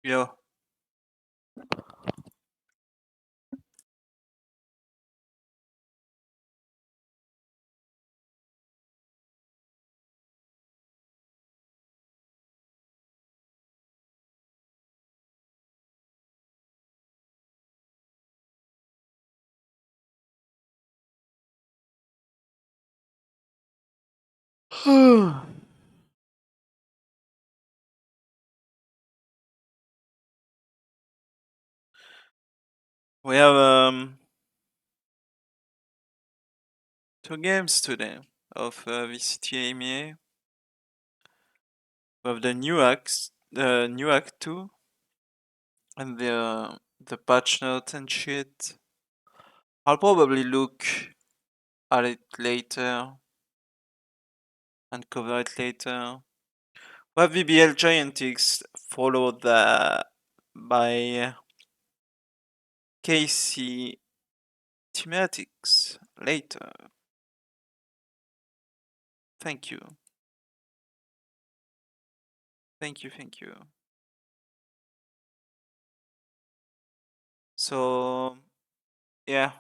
Yo. We have 2 games today of VCT EMEA. We have the new Act 2, and the patch note and shit. I'll probably look at it later and cover it later. We have VBL Giantix followed by KC Thematics later. Thank you. Thank you. So, yeah.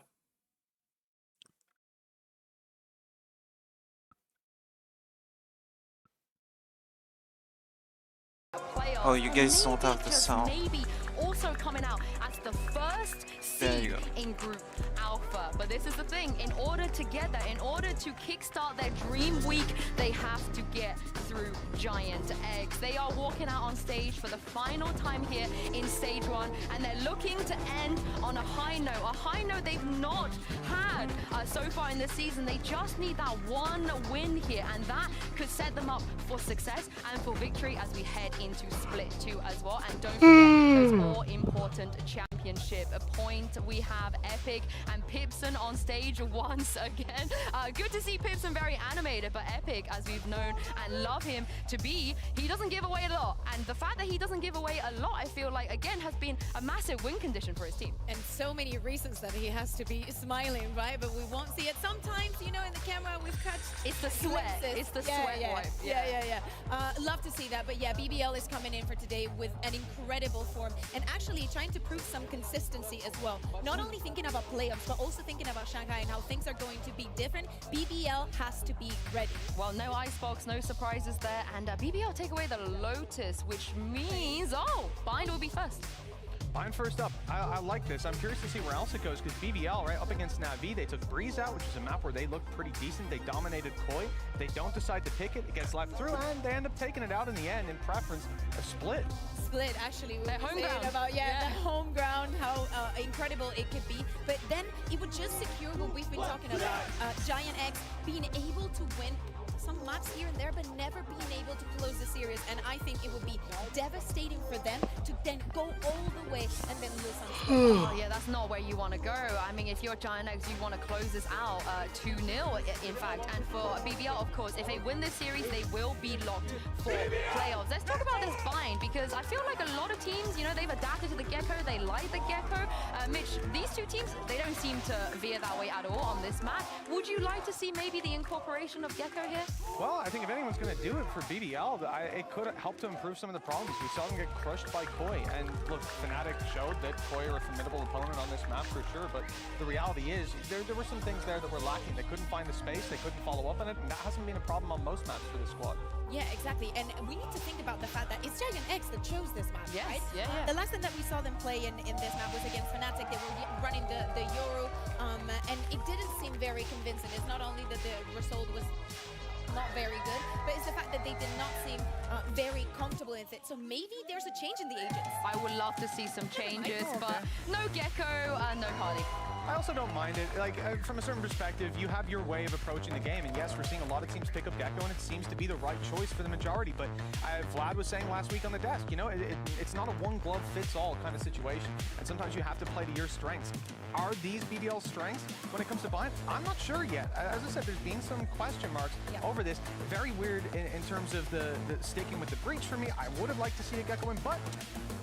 Oh, you guys don't have the sound. Maybe also coming out as the first seed in Group Alpha. But this is the thing, in order to get that, in order to kickstart their dream week, they have to get through Giant Eggs. They are walking out on stage for the final time here in Stage 1, and they're looking to end on a high note they've not had so far in this season. They just need that one win here, and that could set them up for success and for victory as we head into Split 2 as well. And don't forget those all-important championship point. We have Epic and Pipson on stage once again. Good to see Pipson very animated, but Epic, as we've known and love him to be, he doesn't give away a lot. And the fact that he doesn't give away a lot, I feel like, again, has been a massive win condition for his team. And so many reasons that he has to be smiling, right? But we won't see it. Sometimes, you know, in the camera, we've catch it's the sweat. glimpses. It's the sweat wipe. Yeah. Love to see that. But yeah, BBL is coming in for today with an incredible form and actually trying to prove some consistency as well. Not only thinking about playoffs, but also thinking about Shanghai and how things are going to be different. BBL has to be ready. Well, no icebox, no surprises there. And BBL take away the Lotus, which means, Bind will be first. Bind first up. I like this. I'm curious to see where else it goes, because BBL, right, up against Navi, they took Breeze out, which is a map where they looked pretty decent. They dominated Koi. They don't decide to pick it. It gets left through, and they end up taking it out in the end in preference. A split. Split, actually. We their home ground. About, the home ground, how incredible it could be. But then it would just secure what we've been talking about. Giant X being able to win some maps here and there, but never being able to close the series. And I think it would be devastating for them to then go all the way and then lose on Yeah, that's not where you want to go. I mean, if you're Giant Eggs, you want to close this out 2-0, in fact. And for BBL, of course, if they win this series, they will be locked for playoffs. Let's talk about this Bind, because I feel like a lot of teams, you know, they've adapted to the Gecko. They like the Gecko. Mitch, these two teams, they don't seem to veer that way at all on this map. Would you like to see maybe the incorporation of Gecko here? Well, I think if anyone's going to do it for BBL, it could help to improve some of the problems. We saw them get crushed by Koi, and look, Fnatic showed that Koi are a formidable opponent on this map for sure, but the reality is there were some things there that were lacking. They couldn't find the space, they couldn't follow up on it, and that hasn't been a problem on most maps for this squad. Yeah, exactly. And we need to think about the fact that it's Giant X that chose this map, right? Yeah. The last time that we saw them play in this map was against Fnatic. They were running the Euro, and it didn't seem very convincing. It's not only that the result was not very good, but it's the fact that they did not seem very comfortable with it. So maybe there's a change in the agents. I would love to see some changes, but no Gecko, no party. I also don't mind it. Like, from a certain perspective, you have your way of approaching the game, and yes, we're seeing a lot of teams pick up Gecko, and it seems to be the right choice for the majority, but Vlad was saying last week on the desk, you know, it's not a one-glove-fits-all kind of situation, and sometimes you have to play to your strengths. Are these BBL strengths when it comes to Bind? I'm not sure yet. As I said, there's been some question marks over this. Very weird in terms of the sticking with the breach for me. I would have liked to see a Gecko win, but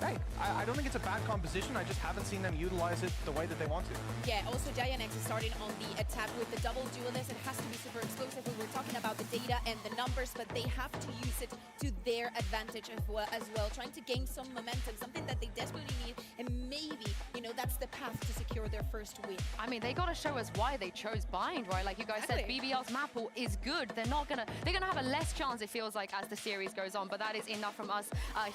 hey, I don't think it's a bad composition. I just haven't seen them utilize it the way that they want to. Yeah, also Giant X is starting on the attack with the double duelist. It has to be super explosive. We were talking about the data and the numbers, but they have to use it to their advantage as well, trying to gain some momentum, something that they desperately need, and maybe, you know, that's the path to secure their first win. I mean, they gotta show us why they chose Bind, right? Like you guys said, BBL's map pool is good. They're gonna have a less chance, it feels like, as the series goes on, but that is enough from us.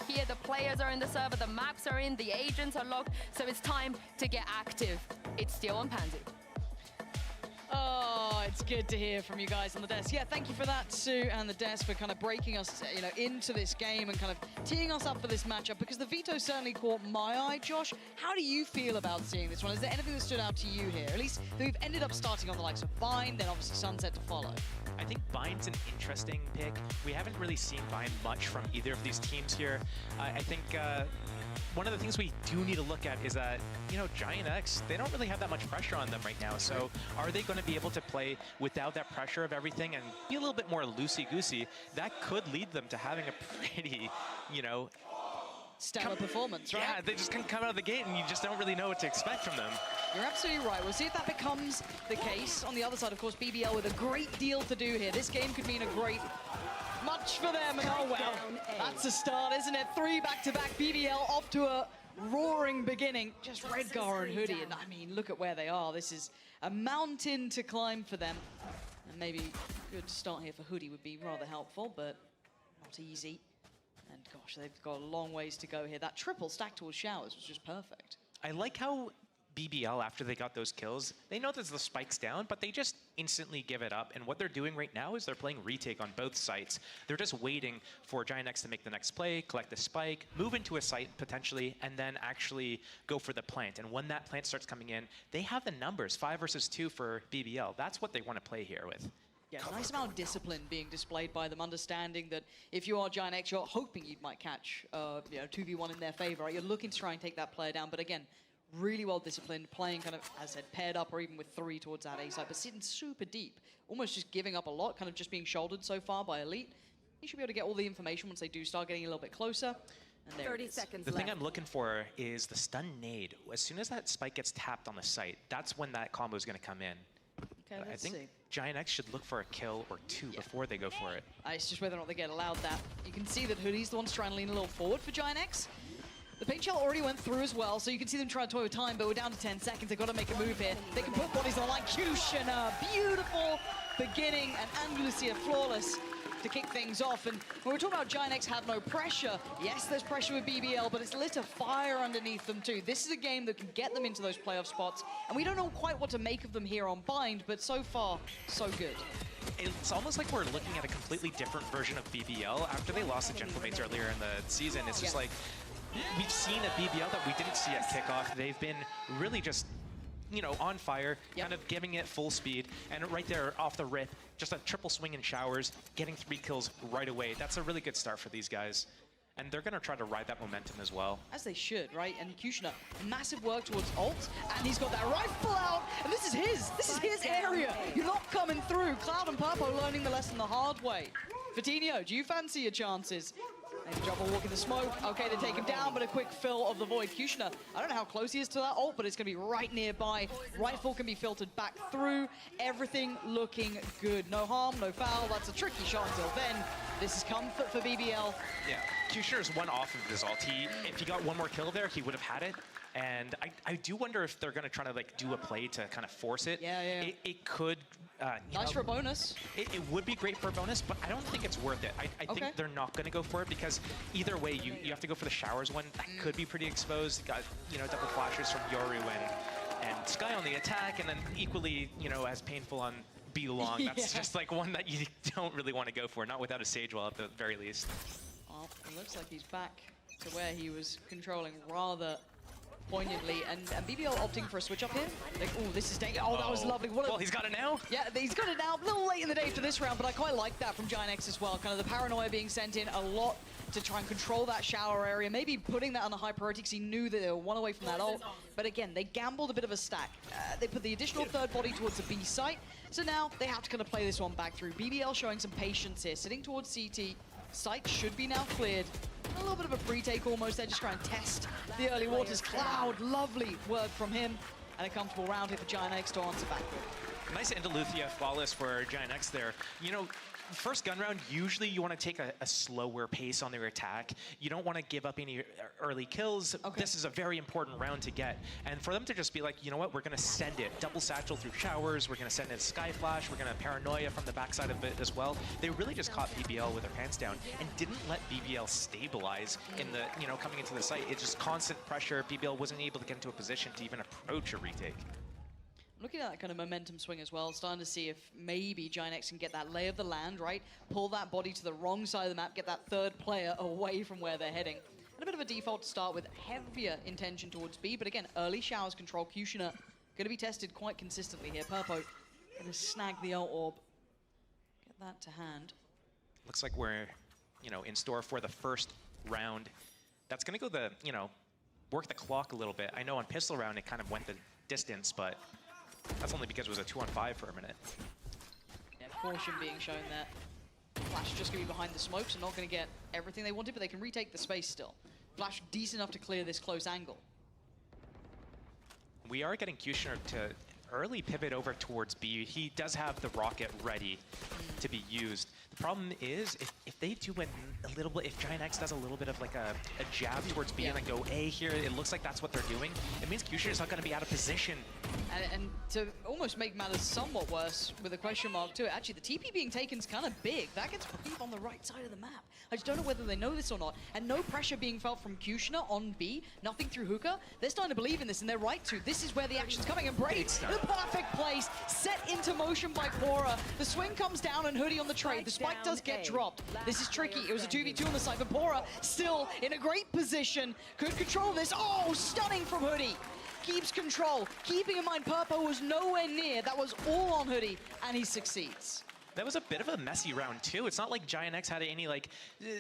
Here, the players are in the server, the maps are in, the agents are logged, so it's time to get active. It's still on Pansy. Oh, it's good to hear from you guys on the desk. Yeah, thank you for that, Sue and the desk, for kind of breaking us, you know, into this game and kind of teeing us up for this matchup, because the veto certainly caught my eye. Josh, how do you feel about seeing this one? Is there anything that stood out to you here? At least we've ended up starting on the likes of Bind, then obviously Sunset to follow. I think Bind's an interesting pick. We haven't really seen Bind much from either of these teams here. I think one of the things we do need to look at is that, you know, Giant X, they don't really have that much pressure on them right now. So are they going to be able to play without that pressure of everything and be a little bit more loosey-goosey? That could lead them to having a pretty, you know, Stellar performance, right? Yeah, they just can come out of the gate and you just don't really know what to expect from them. You're absolutely right. We'll see if that becomes the case. On the other side, of course, BBL with a great deal to do here. This game could mean a great much for them. And oh, well, that's a start, isn't it? 3 back-to-back. BBL off to a roaring beginning. Just Redgar and Hoodie. And I mean, look at where they are. This is a mountain to climb for them. And maybe a good start here for Hoodie would be rather helpful, but not easy. And gosh, they've got a long ways to go here. That triple stack towards Showers was just perfect. I like how BBL, after they got those kills, they know that the spike's down, but they just instantly give it up. And what they're doing right now is they're playing retake on both sites. They're just waiting for Giant X to make the next play, collect the spike, move into a site potentially, and then actually go for the plant. And when that plant starts coming in, they have the numbers, 5 versus 2 for BBL. That's what they want to play here with. Yeah, nice amount of discipline being displayed by them, understanding that if you are Giant X, you're hoping you might catch 2v1 in their favor. Right? You're looking to try and take that player down, but again, really well disciplined, playing kind of, as I said, paired up or even with 3 towards that A side, but sitting super deep, almost just giving up a lot, kind of just being shouldered so far by Elite. You should be able to get all the information once they do start getting a little bit closer. And there 30 seconds The left. thing I'm looking for is the stun nade. As soon as that spike gets tapped on the site, that's when that combo is going to come in. Okay, I let's think see. Giant X should look for a kill or 2 before they go for it. It's just whether or not they get allowed that. You can see that Hoodie's the one trying to lean a little forward for Giant X. The paint shell already went through as well, so you can see them try to toy with time, but we're down to 10 seconds. They've got to make a move here. They can put bodies on the line. Kushina, beautiful beginning, and Andalusia flawless to kick things off. And when we're talking about Giant X have no pressure, yes, there's pressure with BBL, but it's lit a fire underneath them too. This is a game that can get them into those playoff spots, and we don't know quite what to make of them here on Bind, but so far, so good. It's almost like we're looking at a completely different version of BBL after they lost the Gentlemates earlier in the season. It's just like, we've seen a BBL that we didn't see at kickoff. They've been really just, you know, on fire, kind of giving it full speed. And right there off the rip, just a triple swing in Showers, getting 3 kills right away. That's a really good start for these guys. And they're going to try to ride that momentum as well. As they should, right? And Kushina, massive work towards ult, and he's got that rifle out, and this is his area. You're not coming through. Cloud and Purple learning the lesson the hard way. Fatinho, do you fancy your chances? Maybe Double walk in the smoke. Okay, they take him down, but a quick fill of the void. Kushina, I don't know how close he is to that ult, but it's going to be right nearby. Rifle can be filtered back through. Everything looking good. No harm, no foul. That's a tricky shot until then. This is comfort for BBL. Yeah, Kushner's one off of his ult. If he got 1 more kill there, he would have had it. And I do wonder if they're going to try to like do a play to kind of force it. Yeah. It could. Nice for a bonus. It would be great for a bonus, but I don't think it's worth it. I think they're not going to go for it because either way, you have to go for the Showers one. That could be pretty exposed. Got, you know, double flashes from Yoru and Sky on the attack, and then equally, you know, as painful on B Long. That's just like one that you don't really want to go for, not without a Sage Well at the very least. Well, it looks like he's back to where he was controlling rather poignantly, and BBL opting for a switch up here. Like, oh, this is dangerous. Oh, that was lovely. Well, he's got it now. Yeah, he's got it now. A little late in the day for this round, but I quite like that from Giant X as well. Kind of the paranoia being sent in a lot to try and control that shower area. Maybe putting that on a high priority because he knew that they were 1 away from that ult. But again, they gambled a bit of a stack. They put the additional 3rd body towards the B site. So now they have to kind of play this one back through. BBL showing some patience here, sitting towards CT. Site should be now cleared. A little bit of a pre-take almost. They're just trying to test the early waters. Cloud, lovely work from him. and a comfortable round here for Giant X to answer back with. Nice Andalusia flawless for Giant X there. You know, first gun round, usually you want to take a slower pace on their attack. You don't want to give up any early kills. Okay. This is a very important round to get. And for them to just be like, you know what, we're going to send it. Double satchel through showers. We're going to send it Sky Flash. We're going to paranoia from the backside of it as well. They really just caught BBL with their pants down and didn't let BBL stabilize in the, you know, coming into the site. It's just constant pressure. BBL wasn't able to get into a position to even approach a retake. Looking at that kind of momentum swing as well, starting to see if maybe Giant X can get that lay of the land, right? Pull that body to the wrong side of the map, get that third player away from where they're heading. And a bit of a default to start with heavier intention towards B, but again, early showers control. Kushner going to be tested quite consistently here. Purpo going to snag the ult orb. Get that to hand. Looks like we're, you know, in store for the first round. That's going to go the, you know, work the clock a little bit. I know on pistol round it kind of went the distance, but that's only because it was a 2-on-5 for a minute. Yeah, caution being shown there. Flash just going to be behind the smokes and not going to get everything they wanted, but they can retake the space still. Flash decent enough to clear this close angle. We are getting Kushner to early pivot over towards B. He does have the rocket ready to be used. The problem is, if they do a little bit, if Giant X does a little bit of like a jab towards B and then go A here, it looks like that's what they're doing. It means Kushner's not going to be out of position. And to almost make matters somewhat worse with a question mark to it, actually the TP being taken is kind of big. That gets Reeve on the right side of the map. I just don't know whether they know this or not. And no pressure being felt from Kushner on B, nothing through Hookah. They're starting to believe in this and they're right to. This is where the action's coming, and Braid, the perfect place, set into motion by Pora. The swing comes down and Hoodie on the trade. The spike does get dropped. This is tricky. It was a 2v2 on the side, but Pora still in a great position. Could control this. Oh, stunning from Hoodie. Keeps control, keeping in mind Purpo was nowhere near. That was all on Hoodie, and he succeeds. That was a bit of a messy round too. It's not like Giant X had any like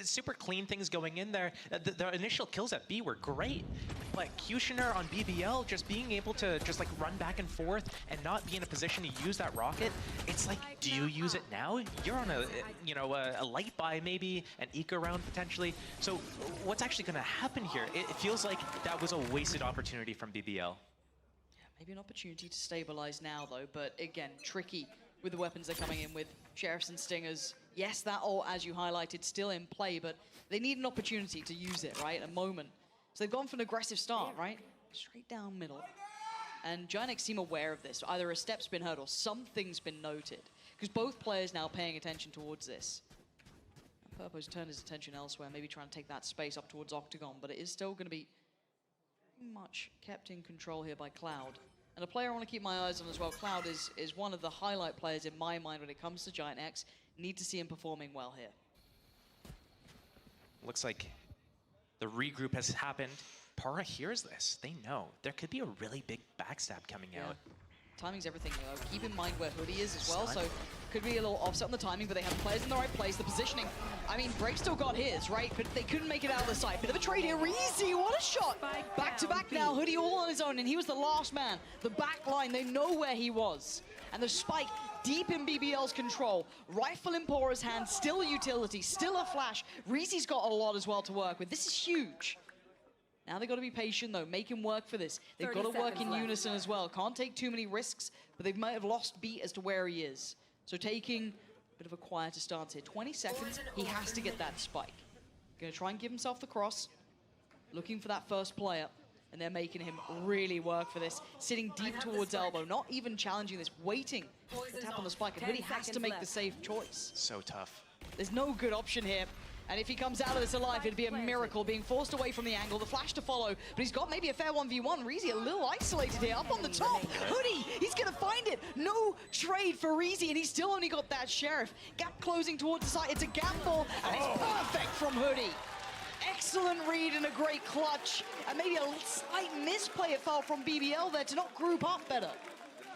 super clean things going in there. The initial kills at B were great, but Kushner on BBL just being able to just like run back and forth and not be in a position to use that rocket. It's like, do you use it now? You're on a, you know, a light buy maybe, an eco round potentially. So what's actually going to happen here? It feels like that was a wasted opportunity from BBL. Maybe an opportunity to stabilize now though, but again, tricky with the weapons they're coming in with. Sheriffs and Stingers, yes, that ult, as you highlighted, still in play, but they need an opportunity to use it, right? A moment. So they've gone for an aggressive start, right? Straight down middle. And Giant X seem aware of this. Either a step's been heard or something's been noted, because both players now paying attention towards this. And Purpo's turned his attention elsewhere, maybe trying to take that space up towards Octagon, but it is still going to be pretty much kept in control here by Cloud. And a player I want to keep my eyes on as well, Cloud is one of the highlight players in my mind when it comes to Giant X. Need to see him performing well here. Looks like the regroup has happened. Para hears this. They know there could be a really big backstab coming out. Timing's everything, though. Keep in mind where Hoodie is as well, so could be a little offset on the timing, but they have players in the right place. The positioning, I mean, Brave still got his, right? But they couldn't make it out of the side. Bit of a trade here. Easy, what a shot! Back to back now, Hoodie all on his own, and he was the last man. The back line, they know where he was. And the spike deep in BBL's control. Rifle in Pora's hand, still a utility, still a flash. Reezy's got a lot as well to work with. This is huge. Now they've got to be patient, though. Make him work for this. They've got to work in unison as well. Can't take too many risks, but they might have lost beat as to where he is. So taking a bit of a quieter stance here. 20 seconds, he has to get that spike. Going to try and give himself the cross. Looking for that first player. And they're making him really work for this. Sitting deep towards elbow, not even challenging this. Waiting to tap on the spike. And really has to make the safe choice. So tough. There's no good option here. And if he comes out of this alive, it'd be a miracle, being forced away from the angle, the flash to follow. But he's got maybe a fair 1v1. Reezy a little isolated here, up on the top. Hoodie, he's gonna find it. No trade for Reezy, and he's still only got that Sheriff. Gap closing towards the side. It's a gamble, and it's perfect from Hoodie. Excellent read and a great clutch. And maybe a slight misplay it felt from BBL there to not group up better.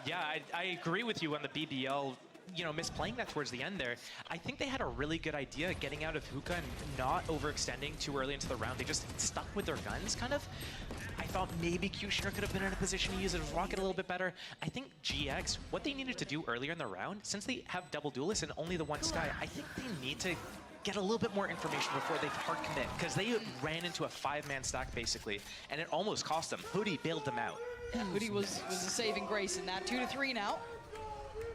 Yeah, I agree with you on the BBL, you know, misplaying that towards the end there. I think they had a really good idea getting out of Hookah and not overextending too early into the round. They just stuck with their guns, kind of. I thought maybe Kushner could have been in a position to use his rocket a little bit better. I think GX, what they needed to do earlier in the round, since they have double duelists and only the one Sky, I think they need to get a little bit more information before they hard commit, because they ran into a 5-man stack basically, and it almost cost them. Hoodie bailed them out. Yeah, Hoodie was a saving grace in that. 2-3 now.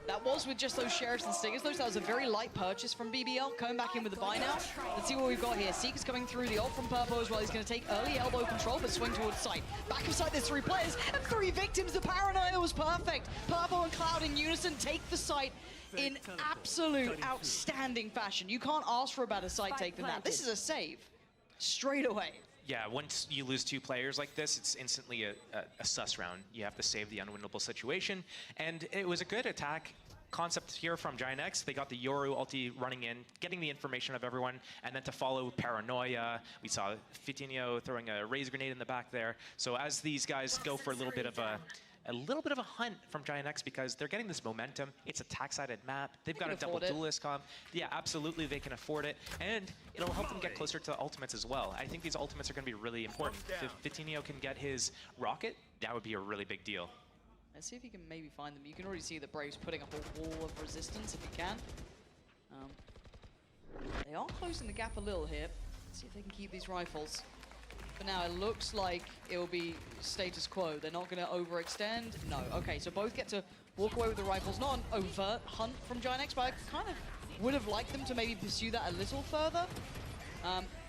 That was with just those Sheriffs and Stingers. That was a very light purchase from BBL. Coming back in with the buy now. Let's see what we've got here. Seeker's coming through, the ult from Purple as well. He's going to take early elbow control, but swing towards site. Back of site, there's 3 players and 3 victims. The paranoia was perfect. Purple and Cloud in unison take the site in absolute outstanding fashion. You can't ask for a better site take than that. This is a save straight away. Yeah, once you lose 2 players like this, it's instantly a sus round. You have to save the unwinnable situation. And it was a good attack concept here from Giant X. They got the Yoru ulti running in, getting the information of everyone, and then to follow Paranoia. We saw Fitinho throwing a raise grenade in the back there. So as these guys go for a little bit of a hunt from Giant X because they're getting this momentum. It's a tax-sided map. They've got a double duelist comp. Yeah, absolutely, they can afford it. And it'll help them get closer to ultimates as well. I think these ultimates are going to be really important. If Fitinho can get his rocket, that would be a really big deal. Let's see if he can maybe find them. You can already see the Braves putting up a wall of resistance if he can. They are closing the gap a little here. Let's see if they can keep these rifles. For now, it looks like it will be status quo. They're not going to overextend. No. Okay, so both get to walk away with the rifles. Not an overt hunt from Giant X, but I kind of would have liked them to maybe pursue that a little further.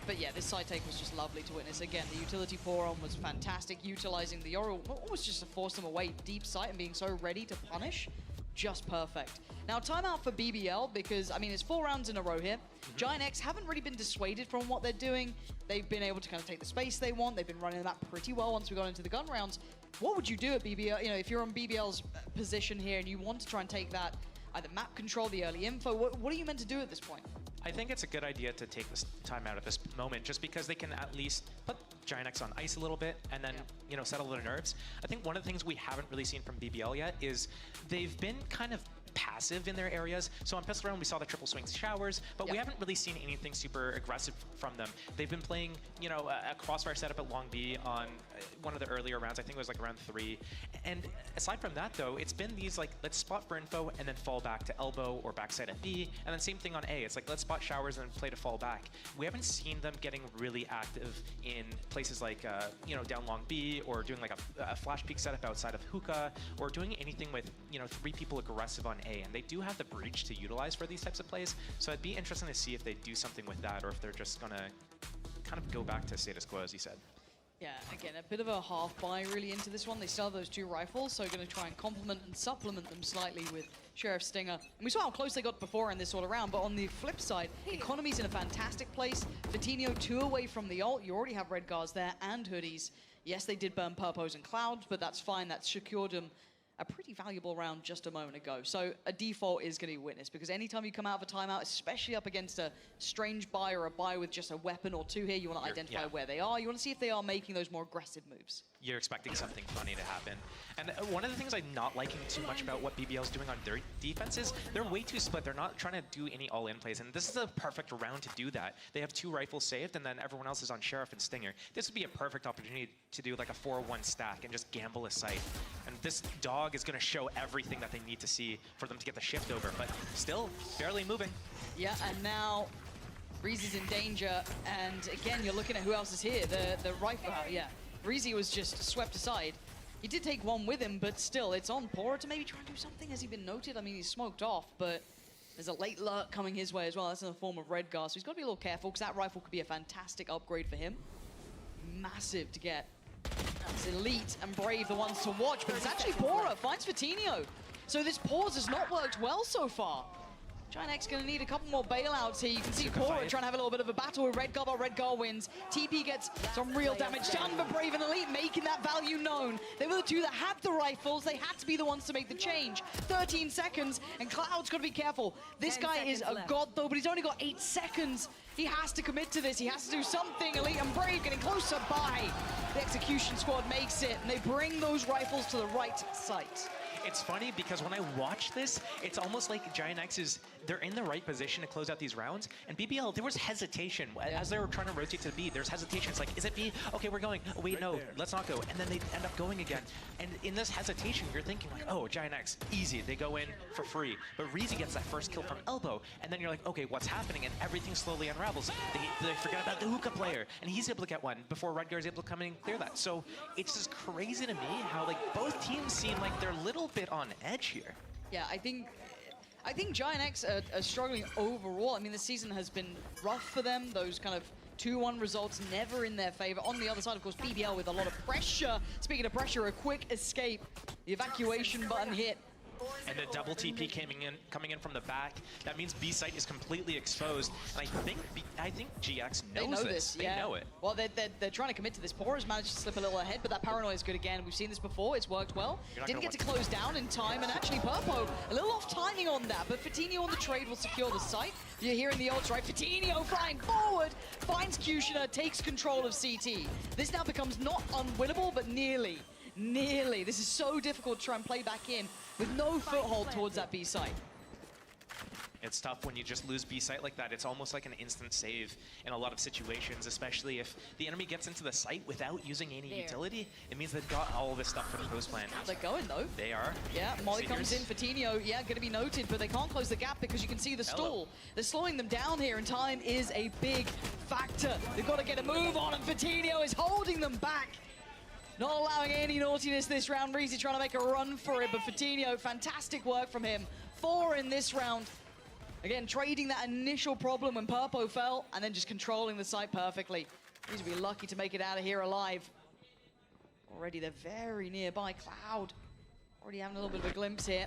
But yeah, this side take was just lovely to witness. Again, the utility pour-on was fantastic, utilizing the Yoru almost just to force them away deep sight and being so ready to punish. Just perfect. Now, timeout for BBL because, I mean, it's 4 rounds in a row here. Giant X haven't really been dissuaded from what they're doing. They've been able to kind of take the space they want. They've been running the map pretty well once we got into the gun rounds. What would you do at BBL? You know, if you're on BBL's position here and you want to try and take that, either map control, the early info, what are you meant to do at this point? I think it's a good idea to take this time out at this moment just because they can at least put Giant X on ice a little bit and then, you know, settle their nerves. I think one of the things we haven't really seen from BBL yet is they've been kind of passive in their areas. So on Pistol Round, we saw the triple swings showers, but we haven't really seen anything super aggressive from them. They've been playing, you know, a crossfire setup at Long B on one of the earlier rounds. I think it was like round 3. And aside from that, though, it's been these like, let's spot for info and then fall back to elbow or backside at B. And then same thing on A. It's like, let's spot showers and then play to fall back. We haven't seen them getting really active in places like, you know, down Long B or doing like a flash peek setup outside of Hookah or doing anything with, you know, 3 people aggressive on A. And they do have the breach to utilize for these types of plays. So it'd be interesting to see if they do something with that or if they're just going to kind of go back to status quo, as you said. Yeah, again, a bit of a half buy really into this one. They still have those 2 rifles, so going to try and complement and supplement them slightly with Sheriff Stinger. And we saw how close they got before in this sort of round, but on the flip side, Economy's in a fantastic place. Fitinho 2 away from the ult. You already have Red Guards there and Hoodies. Yes, they did burn Purpos and Clouds, but that's fine. That secured them a pretty valuable round just a moment ago. So a default is going to be Witness, because anytime you come out of a timeout, especially up against a strange buy or a buy with just a weapon or 2 here, you want to identify where they are. You want to see if they are making those more aggressive moves. You're expecting something funny to happen. And one of the things I'm not liking too much about what BBL's doing on their defense is they're way too split. They're not trying to do any all-in plays, and this is a perfect round to do that. They have 2 rifles saved, and then everyone else is on Sheriff and Stinger. This would be a perfect opportunity to do like a 4-1 stack and just gamble a site. And this dog is going to show everything that they need to see for them to get the shift over, but still barely moving. Yeah, and now Reezy's in danger, and again, you're looking at who else is here. The rifle, Reezy was just swept aside. He did take 1 with him, but still, it's on Pora to maybe try and do something. Has he been noted? I mean, he's smoked off, but there's a late lurk coming his way as well. That's in the form of Red Guard, so he's got to be a little careful, because that rifle could be a fantastic upgrade for him. Massive to get. That's Elite and Brave the ones to watch, but it's actually Pora finds Fitinho. So this pause has not worked well so far. Giant X going to need a couple more bailouts here. You can see Pora trying to have a little bit of a battle with Red Guard, but Red Guard wins. TP gets some real damage done, but Brave and Elite making that value known. They were the 2 that had the rifles. They had to be the ones to make the change. 13 seconds, and Cloud's got to be careful. This guy is a god, though, but he's only got 8 seconds. He has to commit to this. He has to do something. Elite and Brave getting closer by. The execution squad makes it, and they bring those rifles to the right site. It's funny because when I watch this, it's almost like Giant X is, they're in the right position to close out these rounds. And BBL, there was hesitation. As they were trying to rotate to B, there's hesitation. It's like, is it B? Okay, we're going. Oh, wait, no, let's not go. And then they end up going again. And in this hesitation, you're thinking like, oh, Giant X, easy. They go in for free. But Reezy gets that first kill from elbow. And then you're like, okay, what's happening? And everything slowly unravels. They forget about the hookah player. And he's able to get one before Redgar's able to come in and clear that. So it's just crazy to me how like both teams seem like they're a little bit on edge here. Yeah, I think Giant X are struggling overall. I mean, the season has been rough for them. Those kind of 2-1 results never in their favor. On the other side, of course, BBL with a lot of pressure. Speaking of pressure, a quick escape. The evacuation button hit. And the double TP coming in from the back. That means B site is completely exposed. And I think GX knows this. They know it. Well, they're trying to commit to this. Pora's managed to slip a little ahead, but that paranoia is good again. We've seen this before. It's worked well. Didn't get to close down in time, and actually Purpo a little off timing on that. But Fatinho on the trade will secure the site. You're hearing the ults, right? Fatinho flying forward, finds Kushner, takes control of CT. This now becomes not unwinnable, but nearly. Nearly. This is so difficult to try and play back in with no foothold towards that B site. It's tough when you just lose B site like that. It's almost like an instant save in a lot of situations, especially if the enemy gets into the site without using any utility. It means they've got all this stuff for the post plan. They're going though. They are. Yeah, Molly comes in, Fatinho, yeah, going to be noted, but they can't close the gap because you can see the stall. They're slowing them down here, and time is a big factor. They've got to get a move on, and Fatinho is holding them back. Not allowing any naughtiness this round. Reezy trying to make a run for it, but Fatinho, fantastic work from him. 4 in this round. Again, trading that initial problem when Purpo fell, and then just controlling the site perfectly. Reezy will be lucky to make it out of here alive. Already they're very nearby. Cloud already having a little bit of a glimpse here.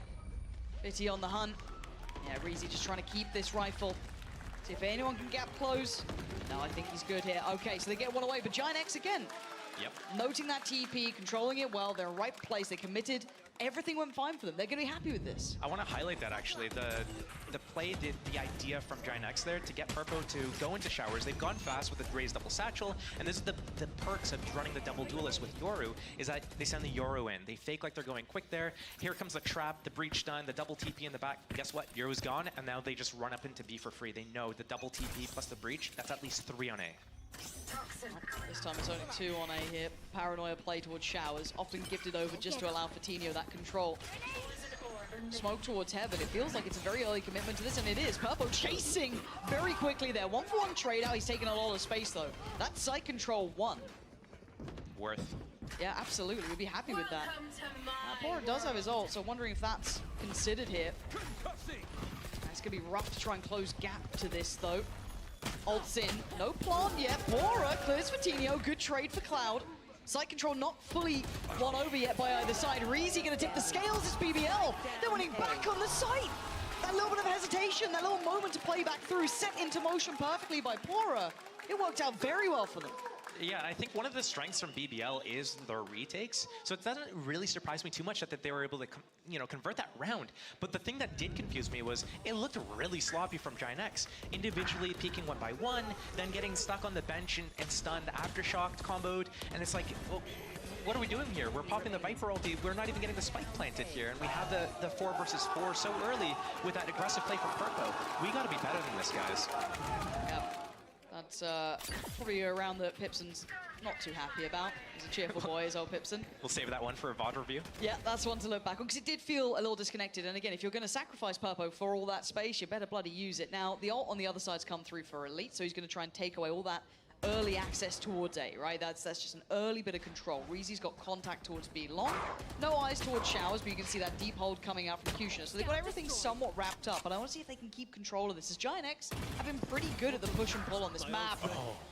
Bitty on the hunt. Yeah, Reezy just trying to keep this rifle. See if anyone can gap close. No, I think he's good here. Okay, so they get one away, but Giant X again. Yep. Noting that TP, controlling it well, they're in the right place, they committed, everything went fine for them. They're going to be happy with this. I want to highlight that actually. The play, the idea from Giant X there to get Purpo to go into showers. They've gone fast with the raised double satchel, and this is the perks of running the double duelist with Yoru, is that they send the Yoru in. They fake like they're going quick there. Here comes the trap, the breach done, the double TP in the back. Guess what? Yoru's gone, and now they just run up into B for free. They know the double TP plus the breach, that's at least 3 on A. This time it's only 2 on A here. Paranoia play towards showers, often gifted over just to allow Fatinho that control. Smoke towards heaven. It feels like it's a very early commitment to this, and it is. Purpo chasing very quickly there. 1-for-1 trade out. He's taking a lot of space though. That site control 1. Worth. Yeah, absolutely. We'd be happy with that. Pora does have his ult, so wondering if that's considered here. It's going to be rough to try and close gap to this though. Ults in, no plant yet. Pora clears Fatinho, good trade for Cloud. Site control not fully won over yet by either side. Reezy gonna tip the scales, it's BBL. They're winning back on the site. That little bit of hesitation, that little moment to play back through, set into motion perfectly by Pora. It worked out very well for them. Yeah, I think one of the strengths from BBL is their retakes, so it doesn't really surprise me too much that they were able to, convert that round. But the thing that did confuse me was it looked really sloppy from Giant X, individually peeking 1 by 1, then getting stuck on the bench and stunned, aftershocked, comboed, and it's like, well, what are we doing here? We're popping the Viper ulti, we're not even getting the spike planted here, and we have the 4 versus 4 so early with that aggressive play from Purpo. We gotta be better than this, guys. Yep. That's probably a round that Pipson's not too happy about. He's a cheerful boy, is old Pipson. We'll save that one for a VOD review. Yeah, that's one to look back on, because it did feel a little disconnected. And again, if you're going to sacrifice Purpo for all that space, you better bloody use it. Now, the ult on the other side's come through for Elite, so he's going to try and take away all that early access towards A, right? That's just an early bit of control. Reezy's got contact towards B long. No eyes towards showers, but you can see that deep hold coming out from Kushner. So they've got everything somewhat wrapped up, and I want to see if they can keep control of this. As Giant X have been pretty good at the push and pull on this map.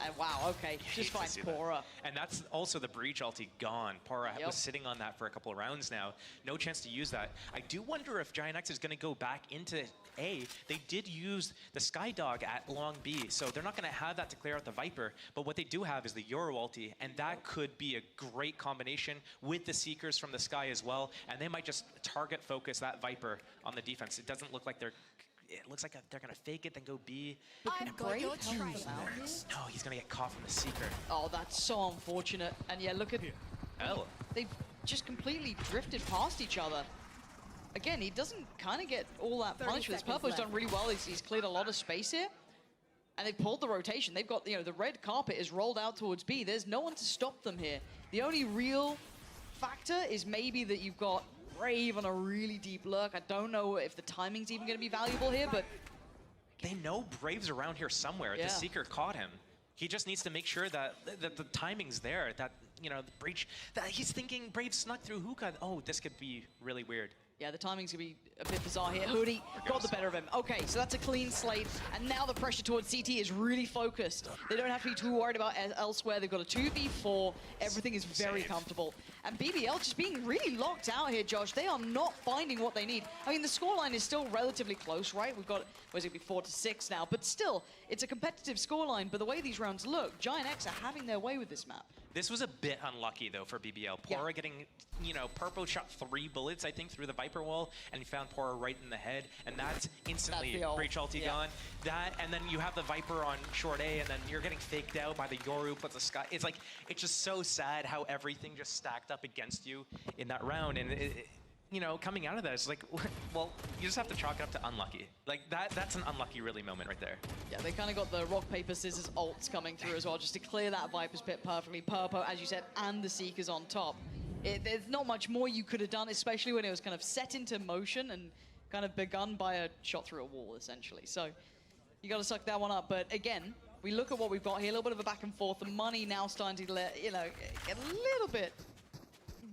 And wow, okay, just finds Pora. And that's also the breach ulti gone. Pora was sitting on that for a couple of rounds now. No chance to use that. I do wonder if Giant X is going to go back into A. They did use the Skydog at long B, so they're not going to have that to clear out the Viper. But what they do have is the Yoru ulti, and that could be a great combination with the Seekers from the sky as well, and they might just target focus that Viper on the defense. It doesn't look like they're... It looks like they're going to fake it, then go B. Great. No, he's going to get caught from the Seeker. Oh, that's so unfortunate. And yeah, look at... L. They've just completely drifted past each other. again, he doesn't kind of get all that 30 punch with this. seconds Purpo's done left. really well. He's cleared a lot of space here. And they've pulled the rotation. They've got, the red carpet is rolled out towards B. There's no one to stop them here. The only real factor is maybe that you've got Brave on a really deep lurk. I don't know if the timing's even going to be valuable here, but They know Brave's around here somewhere. Yeah. The Seeker caught him. He just needs to make sure that the timing's there, that, the breach, that he's thinking Brave snuck through hookah. Oh, this could be really weird. yeah, the timing's going to be a bit bizarre here. Hoodie got the better of him. Okay, so that's a clean slate, and now the pressure towards CT is really focused. They don't have to be too worried about elsewhere. They've got a 2v4. Everything is very comfortable. And BBL just being really locked out here, Josh. They are not finding what they need. I mean, the scoreline is still relatively close, right? We've got, what is it, 4-6 now, but still, it's a competitive scoreline. But the way these rounds look, Giant X are having their way with this map. This was a bit unlucky, though, for BBL. Yeah. Pora getting, Purpo shot 3 bullets, I think, through the Viper wall, and he found Pora right in the head, and that's instantly That's the ult. Breach ulti Yeah. gone. That, and then you have the Viper on short A, and then you're getting faked out by the Yoru plus the Sky. It's like, it's just so sad how everything just stacked up against you in that round, and coming out of that, it's like, well, you just have to chalk it up to unlucky. Like, that's an unlucky, really, moment right there. Yeah, they kind of got the rock, paper, scissors ults coming through as well, just to clear that Viper's pit perfectly. Purpo, as you said, and the Seekers on top. There's not much more you could have done, especially when it was kind of set into motion and kind of begun by a shot through a wall, essentially. So you got to suck that one up. But again, we look at what we've got here, a little bit of a back and forth. The money now starting to get a little bit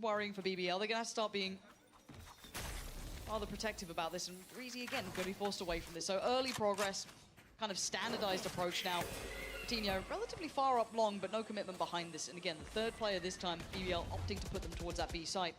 worrying for BBL. They're going to have to start being rather protective about this, and Breezy again going to be forced away from this. So early progress, kind of standardized approach now. Coutinho relatively far up long, but no commitment behind this. And again, the third player this time, BBL opting to put them towards that B site.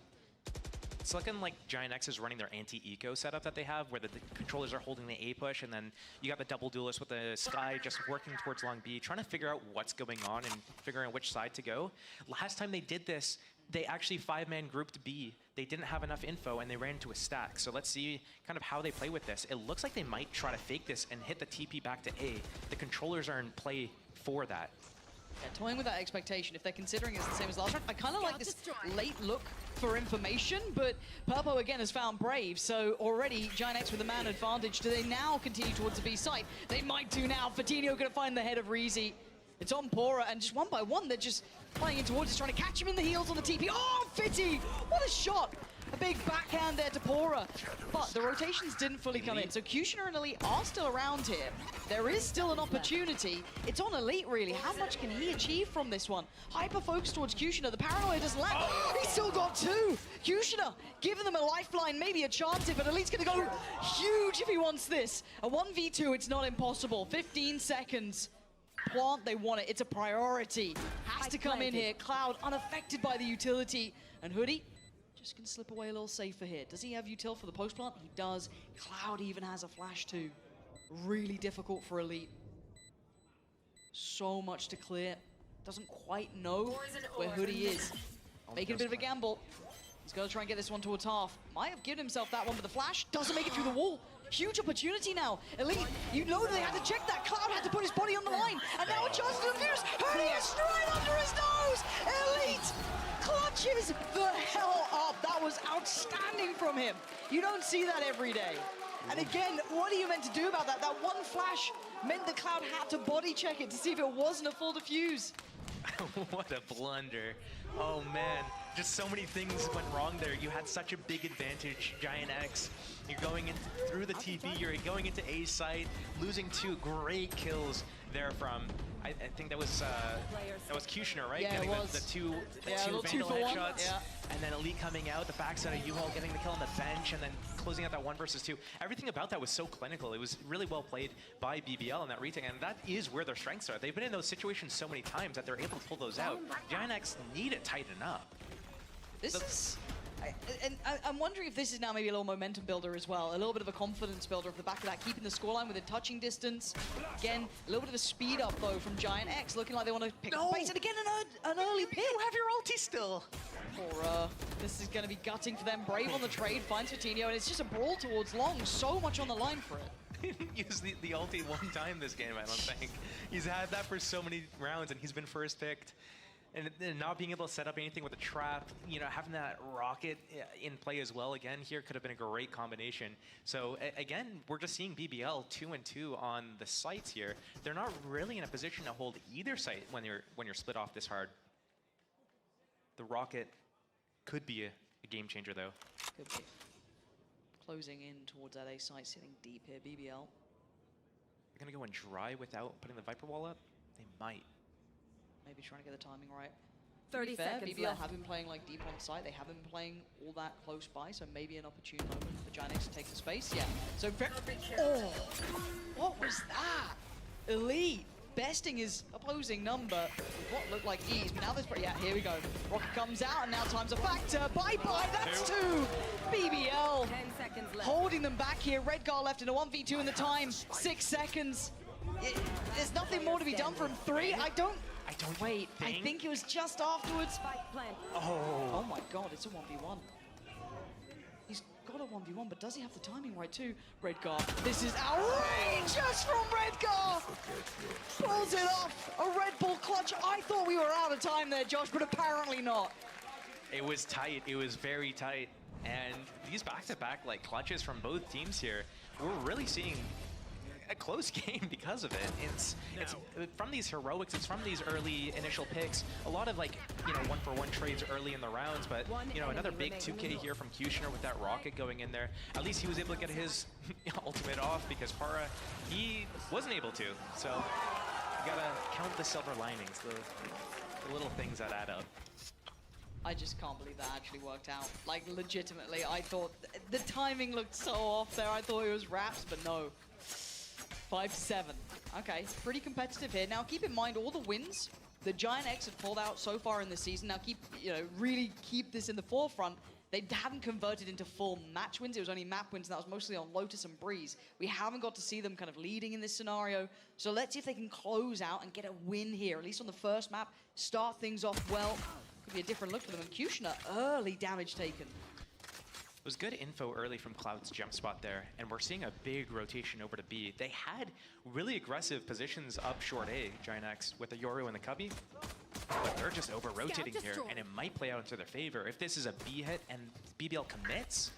It's looking like Giant X is running their anti-eco setup that they have, where the controllers are holding the A push, and then you got the double duelist with the Sky just working towards long B, trying to figure out what's going on and figuring out which side to go. Last time they did this, they actually 5-man grouped B. They didn't have enough info, and they ran into a stack. So let's see kind of how they play with this. It looks like they might try to fake this and hit the TP back to A. The controllers are in play for that. Yeah, toying with that expectation, if they're considering it's the same as last round. I kind of like this late look for information, but Purpo again has found Brave, so already Giant X with the man advantage. Do they now continue towards the B site? They might do now. Fatinho gonna find the head of Reezy. It's on Pora, and just one by one, they're just flying in towards us, trying to catch him in the heels on the TP. Oh, Fitty! What a shot! A big backhand there to Pora. But the rotations didn't fully come in, so Kushner and Elite are still around here. There is still an opportunity. It's on Elite, really. How much can he achieve from this one? Hyper-focus towards Kushner. The paranoia doesn't land. He's still got 2! Kushner giving them a lifeline, maybe a chance if, but Elite's gonna go huge if he wants this. A 1v2, it's not impossible. 15 seconds. Plant, they want it. It's a priority. Has to come in here. Cloud unaffected by the utility. And Hoodie just can slip away a little safer here. Does he have util for the post plant? He does. Cloud even has a flash too. Really difficult for Elite. So much to clear. Doesn't quite know where Hoodie is. Making a bit of a gamble. He's got to try and get this one towards half. Might have given himself that one, but the flash doesn't make it through the wall. Huge opportunity now. Elite, you know they had to check that. Cloud had to put his body on the line. And now a chance to defuse. Hoodie is right under his nose. Elite clutches the hell up. That was outstanding from him. You don't see that every day. And again, what are you meant to do about that? That one flash meant that Cloud had to body check it to see if it wasn't a full defuse. What a blunder. Oh man, just so many things went wrong there. You had such a big advantage, Giant X. You're going in through the TP, you're going into A site, losing 2 great kills there from, I think that was Kushner, right? Yeah, getting it was. the two Yeah, Vandal 2 for 1. headshots. Yeah. And then Elite coming out, the backside of U-Haul getting the kill on the bench, and then closing out that 1 versus 2. Everything about that was so clinical. It was really well played by BBL in that retake, and that is where their strengths are. They've been in those situations so many times that they're able to pull those out. Giant X need to tighten up. This is... I'm wondering if this is now maybe a little momentum builder as well, a little bit of a confidence builder off the back of that, keeping the scoreline within touching distance. Again, a little bit of a speed up though from Giant X, looking like they want to pick up pace, and again an early pick. You have your ulti still. Or this is going to be gutting for them. Brave on the trade, finds Fatinho, and it's just a brawl towards long. So much on the line for it. He didn't use the ulti one time this game, I don't think. He's had that for so many rounds, and he's been first picked. and not being able to set up anything with a trap, you know, having that rocket in play as well, again, here could have been a great combination. So again, we're just seeing BBL 2-2 on the sites here. They're not really in a position to hold either site when you're split off this hard. The rocket could be a game changer, though. Could be. Closing in towards that A site, sitting deep here, BBL. They're going to go and dry without putting the Viper wall up? They might. Maybe trying to get the timing right. 30 fair, seconds BBL left. have been playing like deep on site. They haven't been playing all that close by, so maybe an opportune moment for Gianx to take the space. Yeah. So oh, what was that? Elite besting his opposing number with what looked like ease. But now there's yeah, here we go. Rocket comes out, and now time's a factor. Bye-bye. That's two. BBL 10 seconds left. holding them back here. Redgar left in a 1v2 in the time. 6 seconds. There's nothing more to be done from 3. I don't wait. I think it was just afterwards. Spike plant. Oh my god, it's a 1v1. He's got a 1v1, but does he have the timing right too? Redgar, this is outrageous from Redgar! Pulls it off, a Red Bull clutch. I thought we were out of time there, Josh, but apparently not. It was tight, it was very tight. And these back-to-back like clutches from both teams here, we're really seeing a close game because of it. It's from these heroics, it's from these early initial picks. A lot of like, you know, one-for-one trades early in the rounds, but you know, another big 2K here from Kushner with that rocket going in there. At least he was able to get his ultimate off because Para, he wasn't able to. So you gotta count the silver linings, the little things that add up. I just can't believe that actually worked out. Like, legitimately, I thought the timing looked so off there. I thought it was wraps, but no. 5-7. Okay, pretty competitive here. Now, keep in mind all the wins the Giant-X have pulled out so far in the season. Now, really keep this in the forefront. They haven't converted into full match wins. It was only map wins, and that was mostly on Lotus and Breeze. We haven't got to see them kind of leading in this scenario. So let's see if they can close out and get a win here, at least on the first map. Start things off well. Could be a different look for them. And Kushner, early damage taken. It was good info early from Cloud's jump spot there, and we're seeing a big rotation over to B. They had really aggressive positions up short A, Giant-X, with the Yoru and the Cubby, but they're just over-rotating here, and it might play out into their favor. If this is a B hit and BBL commits,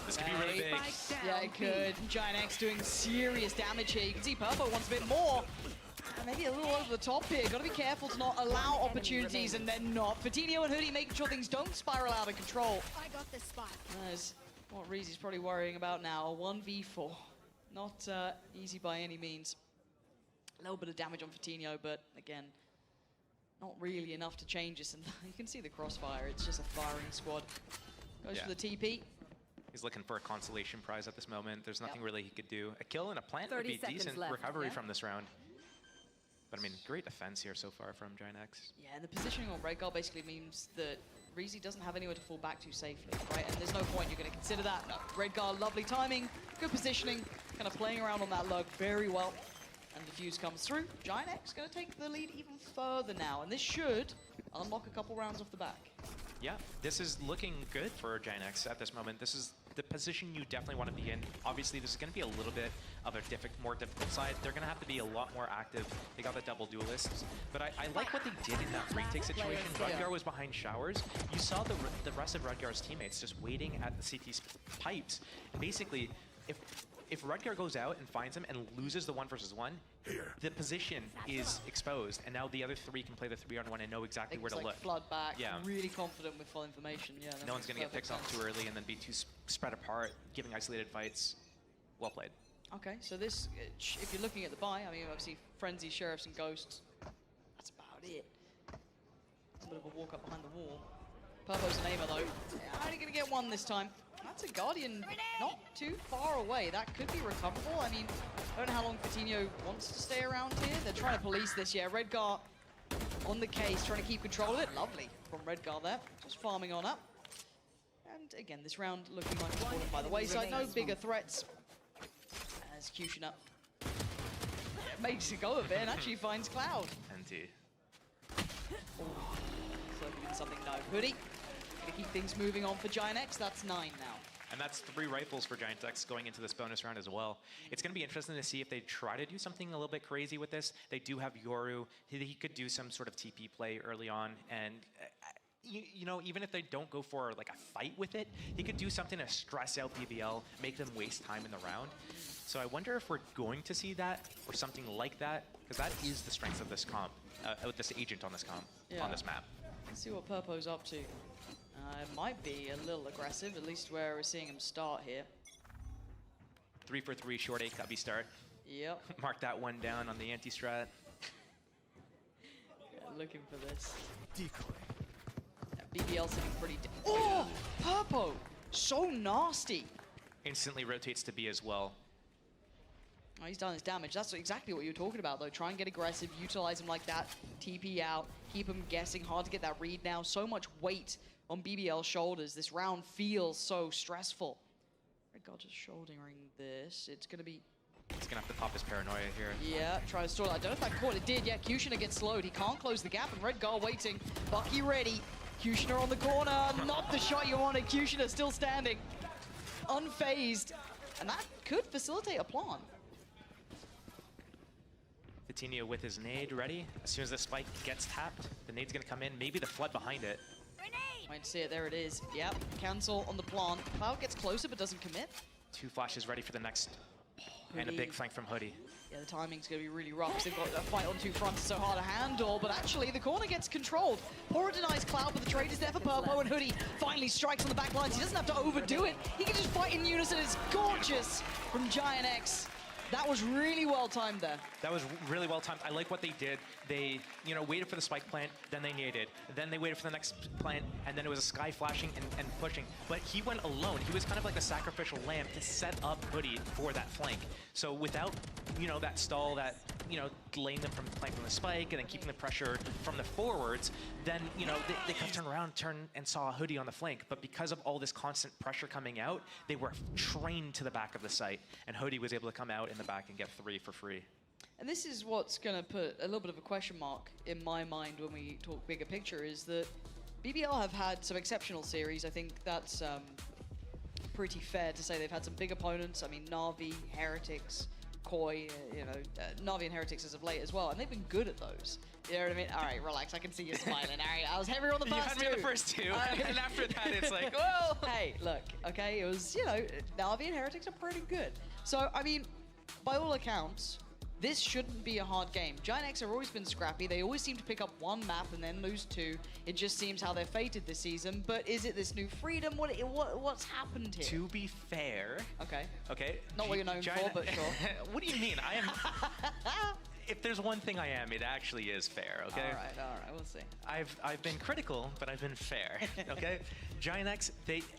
this could be really big. Yeah, it could. Giant-X doing serious damage here. You can see Purple wants a bit more. And maybe a little over the top here. Got to be careful to not allow opportunities and then not. Fatinho and Hoodie making sure things don't spiral out of control. I got this spot. That's what Reezy's probably worrying about now. A 1v4. Not easy by any means. A little bit of damage on Fatinho, but again, not really enough to change this. And you can see the crossfire. It's just a firing squad. Goes for the TP. He's looking for a consolation prize at this moment. There's nothing really he could do. A kill and a plant would be decent left. recovery from this round. But I mean, great defense here so far from Giant-X. Yeah, and the positioning on Redgar basically means that Reezy doesn't have anywhere to fall back to safely, right? And there's no point you're going to consider that. No, Redgar, lovely timing, good positioning, kind of playing around on that lug very well. And the fuse comes through. Giant-X going to take the lead even further now, and this should unlock a couple rounds off the back. Yeah, this is looking good for Giant-X at this moment. This is the position you definitely want to be in. Obviously, this is going to be a little bit of a more difficult side. They're going to have to be a lot more active. They got the double duelists. But I like what they did in that retake situation. Redgar was behind showers. You saw the rest of Redgar's teammates just waiting at the CT pipes. Basically, if Redgar goes out and finds him and loses the 1v1, the position is exposed, and now the other 3 can play the 3-on-1 and know exactly where to look. Flood back, yeah. Really confident with full information. Yeah, no one's going to get picked off too early and then be too spread apart, giving isolated fights. Well played. Okay, so this, if you're looking at the buy, I mean, obviously, Frenzy, Sheriffs, and Ghosts, that's about it. A bit of a walk up behind the wall. Purpo's an aimer, though. Only going to get one this time. That's a Guardian not too far away. That could be recoverable. I mean, I don't know how long Fatinho wants to stay around here. They're trying to police this, yeah. Redgar on the case, trying to keep control of it. Lovely from Redgar there. Just farming on up. And again, this round looking like it's fallen by the wayside. No bigger threats. As Kushner makes a go of it and actually finds Cloud. NT. Oh, something no. Hoodie. Gonna keep things moving on for Giant-X. That's 9 now. And that's 3 rifles for Giant X going into this bonus round as well. It's going to be interesting to see if they try to do something a little bit crazy with this. They do have Yoru. He could do some sort of TP play early on. And, you know, even if they don't go for like a fight with it, he could do something to stress out BBL, make them waste time in the round. So I wonder if we're going to see that or something like that, because that is the strength of this comp, this agent on this comp, on this map. Let's see what Purpo's up to. It might be a little aggressive, at least where we're seeing him start here. 3 for 3, short A cubby start. Yep. Mark that one down on the anti-strat. Yeah, looking for this. Decoy. Yeah, BBL sitting pretty. Oh, Purpo, so nasty. Instantly rotates to B as well. Oh, he's done his damage. That's exactly what you're talking about, though. Try and get aggressive, utilize him like that, TP out, keep him guessing. Hard to get that read now. So much weight on BBL's shoulders. This round feels so stressful. Red God just shouldering this. It's going to be... He's going to have to pop his paranoia here. Yeah, try to stall it. I don't know if that caught. It did. Yeah, Kushner gets slowed. He can't close the gap, and Red Guard waiting. Bucky ready. Kushner on the corner. Not the shot you wanted. Kushner still standing. Unfazed. And that could facilitate a plant. Vitinho with his nade ready. As soon as the spike gets tapped, the nade's going to come in. Maybe the flood behind it. Might see it. There it is. Yep. Cancel on the plant. Cloud gets closer but doesn't commit. 2 flashes ready for the next. And a big flank from Hoodie. Yeah, the timing's going to be really rough because they've got a fight on 2 fronts, so hard to handle. But actually, the corner gets controlled. Pora denies Cloud, but the trade is there for Purpo, and Hoodie finally strikes on the back lines. He doesn't have to overdo it. He can just fight in unison. It's gorgeous from Giant X. That was really well timed there. That was really well timed. I like what they did. They, you know, waited for the spike plant, then they naded. Then they waited for the next plant, and then it was a sky flashing and pushing. But he went alone. He was kind of like a sacrificial lamb to set up Hoodie for that flank. So without, you know, that stall, that, you know, delaying them from planting the spike and then keeping the pressure from the forwards, then, you know, they could turn around, and saw Hoodie on the flank. But because of all this constant pressure coming out, they were trained to the back of the site, and Hoodie was able to come out in the back and get 3 for free. And this is what's going to put a little bit of a question mark in my mind when we talk bigger picture, is that BBL have had some exceptional series. I think that's pretty fair to say. They've had some big opponents. I mean, Na'Vi, Heretics, Koi, you know, Na'Vi and Heretics as of late as well, and they've been good at those. You know what I mean? All right, relax. I can see you smiling. All right, I was heavier on the first You had me two. on the first 2, and after that, it's like, well. Hey, look, okay, it was, you know, Na'Vi and Heretics are pretty good. So, I mean, by all accounts, this shouldn't be a hard game. Giant X have always been scrappy. They always seem to pick up 1 map and then lose 2. It just seems how they're fated this season. But is it this new freedom? What's happened here? To be fair. Okay. Not what you're known for, but sure. What do you mean? I am. If there's one thing I am, it actually is fair, okay? All right, we'll see. I've been critical, but I've been fair, okay? Giant X,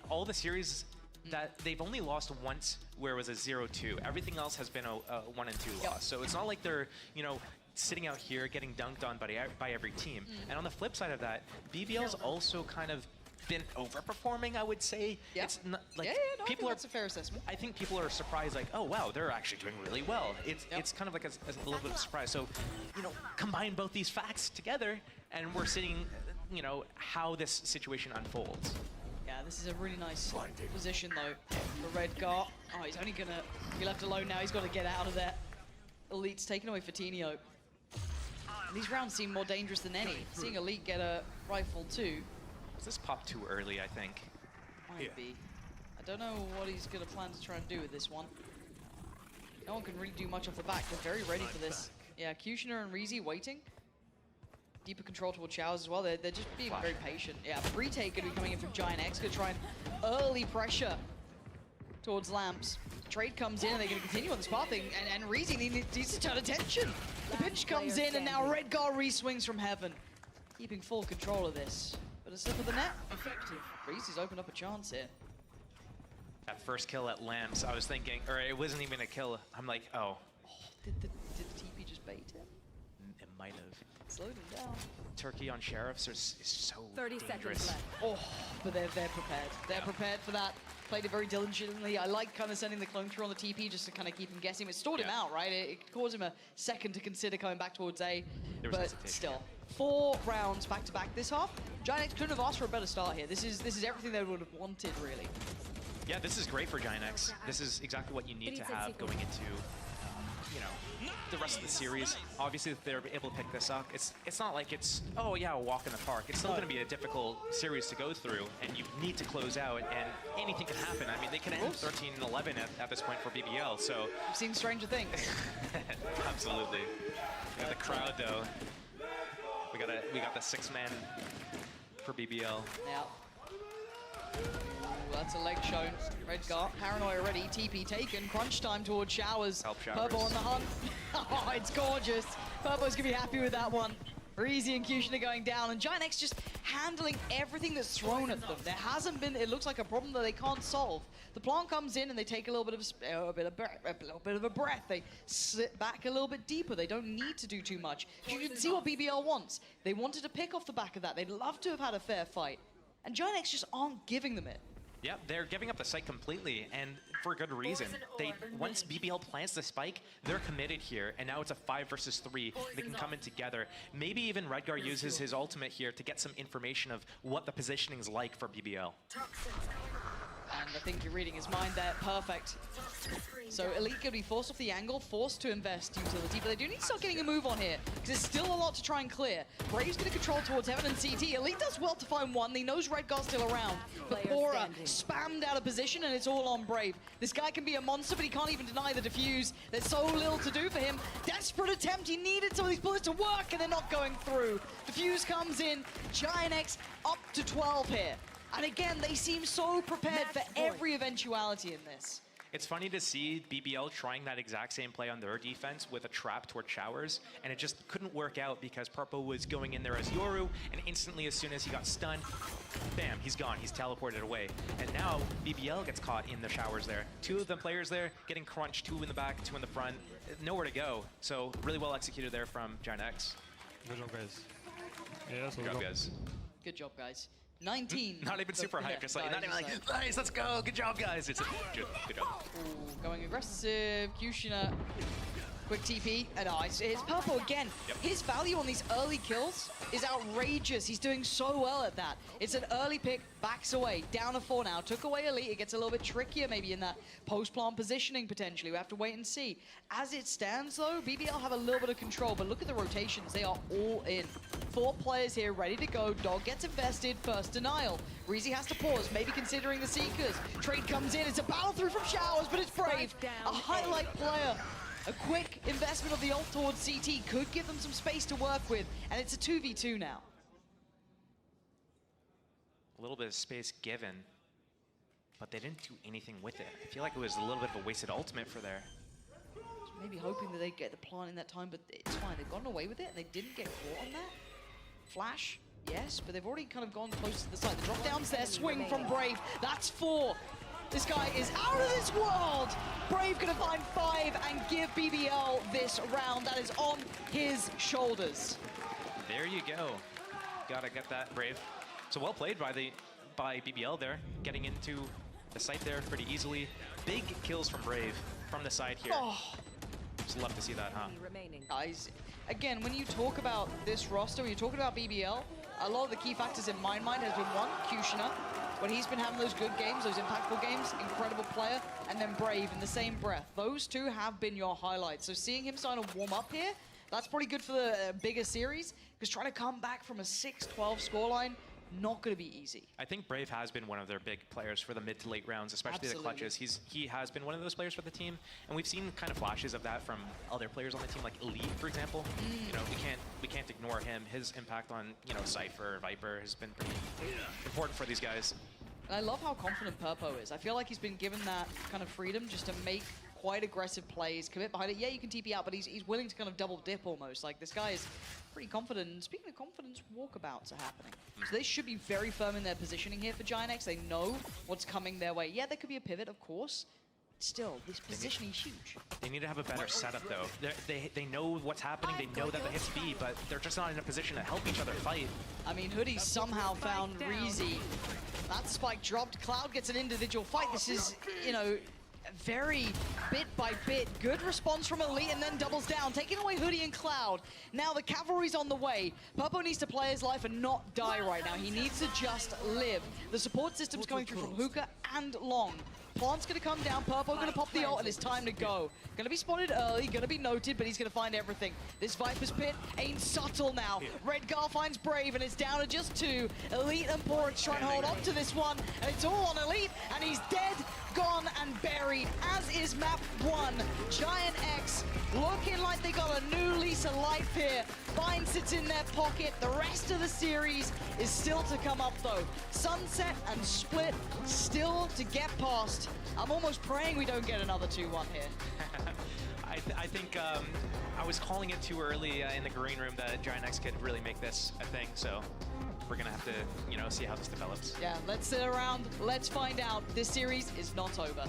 all the series that they've only lost once where it was a 0-2. Everything else has been a 1 and 2 loss. So it's not like they're, you know, sitting out here getting dunked on by every team. And on the flip side of that, BBL's also kind of been overperforming, I would say. Yeah. It's not like No, people that's a fair assessment. I think people are surprised, like, oh wow, they're actually doing really well. It's kind of like a little bit of a surprise. So, you know, combine both these facts together, and we're seeing, you know, how this situation unfolds. Yeah, this is a really nice position though for Red Gar. Oh, he's only gonna be left alone now. He's got to get out of there. Elite's taken away for Tinio. And these rounds seem more dangerous than any. Seeing Elite get a rifle too. Was this pop too early, I think? Might be. I don't know what he's going to plan to try and do with this one. No one can really do much off the back. They're very ready for this. Yeah, Kushner and Reezy waiting. Deeper control towards Showers as well. They're just being very patient. Yeah, retake going to be coming in from Giant X. Going to try and early pressure towards Lamps. Trade comes in and they're going to continue on this path thing. And Reezy needs to turn attention. The pitch comes in and now Red Gar re-swings from heaven. Keeping full control of this. But a slip of the net. Effective. Reezy's opened up a chance here. That first kill at Lamps, I was thinking, or it wasn't even a kill. I'm like, oh. Did the TP just bait him? It might have. Slowed him down. Turkey on Sheriffs is so 30 dangerous. seconds left. Oh, but they're prepared. They're prepared for that. Played it very diligently. I like kind of sending the clone through on the TP just to kind of keep him guessing. It stalled him out, right? It caused him a second to consider coming back towards A. But hesitation, still, 4 rounds back to back this half. Giant X couldn't have asked for a better start here. This is everything they would have wanted, really. Yeah, this is great for Giant X. This is exactly what you need to have going into, you know, the rest of the series. Obviously, if they're able to pick this up, it's not like it's, oh yeah, a walk in the park. It's still going to be a difficult series to go through, and you need to close out, and anything can happen. I mean, they can end 13-11 at this point for BBL, so... I've seen stranger things. Absolutely. We got the crowd, though. We got the 6-man for BBL. Yeah. Ooh, that's a leg shown. Redgar, paranoid already. TP taken. Crunch time towards Showers. Help Showers. Purple on the hunt. Oh, it's gorgeous. Purple's gonna be happy with that one. Breezy and Kushner going down, and Giant X just handling everything that's thrown at them. There hasn't been, it looks like a problem that they can't solve. The plant comes in and they take a little bit of a breath. They sit back a little bit deeper. They don't need to do too much. You can see what BBL wants. They wanted to pick off the back of that. They'd love to have had a fair fight. And Giant X just aren't giving them it. Yeah, they're giving up the site completely, and for good reason. Once BBL plants the spike, they're committed here, and now it's a 5 versus 3. They can come in together. Maybe even Redgar uses his ultimate here to get some information of what the positioning's like for BBL. And I think you're reading his mind there. Perfect. So Elite going to be forced off the angle, forced to invest utility, but they do need to start getting a move on here, because there's still a lot to try and clear. Brave's going to control towards Heaven and CT. Elite does well to find one. He knows Redgar's still around. But Bora spammed out of position, and it's all on Brave. This guy can be a monster, but he can't even deny the defuse. There's so little to do for him. Desperate attempt. He needed some of these bullets to work, and they're not going through. Defuse comes in. Giant X up to 12 here. And again, they seem so prepared for every eventuality in this. It's funny to see BBL trying that exact same play on their defense with a trap toward Showers, and it just couldn't work out because Purple was going in there as Yoru, and instantly as soon as he got stunned, bam, he's gone. He's teleported away. And now BBL gets caught in the Showers there. 2 of the players there getting crunched, 2 in the back, 2 in the front. Nowhere to go. So really well executed there from Giant X. Good job, guys. Yeah, so Good job, guys. Good job, guys. 19. Not even super hyped, Yeah, just like, not even just like, nice, let's go, good job, guys. It's a good job. Ooh, going aggressive. Kushner, quick TP, and it's Purple again. Yep. His value on these early kills is outrageous. He's doing so well at that. It's an early pick, backs away, down to 4 now. Took away Elite. It gets a little bit trickier maybe in that post-plant positioning potentially. We have to wait and see. As it stands though, BBL have a little bit of control, but look at the rotations. They are all in. 4 players here ready to go. Dog gets invested, first denial. Reezy has to pause, maybe considering the Seekers. Trade comes in, it's a battle through from Showers, but it's Brave. A highlight player. A quick investment of the ult towards CT could give them some space to work with, and it's a 2v2 now. A little bit of space given, but they didn't do anything with it. I feel like it was a little bit of a wasted ultimate for there. Maybe hoping that they'd get the plant in that time, but it's fine. They've gotten away with it, and they didn't get caught on that. Flash, yes, but they've already kind of gone close to the side. The drop down's there, swing from Brave. That's 4. This guy is out of this world. Brave gonna find 5 and give BBL this round. That is on his shoulders. There you go. Gotta get that, Brave. So well played by BBL there, getting into the site there pretty easily. Big kills from Brave from the side here. Oh. Just love to see that, huh? Guys, again, when you talk about this roster, when you're talking about BBL, a lot of the key factors in my mind has been 1, Kushner. When he's been having those good games, those impactful games, incredible player, and then Brave in the same breath. Those 2 have been your highlights. So seeing him starting to warm up here, that's pretty good for the bigger series, because trying to come back from a 6-12 scoreline, not going to be easy. I think Brave has been one of their big players for the mid to late rounds, especially the clutches. He has been one of those players for the team, and we've seen kind of flashes of that from other players on the team, like Elite, for example. You know, we can't ignore him. His impact on, you know, Cypher, Viper has been pretty important for these guys. And I love how confident Purpo is. I feel like he's been given that kind of freedom just to make quite aggressive plays, commit behind it. Yeah, you can TP out, but he's willing to kind of double dip almost. Like, this guy is pretty confident. And speaking of confidence, walkabouts are happening. So they should be very firm in their positioning here for Giant X. They know what's coming their way. Yeah, there could be a pivot, of course. Still, this positioning is huge. They need to have a better setup, though. They know what's happening. They know that the hits B, but they're just not in a position to help each other fight. I mean, Hoodie somehow found Reezy. That spike dropped. Cloud gets an individual fight. This is, you know, very bit by bit. Good response from Elite and then doubles down, taking away Hoodie and Cloud. Now the cavalry's on the way. Purpo needs to play his life and not die right now. He needs to just live. The support system's coming through from Hookah and Long. Plant's gonna come down, Purpo gonna pop the ult, and it's time to go. Gonna be spotted early, gonna be noted, but he's gonna find everything. This Viper's Pit ain't subtle now. Redgar finds Brave, and it's down to just 2. Elite and Porridge trying to hold on to this one, and it's all on Elite, and he's dead, gone, and buried, as is map 1. Giant X looking like they got a new lease of life here. Vine sits in their pocket. The rest of the series is still to come up, though. Sunset and Split still to get past. I'm almost praying we don't get another 2-1 here. I think I was calling it too early in the green room that Giant X could really make this a thing, so we're gonna have to, you know, see how this develops. Yeah, let's sit around, let's find out. This series is not over.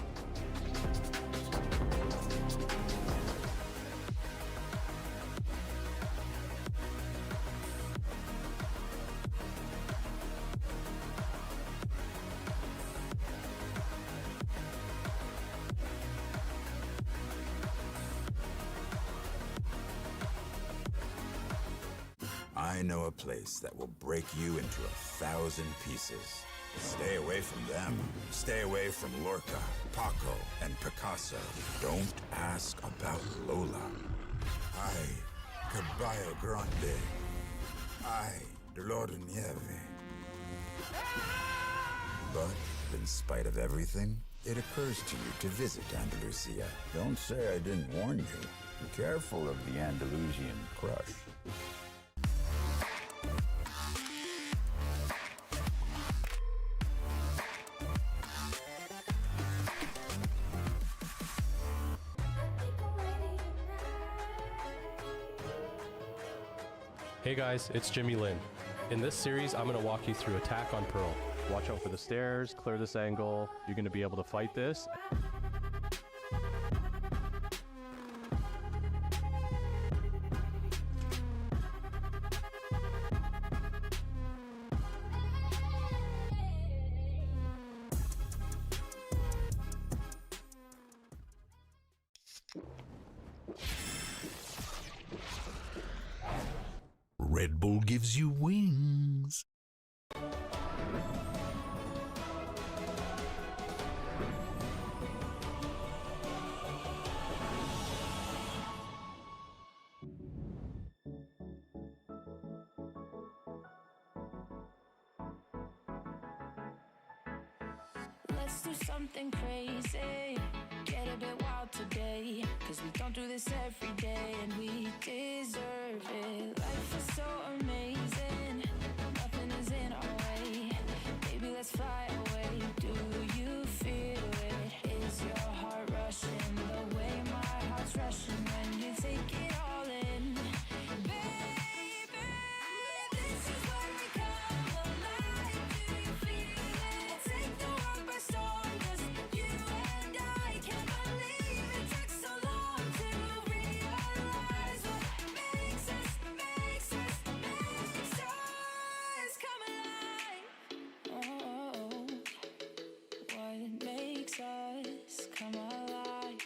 I know a place that will break you into 1,000 pieces. Stay away from them. Stay away from Lorca, Paco, and Picasso. Don't ask about Lola. Ay, Caballo Grande. Ay, Dolor de Nieve. But in spite of everything, it occurs to you to visit Andalusia. Don't say I didn't warn you. Be careful of the Andalusian crush. Hey guys, it's Jimmy Lin. In this series, I'm going to walk you through Attack on Pearl. Watch out for the stairs, clear this angle. You're going to be able to fight this. Red Bull gives you wings. Let's do something crazy. Get a bit wild today. Cause we don't do this every day and we deserve it. Life is so amazing. Nothing is in our way. Baby, let's fly away. Do you feel it? Is your heart rushing the way my heart's rushing when you take it all in? Baby, this is where we come alive. Do you feel it? Take the world by storm. Just you and I can't believe it took so long to realize what makes us come alive. Oh, what makes us come alive?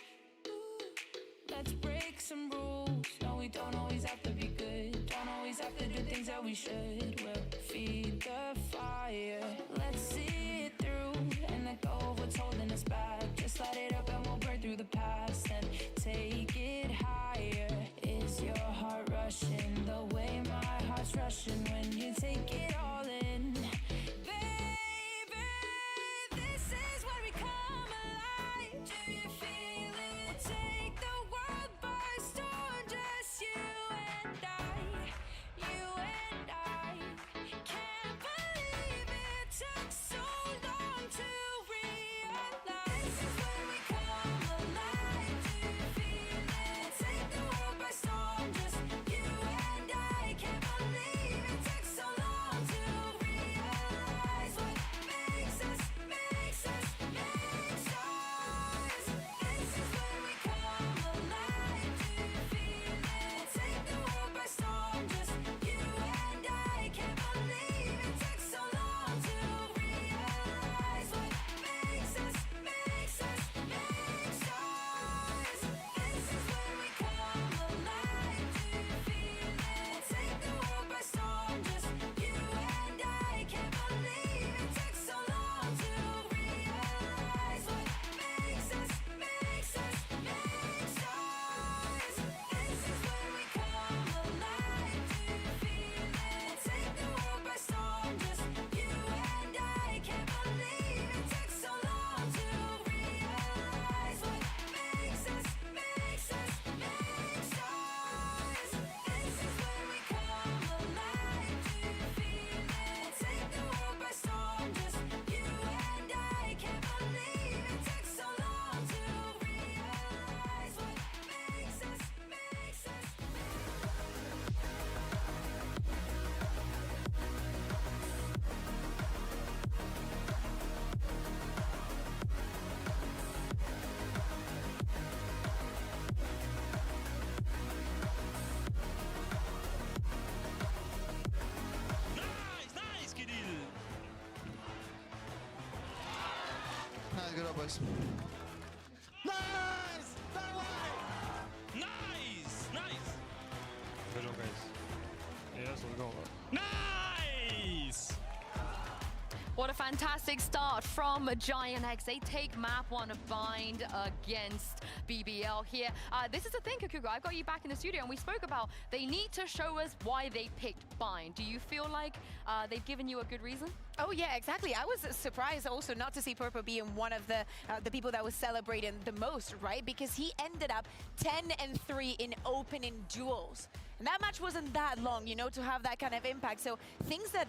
Let's break some rules. No, we don't always have to be good. Don't always have to do things that we should. We'll feed the fire. Let's see it through and let go of what's holding us back. Just light it up and we'll burn through the past and take it higher. Is your heart rushing the way my heart's rushing when you take it all in? Baby, this is where we come alive. Do you feel it? Take the world by storm. Just you and I. You and I. Can't believe it took good up, boys. Nice! Nice! Nice! Visual guys. Yeah, that's what we're going with. Nice! What a fantastic start from Giant X. They take map 1 Bind against BBL here. This is the thing, Kakuga. I've got you back in the studio, and we spoke about they need to show us why they picked Bind. Do you feel like they've given you a good reason? Oh yeah, exactly. I was surprised also not to see Purple being one of the people that was celebrating the most, right? Because he ended up 10-3 in opening duels. And that match wasn't that long, you know, to have that kind of impact. So things that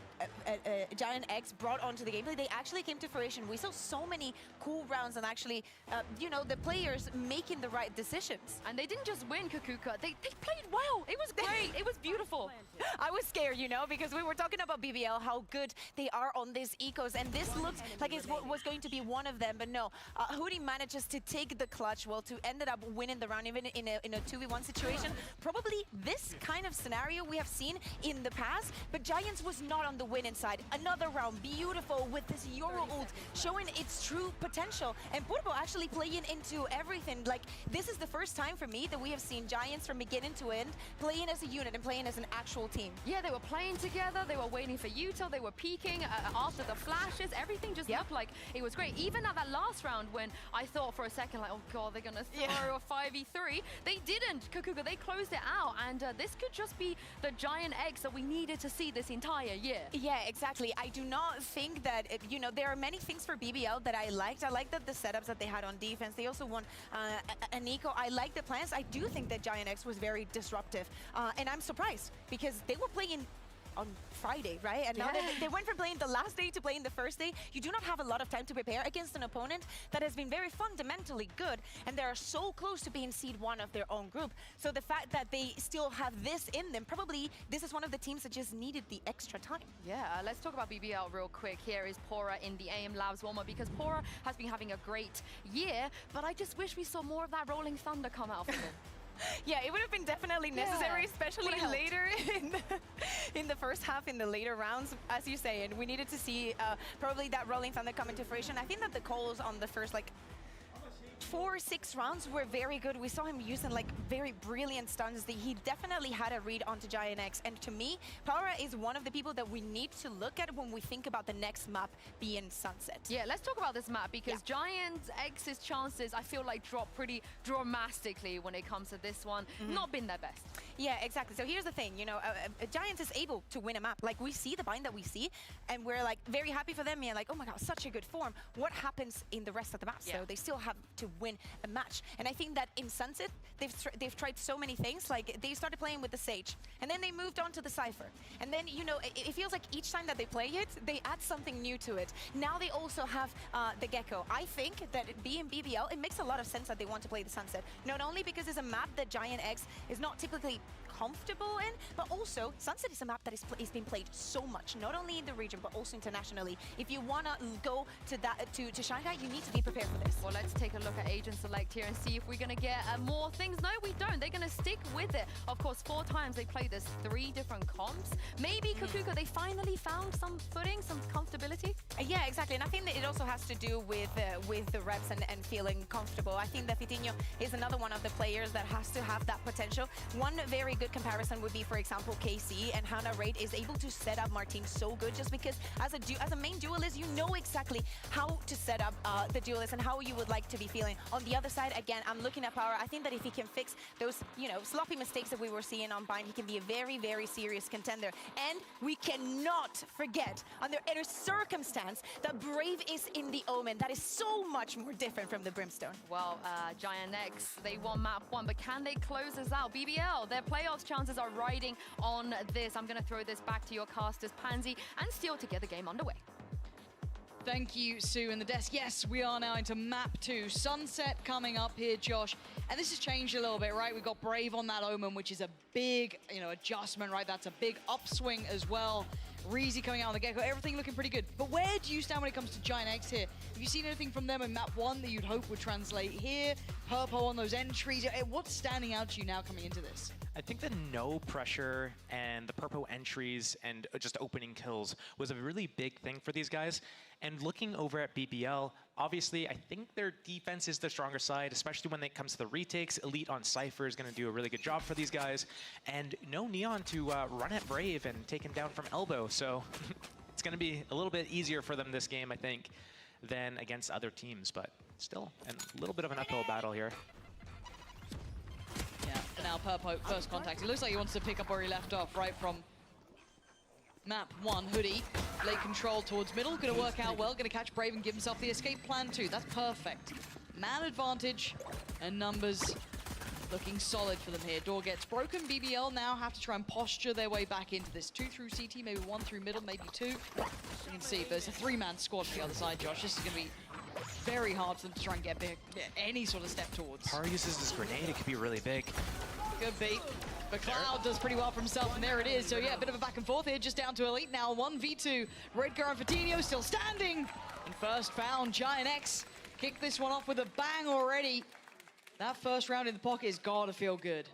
Giant X brought onto the gameplay, they actually came to fruition. We saw so many cool rounds and actually, you know, the players making the right decisions. And they didn't just win, Kakuka. They played well. It was great. It was beautiful. I was scared, you know, because we were talking about BBL, how good they are on this ecos, and this looked like it was going to be one of them, but no. Hootie manages to take the clutch, well, to ended up winning the round, even in a 2v1 situation. Probably this kind of scenario we have seen in the past, but Giants was not on the winning side. Another round, beautiful, with this Euro ult, showing its true potential, and Purple actually playing into everything. Like, this is the first time for me that we have seen Giants from beginning to end playing as a unit and playing as an actual team. Yeah, they were playing together, they were waiting for Utah, they were peeking after the flashes, everything just looked like it was great. Even at that last round when I thought for a second, like, oh god, they're gonna throw a 5v3, they didn't, Kakuga, they closed it out, and this could just be the Giant X that we needed to see this entire year. Yeah, exactly. I do not think that, you know, there are many things for BBL that I liked. I liked that the setups that they had on defense. They also won an eco. I like the plans. I do think that Giant X was very disruptive, and I'm surprised because they were playing on Friday, right? And now they went from playing the last day to playing the first day. You do not have a lot of time to prepare against an opponent that has been very fundamentally good, and they are so close to being seed 1 of their own group. So the fact that they still have this in them, probably this is one of the teams that just needed the extra time. Yeah, let's talk about BBL real quick. Here is Pora in the AM Labs warmer, because Pora has been having a great year, but I just wish we saw more of that Rolling Thunder come out from him. Yeah, it would have been definitely necessary, especially later in the first half, in the later rounds, as you say. And we needed to see probably that Rolling Thunder come into fruition. I think that the calls on the first, like, 4 or 6 rounds were very good. We saw him using like very brilliant stuns. He definitely had a read onto Giant X. And to me, Power is one of the people that we need to look at when we think about the next map being Sunset. Yeah, let's talk about this map, because Giant X's chances, I feel like, drop pretty dramatically when it comes to this one. Not been their best. Yeah, exactly. So here's the thing, you know, Giants is able to win a map. Like, we see the bind that we see, and we're like very happy for them. And like, oh my god, such a good form. What happens in the rest of the map? So they still have to win a match. And I think that in Sunset, they've tried so many things. Like, they started playing with the Sage, and then they moved on to the Cypher. And then, you know, it feels like each time that they play it, they add something new to it. Now they also have the Gecko. I think that being BBL, it makes a lot of sense that they want to play the Sunset. Not only because it's a map that Giant X is not typically comfortable in, but also Sunset is a map that is being played so much, not only in the region, but also internationally. If you want to go to that to Shanghai, you need to be prepared for this. Well, let's take a look at Agent Select here and see if we're going to get more things. No, we don't. They're going to stick with it. Of course, 4 times they played this 3 different comps. Maybe Kakuka, they finally found some footing, some comfortability. Yeah, exactly. And I think that it also has to do with the reps and feeling comfortable. I think that Vitinho is another one of the players that has to have that potential. One very good comparison would be, for example, KC, and Hannah Raid is able to set up Martin so good, just because as a main duelist, you know exactly how to set up the duelist and how you would like to be feeling. On the other side, again, I'm looking at Power. I think that if he can fix those, you know, sloppy mistakes that we were seeing on Bind, he can be a very, very serious contender. And we cannot forget, under any circumstance, that Brave is in the Omen. That is so much more different from the Brimstone. Well, Giant X, they won map 1, but can they close this out? BBL, their playoffs chances are riding on this. I'm going to throw this back to your casters, Pansy and Steel, to get the game underway. Thank you, Sue and the desk. Yes, we are now into map 2. Sunset coming up here, Josh. And this has changed a little bit, right? We've got Brave on that Omen, which is a big, you know, adjustment, right? That's a big upswing as well. Reezy coming out on the Gecko, everything looking pretty good. But where do you stand when it comes to Giant X here? Have you seen anything from them in map 1 that you'd hope would translate here? Purple on those entries. What's standing out to you now coming into this? I think the no pressure and the purple entries and just opening kills was a really big thing for these guys. And looking over at BBL, Obviously, I think their defense is the stronger side, especially when it comes to the retakes. Elite on Cypher is going to do a really good job for these guys. And no Neon to run at Brave and take him down from elbow. So it's going to be a little bit easier for them this game, I think, than against other teams. But still, a little bit of an uphill battle here. Yeah, and now Purpo, first contact. It looks like he wants to pick up where he left off, right from map 1, Hoodie. Late control towards middle, gonna work out well, gonna catch Brave and give himself the escape plan too. That's perfect. Man advantage and numbers looking solid for them here. Door gets broken. BBL now have to try and posture their way back into this. 2 through CT, maybe 1 through middle, maybe 2. You can see there's a 3-man squad on the other side, Josh. This is gonna be very hard for them to try and get any sort of step towards. Para uses this grenade, it could be really big. Could be. But Cloud does pretty well for himself, and there it is. So yeah, a bit of a back and forth here, just down to Elite now. 1v2. Redgar and Fatinho still standing. And first found, Giant X kicked this one off with a bang already. That first round in the pocket has got to feel good.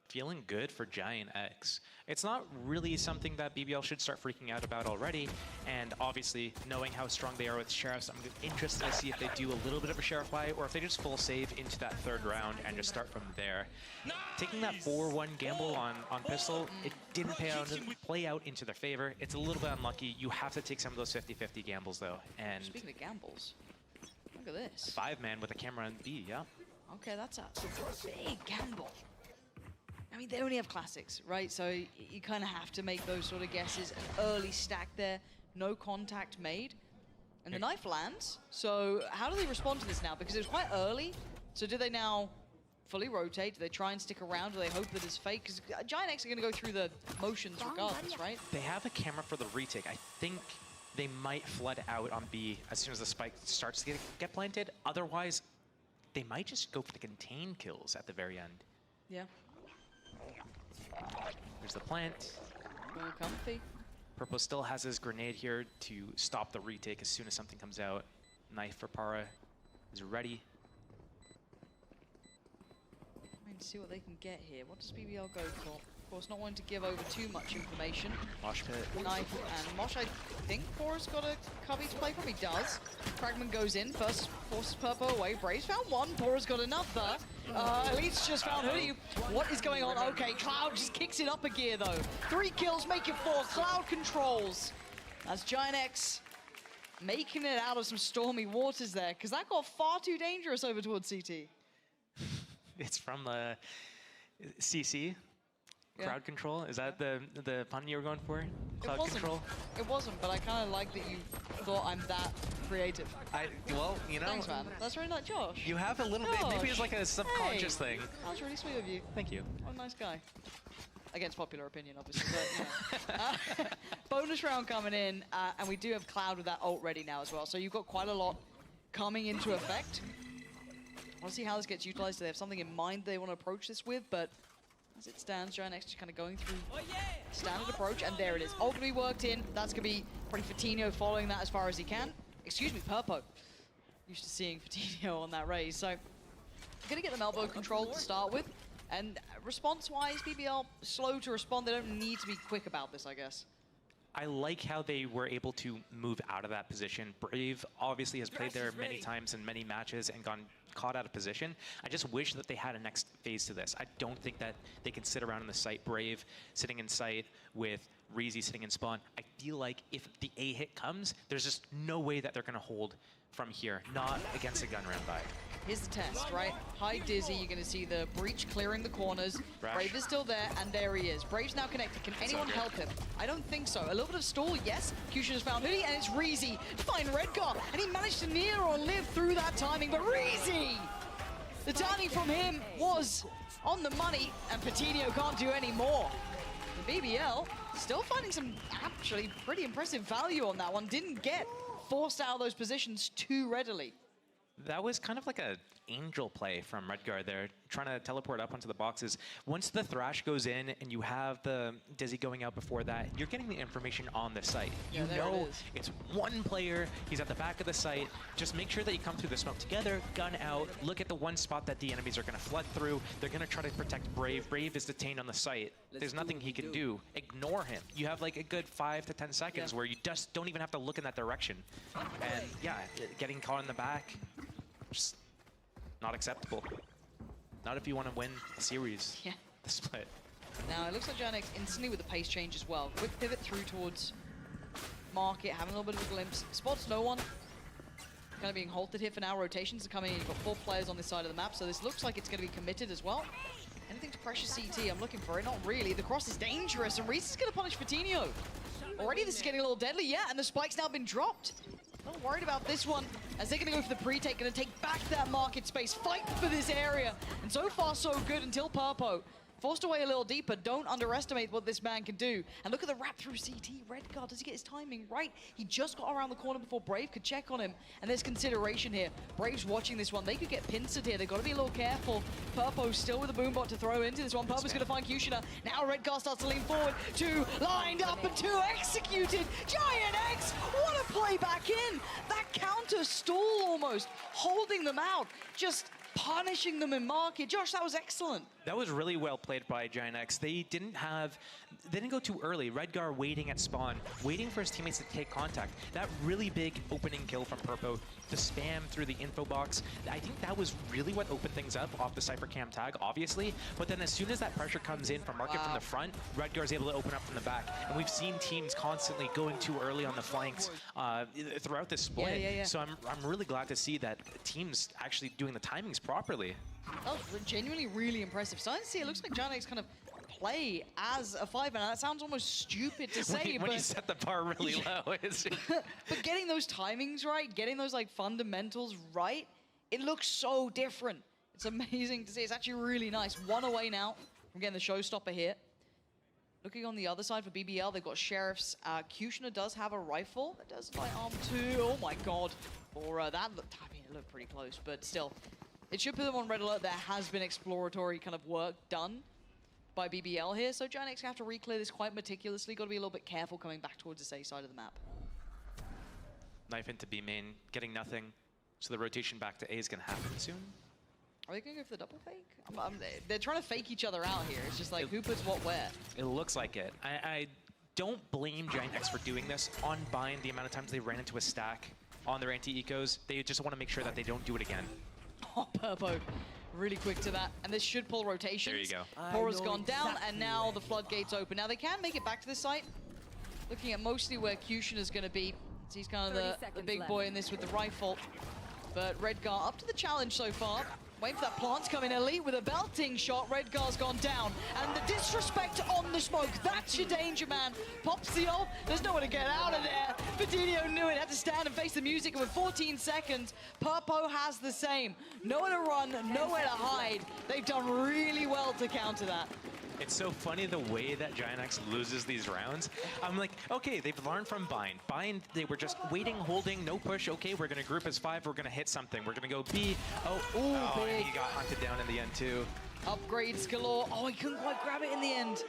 Feeling good for Giant X. It's not really something that BBL should start freaking out about already, and obviously knowing how strong they are with Sheriffs, I'm interested to see if they do a little bit of a Sheriff buy or if they just full save into that 3rd round and just start from there. Taking that 4-1 gamble on Pistol, it didn't play out into their favor. It's a little bit unlucky. You have to take some of those 50-50 gambles though. And speaking of gambles, look at this. 5-man with a camera on B, yeah. Okay, that's a big gamble. I mean, they only have classics, right? So you kind of have to make those sort of guesses. An early stack there, no contact made. And the knife lands. So how do they respond to this now? Because it was quite early. So do they now fully rotate? Do they try and stick around? Do they hope that it's fake? Because Giant X are going to go through the motions regardless, right? They have a camera for the retake. I think they might flood out on B as soon as the spike starts to get planted. Otherwise, they might just go for the contain kills at the very end. Yeah. There's the plant. All comfy. Purple still has his grenade here to stop the retake as soon as something comes out. Knife for Para is ready. Trying to see what they can get here. What does BBL go for? Of course, not wanting to give over too much information. Mosh pit. Knife and Mosh, I think Pora's got a cubby to play from. He does. Fragment goes in. First forces Purple away. Braves found one. Pora's got another. Elite's just found Hoodie. What is going on? Okay, Cloud just kicks it up a gear though. 3 kills, make it 4. Cloud controls. That's Giant X making it out of some stormy waters there, because that got far too dangerous over towards CT. It's from the CC. Crowd control? Is that the pun you were going for? Cloud control? It wasn't, but I kind of like that you thought I'm that creative. Well, you know. Thanks, man. That's really nice, Josh. You have a little bit, maybe it's like a subconscious thing. That was really sweet of you. Thank you. What a nice guy. Against popular opinion, obviously, but, you know. Bonus round coming in, and we do have Cloud with that ult ready now as well. So you've got quite a lot coming into effect. I want to see how this gets utilized. Do they have something in mind they want to approach this with? But as it stands, Giant X just kind of going through standard approach, and there it is. Ult gonna be worked in. That's gonna be probably Fatinho following that as far as he can. Excuse me, Purpo. Used to seeing Fatinho on that raise. So gonna get them elbow control to start with. And response-wise, BBL slow to respond. They don't need to be quick about this, I guess. I like how they were able to move out of that position. Brave obviously has played there many times in many matches and gone caught out of position. I just wish that they had a next phase to this. I don't think that they can sit around in the site. Brave sitting in site with Reezy sitting in spawn. I feel like if the A hit comes, there's just no way that they're going to hold from here, not against a gun round by. Here's the test, right? High Dizzy, you're going to see the breach clearing the corners. Rash. Brave is still there, and there he is. Brave's now connected. Can anyone help him? I don't think so. A little bit of stall, yes. Cushion has found Hoodie, and it's Reezy to find Redgar, and he managed to near or live through that timing, but Reezy! The timing from him was on the money, and Fatinho can't do any more. The BBL still finding some actually pretty impressive value on that one. Didn't get forced out of those positions too readily. That was kind of like a angel play from Redguard there, trying to teleport up onto the boxes. Once the Thrash goes in and you have the Dizzy going out before that, you're getting the information on the site. Yeah, You there it know is. it's one player, he's at the back of the site. Just make sure that you come through the smoke together, gun out, look at the one spot that the enemies are going to flood through. They're going to try to protect Brave. Brave is detained on the site. There's nothing he can do. Ignore him. You have like a good 5 to 10 seconds where you just don't even have to look in that direction. And yeah, getting caught in the back, just not acceptable. Not if you want to win the series, the split. Now, it looks like Giant X instantly with the pace change as well. Quick pivot through towards Market, having a little bit of a glimpse. Spots no one. Kind of being halted here for now. Rotations are coming in. You've got 4 players on this side of the map, so this looks like it's going to be committed as well. Anything to pressure CT? I'm looking for it. Not really. The cross is dangerous, and Reese is going to punish Fatinho. Already, this is getting a little deadly. Yeah, and the spike's now been dropped. Not worried about this one, as they're going to go for the pre-take, going to take back that market space, fight for this area. And so far, so good until Purpo forced away a little deeper. Don't underestimate what this man can do. And look at the wrap through CT. Redguard, does he get his timing right? He just got around the corner before Brave could check on him. And there's consideration here. Brave's watching this one. They could get pincered here. They've got to be a little careful. Purpo still with a boombot to throw into this one. Purpo's going to find Kushina. Now Redguard starts to lean forward. 2 lined up and 2 executed. Giant X, what a play back in. That counter stall almost, holding them out. Just punishing them in market. Josh, that was excellent. That was really well played by Giant X. They didn't go too early. Redgar waiting at spawn, waiting for his teammates to take contact. That really big opening kill from Purpo, the spam through the info box. I think that was really what opened things up off the Cypher Cam tag, obviously. But then as soon as that pressure comes in from Market from the front, Redgar's able to open up from the back. And we've seen teams constantly going too early on the flanks throughout this split. Yeah. So I'm really glad to see that teams actually doing the timings properly. That was genuinely really impressive. Starting to see, it looks like Giant X kind of play as a 5, and that sounds almost stupid to say, when but you set the bar really low. but getting those timings right, getting those like fundamentals right, it looks so different. It's amazing to see. It's actually really nice. 1 away now from getting the showstopper here. Looking on the other side for BBL, they've got Sheriffs. Kushner does have a rifle. That does fight arm 2. Oh my god. Or that looked, I mean, it looked pretty close, but still. It should put them on red alert. There has been exploratory kind of work done by BBL here, so Giant X have to re-clear this quite meticulously. Got to be a little bit careful coming back towards the A side of the map. Knife into B main, getting nothing. So the rotation back to A is going to happen soon. Are they going to go for the double fake? They're trying to fake each other out here. It's just like, who puts what where? It looks like it. I don't blame Giant X for doing this. On Bind, the amount of times they ran into a stack on their anti-ecos, they just want to make sure that they don't do it again. Oh, Purpo, really quick to that. And this should pull rotations. There you go. Pora's gone down, and now the floodgates open. Now they can make it back to this site. Looking at mostly where Kushina's going to be. He's kind of the big boy in this with the rifle. But Redgar up to the challenge so far. Wait for that plant to come in. Elite with a belting shot. Redgar's gone down. And the disrespect on the smoke. That's your danger, man. Pops the ult. There's nowhere to get out of there. Fatinho knew it. Had to stand and face the music. And with 14 seconds, Purpo has the same. Nowhere to run, nowhere to hide. They've done really well to counter that. It's so funny the way that Giant X loses these rounds. I'm like, okay, they've learned from Bind. Bind, they were just waiting, holding, no push. Okay, we're going to group as 5. We're going to hit something. We're going to go B. Oh, and he got hunted down in the end, too. Upgrades galore. Oh, he couldn't quite grab it in the end.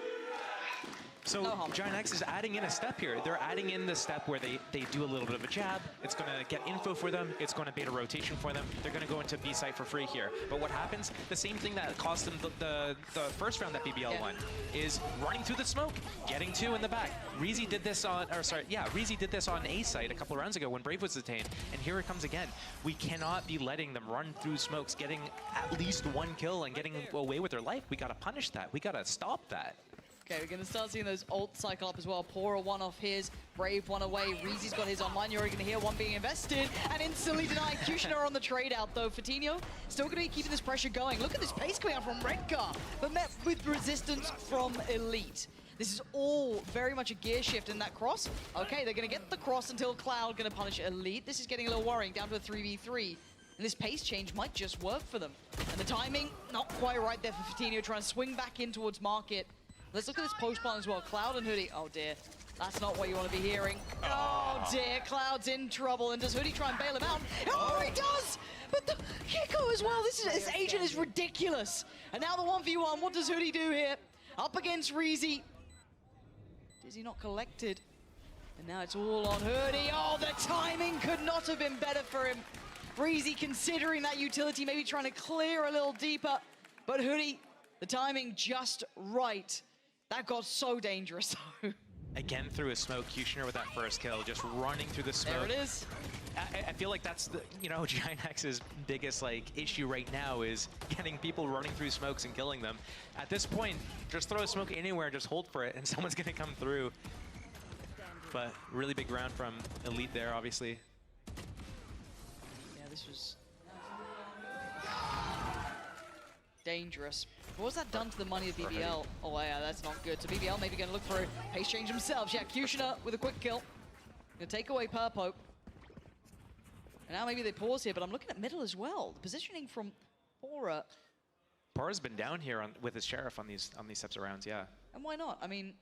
So Giant X is adding in a step here. They're adding in the step where they do a little bit of a jab. It's going to get info for them. It's going to bait a rotation for them. They're going to go into B site for free here. But what happens? The same thing that cost them the first round that BBL won is running through the smoke, getting 2 in the back. Reezy did this on, Reezy did this on A site a couple rounds ago when Brave was detained. And here it comes again. We cannot be letting them run through smokes, getting at least 1 kill and getting away with their life. We got to punish that. We got to stop that. Okay, we're going to start seeing those ult cycle up as well. Pora 1 off his, Brave 1 away. Reezy's got his online. You're already going to hear 1 being invested and instantly denied. Kushner on the trade out though. Fatinho still going to be keeping this pressure going. Look at this pace coming out from Redgar, but met with resistance from Elite. This is all very much a gear shift in that cross. Okay, they're going to get the cross until Cloud going to punish Elite. This is getting a little worrying, down to a 3v3. And this pace change might just work for them. And the timing, not quite right there for Fatinho, trying to swing back in towards Market. Let's look at this post plant as well. Cloud and Hoodie. Oh dear. That's not what you want to be hearing. Oh dear, Cloud's in trouble, and does Hoodie try and bail him out? Oh, he does! But the Kiko as well, this agent is ridiculous. And now the 1v1, what does Hoodie do here? Up against Reezy. Dizzy not collected. And now it's all on Hoodie. Oh, the timing could not have been better for him. Reezy considering that utility, maybe trying to clear a little deeper. But Hoodie, the timing just right. That got so dangerous though. Again through a smoke, Kushner with that first kill, just running through the smoke. There it is. I feel like that's the, you know, Giant X's biggest like issue right now is getting people running through smokes and killing them. At this point, just throw a smoke anywhere, just hold for it, and someone's gonna come through. But really big round from Elite there, obviously. Yeah, this was dangerous. What was that done to the money of BBL? Oh yeah, that's not good. So BBL maybe gonna look for a pace change themselves. Yeah, Kushner with a quick kill. Gonna take away Purpo. And now maybe they pause here, but I'm looking at middle as well. The positioning from Pora. Pora's been down here with his Sheriff on these types of rounds, yeah. And why not? I mean,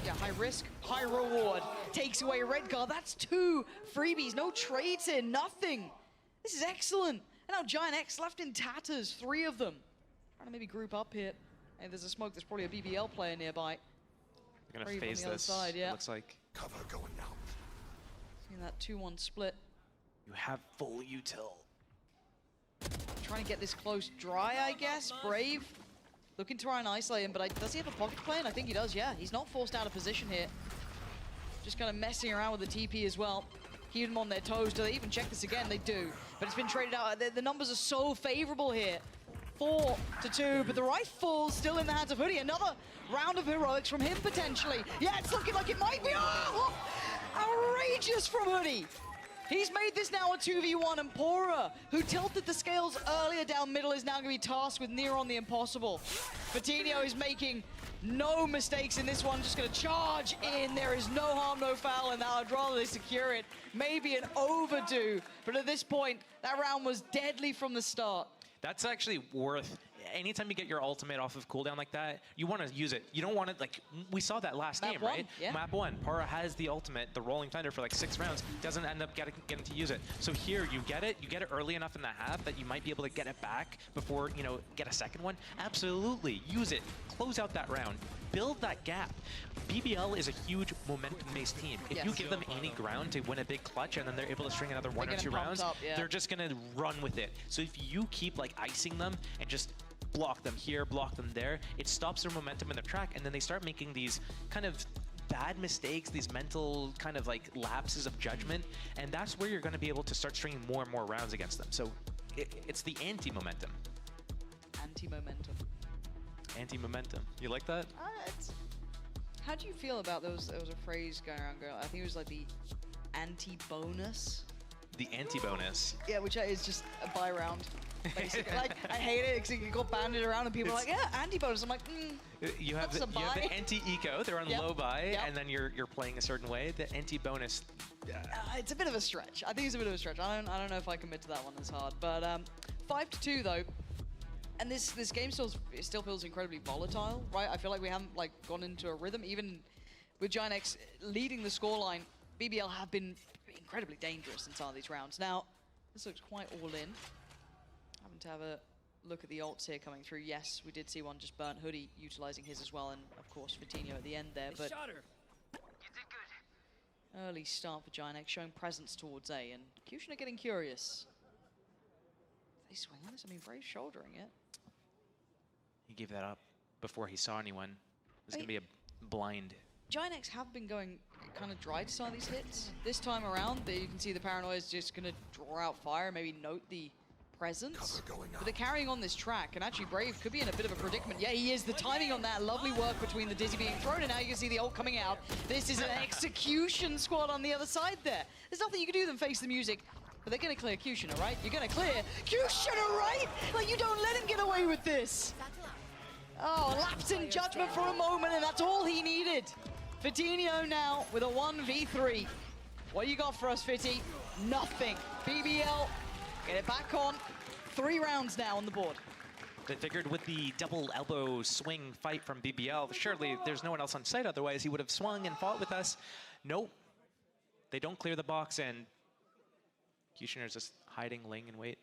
yeah, high risk, high reward. Takes away red guard. That's 2 freebies, no trades here, nothing. This is excellent. And now Giant X left in tatters, 3 of them. Trying to maybe group up here. And there's a smoke, there's probably a BBL player nearby. They're gonna phase this, side, yeah. looks like. Cover going out. Seeing that 2-1 split. You have full util. Trying to get this close dry, I guess. Brave. Looking to try and isolate him, but does he have a pocket plan? I think he does, yeah. He's not forced out of position here. Just kind of messing around with the TP as well. Keeping them on their toes. Do they even check this again? They do. But it's been traded out. The numbers are so favorable here. 4-2, but the rifle still in the hands of Hoodie. Another round of heroics from him, potentially. Yeah, it's looking like it might be. Oh! Outrageous from Hoodie. He's made this now a 2v1, and Pora, who tilted the scales earlier down middle, is now going to be tasked with near on the impossible. Fatinho is making no mistakes in this one, just going to charge in. There is no harm, no foul, and now I'd rather they secure it. Maybe an overdue, but at this point, that round was deadly from the start. That's actually worth, anytime you get your ultimate off of cooldown like that, you want to use it. You don't want to, like, we saw that last game, right? Yeah. Map 1, Para has the ultimate, the Rolling Thunder for like 6 rounds, doesn't end up getting to use it. So here, you get it early enough in the half that you might be able to get it back before, you know, get a second one. Absolutely, use it, close out that round, build that gap. BBL is a huge momentum-based team. If you give them any ground to win a big clutch and then they're able to string another 1 or 2 rounds, they're just gonna run with it. So if you keep like icing them and just block them here, block them there, it stops their momentum in their track, and then they start making these kind of bad mistakes, these mental kind of like lapses of judgment, and that's where you're going to be able to start stringing more and more rounds against them. So it's the anti-momentum. Anti-momentum. Anti-momentum. You like that? How do you feel about those? There was a phrase going around, girl. I think it was like the anti-bonus. The anti-bonus. Yeah, which is just a buy round. Basically, like, I hate it because it got banded around and people are like, yeah, anti-bonus. I'm like, you have the anti-eco, they're on low buy, and then you're playing a certain way. The anti-bonus. It's a bit of a stretch. I think it's a bit of a stretch. I don't know if I commit to that one as hard. But 5-2 though. And this game still feels incredibly volatile, right? I feel like we haven't like gone into a rhythm. Even with Giant X leading the scoreline, BBL have been incredibly dangerous in some of these rounds. Now, this looks quite all in. Having to have a look at the ults here coming through. Yes, we did see one just burnt. Hoodie utilizing his as well, and of course Fatinho at the end there. But early start for Giant X, showing presence towards A, and Kushner getting curious. They swing on this? I mean, Brave shouldering it. He gave that up before he saw anyone. It's going to be a blind. Giant X have been going kind of dry to some of these hits. This time around, you can see the Paranoia is just going to draw out fire, maybe note the presence. But they're carrying on this track, and actually Brave could be in a bit of a predicament. Yeah, he is. The timing on that, lovely work between the Dizzy being thrown, and now you can see the ult coming out. This is an execution squad on the other side there. There's nothing you can do than face the music. But they're going to clear Kushner, right? You're going to clear Kushner, right? Like, you don't let him get away with this. Oh, lapse in judgment for a moment, and that's all he needed. Fatinho now with a 1v3. What you got for us, Fitty? Nothing. BBL, get it back on. 3 rounds now on the board. They figured with the double elbow swing fight from BBL, surely there's no one else on site, otherwise he would have swung and fought with us. Nope. They don't clear the box, and Kushner's just hiding, laying in wait.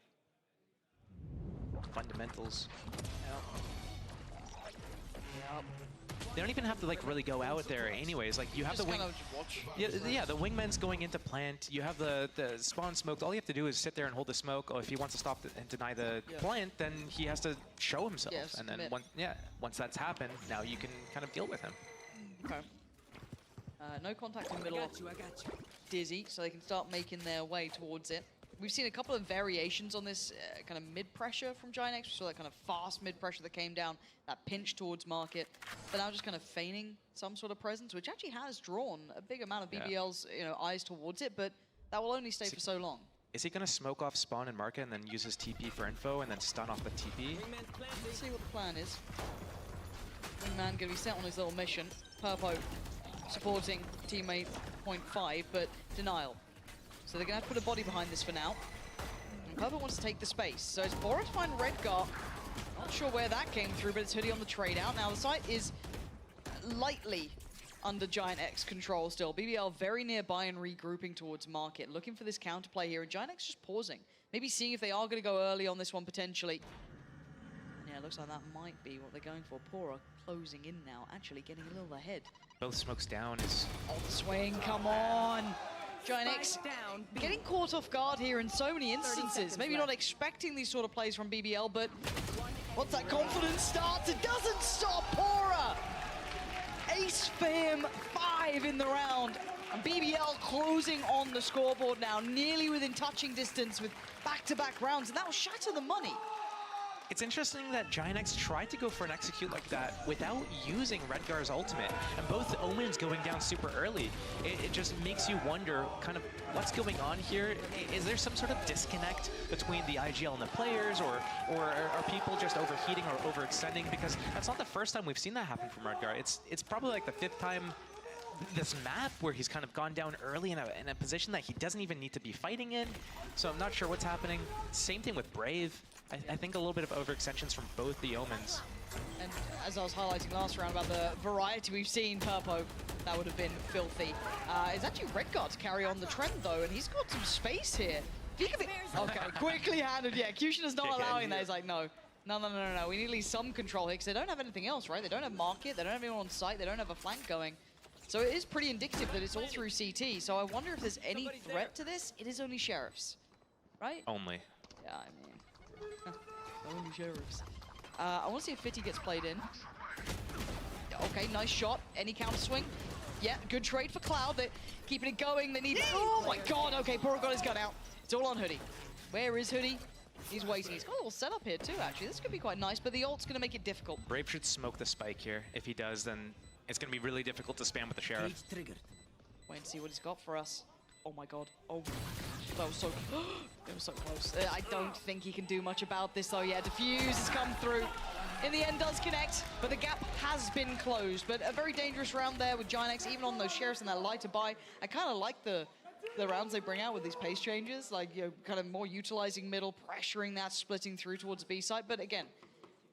Fundamentals. Yep. They don't even have to like really go out there anyways. Like you have Just the wing. kind of watch. Yeah, the wingman's going into plant. You have the spawn smoked. All you have to do is sit there and hold the smoke. Or if he wants to stop and deny the plant, then he has to show himself. Yes, and then commit. once that's happened, now you can kind of deal with him. Okay. No contact in the middle. Dizzy, so they can start making their way towards it. We've seen a couple of variations on this kind of mid-pressure from Giant X. We saw that kind of fast mid-pressure that came down, that pinch towards market. But now just kind of feigning some sort of presence, which actually has drawn a big amount of BBL's eyes towards it, but that will only stay for so long. Is he going to smoke off spawn and market and then use his TP for info and then stun off the TP? Let's see what the plan is. Wingman going to be set on his little mission. Purpo supporting teammate 0.5, but denial. So they're going to have to put a body behind this for now. And Purple wants to take the space. So it's Boris find Redgar. Not sure where that came through, but it's Hoodie on the trade out. Now the site is lightly under Giant X control still. BBL very nearby and regrouping towards market. Looking for this counterplay here, and Giant X just pausing. Maybe seeing if they are going to go early on this one potentially. And yeah, it looks like that might be what they're going for. Pora closing in now, actually getting a little ahead. Both smokes down is... Oh, the swing, come on! Giant X getting caught off guard here in so many instances. Maybe not expecting these sort of plays from BBL, but once that confidence starts, it doesn't stop Pora! Ace for him, 5 in the round. And BBL closing on the scoreboard now, nearly within touching distance with back-to-back rounds, and that will shatter the money. It's interesting that Giant X tried to go for an execute like that without using Redgar's ultimate, and both Omens going down super early. It just makes you wonder kind of what's going on here. Is there some sort of disconnect between the IGL and the players, or are people just overheating or overextending? Because that's not the first time we've seen that happen from Redgar. It's probably like the 5th time this map where he's kind of gone down early in a position that he doesn't even need to be fighting in. So I'm not sure what's happening. Same thing with Brave. I think a little bit of overextensions from both the Omens. And as I was highlighting last round about the variety we've seen, Purpo, that would have been filthy. It's actually Redgar to carry on the trend though, and he's got some space here. Okay, quickly handed, yeah. Kushner's not allowing that. He's like, no. No. We need at least some control here, because they don't have anything else, right? They don't have market, they don't have anyone on site, they don't have a flank going. So it is pretty indicative that it's all through CT. So I wonder if there's any threat to this. It is only Sheriffs, right? Only. Yeah, I mean, only Sheriffs. I want to see if Fitty gets played in. Okay, nice shot. Any counter swing? Yeah, good trade for Cloud. They're keeping it going. They need... Oh my god, okay, Poro got his gun out. It's all on Hoodie. Where is Hoodie? He's waiting. He's got a little setup here too, actually. This could be quite nice, but the ult's going to make it difficult. Brave should smoke the spike here. If he does, then it's going to be really difficult to spam with the Sheriff. Wait and see what he's got for us. Oh my god. Oh, that was so... It was so close. I don't think he can do much about this though. Yeah, Diffuse has come through. In the end, does connect, but the gap has been closed. But a very dangerous round there with Giant X, even on those Sheriffs and that lighter buy. I kind of like the rounds they bring out with these pace changes, like, you know, kind of more utilizing middle, pressuring that, splitting through towards B side. But again,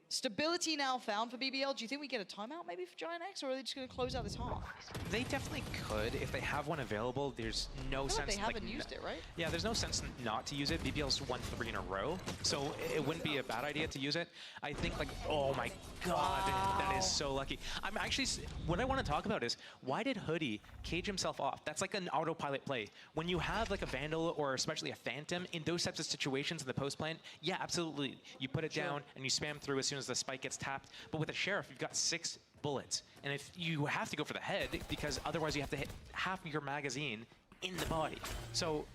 stability now found for BBL. Do you think we get a timeout maybe for Giant X, or are they just going to close out this half? They definitely could. If they have one available, there's no sense... They haven't used it, right? Yeah, there's no sense not to use it. BBL's won 3 in a row, so it wouldn't be a bad idea to use it. I think, like, oh my god, that is so lucky. I'm actually... What I want to talk about is, why did Hoodie cage himself off? That's like an autopilot play. When you have, like, a Vandal or especially a Phantom in those types of situations in the post plant, yeah, absolutely. You put it down and you spam through as soon as the spike gets tapped. But with a Sheriff, you've got 6 bullets. And if you have to go for the head, because otherwise you have to hit half of your magazine in the body. So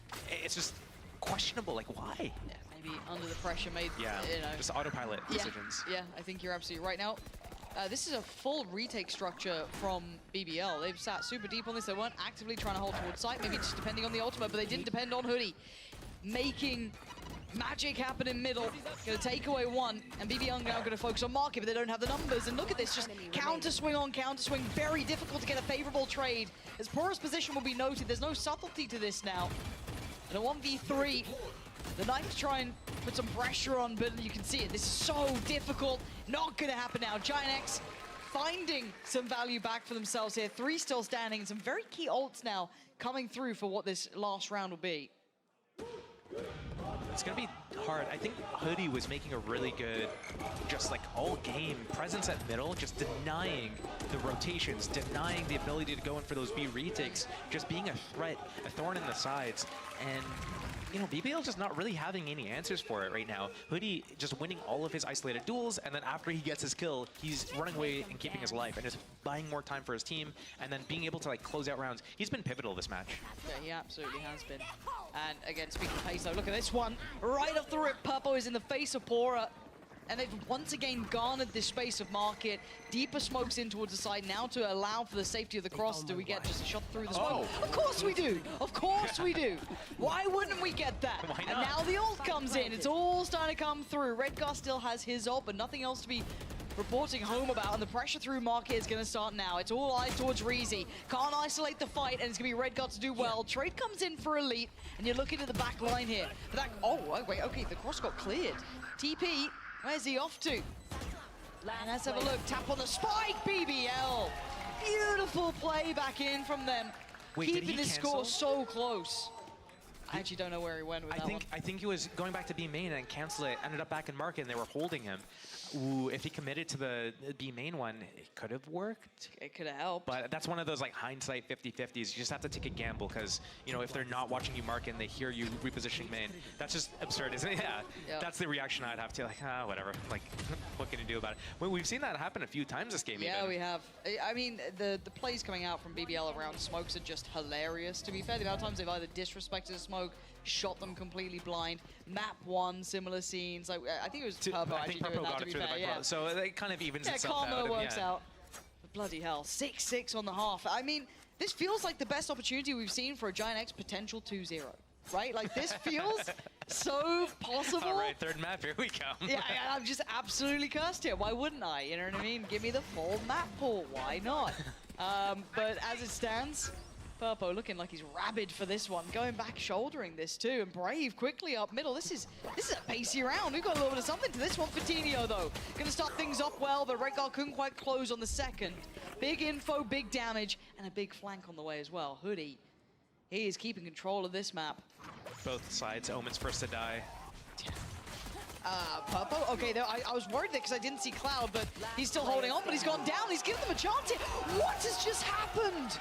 it's just questionable, like, why? Yeah, maybe under the pressure made, yeah, you know. Just autopilot decisions. Yeah, I think you're absolutely right. Now, this is a full retake structure from BBL. They've sat super deep on this. They weren't actively trying to hold towards site, maybe just depending on the ultimate, but they didn't depend on Hoodie. Making magic happen in middle, gonna take away one, and BBL now gonna focus on market, but they don't have the numbers, and look at this, just counter swing on counter swing, very difficult to get a favorable trade, as Pora's position will be noted, there's no subtlety to this now, and a 1v3, The Knights try and put some pressure on, but you can see it. This is so difficult. Not going to happen now. Giant X finding some value back for themselves here. 3 still standing, and some very key ults now coming through for what this last round will be. It's going to be hard. I think Hoodie was making a really good, just like all game presence at middle, just denying the rotations, denying the ability to go in for those B retakes, just being a threat, a thorn in the sides. And, you know, BBL just not really having any answers for it right now. Hoodie just winning all of his isolated duels, and then after he gets his kill, he's running away and keeping his life and just buying more time for his team, and then being able to like close out rounds. He's been pivotal this match. Yeah, he absolutely has been. And again, speaking of pace, though, look at this one. Right off the rip, Purple is in the face of Pora. And they've once again garnered this space of market. Deeper smokes in towards the side now to allow for the safety of the cross. Do we get just a shot through the smoke? Of course we do. Of course we do. Why wouldn't we get that? Why And not? now the ult comes in. It's all starting to come through. Redgar still has his ult, but nothing else to be reporting home about, and the pressure through market is going to start now. It's all eyes towards Reezy. Can't isolate the fight, and it's going to be Redgar to do well. Trade comes in for Elite, and you're looking at the back line here. But that, oh, wait, okay, the cross got cleared. TP, where's he off to? And let's have a look. Tap on the spike, BBL. Beautiful play back in from them. Wait, did Keeping he this score cancel? so close. I actually don't know where he went with that one. I think he was going back to B main and cancel it. Ended up back in market, and they were holding him. Ooh, if he committed to the B main one, it could have worked. It could have helped. But that's one of those like hindsight 50-50s. You just have to take a gamble because, you know, if they're not watching you market and they hear you repositioning main, that's just absurd, isn't it? Yeah. Yep. That's the reaction I'd have to, like, whatever. Like, what can you do about it? Well, we've seen that happen a few times this game. Yeah, even. we have. I mean, the plays coming out from BBL around smokes are just hilarious. To be fair, the amount of times they've either disrespected a smoke, shot them completely blind. Map 1, similar scenes. Like I think it was Purple I think actually Purple doing that, got to it be through the fair. back Yeah, row. So it kind of evens yeah, itself out. karma works yeah. out. But bloody hell, 6-6 on the half. I mean, this feels like the best opportunity we've seen for a Giant X potential 2-0. Right? Like, this feels so possible. All right, third map, here we come. Yeah, I'm just absolutely cursed here. Why wouldn't I? You know what I mean? Give me the full map pool. Why not? But as it stands, Purpo looking like he's rabid for this one. Going back, shouldering this too. And Brave quickly up middle. This is a pacey round. We've got a little bit of something to this one for Tinio, though. Gonna start things off well, but Redgar couldn't quite close on the second. Big info, big damage, and a big flank on the way as well. Hoodie, he is keeping control of this map. Both sides, Omen's first to die. Purpo, okay, there, I was worried there because I didn't see Cloud, but he's still holding on, but he's gone down. He's given them a chance here. What has just happened?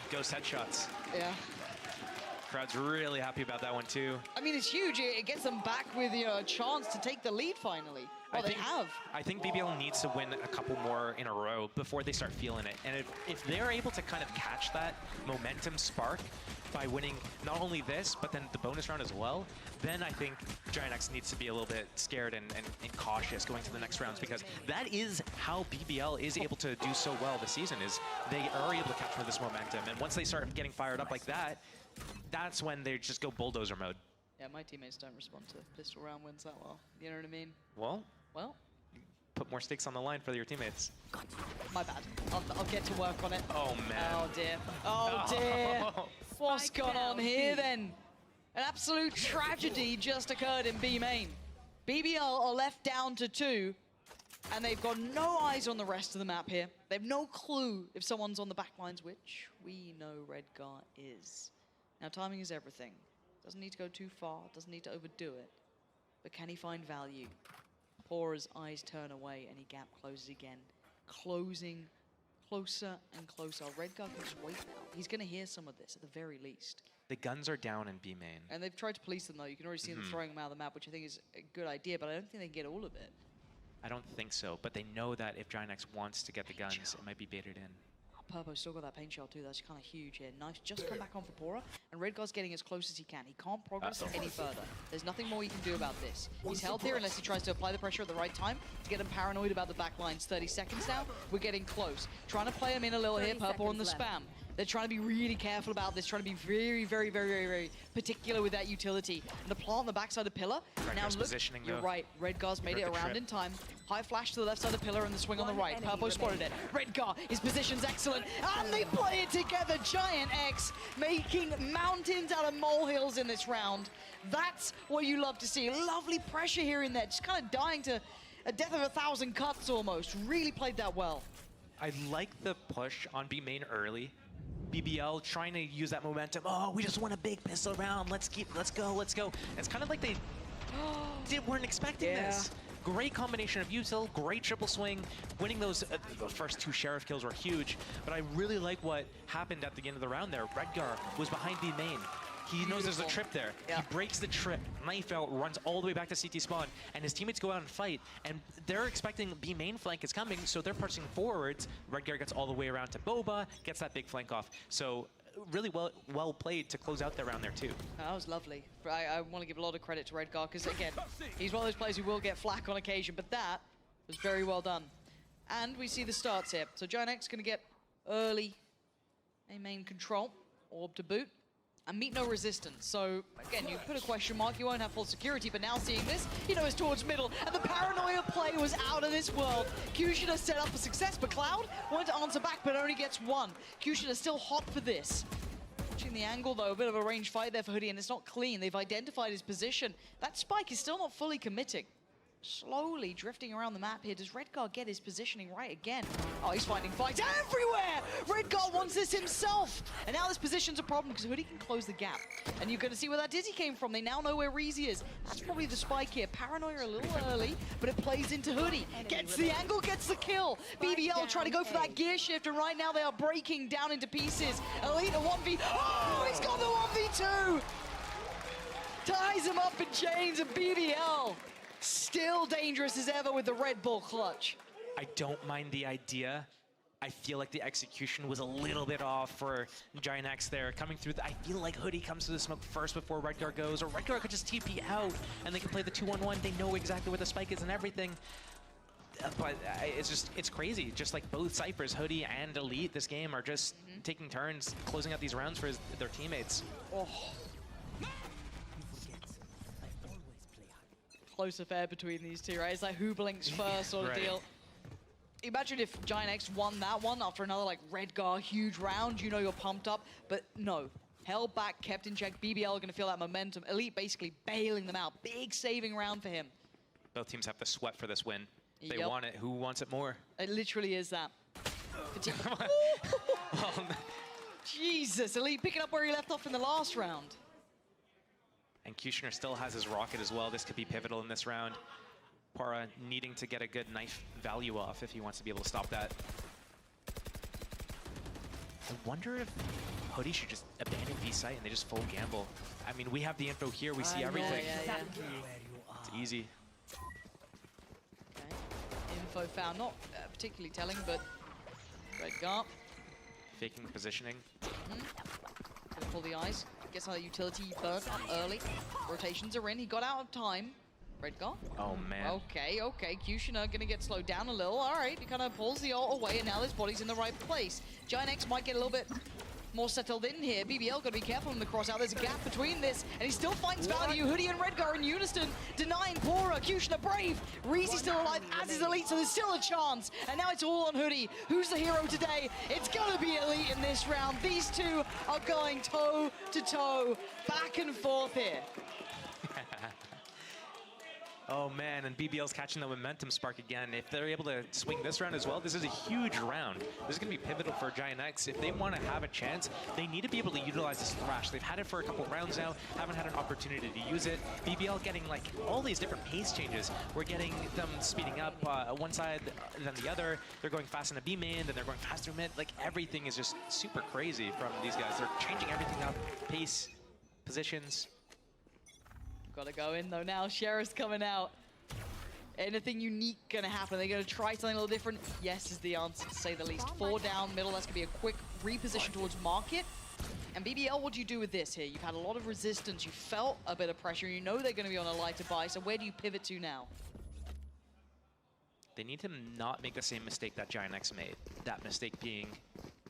Ghost headshots. Yeah. Crowd's really happy about that one too. I mean, it's huge. It gets them back with, you know, a chance to take the lead finally. Well, they have. I think BBL needs to win a couple more in a row before they start feeling it. And if they're able to kind of catch that momentum spark by winning not only this, but then the bonus round as well, then I think Giant X needs to be a little bit scared and cautious going to the next rounds, because that is how BBL is able to do so well this season, is they are able to capture this momentum. And once they start getting fired up like that, that's when they just go bulldozer mode. Yeah, my teammates don't respond to pistol round wins that well. You know what I mean? Well, put more stakes on the line for your teammates. My bad. I'll get to work on it. Oh, man. Oh, dear. Oh, dear. What's gone on here, then? An absolute tragedy just occurred in B main. BBL are left down to 2, and they've got no eyes on the rest of the map here. They have no clue if someone's on the back lines, which we know Redgar is. Now, timing is everything. Doesn't need to go too far, doesn't need to overdo it. But can he find value? Pora's eyes turn away, and he gap closes again. Closing closer and closer. Redgar can just wait now. He's going to hear some of this, at the very least. The guns are down in B main. And they've tried to police them, though. You can already see them throwing them out of the map, which I think is a good idea, but I don't think they can get all of it. I don't think so, but they know that if Giant X wants to get the guns, it might be baited in. Purpo's still got that paint shell too. That's kind of huge here. Knife just come back on for Pora, and Redgar's getting as close as he can. He can't progress any further. There's nothing more he can do about this. He's held here unless he tries to apply the pressure at the right time to get him paranoid about the back lines. 30 seconds now. We're getting close. Trying to play him in a little here. Purple on the spam. They're trying to be really careful about this, trying to be very particular with that utility. And the plant on the backside of Pillar. Now look, positioning, you're though. right. Redgar's made it Heard the around trip. in time. High flash to the left side of Pillar and the swing on the right. Purpo spotted it. Redgar, his position's excellent. And they play it together. Giant X making mountains out of molehills in this round. That's what you love to see. Lovely pressure here in there. Just kind of dying to a death of 1,000 cuts almost. Really played that well. I like the push on B main early. BBL trying to use that momentum. Oh, we just won a big pistol round. Let's go. It's kind of like they weren't expecting this. Great combination of util, great triple swing. Winning those first 2 Sheriff kills were huge, but I really like what happened at the end of the round there. Redgar was behind B main. He knows there's a trip there. Yeah. He breaks the trip, knife out, runs all the way back to CT spawn, and his teammates go out and fight, and they're expecting B main flank is coming, so they're pushing forwards. Redgar gets all the way around to Boba, gets that big flank off. So really well played to close out their round there too. That was lovely. I want to give a lot of credit to Redgar, because again, he's one of those players who will get flack on occasion, but that was very well done. And we see the starts here. So Giant X going to get early A main control, orb to boot, and meet no resistance. So again, you put a question mark, you won't have full security, but now seeing this, you know it's towards middle, and the paranoia play was out of this world. Kushina set up for success, but Cloud wanted to answer back, but only gets 1. Kushina still hot for this. Watching the angle though, a bit of a range fight there for Hoodie, and it's not clean. They've identified his position. That spike is still not fully committing. Slowly drifting around the map here. Does Redgar get his positioning right again? Oh, he's finding fights everywhere! Redgar wants this himself! And now this position's a problem because Hoodie can close the gap. And you're going to see where that Dizzy came from. They now know where Reezy is. That's probably the spike here. Paranoia a little early, but it plays into Hoodie. Gets the angle, gets the kill. BBL trying to go for that gear shift, and right now they are breaking down into pieces. Elite a 1v... Oh, he's got the 1v2! Ties him up in chains, and BBL still dangerous as ever with the Red Bull clutch. I don't mind the idea. I feel like the execution was a little bit off for Giant X there. Coming through, I feel like Hoodie comes to the smoke first before Redgar goes, or Redgar could just TP out and they can play the 2-1-1. They know exactly where the spike is and everything. But it's crazy. Just like both Cyphers, Hoodie and Elite this game are just taking turns, closing out these rounds for their teammates. Oh. Close affair between these two, right? It's like who blinks first sort of deal. Imagine if Giant X won that one after another like Redgar huge round, you know you're pumped up, but no. Held back, kept in check. BBL are gonna feel that momentum. Elite basically bailing them out. Big saving round for him. Both teams have to sweat for this win. They want it. Who wants it more? It literally is that. Jesus, Elite picking up where he left off in the last round. And Kushner still has his rocket as well. This could be pivotal in this round. Para needing to get a good knife value off if he wants to be able to stop that. I wonder if Hoodie should just abandon B site and they just full gamble. I mean, we have the info here. We see everything. It's easy. Okay. Info found. Not particularly telling, but Redgar. Faking the positioning. Gonna pull the eyes. Gets another utility burnt up early. Rotations are in. He got out of time. Redgar. Oh, man. Okay. Kushina gonna get slowed down a little. All right, he kind of pulls the ult away, and now his body's in the right place. Giant X might get a little bit more settled in here. BBL gotta be careful in the crossout. There's a gap between this, and he still finds value. Hoodie and Redgar in unison, denying Pora. Kushina brave. Reezy still alive, as is Elite, so there's still a chance. And now it's all on Hoodie. Who's the hero today? It's gonna be Elite in this round. These two are going toe to toe, back and forth here. Oh man, and BBL's catching the momentum spark again. If they're able to swing this round as well, this is a huge round. This is going to be pivotal for Giant X. If they want to have a chance, they need to be able to utilize this thrash. They've had it for a couple rounds now, haven't had an opportunity to use it. BBL getting like all these different pace changes. We're getting them speeding up one side than the other. They're going fast into B main, then they're going faster mid. Like everything is just super crazy from these guys. They're changing everything up, pace, positions. Gotta go in though now. Sheriff's coming out. Anything unique gonna happen? Are they gonna try something a little different? Yes is the answer, to say the least. 4 down middle. That's gonna be a quick reposition towards market. And BBL, what do you do with this here? You've had a lot of resistance. You felt a bit of pressure. You know they're gonna be on a lighter buy. So where do you pivot to now? They need to not make the same mistake that Giant X made. That mistake being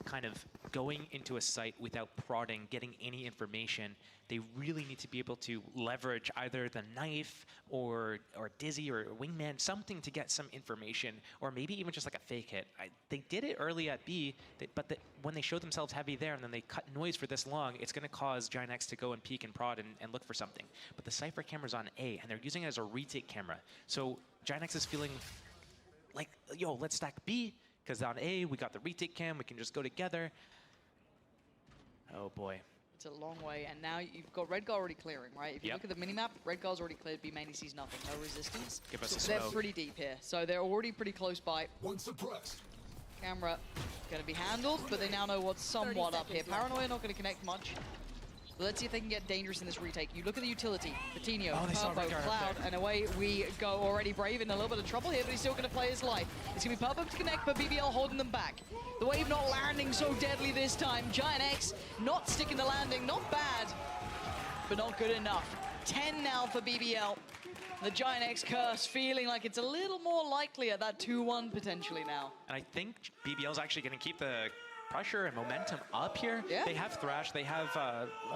kind of going into a site without prodding, getting any information. They really need to be able to leverage either the knife or Dizzy or Wingman, something to get some information, or maybe even just like a fake hit. They did it early at B, but when they showed themselves heavy there and then they cut noise for this long, it's going to cause Giant X to go and peek and prod and look for something. But the Cypher camera's on A, and they're using it as a retake camera. So Giant X is feeling like, yo, let's stack B, because on A, we got the retake cam, we can just go together. Oh boy. It's a long way, and now you've got Redgar already clearing, right? If you look at the minimap, Redgar's already cleared, B main, he sees nothing, no resistance. Give us a They're smoke. pretty deep here, so they're already pretty close by. One suppressed. Camera gonna be handled, but they now know what's somewhat up here. Paranoia not gonna connect much. But let's see if they can get dangerous in this retake. You look at the utility, Patino, Purpo, Cloud, and away we go. Already Brave in a little bit of trouble here, but he's still gonna play his life. It's gonna be Purpo to connect, but BBL holding them back. The wave not landing so deadly this time. Giant X not sticking the landing, not bad, but not good enough. 10 now for BBL. The Giant X curse feeling like it's a little more likely at that 2-1 potentially now. And I think BBL's actually going to keep the pressure and momentum up here. Yeah. They have Thrash, they have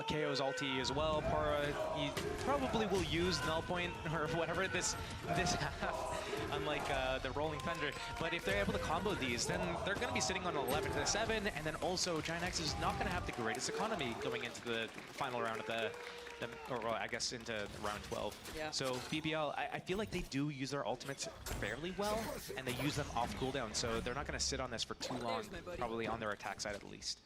KO's ulti as well. Para, you probably will use Null Point or whatever this half, unlike the Rolling Thunder. But if they're able to combo these, then they're going to be sitting on 11-7, and then also Giant X is not going to have the greatest economy going into the final round of or well, I guess into round 12. Yeah. So BBL, I feel like they do use their ultimates fairly well, and they use them off cooldown, so they're not going to sit on this for too long, probably on their attack side at least.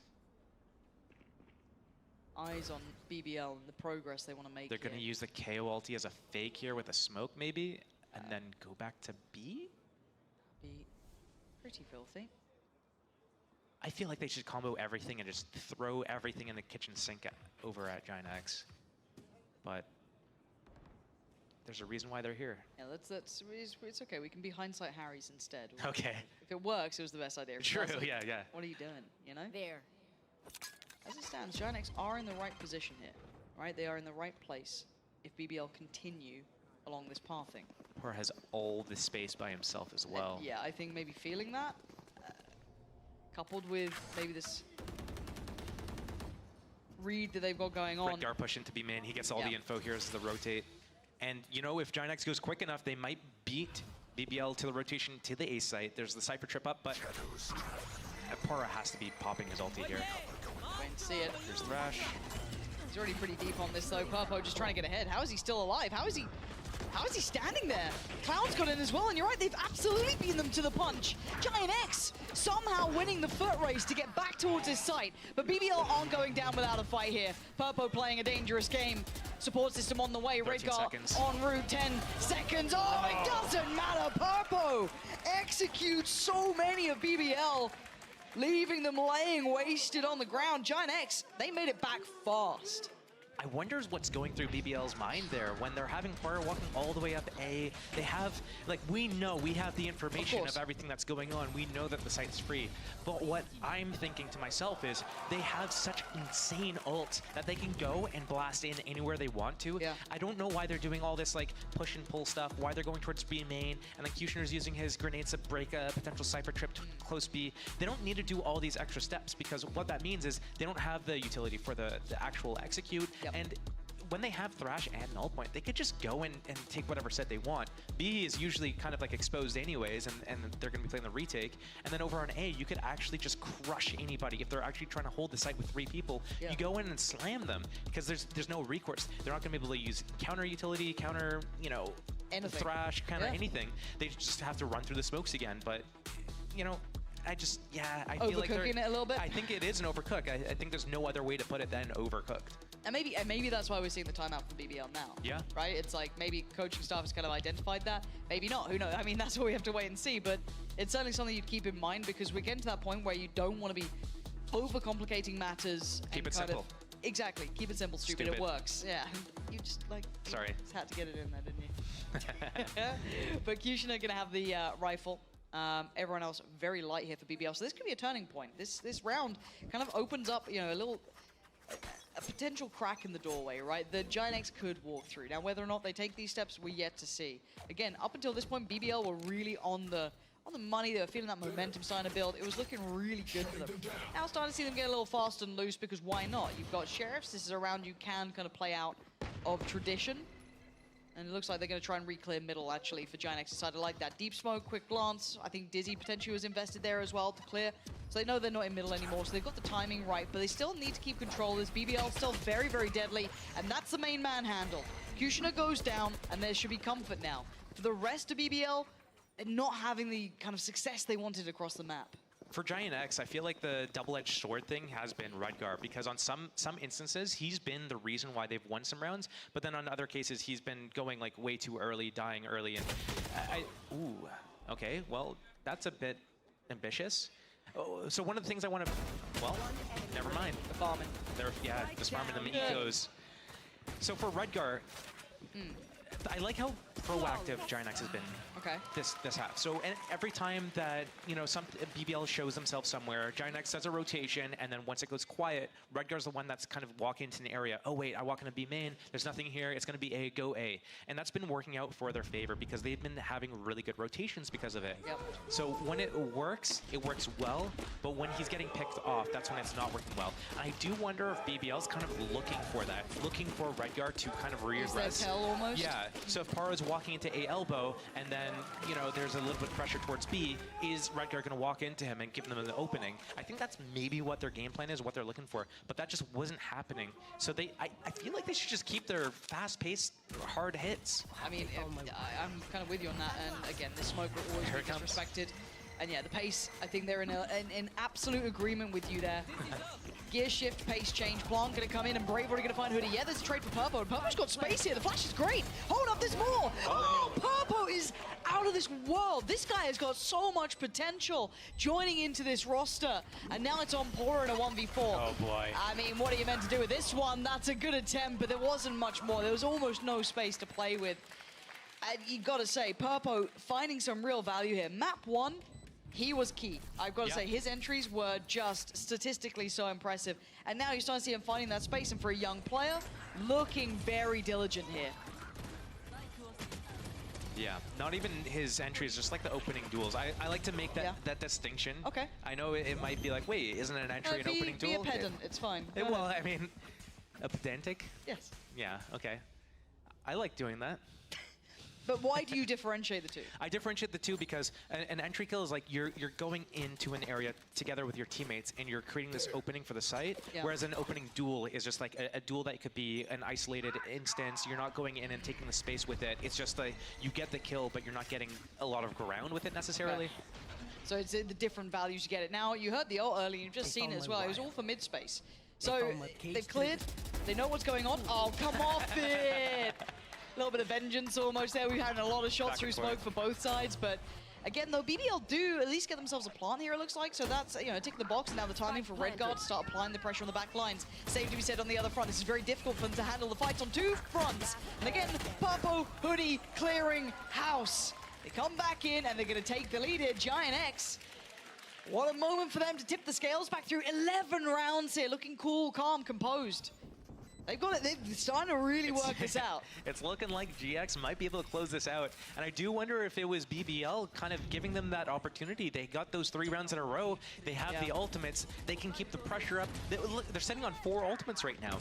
Eyes on BBL and the progress they want to make. They're going to use the KO ulti as a fake here with a smoke maybe, and then go back to B? Be pretty filthy. I feel like they should combo everything and just throw everything in the kitchen sink over at Giant X. But there's a reason why they're here. Yeah, it's okay. We can be hindsight Harrys instead. Okay. If it works, it was the best idea. If it True, doesn't, yeah. What are you doing, you know? There. As it stands, Giant X are in the right position here, right? They are in the right place if BBL continue along this pathing. Or has all this space by himself as well. Yeah, I think maybe feeling that, coupled with maybe this read that they've got going on. Redgar push into B main. He gets all the info here as the rotate. And, you know, if Giant X goes quick enough, they might beat BBL to the rotation to the A site. There's the Cypher trip up, but Pora has to be popping his ulti here. Wait and see it. There's Thrash. He's already pretty deep on this though. Purpo just trying to get ahead. How is he still alive? How is he standing there? Cloud's got in as well, and you're right, they've absolutely beaten them to the punch. Giant X somehow winning the foot race to get back towards his site, but BBL aren't going down without a fight here. Purpo playing a dangerous game. Support system on the way. Redgar en route, 10 seconds. Oh, it doesn't matter. Purpo executes so many of BBL, leaving them laying wasted on the ground. Giant X, they made it back fast. I wonder what's going through BBL's mind there when they're having Pora walking all the way up A. They have, like, we know we have the information of everything that's going on. We know that the site's free. But what I'm thinking to myself is they have such insane ults that they can go and blast in anywhere they want to. Yeah. I don't know why they're doing all this, like, push and pull stuff, why they're going towards B main, and then Kushner's using his grenades to break a potential Cypher trip to close B. They don't need to do all these extra steps because what that means is they don't have the utility for the actual execute. Yep. And when they have Thrash and Null Point, they could just go and take whatever set they want. B is usually kind of like exposed anyways, and they're going to be playing the retake. And then over on A, you could actually just crush anybody if they're actually trying to hold the site with 3 people. Yeah. You go in and slam them because there's no recourse. They're not going to be able to use counter utility, counter, you know, anything. Thrash, counter anything. They just have to run through the smokes again. But, you know, I feel like overcooking it a little bit. I think it is an overcook. I think there's no other way to put it than overcooked. And maybe that's why we're seeing the timeout from BBL now. Yeah. Right? It's like maybe coaching staff has kind of identified that. Maybe not. Who knows? I mean, that's what we have to wait and see. But it's certainly something you'd keep in mind because we're getting to that point where you don't want to be overcomplicating matters. Keep it simple. Exactly. Keep it simple, stupid. It works. Yeah. You just like... Sorry. Just had to get it in there, didn't you? But Kushner going to have the rifle. Everyone else very light here for BBL. So this could be a turning point. This round kind of opens up, you know, a a potential crack in the doorway, right? The Giant X could walk through. Now, whether or not they take these steps, we're yet to see. Again, up until this point, BBL were really on the money. They were feeling that momentum starting to build. It was looking really good for them. Now starting to see them get a little fast and loose because why not? You've got Sheriffs. This is a round you can kind of play out of tradition. And it looks like they're going to try and re-clear middle, actually, for Giant X side. I like that. Deep smoke, quick glance. I think Dizzy potentially was invested there as well to clear. So they know they're not in middle anymore, so they've got the timing right, but they still need to keep control. This BBL still very, very deadly, and that's the main manhandle. Kushner goes down, and there should be comfort now. For the rest of BBL, they're not having the kind of success they wanted across the map. For Giant X, I feel like the double-edged sword thing has been Redgar, because on some instances, he's been the reason why they've won some rounds, but then on other cases, he's been going like way too early, dying early, and ooh, okay, well, that's a bit ambitious. Oh, so one of the things I want to, well, never mind. The farming. Yeah, the farming, the ecos. So for Redgar, I like how proactive Giant X has been this half. So every time that, you know, some BBL shows themselves somewhere, Giant X does a rotation, and then once it goes quiet, Redgar's the one that's kind of walking into an area. Oh wait, I walk into B main, there's nothing here, it's gonna be A, go A. And that's been working out for their favor because they've been having really good rotations because of it. Yep. So when it works well, but when he's getting picked off, that's when it's not working well. And I do wonder if BBL's kind of looking for that, looking for Redgar to kind of reaggress. Tell almost? Yeah, so if Paro's walking into A elbow, and then, you know, there's a little bit of pressure towards B, is Redgar going to walk into him and give them an opening? I think that's maybe what their game plan is, what they're looking for, but that just wasn't happening. So I feel like they should just keep their fast-paced, hard hits. I mean, I'm kind of with you on that, and again, this smoke will always be disrespected. And yeah, the pace, I think they're in absolute agreement with you there. Gear shift, pace change. Blanc going to come in, and Brave already going to find Hoodie. Yeah, there's a trade for Purpo, and Purpo's got space here. The flash is great. Hold up, there's more. Oh, Purpo is out of this world. This guy has got so much potential joining into this roster. And now it's on Pora in a 1v4. Oh, boy. I mean, what are you meant to do with this one? That's a good attempt, but there wasn't much more. There was almost no space to play with. And you got to say, Purpo finding some real value here. Map 1. He was key. I've got to say, his entries were just statistically so impressive. And now you're starting to see him finding that space, and for a young player, looking very diligent here. Yeah, not even his entries, just like the opening duels. I like to make that distinction. Okay. I know it might be like, wait, isn't an entry an opening duel? Be a pedant, it's fine. Well, I mean, a pedantic? Yes. Yeah, okay. I like doing that. But why do you differentiate the two? I differentiate the two because an entry kill is like you're going into an area together with your teammates and you're creating this opening for the site, whereas an opening duel is just like a duel that could be an isolated instance. You're not going in and taking the space with it. It's just like you get the kill, but you're not getting a lot of ground with it necessarily. Okay. So it's the different values you get it. Now, you heard the ult early, you've just seen it as well. It was all for mid space. So they've cleared, they know what's going on. Oh, come off it! A little bit of vengeance almost there. We've had a lot of shots through smoke for both sides, but again, though, BBL do at least get themselves a plant here, it looks like. So that's, you know, tick the box. Now the timing for Redgar to start applying the pressure on the back lines. Same to be said on the other front. This is very difficult for them to handle the fights on two fronts. And again, Purpo, Hoodie, clearing house. They come back in, and they're going to take the lead here. Giant X. What a moment for them to tip the scales back through 11 rounds here. Looking cool, calm, composed. They've got it. They're starting to really work this out. It's looking like GX might be able to close this out. And I do wonder if it was BBL kind of giving them that opportunity. They got those 3 rounds in a row. They have the ultimates. They can keep the pressure up. They're sitting on 4 ultimates right now.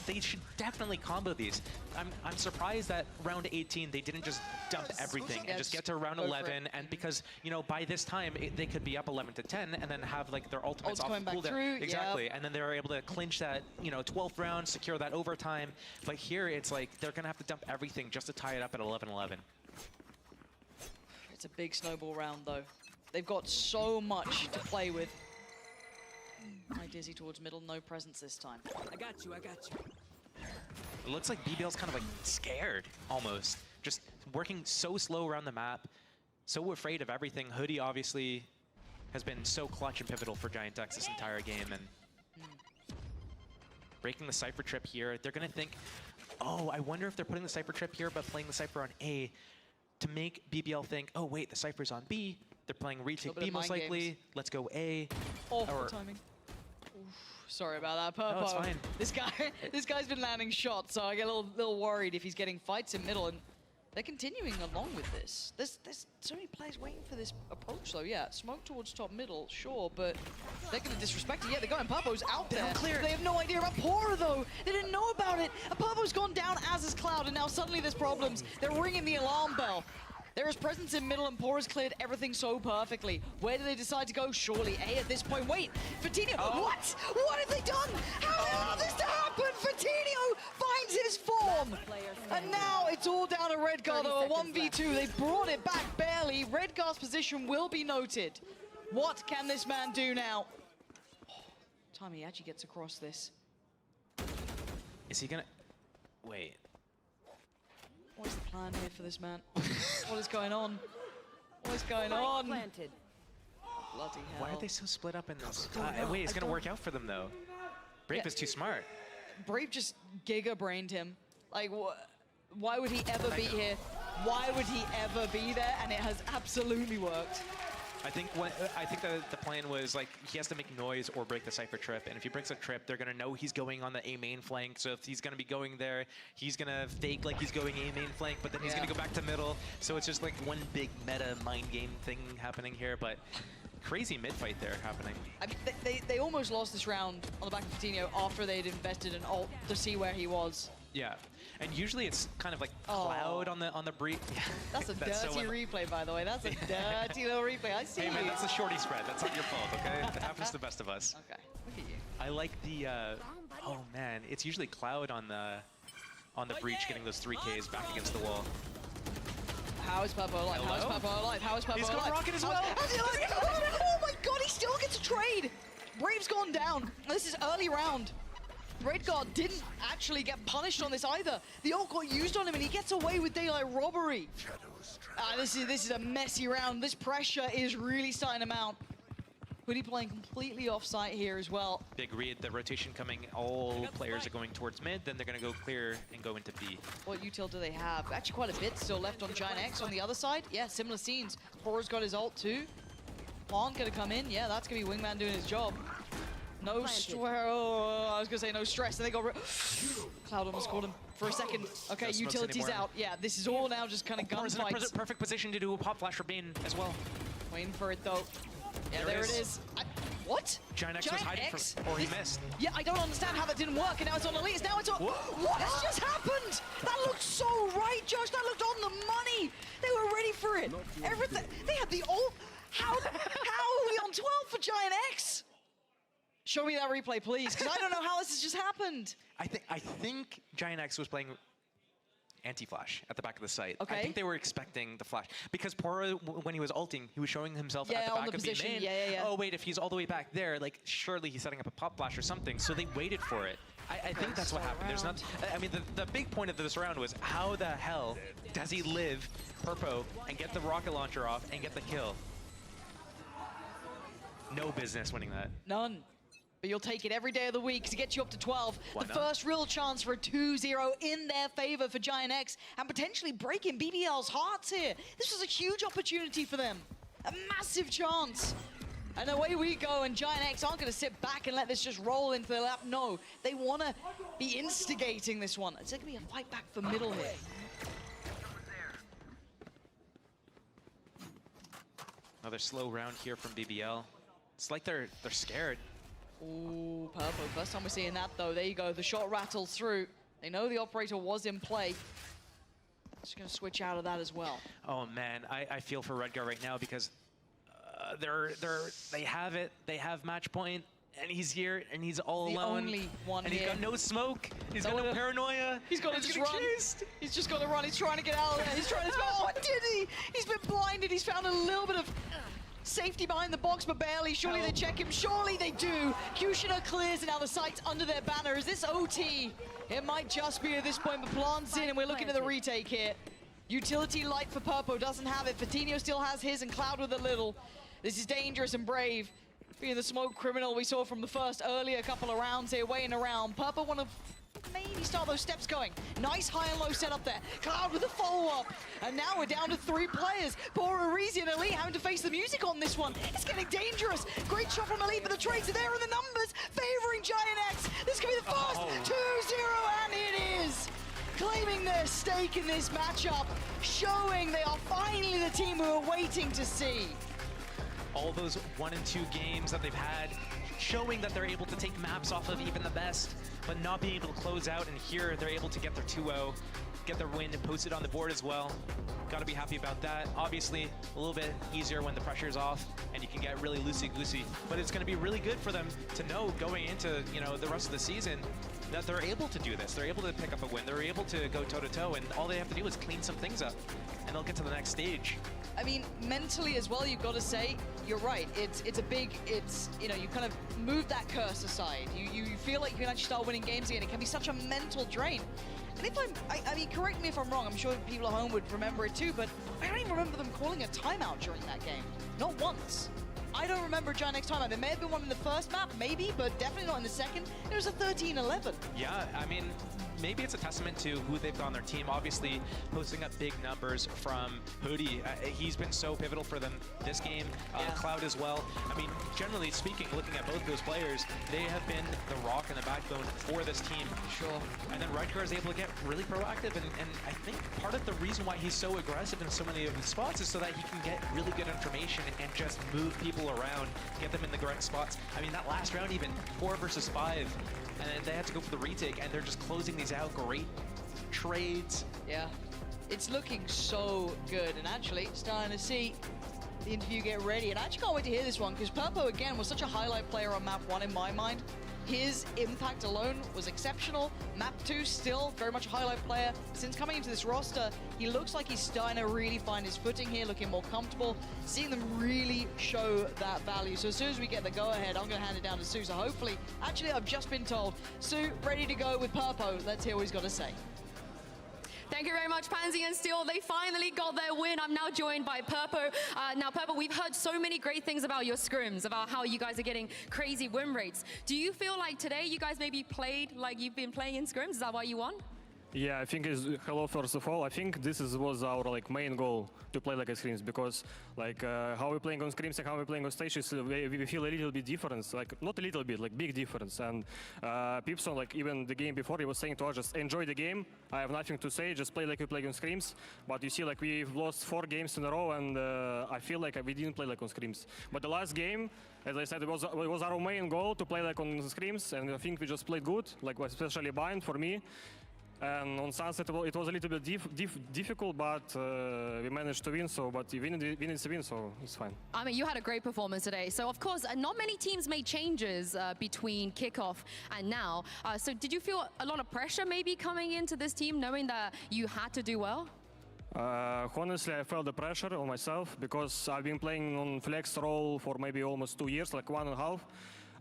They should definitely combo these. I'm surprised that round 18 they didn't just dump everything and just get to round 11, and because, you know, by this time they could be up 11 to 10 and then have like their ultimates off cooldown. Exactly, and then they're able to clinch that, you know, 12th round, secure that overtime. But here it's like they're gonna have to dump everything just to tie it up at 11-11. It's a big snowball round though. They've got so much to play with. My Dizzy towards middle, no presence this time. I got you, I got you. It looks like BBL's kind of like scared, almost. Just working so slow around the map, so afraid of everything. Hoodie obviously has been so clutch and pivotal for Giant X this entire game, and breaking the Cypher trip here, they're gonna think, oh, I wonder if they're putting the Cypher trip here but playing the Cypher on A to make BBL think, oh wait, the Cypher's on B, they're playing retake B most likely, let's go A. Oh, timing. Sorry about that, Purpo. No, it's fine. This guy's been landing shots, so I get a little worried if he's getting fights in middle, and they're continuing along with this. There's so many players waiting for this approach, though. Yeah, smoke towards top middle, sure, but they're going to disrespect it. Yeah, they're going. Purpo's out there. Clear. They have no idea about Pora, though. They didn't know about it. And Purpo's gone down, as is Cloud, and now suddenly there's problems. They're ringing the alarm bell. There is presence in middle, and Pora's cleared everything so perfectly. Where do they decide to go? Surely A at this point. Wait, Fatinho, what? What have they done? How did they allow this to happen? Fatinho finds his form. And now it's all down to Redgar, though, a 1v2. They brought it back barely. Redgar's position will be noted. What can this man do now? Time he actually gets across this. Is he gonna... Wait. What is the plan here for this man? What is going on? What is going on? Planted. Bloody hell. Why are they so split up in this? Wait, it's gonna work out for them, though. Brave is too smart. Brave just giga-brained him. Like, why would he ever be here? Why would he ever be there? And it has absolutely worked. I think the plan was, like, he has to make noise or break the Cypher trip, and if he breaks a trip, they're gonna know he's going on the A main flank, so if he's gonna be going there, he's gonna fake like he's going A main flank, but then he's gonna go back to middle, so it's just like one big meta mind game thing happening here, but crazy mid-fight there happening. I mean, they almost lost this round on the back of Fatinho after they'd invested an ult to see where he was. Yeah, and usually it's kind of like Cloud on the brief. That's a dirty replay, by the way. That's a dirty little replay. I see. Hey man, that's a shorty spread. That's not your fault, okay? It happens to the best of us. Okay, look at you. I like the. Oh man, it's usually Cloud on the breach getting those 3Ks back against the wall. How is Purpo alive? How is Purpo alive? How is Purpo alive? He's got a rocket as well. Oh my god, he still gets a trade. Brave's gone down. This is early round. Redguard didn't actually get punished on this either. The ult got used on him and he gets away with daylight robbery. This is a messy round. This pressure is really starting to mount. Hoodie playing completely off-site here as well. Big read, the rotation coming. All players are going towards mid, then they're going to go clear and go into B. What util do they have? Actually quite a bit still left on Giant X on the other side. Yeah, similar scenes. Pora's got his ult too. Juan gonna come in. Yeah, that's gonna be Wingman doing his job. No I was gonna say no stress, and they got Cloud almost caught him for a second. Okay, utilities out. Yeah, this is all now just kind of gunfights. In a perfect position to do a pop flash for Bane as well. Waiting for it though. Yeah, there it is. What? Giant X was hiding from, or he missed. Yeah, I don't understand how that didn't work, and now it's on Elite. Now it's on. What has just happened? That looked so right, Josh. That looked on the money. They were ready for it. Everything. They had the ult. How are we on 12 for Giant X? Show me that replay, please, because I don't know how this has just happened. I think Giant X was playing anti-flash at the back of the site. Okay. I think they were expecting the flash. Because Pora, when he was ulting, he was showing himself at the back of the main. Yeah. Oh, wait, if he's all the way back there, like, surely he's setting up a pop flash or something. So they waited for it. I think that's what happened. There's not. I mean, the big point of this round was how the hell does he live Purpo and get the rocket launcher off and get the kill? No business winning that. None. But you'll take it every day of the week to get you up to 12. Why the not? first real chance for a 2-0 in their favor for Giant X, and potentially breaking BBL's hearts here. This was a huge opportunity for them. A massive chance. And away we go, and Giant X aren't going to sit back and let this just roll into their lap. No, they want to be instigating this one. It's going to be a fight back for middle here. Another slow round here from BBL. It's like they're scared. Ooh, Purple. First time we're seeing that, though. There you go. The shot rattles through. They know the operator was in play. Just going to switch out of that as well. Oh, man. I feel for Redgar right now because they have it. They have match point, and he's here, and he's all alone. The only one and here. He's got no smoke. He's got no paranoia. He's got to just run. He's just got to run. He's trying to get out of there. He's trying to... Oh, did he? He's been blinded. He's found a little bit of safety behind the box, but barely. Surely they check him. Surely they do. Kushina clears, and now the site's under their banner. Is this OT? It might just be at this point, but Plant's in, and we're looking at the retake here. Utility light for Purpo doesn't have it. Fatinho still has his, and Cloud with a little. This is dangerous and Brave. Being the smoke criminal we saw from the first earlier couple of rounds here, waiting around. Purpo want to maybe start those steps going. Nice high and low setup there. Cloud with a follow-up. And now we're down to 3 players. Poor Arizi and Elite having to face the music on this one. It's getting dangerous. Great shot from Elite, but the trades are there in the numbers, favoring Giant X. This could be the first 2-0, and it is. Claiming their stake in this matchup, showing they are finally the team we were waiting to see. All those 1 and 2 games that they've had, showing that they're able to take maps off of even the best, but not being able to close out, and here they're able to get their 2-0, get their win and post it on the board as well. Gotta be happy about that. Obviously, a little bit easier when the pressure's off and you can get really loosey-goosey, but it's gonna be really good for them to know going into, you know, the rest of the season that they're able to do this. They're able to pick up a win. They're able to go toe-to-toe, and all they have to do is clean some things up, and they'll get to the next stage. I mean, mentally as well, you've got to say, you're right. It's a big, you know, you kind of move that curse aside. You feel like you can actually start winning games again. It can be such a mental drain. And if I mean, correct me if I'm wrong, I'm sure people at home would remember it too, but I don't even remember them calling a timeout during that game. Not once. I don't remember Giant X timeout. There may have been one in the first map, maybe, but definitely not in the second. It was a 13-11. Yeah, I mean, maybe it's a testament to who they've got on their team. Obviously, posting up big numbers from Hoodie. He's been so pivotal for them this game. Cloud as well. I mean, generally speaking, looking at both those players, they have been the rock and the backbone for this team. Sure. And then Redcar is able to get really proactive, and I think part of the reason why he's so aggressive in so many of his spots is so that he can get really good information and just move people around, get them in the correct spots. I mean, that last round even, 4 versus 5, and they had to go for the retake, and they're just closing these out. Great trades. Yeah, it's looking so good, and actually starting to see the interview get ready. And I actually can't wait to hear this one, because Purpo, again, was such a highlight player on map 1 in my mind. His impact alone was exceptional. Map 2 still very much a highlight player. Since coming into this roster, he looks like he's starting to really find his footing here, looking more comfortable, seeing them really show that value. So as soon as we get the go-ahead, I'm going to hand it down to Sue. So hopefully, actually, I've just been told, Sue, ready to go with Purpo. Let's hear what he's got to say. Thank you very much, Pansy and Steel. They finally got their win. I'm now joined by Purpo. Now, Purpo, we've heard so many great things about your scrims, about how you guys are getting crazy win rates. Do you feel like today you guys maybe played like you've been playing in scrims? Is that why you won? Yeah, I think it's hello first of all. I think this was our main goal to play like a scrims, because how we're playing on scrims and how we're playing on stages, we feel a little bit difference, not a little bit, big difference. And Pipson, even the game before, he was saying to us, just enjoy the game. I have nothing to say, just play like we play on scrims. But you see, we've lost 4 games in a row, and I feel like we didn't play like on scrims. But the last game, as I said, it was our main goal to play like on scrims, and I think we just played good, especially Bind for me. And on Sunset, it was a little bit difficult, but we managed to win. But winning is a win, so it's fine. I mean, you had a great performance today. So, of course, not many teams made changes between kickoff and now. So, did you feel a lot of pressure maybe coming into this team, knowing that you had to do well? Honestly, I felt the pressure on myself, because I've been playing on flex role for maybe almost 2 years, 1.5.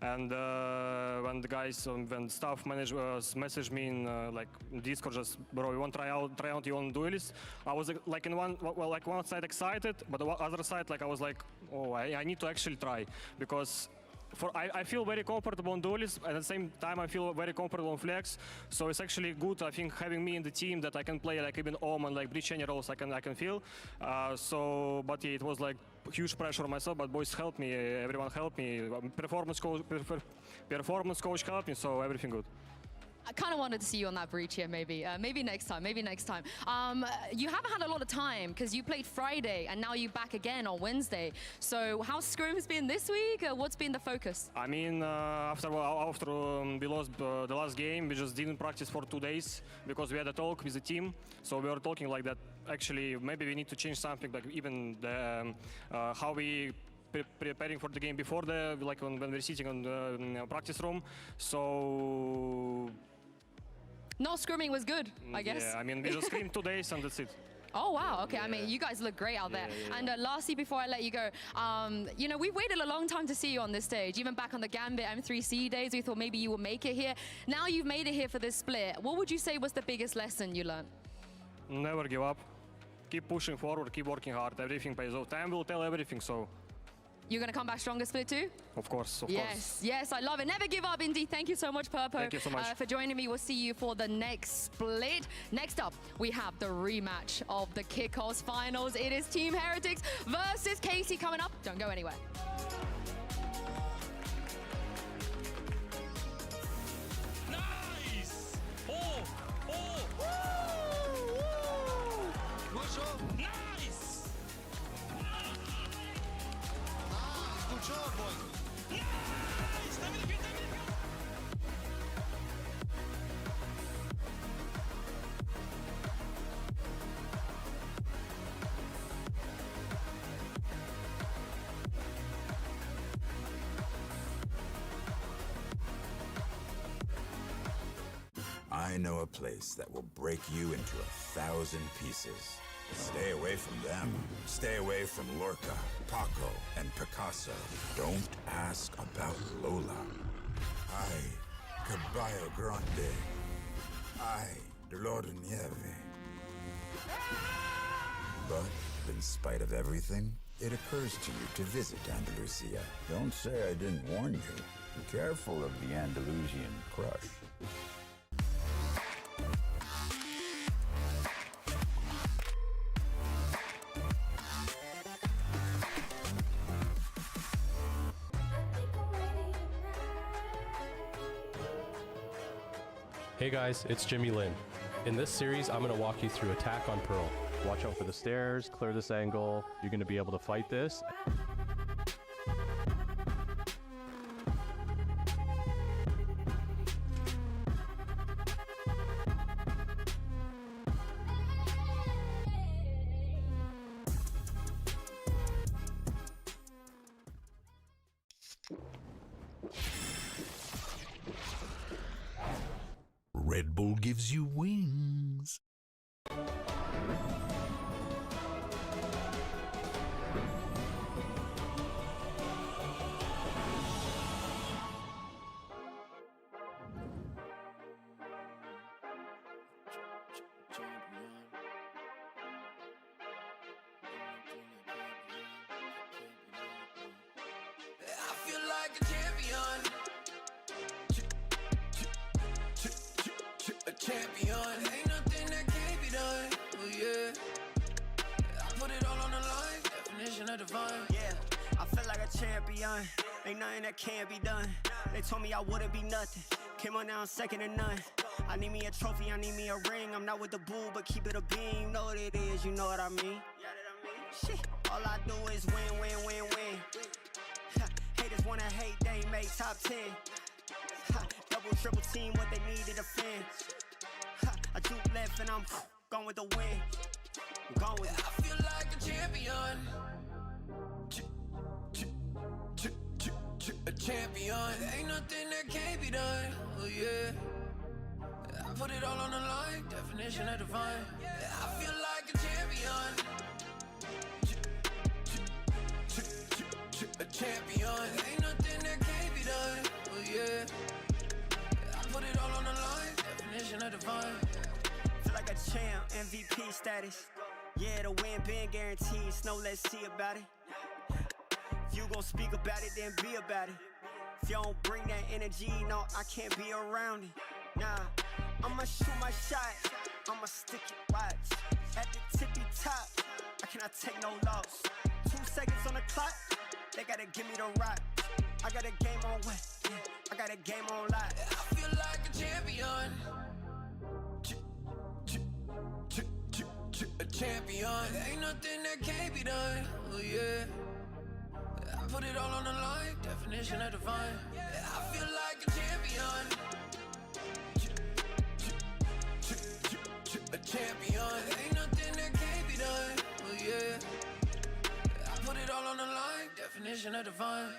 And when the guys, when staff messaged me in Discord, just bro, you want to try out your own duelist. I was in one side excited, but the other side I was oh, I need to actually try, because I feel very comfortable on duelist. At the same time, I feel very comfortable on flex. So it's actually good, I think, having me in the team that I can play even Omen, breach generals. I can feel. But yeah, it was huge pressure on myself. But boys helped me. Everyone helped me. Performance coach helped me. So everything good. I kind of wanted to see you on that breach here, maybe. Maybe next time, You haven't had a lot of time, because you played Friday, and now you're back again on Wednesday. So how's scrims been this week? What's been the focus? I mean, after we lost the last game, we just didn't practice for 2 days, because we had a talk with the team. So we were talking that, actually, maybe we need to change something, even how we preparing for the game before when we're sitting on the practice room. So no scrimming was good, I guess. Yeah, I mean, we just scrimmed 2 days and that's it. Oh, wow. Okay, Yeah. I mean, you guys look great out there. Yeah. And lastly, before I let you go, we've waited a long time to see you on this stage. Even back on the Gambit M3C days, we thought maybe you would make it here. Now you've made it here for this split. What would you say was the biggest lesson you learned? Never give up. Keep pushing forward, keep working hard. Everything pays off. Time will tell everything, so You're going to come back stronger, Split 2? Of course, of Yes, course. yes, I love it. Never give up, Indy. Thank you so much, Purpo, Thank you so much. for joining me. We'll see you for the next split. Next up, we have the rematch of the Kickoffs finals. It is Team Heretics versus Casey coming up. Don't go anywhere. Nice! Oh! Oh! Good job! Nice! Good job, boy! Nice! Dammi di più, dammi di più! I know a place that will break you into 1,000 pieces. Stay away from them. Stay away from Lorca, Paco, and Picasso. Don't ask about Lola. Ay, Caballo Grande. Ay, Dolor de Nieve. But in spite of everything, it occurs to you to visit Andalusia. Don't say I didn't warn you. Be careful of the Andalusian crush. Hey guys, it's Jimmy Lin. In this series, I'm going to walk you through Attack on Pearl. Watch out for the stairs, clear this angle. You're going to be able to fight this. Red Bull gives you wings. I feel like a champion. A champion. Ain't nothing that can't be done. Oh yeah. I put it all on the line. Definition of divine. Yeah, I feel like a champion. Ain't nothing that can't be done. They told me I wouldn't be nothing. Came on now second to none. I need me a trophy, I need me a ring. I'm not with the bull, but keep it a beam. You know what it is, you know what I mean? Shit, all I do is win, win, win, win. Haters wanna hate, they ain't make top 10. Double, triple team, what they need to defend. I do left and I'm gone with the win. I'm gone with it. I feel like a champion. A champion. Ain't nothing that can't be done. Oh yeah. I put it all on the line. Definition of divine. I feel like a champion. A champion. Ain't nothing that can't be done. Oh yeah. I put it all on the line. Definition of divine. Feel like a champ, MVP status. Yeah, the win been guaranteed, so let's see about it. If you gon' speak about it, then be about it. If you don't bring that energy, no, I can't be around it. Nah, I'ma shoot my shot, I'ma stick it, watch. At the tippy top, I cannot take no loss. 2 seconds on the clock, they gotta give me the rock. I got a game on what? Yeah, I got a game on lock. I feel like a champion. A champion. Ain't nothing that can't be done. Oh yeah. I put it all on the line. Definition of divine. I feel like a champion. A champion. Ain't nothing that can't be done. Oh yeah. I put it all on the line. Definition of divine.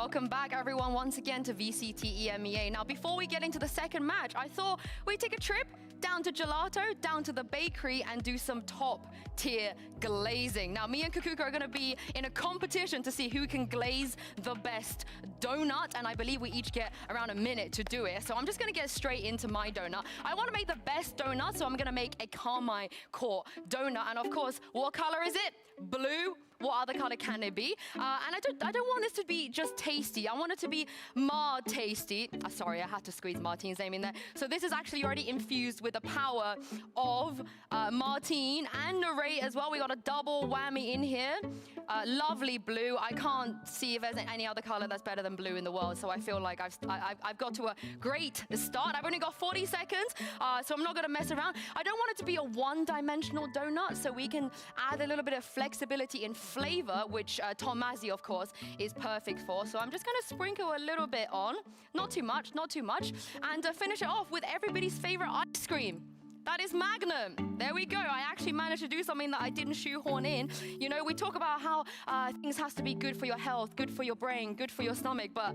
Welcome back, everyone, once again to VCT EMEA. Now, before we get into the second match, I thought we'd take a trip down to Gelato, down to the bakery, and do some top-tier glazing. Now, me and Kakuka are going to be in a competition to see who can glaze the best donut, and I believe we each get around a minute to do it. So I'm just going to get straight into my donut. I want to make the best donut, so I'm going to make a Carmine core donut. And of course, what color is it? Blue. What other color can it be? And I don't want this to be just tasty. I want it to be tasty. Sorry, I had to squeeze Martine's name in there. So this is actually already infused with the power of Martine and Narrate as well. We got a double whammy in here. Lovely blue. I can't see if there's any other color that's better than blue in the world. So I feel like I've got to a great start. I've only got 40 seconds, so I'm not gonna mess around. I don't want it to be a one-dimensional donut, so we can add a little bit of flexibility in flavor, which Tomasi, of course, is perfect for. So I'm just gonna sprinkle a little bit on, not too much, and finish it off with everybody's favorite ice cream. That is Magnum. There we go. I actually managed to do something that I didn't shoehorn in. You know, we talk about how things has to be good for your health, good for your brain, good for your stomach, but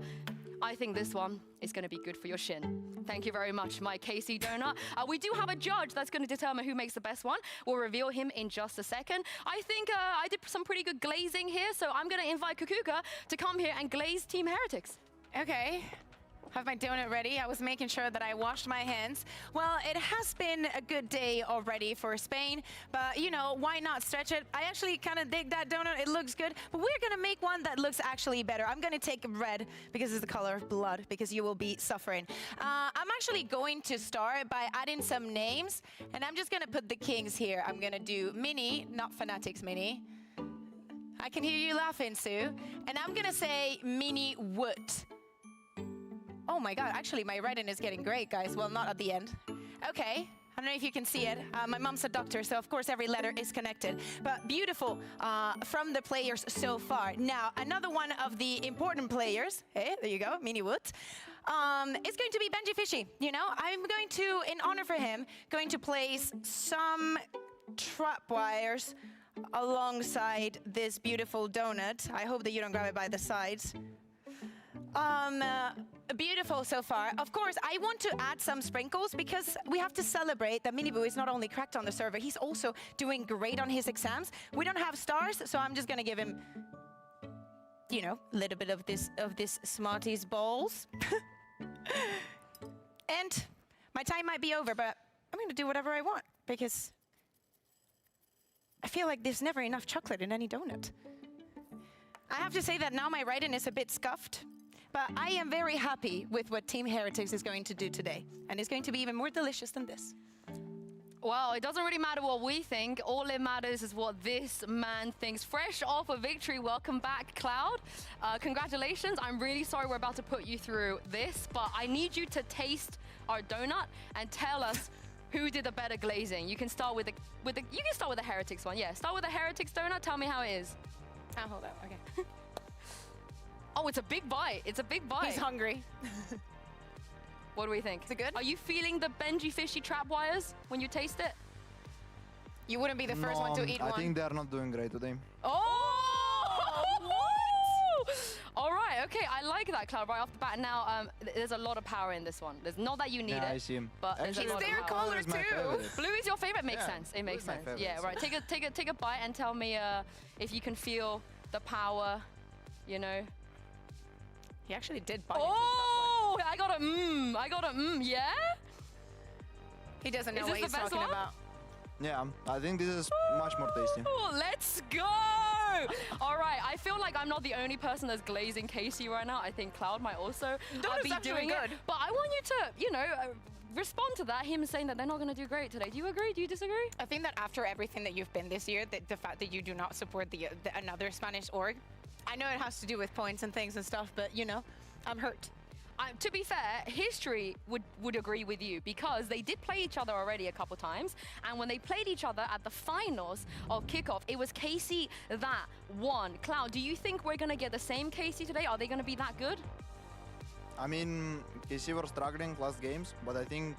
I think this one is going to be good for your shin. Thank you very much, my KC donut. We do have a judge that's going to determine who makes the best one. We'll reveal him in just a second. I think I did some pretty good glazing here, so I'm going to invite Kakuka to come here and glaze Team Heretics. Okay. Have my donut ready. I was making sure that I washed my hands. Well, it has been a good day already for Spain, but you know, why not stretch it? I actually kind of dig that donut. It looks good, but we're gonna make one that looks actually better. I'm gonna take red because it's the color of blood, because you will be suffering. I'm actually going to start by adding some names, and I'm just gonna put the kings here. I'm gonna do Mini, not Fanatics Mini. I can hear you laughing, Sue. And I'm gonna say Mini Wood. Oh my God, actually my writing is getting great, guys. Well, not at the end. Okay, I don't know if you can see it. My mom's a doctor, so of course every letter is connected. But beautiful from the players so far. Now, another one of the important players, hey, there you go, Mini Wood, is going to be Benji Fishy. You know, I'm going to, in honor for him, going to place some trap wires alongside this beautiful donut. I hope that you don't grab it by the sides. Beautiful so far. Of course, I want to add some sprinkles because we have to celebrate that Miniboo is not only cracked on the server, he's also doing great on his exams. We don't have stars, so I'm just gonna give him, you know, a little bit of this Smarties balls. And my time might be over, but I'm gonna do whatever I want because I feel like there's never enough chocolate in any donut. I have to say that now my writing is a bit scuffed. But I am very happy with what Team Heretics is going to do today. And it's going to be even more delicious than this. Well, it doesn't really matter what we think. All it matters is what this man thinks. Fresh off a victory, welcome back, Cloud. Congratulations. I'm really sorry we're about to put you through this, but I need you to taste our donut and tell us who did the better glazing. You can start with the Heretics one. Yeah, start with the Heretics donut. Tell me how it is. Oh, hold up. Okay. Oh, it's a big bite. It's a big bite. He's hungry. What do we think? Is it good? Are you feeling the Benji Fishy trap wires when you taste it? You wouldn't be the first one to eat one. I think they are not doing great today. Oh! What? All right, okay, I like that, Cloud, right off the bat. Now, there's a lot of power in this one. There's not that you need it. I see him. But it's their color too. Blue is your favorite. Makes sense. It makes sense. Yeah, right. Take a bite and tell me if you can feel the power. You know. He actually did bite. Oh, I got a yeah? He doesn't know what he's talking about. Yeah, I think this is much more tasty. Let's go! All right, I feel like I'm not the only person that's glazing Casey right now. I think Cloud might also be doing it. But I want you to, you know, respond to that, him saying that they're not going to do great today. Do you agree? Do you disagree? I think that after everything that you've been this year, the fact that you do not support the another Spanish org, I know it has to do with points and things and stuff, but, you know, I'm hurt. To be fair, history would agree with you because they did play each other already a couple times, and when they played each other at the finals of Kickoff, it was Casey that won. Cloud, do you think we're going to get the same Casey today? Are they going to be that good? I mean, KC were struggling last games, but I think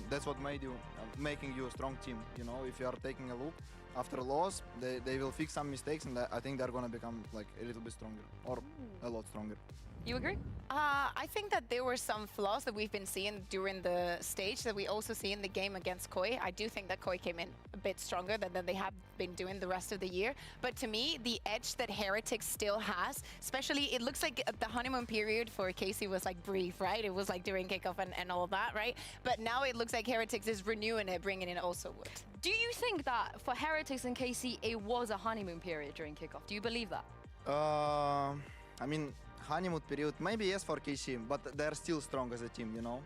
that's what made you, making you a strong team. You know, if you are taking a look after loss, they will fix some mistakes, and I think they're gonna become like a little bit stronger or a lot stronger. You agree? I think that there were some flaws that we've been seeing during the stage that we also see in the game against Koi. I do think that Koi came in a bit stronger than they have been doing the rest of the year. But to me, the edge that Heretics still has, especially it looks like the honeymoon period for Casey was like brief, right? It was like during kickoff and all of that, right? But now it looks like Heretics is renewing it, bringing in also Wood. Do you think that for Heretics and KC, it was a honeymoon period during kickoff? Do you believe that? I mean, honeymoon period, maybe yes for KC, but they're still strong as a team, you know?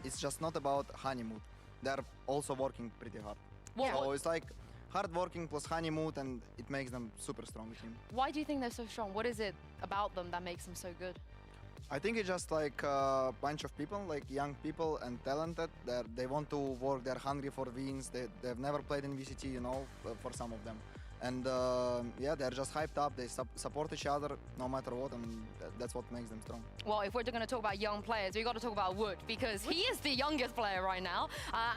It's just not about honeymoon. They're also working pretty hard. So it's like hard working plus honeymoon, and it makes them super strong team. Why do you think they're so strong? What is it about them that makes them so good? I think it's just like a bunch of people, like young people and talented. They want to work, they're hungry for wins. They've never played in VCT, you know, for some of them. And yeah, they're just hyped up. They support each other no matter what, and that's what makes them strong. Well, if we're going to talk about young players, we got to talk about Wood, because he is the youngest player right now,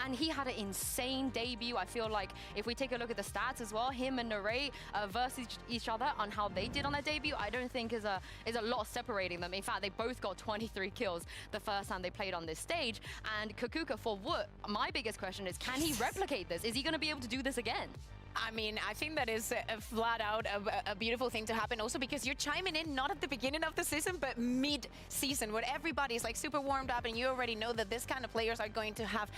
and he had an insane debut. I feel like if we take a look at the stats as well, him and Naray versus each other on how they did on their debut, I don't think is a lot separating them. In fact, they both got 23 kills the first time they played on this stage. And Kakuka, for Wood, my biggest question is, can he replicate this? Is he going to be able to do this again? I mean, I think that is flat out a beautiful thing to happen also because you're chiming in not at the beginning of the season, but mid-season where everybody's like super warmed up and you already know that this kind of players are going to have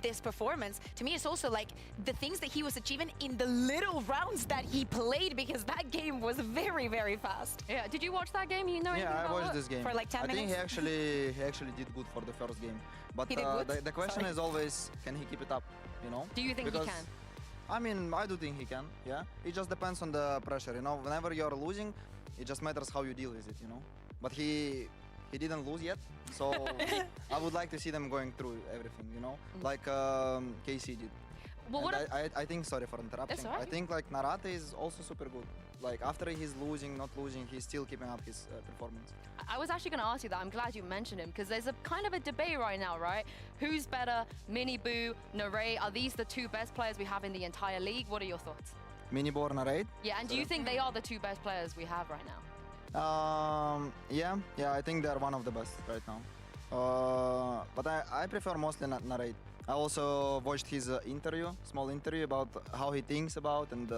this performance. To me, it's also like the things that he was achieving in the little rounds that he played, because that game was very, very fast. Yeah, did you watch that game? You know Yeah, I watched this game. For like 10 minutes? I think he actually did good for the first game. But He did good? the question is always, can he keep it up, you know? Do you think he can? I mean, I do think he can, yeah. It just depends on the pressure, you know. Whenever you're losing, it just matters how you deal with it, you know. But he didn't lose yet, so I would like to see them going through everything, you know, like KC did. Well, I think, sorry for interrupting, That's all right. I think like Narate is also super good. Like after he's losing, not losing, he's still keeping up his performance. I was actually going to ask you that. I'm glad you mentioned him, because there's a kind of a debate right now, right? Who's better, Mini Boo, Naray? Are these the two best players we have in the entire league? What are your thoughts? Minibor, Narate? Yeah, and do you think they are the two best players we have right now? Yeah, I think they're one of the best right now. But I prefer mostly Narate. I also watched his small interview about how he thinks about, and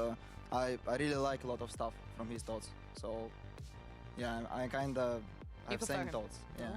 I really like a lot of stuff from his thoughts. So yeah, I kind of have same thoughts. Yeah.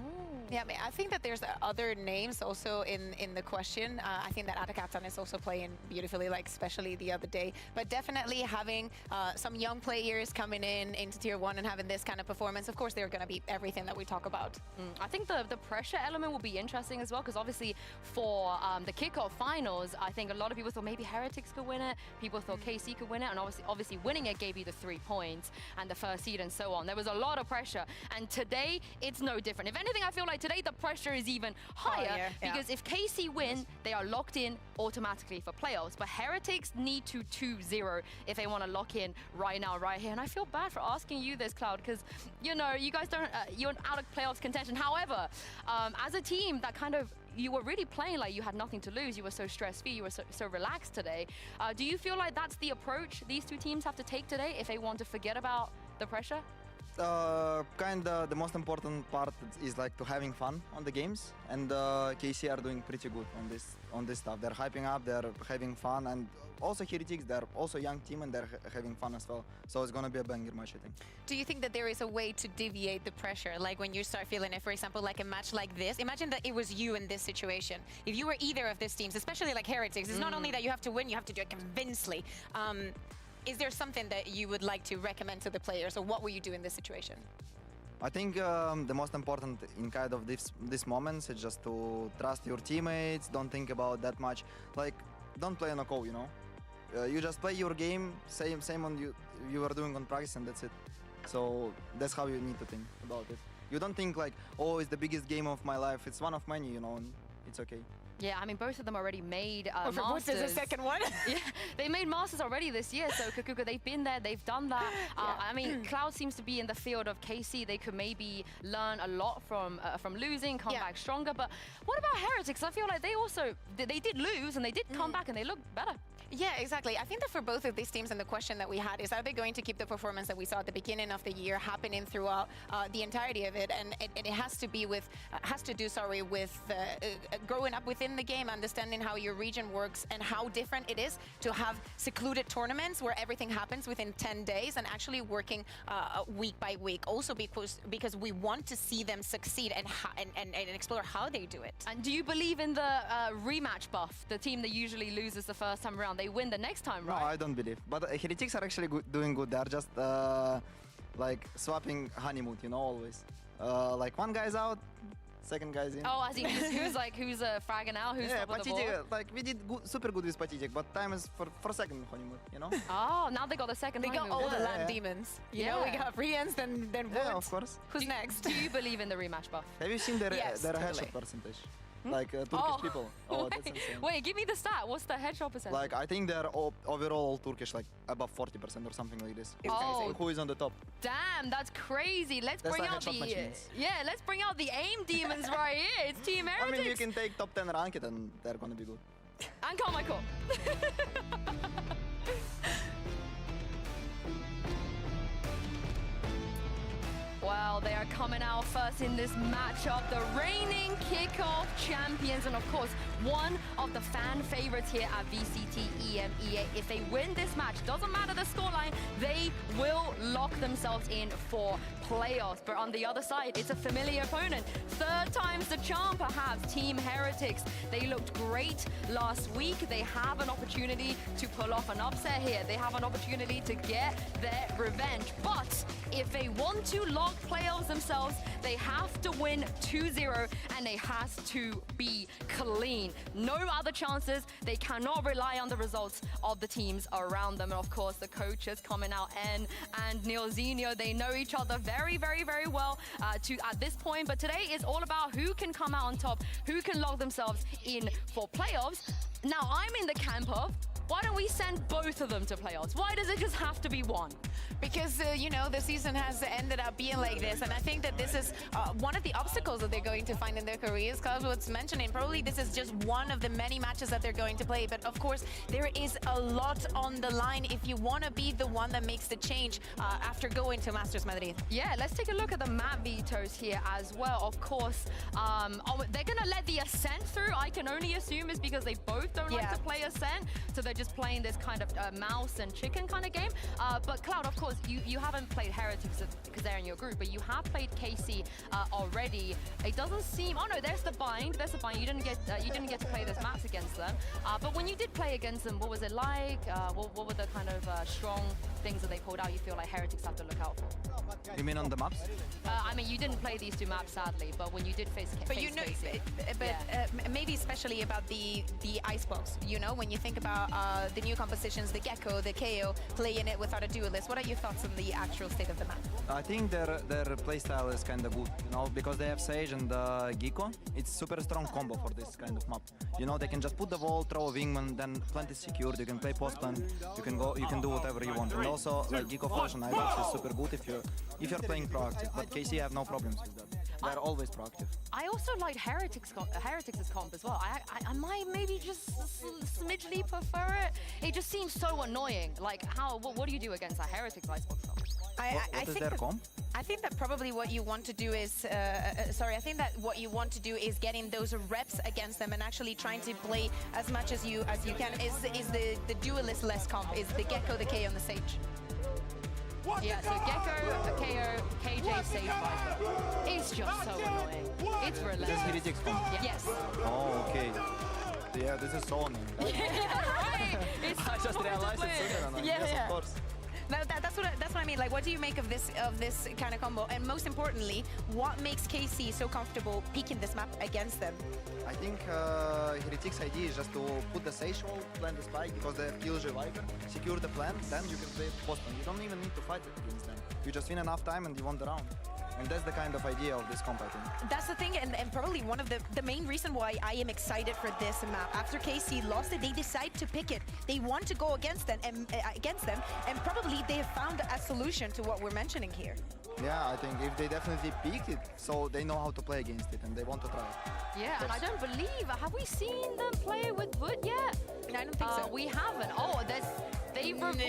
Yeah, I think that there's other names also in the question. I think that Atakatan is also playing beautifully, like especially the other day. But definitely having some young players coming into Tier 1 and having this kind of performance, of course, they're going to be everything that we talk about. I think the pressure element will be interesting as well, because obviously for the kickoff finals, I think a lot of people thought maybe Heretics could win it. People thought KC could win it, and obviously winning it gave you the 3 points and the first seed and so on. There was a lot of pressure, and today it's no different. If anything, I feel like today the pressure is even higher, because if KC win, they are locked in automatically for playoffs. But Heretics need to 2-0 if they want to lock in right now, right here. And I feel bad for asking you this, Cloud, because you know you guys don't you're out of playoffs contention. However, as a team that kind of you were really playing like you had nothing to lose. You were so stress-free. You were so relaxed today. Do you feel like that's the approach these two teams have to take today if they want to forget about the pressure? Kinda the most important part is like to having fun on the games, and KC are doing pretty good on this stuff. They're hyping up, they're having fun, and also Heretics, they're also a young team and they're having fun as well. So it's gonna be a banger match, I think. Do you think that there is a way to deviate the pressure? Like when you start feeling it, for example, like a match like this, imagine that it was you in this situation. If you were either of these teams, especially like Heretics, it's not only that you have to win, you have to do it convincingly. Is there something that you would like to recommend to the players, or what will you do in this situation? I think the most important in kind of these moments is just to trust your teammates, don't think about that much. Like, don't play on a call, you know? You just play your game, same on you were doing on practice, and that's it. So that's how you need to think about it. You don't think like, oh, it's the biggest game of my life. It's one of many, you know, and it's okay. Yeah, I mean, both of them already made Well, for Boots Masters. is the second one. Yeah, they made Masters already this year, so Kakuka, they've been there, they've done that. I mean, Cloud seems to be in the field of KC. They could maybe learn a lot from losing, come back stronger. But what about Heretics? I feel like they also, they did lose and they did come back and they looked better. Yeah, exactly. I think that for both of these teams, and the question that we had is, are they going to keep the performance that we saw at the beginning of the year happening throughout the entirety of it? And it has to be with, with growing up within the game, understanding how your region works and how different it is to have secluded tournaments where everything happens within 10 days and actually working week by week. Also because we want to see them succeed and explore how they do it. And do you believe in the rematch buff? The team that usually loses the first time around, they win the next time, right? No, I don't believe. But Heretics are actually doing good. They're just like swapping honeymoon, you know, always. Like one guy's out, second guy's in. Oh, I see. Who's fragging out? Who's top of the board? Like we did super good with Patitek, but time is for second honeymoon, you know? Oh, now they got the second They honeymoon. got all the land demons. You know, we got Rians, then Woods. Yeah, of course. Who's next? Do you believe in the rematch buff? Have you seen their Yes, headshot percentage? Like Turkish people. Oh, that's insane. Wait, give me the stat. What's the headshot percentage? Like I think they're overall Turkish, like above 40% or something like this. Oh. Who is on the top? Damn, that's crazy. Let's That's bring like out the headshot machines. let's bring out the aim demons right here. It's Team I Heretics. mean, you can take top 10 ranked and they're gonna be good. And Carmichael. Well, they are coming out first in this matchup, the reigning kickoff champions, and of course, one of the fan favorites here at VCT EMEA. If they win this match, doesn't matter the scoreline, they will lock themselves in for playoffs. But on the other side, it's a familiar opponent. Third time's the charm, perhaps, Team Heretics. They looked great last week. They have an opportunity to pull off an upset here. They have an opportunity to get their revenge. But if they want to lock playoffs themselves, they have to win 2-0 and they has to be clean. No other chances. They cannot rely on the results of the teams around them. And of course, the coaches coming out, En and Neilzinho, they know each other very, very, very well at this point. But today is all about who can come out on top, who can lock themselves in for playoffs. Now, I'm in the camp of, why don't we send both of them to playoffs? Why does it just have to be one? Because, you know, the season has ended up being like this. And I think that this is one of the obstacles that they're going to find in their careers. Klaus was mentioning, probably this is just one of the many matches that they're going to play. But of course, there is a lot on the line if you want to be the one that makes the change after going to Masters Madrid. Yeah, let's take a look at the map vetoes here as well. Of course, they're going to let the Ascent through. I can only assume is because they both don't like to play Ascent. So they're just playing this kind of mouse and chicken kind of game. But Cloud, of course, you haven't played Heretics because they're in your group, but you have played KC already. It doesn't seem. Oh no, there's the bind. There's the bind. You didn't get to play those maps against them. But when you did play against them, what was it like? What were the kind of strong things that they pulled out? You feel like Heretics have to look out for. You mean on the maps? I mean, you didn't play these two maps sadly, but when you did face But you know, KC, maybe especially about the icebox. You know, when you think about the new compositions, the Gecko, the KO, playing it without a duelist. What are your thoughts on the actual state of the map? I think their playstyle is kind of good, you know, because they have Sage and Gecko. It's super strong combo for this kind of map. You know, they can just put the wall, throw a wingman, then plant is secured. You can play post plant. You can do whatever you want. And also, like Gecko flash and Idox is super good if you're playing proactive. But KC have no problems with that. They're always proactive. I also like Heretics' comp as well. I might maybe just smidgely prefer it. It just seems so annoying. Like, what do you do against a Heretics icebox comp? What is their comp? I think that probably what you want to do is, I think that what you want to do is getting those reps against them and actually trying to play as much as you can. Is the duelist less comp? Is the Gecko, the K on the Sage? Yeah, so Gecko, KO, KJ, Sage Viper. It's just so annoying. It's relentless. This is Heretics comp? Yes. Oh, okay. Yeah, this is so annoying. Right? It's I just realized it's super annoying. Yes, of course. That's what I mean. Like, what do you make of this kind of combo? And most importantly, what makes KC so comfortable picking this map against them? I think Heretics' idea is just to put the Sage wall, plant the spike because they have Killjoy Viper, secure the plant, then you can play post plant. You don't even need to fight it against them. You just win enough time and you won the round. And that's the kind of idea of this comp, I think. That's the thing, and probably one of the main reason why I am excited for this map. After KC lost it, they decide to pick it. They want to go against them, and probably they have found a solution to what we're mentioning here. Yeah, I think if they definitely peaked it, so they know how to play against it, and they want to try it. Yeah, and I don't believe, have we seen them play with Wood yet? I don't think so. We haven't. Oh, what is going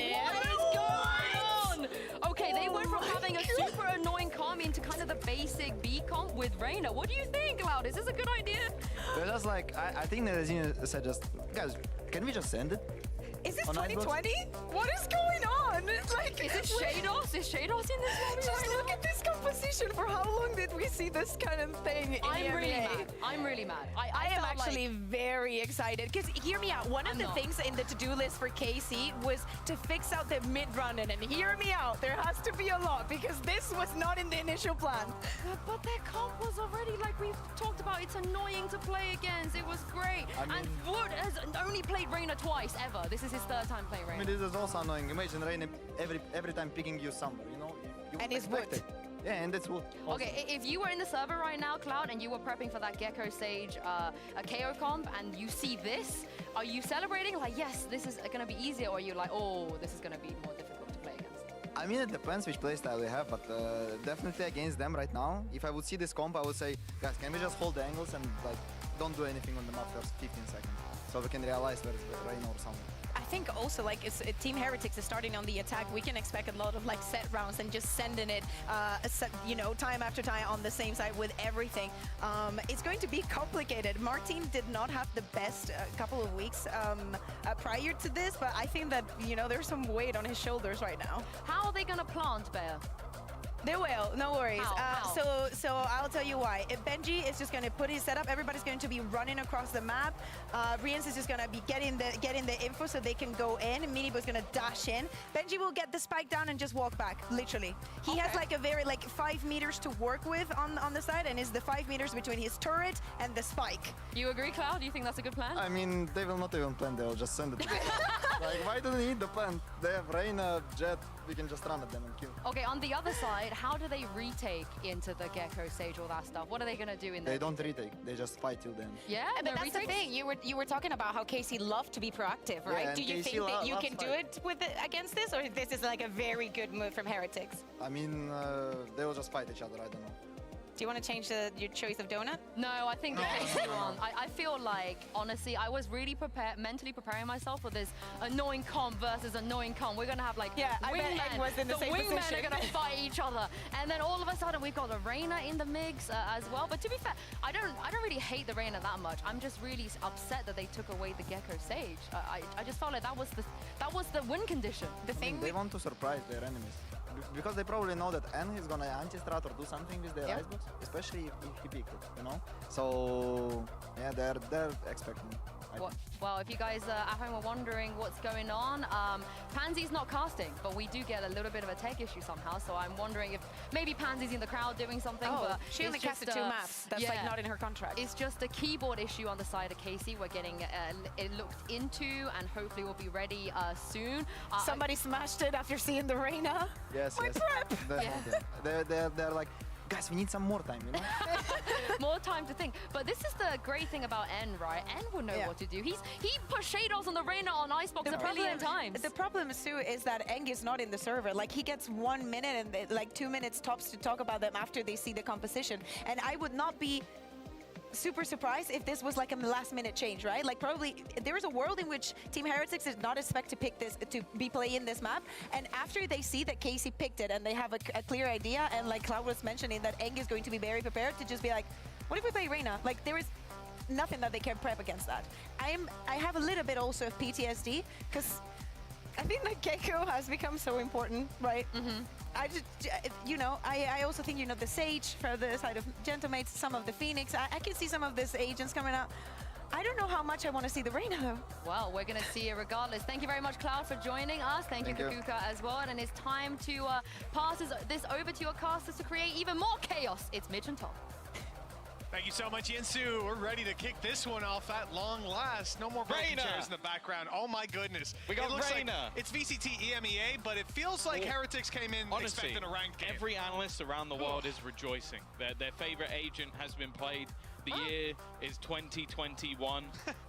on? Okay, they went from having a super annoying comp into kind of the basic B comp with Reyna. What do you think, Cloud? Is this a good idea? They're just like, I think Nerezine said just, guys, can we just send it? Is this On Icebox? 2020? What is going on? Like, Is it Shados? Is Shados in this lobby just right look now? at this composition. For how long did we see this kind of thing in I'm really EMEA? mad. I'm really mad. I am felt actually like, very excited because hear me out. One of I'm the not. things in the to-do list for KC was to fix out the mid-run, and hear me out. There has to be a lot because this was not in the initial plan. but their comp was already, like we've talked about, it's annoying to play against. It was great. And Wood has only played Reyna twice ever. This is his third time playing I Reyna. mean, this is also annoying. Imagine Reyna every time picking you somewhere, you know? You And would it's expect Wood. it. Yeah, and it's Wood. also. Okay, if you were in the server right now, Cloud, and you were prepping for that Gecko Sage a KO comp, and you see this, are you celebrating like, yes, this is going to be easier, or are you like, oh, this is going to be more difficult to play against? I mean, it depends which playstyle they have, but definitely against them right now, if I would see this comp, I would say, guys, can we just hold the angles and like don't do anything on the map first 15 seconds, so we can realize where is Reyna or something. I think also like Team Heretics is starting on the attack. We can expect a lot of like set rounds and just sending it, time after time on the same side with everything. It's going to be complicated. Martin did not have the best couple of weeks prior to this, but I think that there's some weight on his shoulders right now. How are they going to plant, Bear? They will, no worries. How? So I'll tell you why. If Benji is just going to put his setup, everybody's going to be running across the map. Riens is just going to be getting the info so they can go in. Minibo's going to dash in. Benji will get the spike down and just walk back, literally. He has like a very 5 meters to work with on the side, and is the 5 meters between his turret and the spike. You agree, Cloud? Do you think that's a good plan? I mean, they will not even plan, they will just send it. Like, why do they need the plan? They have Reyna, Jet, we can just run at them and kill. Okay, on the other side, how do they retake into the Gecko Sage, all that stuff? What are they going to do in there? They don't retake, they just fight till then. Yeah, But no that's the retakes? thing. You were talking about how KC loved to be proactive, right? and Do you KC think that you loves can do fight. it against this, or this is like a very good move from Heretics? I mean, they will just fight each other, I don't know. Do you want to change your choice of donut? No, I think the KC one. I feel like, honestly, I was really mentally preparing myself for this annoying comp versus annoying comp. We're going to have like I bet wingmen. Egg was in the same wingmen position. are going to fight each other. And then all of a sudden we've got the Reyna in the mix as well. But to be fair, I don't really hate the Reyna that much. I'm just really upset that they took away the Gecko Sage. I just felt like that was the win condition. The thing They want to surprise their enemies. Because they probably know that N is gonna anti-strat or do something with their icebox, especially if he picked it, you know? So, yeah, they're expecting. Well, if you guys at home are wondering what's going on, Pansy's not casting, but we do get a little bit of a tech issue somehow, so I'm wondering if maybe Pansy's in the crowd doing something, but she only it's just, casted 2 maps. That's like not in her contract. It's just a keyboard issue on the side of Casey. We're getting it looked into, and hopefully we'll be ready soon. Somebody smashed it after seeing the Reyna. Yes, My yes. prep! They're like, guys, we need some more time, you know? More time to think. But this is the great thing about N, right? N will know what to do. He put Shadows on the Reyna on Icebox a billion times. The problem, Sue, is that Eng is not in the server. Like, he gets 1 minute and like 2 minutes tops to talk about them after they see the composition. And I would not be super surprised if this was like a last-minute change, right? Like, probably there is a world in which Team Heretics did not expect to pick this, to be playing this map, and after they see that Casey picked it and they have a clear idea, and like Cloud was mentioning, that Eng is going to be very prepared to just be like, what if we play Reyna? Like, there is nothing that they can prep against that. I have a little bit also of PTSD, because I think that Gecko has become so important, right? I just, I also think, the Sage for the side of Gentlemates, some of the Phoenix. I can see some of these agents coming out. I don't know how much I want to see the Reyna, though. Well, we're going to see it regardless. Thank you very much, Cloud, for joining us. Thank you, Kakuka, as well. And it's time to pass this over to your casters to create even more chaos. It's Mitch and Tom. Thank you so much, Yinsu. We're ready to kick this one off at long last. No more broken chairs in the background. Oh my goodness. We got it looks Reina. like it's VCT EMEA, but it feels like Heretics came in Honestly, expecting a ranked game. every analyst around the world is rejoicing. Their favorite agent has been played. The year is 2021.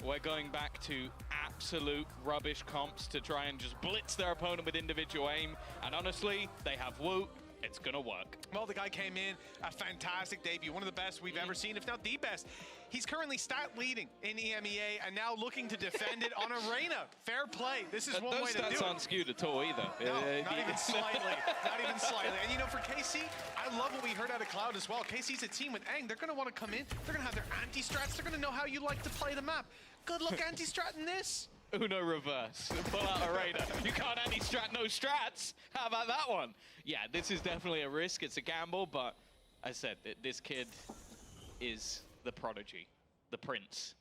We're going back to absolute rubbish comps to try and just blitz their opponent with individual aim. And honestly, they have Woot. It's gonna work. Well, the guy came in, a fantastic debut, one of the best we've ever seen, if not the best. He's currently stat leading in EMEA and now looking to defend it on Arena. Fair play. This is one way to do it. Those stats aren't skewed at all either. No, not even slightly. Not even slightly. And you know, for KC, I love what we heard out of Cloud as well. KC's a team with Aang. They're going to want to come in. They're going to have their anti-strats. They're going to know how you like to play the map. Good luck anti-strat in this. Uno reverse. Pull out Arena. You can't anti-strat no strats. How about that one? Yeah, this is definitely a risk. It's a gamble, but I said this kid is the prodigy, the prince,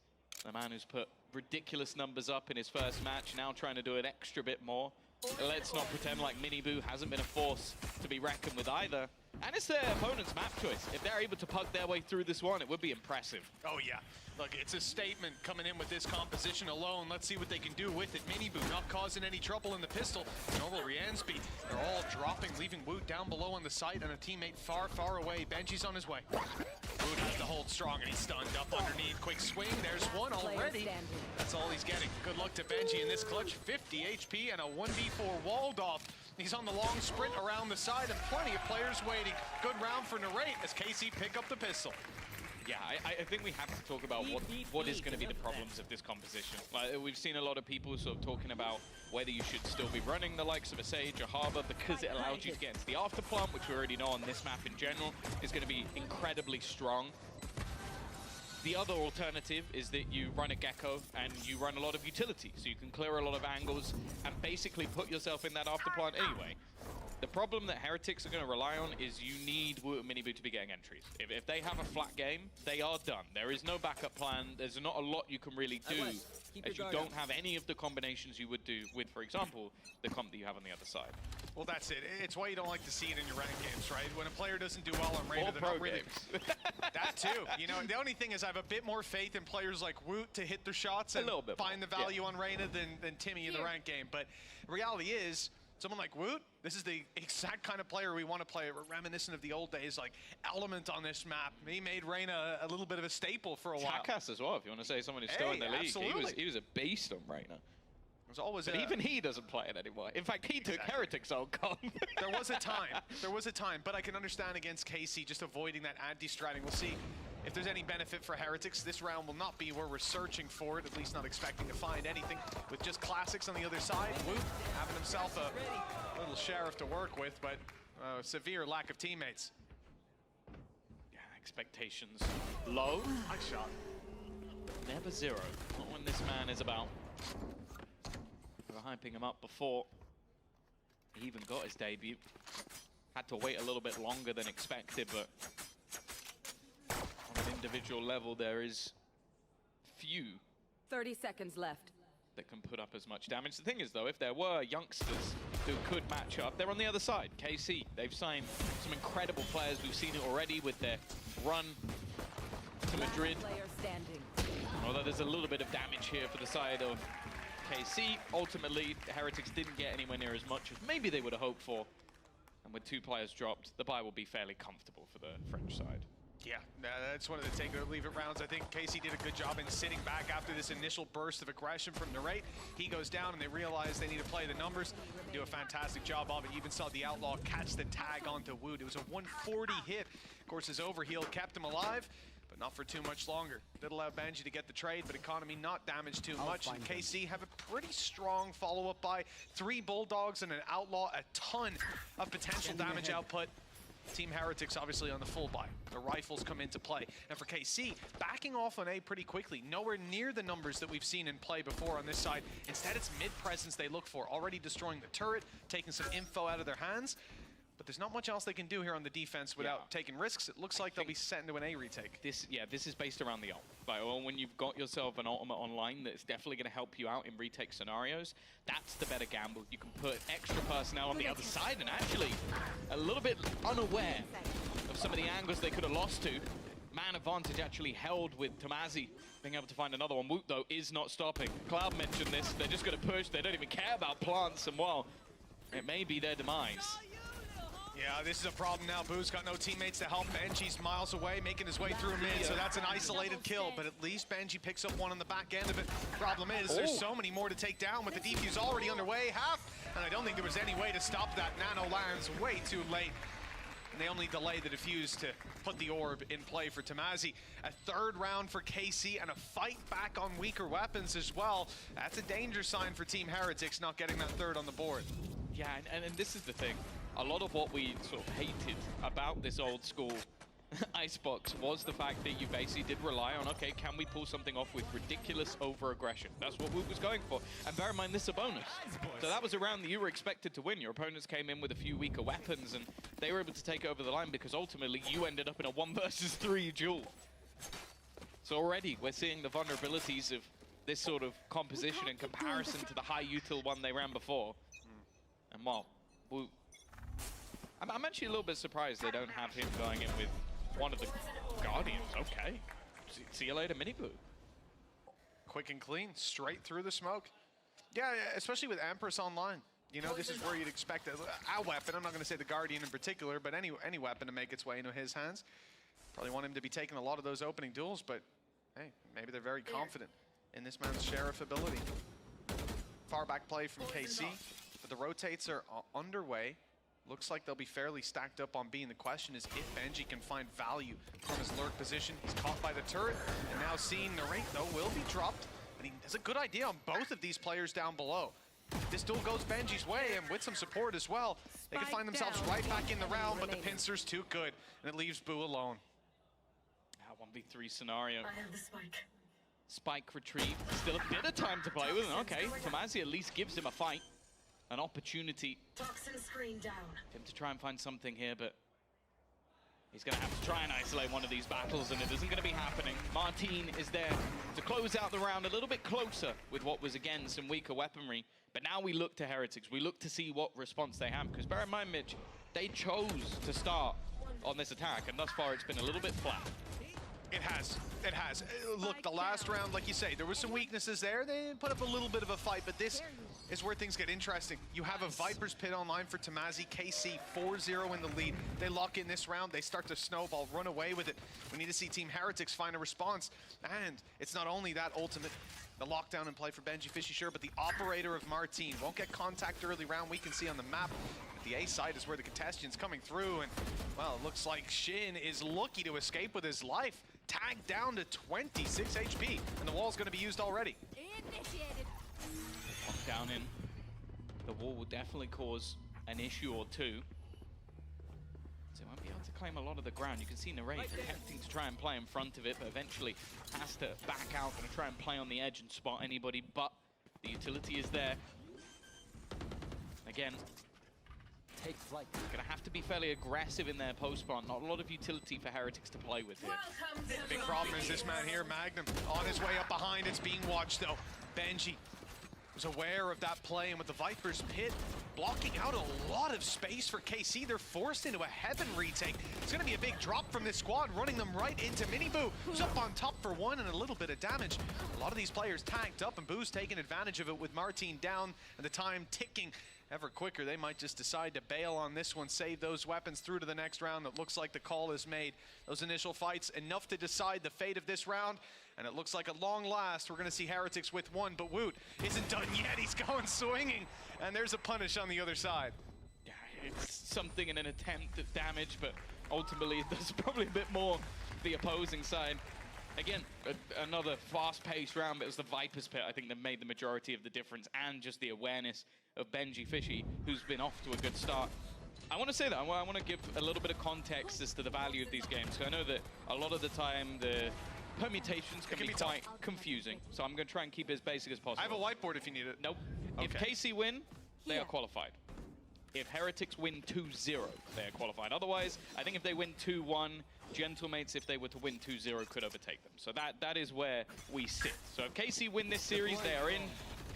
the man who's put ridiculous numbers up in his first match, now trying to do an extra bit more. Let's not pretend like Miniboo hasn't been a force to be reckoned with either. And it's their opponent's map choice. If they're able to pug their way through this one, it would be impressive. Oh, yeah. Look, it's a statement coming in with this composition alone. Let's see what they can do with it. Miniboo not causing any trouble in the pistol. Normal Riansby, they're all dropping, leaving Woot down below on the site and a teammate far, far away. Benji's on his way. Woot has to hold strong and he's stunned up underneath. Quick swing, there's one already. That's all he's getting. Good luck to Benji in this clutch. 50 HP and a 1v4 walled off. He's on the long sprint around the side and plenty of players waiting. Good round for Narrate as KC pick up the pistol. Yeah, I think we have to talk about what is going to be the problems of this composition. Like, we've seen a lot of people sort of talking about whether you should still be running the likes of a Sage or Harbor because it allows you to get into the afterplant, which we already know on this map in general is going to be incredibly strong. The other alternative is that you run a Gecko and you run a lot of utility, so you can clear a lot of angles and basically put yourself in that afterplant anyway. The problem that Heretics are going to rely on is you need Woot and Miniboo to be getting entries. If they have a flat game, they are done. There is no backup plan. There's not a lot you can really do as you don't have any of the combinations you would do with, for example, the comp that you have on the other side. Well, that's it. It's why you don't like to see it in your ranked games, right? When a player doesn't do well on Reyna, they're not really... That too. You know, the only thing is I have a bit more faith in players like Woot to hit their shots and find the value on Reyna than Timmy in the ranked game. But the reality is, someone like Woot, this is the exact kind of player we want to play. We're reminiscent of the old days, like Element on this map. He made Reyna a little bit of a staple for a while. Jackass as well, if you want to say someone who's still in the league. Absolutely. He was a beast on Reyna. There's always but even he doesn't play it anymore. In fact, he took Heretics on comp. There was a time. There was a time, but I can understand against KC just avoiding that anti-stratting. We'll see if there's any benefit for Heretics. This round will not be where we're searching for it, at least not expecting to find anything. With just classics on the other side, Woot having himself a little sheriff to work with, but severe lack of teammates. Yeah, expectations low. Nice shot. Never zero. Not when this man is about. We were hyping him up before he even got his debut. Had to wait a little bit longer than expected, but on an individual level, there is few 30 seconds left that can put up as much damage. The thing is, though, if there were youngsters who could match up, they're on the other side. KC, they've signed some incredible players. We've seen it already with their run to Madrid. Although there's a little bit of damage here for the side of KC. Ultimately, the Heretics didn't get anywhere near as much as maybe they would have hoped for. And with 2 players dropped, the bye will be fairly comfortable for the French side. Yeah, that's one of the take it or leave it rounds. I think KC did a good job in sitting back after this initial burst of aggression from Narrate. He goes down and they realize they need to play the numbers. They do a fantastic job of it. You even saw the Outlaw catch the tag onto Woot. It was a 140 hit. Of course, his overheal kept him alive, but not for too much longer. Did allow Benji to get the trade, but economy not damaged too much. And KC have a pretty strong follow-up by 3 Bulldogs and an Outlaw, a ton of potential damage output. Team Heretics obviously on the full buy. The rifles come into play. And for KC, backing off on A pretty quickly. Nowhere near the numbers that we've seen in play before on this side. Instead, it's mid-presence they look for. Already destroying the turret, taking some info out of their hands. But there's not much else they can do here on the defense without taking risks. It looks like they'll be set into an A retake. This is based around the ult. Like, when you've got yourself an ultimate online that's definitely going to help you out in retake scenarios, that's the better gamble. You can put extra personnel on the other side and actually a little bit unaware of some of the angles they could have lost to, man advantage actually held with Tomazi being able to find another one. Woot, though, is not stopping. Cloud mentioned this. They're just going to push. They don't even care about plants, and, well, it may be their demise. Yeah, this is a problem now. Boo's got no teammates to help. Benji's miles away, making his way through mid, so that's an isolated kill. But at least Benji picks up one on the back end of it. Problem is, there's so many more to take down with the defuse already underway. And I don't think there was any way to stop that. Nano lands way too late. And they only delay the defuse to put the orb in play for Tomazi. A third round for KC and a fight back on weaker weapons as well. That's a danger sign for Team Heretics not getting that third on the board. Yeah, and this is the thing. A lot of what we sort of hated about this old school Icebox was the fact that you basically did rely on, okay, can we pull something off with ridiculous over-aggression? That's what Woot was going for. And bear in mind, this is a bonus. So that was a round that you were expected to win. Your opponents came in with a few weaker weapons, and they were able to take over the line because ultimately you ended up in a 1 versus 3 duel. So already we're seeing the vulnerabilities of this sort of composition in comparison to the high util one they ran before. And well, Woot. I'm actually a little bit surprised they don't have him going in with one of the Guardians. Okay. See you later, Mini-Boo. Quick and clean, straight through the smoke. Yeah, especially with Empress online. You know, this is where you'd expect a weapon. I'm not going to say the Guardian in particular, but any weapon to make its way into his hands. Probably want him to be taking a lot of those opening duels, but hey, maybe they're very confident in this man's Sheriff ability. Far back play from KC, but the rotates are underway. Looks like they'll be fairly stacked up on B, and the question is if Benji can find value from his lurk position. He's caught by the turret, and now seeing Narrate, though, will be dropped. And he has a good idea on both of these players down below. This duel goes Benji's way, and with some support as well, they can find themselves right back in the round, but the pincer's too good, and it leaves Boo alone. 1v3 scenario. I have the spike. Spike retrieve. Still a bit of time to play with him. Okay, Tomazi at least gives him a fight. An opportunity Toxin screen down. for him to try and find something here, but he's going to have to try and isolate one of these battles, and it isn't going to be happening. Martin is there to close out the round a little bit closer with what was, again, some weaker weaponry. But now we look to Heretics. We look to see what response they have, because bear in mind, Mitch, they chose to start on this attack, and thus far it's been a little bit flat. It has. It has. Look, the last round, like you say, there were some weaknesses there. They put up a little bit of a fight, but this is where things get interesting. You have a Viper's Pit online for Tomazi. KC 4-0 in the lead. They lock in this round. They start to snowball, run away with it. We need to see Team Heretics find a response. And it's not only that ultimate, the lockdown in play for Benji Fishy, sure, but the operator of Martin won't get contact early round. We can see on the map. The A side is where the contestant's coming through, and, well, it looks like Shin is lucky to escape with his life. Tagged down to 26 HP, and the wall's going to be used already. Initiated. Down in. The wall will definitely cause an issue or two. So he won't be able to claim a lot of the ground. You can see Narrate attempting to try and play in front of it, but eventually has to back out, going to try and play on the edge and spot anybody, but the utility is there. Again, take flight. Gonna have to be fairly aggressive in their post-spawn. Not a lot of utility for Heretics to play with here. Big problem is this man here, Magnum, on his way up behind. It's being watched, though. Benji was aware of that play, and with the Viper's Pit blocking out a lot of space for KC, they're forced into a Heaven retake. It's going to be a big drop from this squad, running them right into Mini-Boo, who's up on top for one and a little bit of damage. A lot of these players tanked up, and Boo's taking advantage of it with Martin down and the time ticking ever quicker. They might just decide to bail on this one, save those weapons through to the next round. It looks like the call is made. Those initial fights, enough to decide the fate of this round. And it looks like at long last, we're going to see Heretics with one, but Woot isn't done yet. He's going swinging, and there's a punish on the other side. Yeah, it's something in an attempt at damage, but ultimately there's probably a bit more the opposing side. Again, another fast-paced round, but it was the Viper's Pit, I think, that made the majority of the difference, and just the awareness of Benji Fishy, who's been off to a good start. I want to say that. I want to give a little bit of context as to the value of these games. So I know that a lot of the time, the permutations can be quite confusing. So I'm going to try and keep it as basic as possible. I have a whiteboard if you need it. Nope. Okay. If KC win, they are qualified. If Heretics win 2-0, they are qualified. Otherwise, I think if they win 2-1, Gentlemates, if they were to win 2-0, could overtake them. So that is where we sit. So if KC win this series, they are in.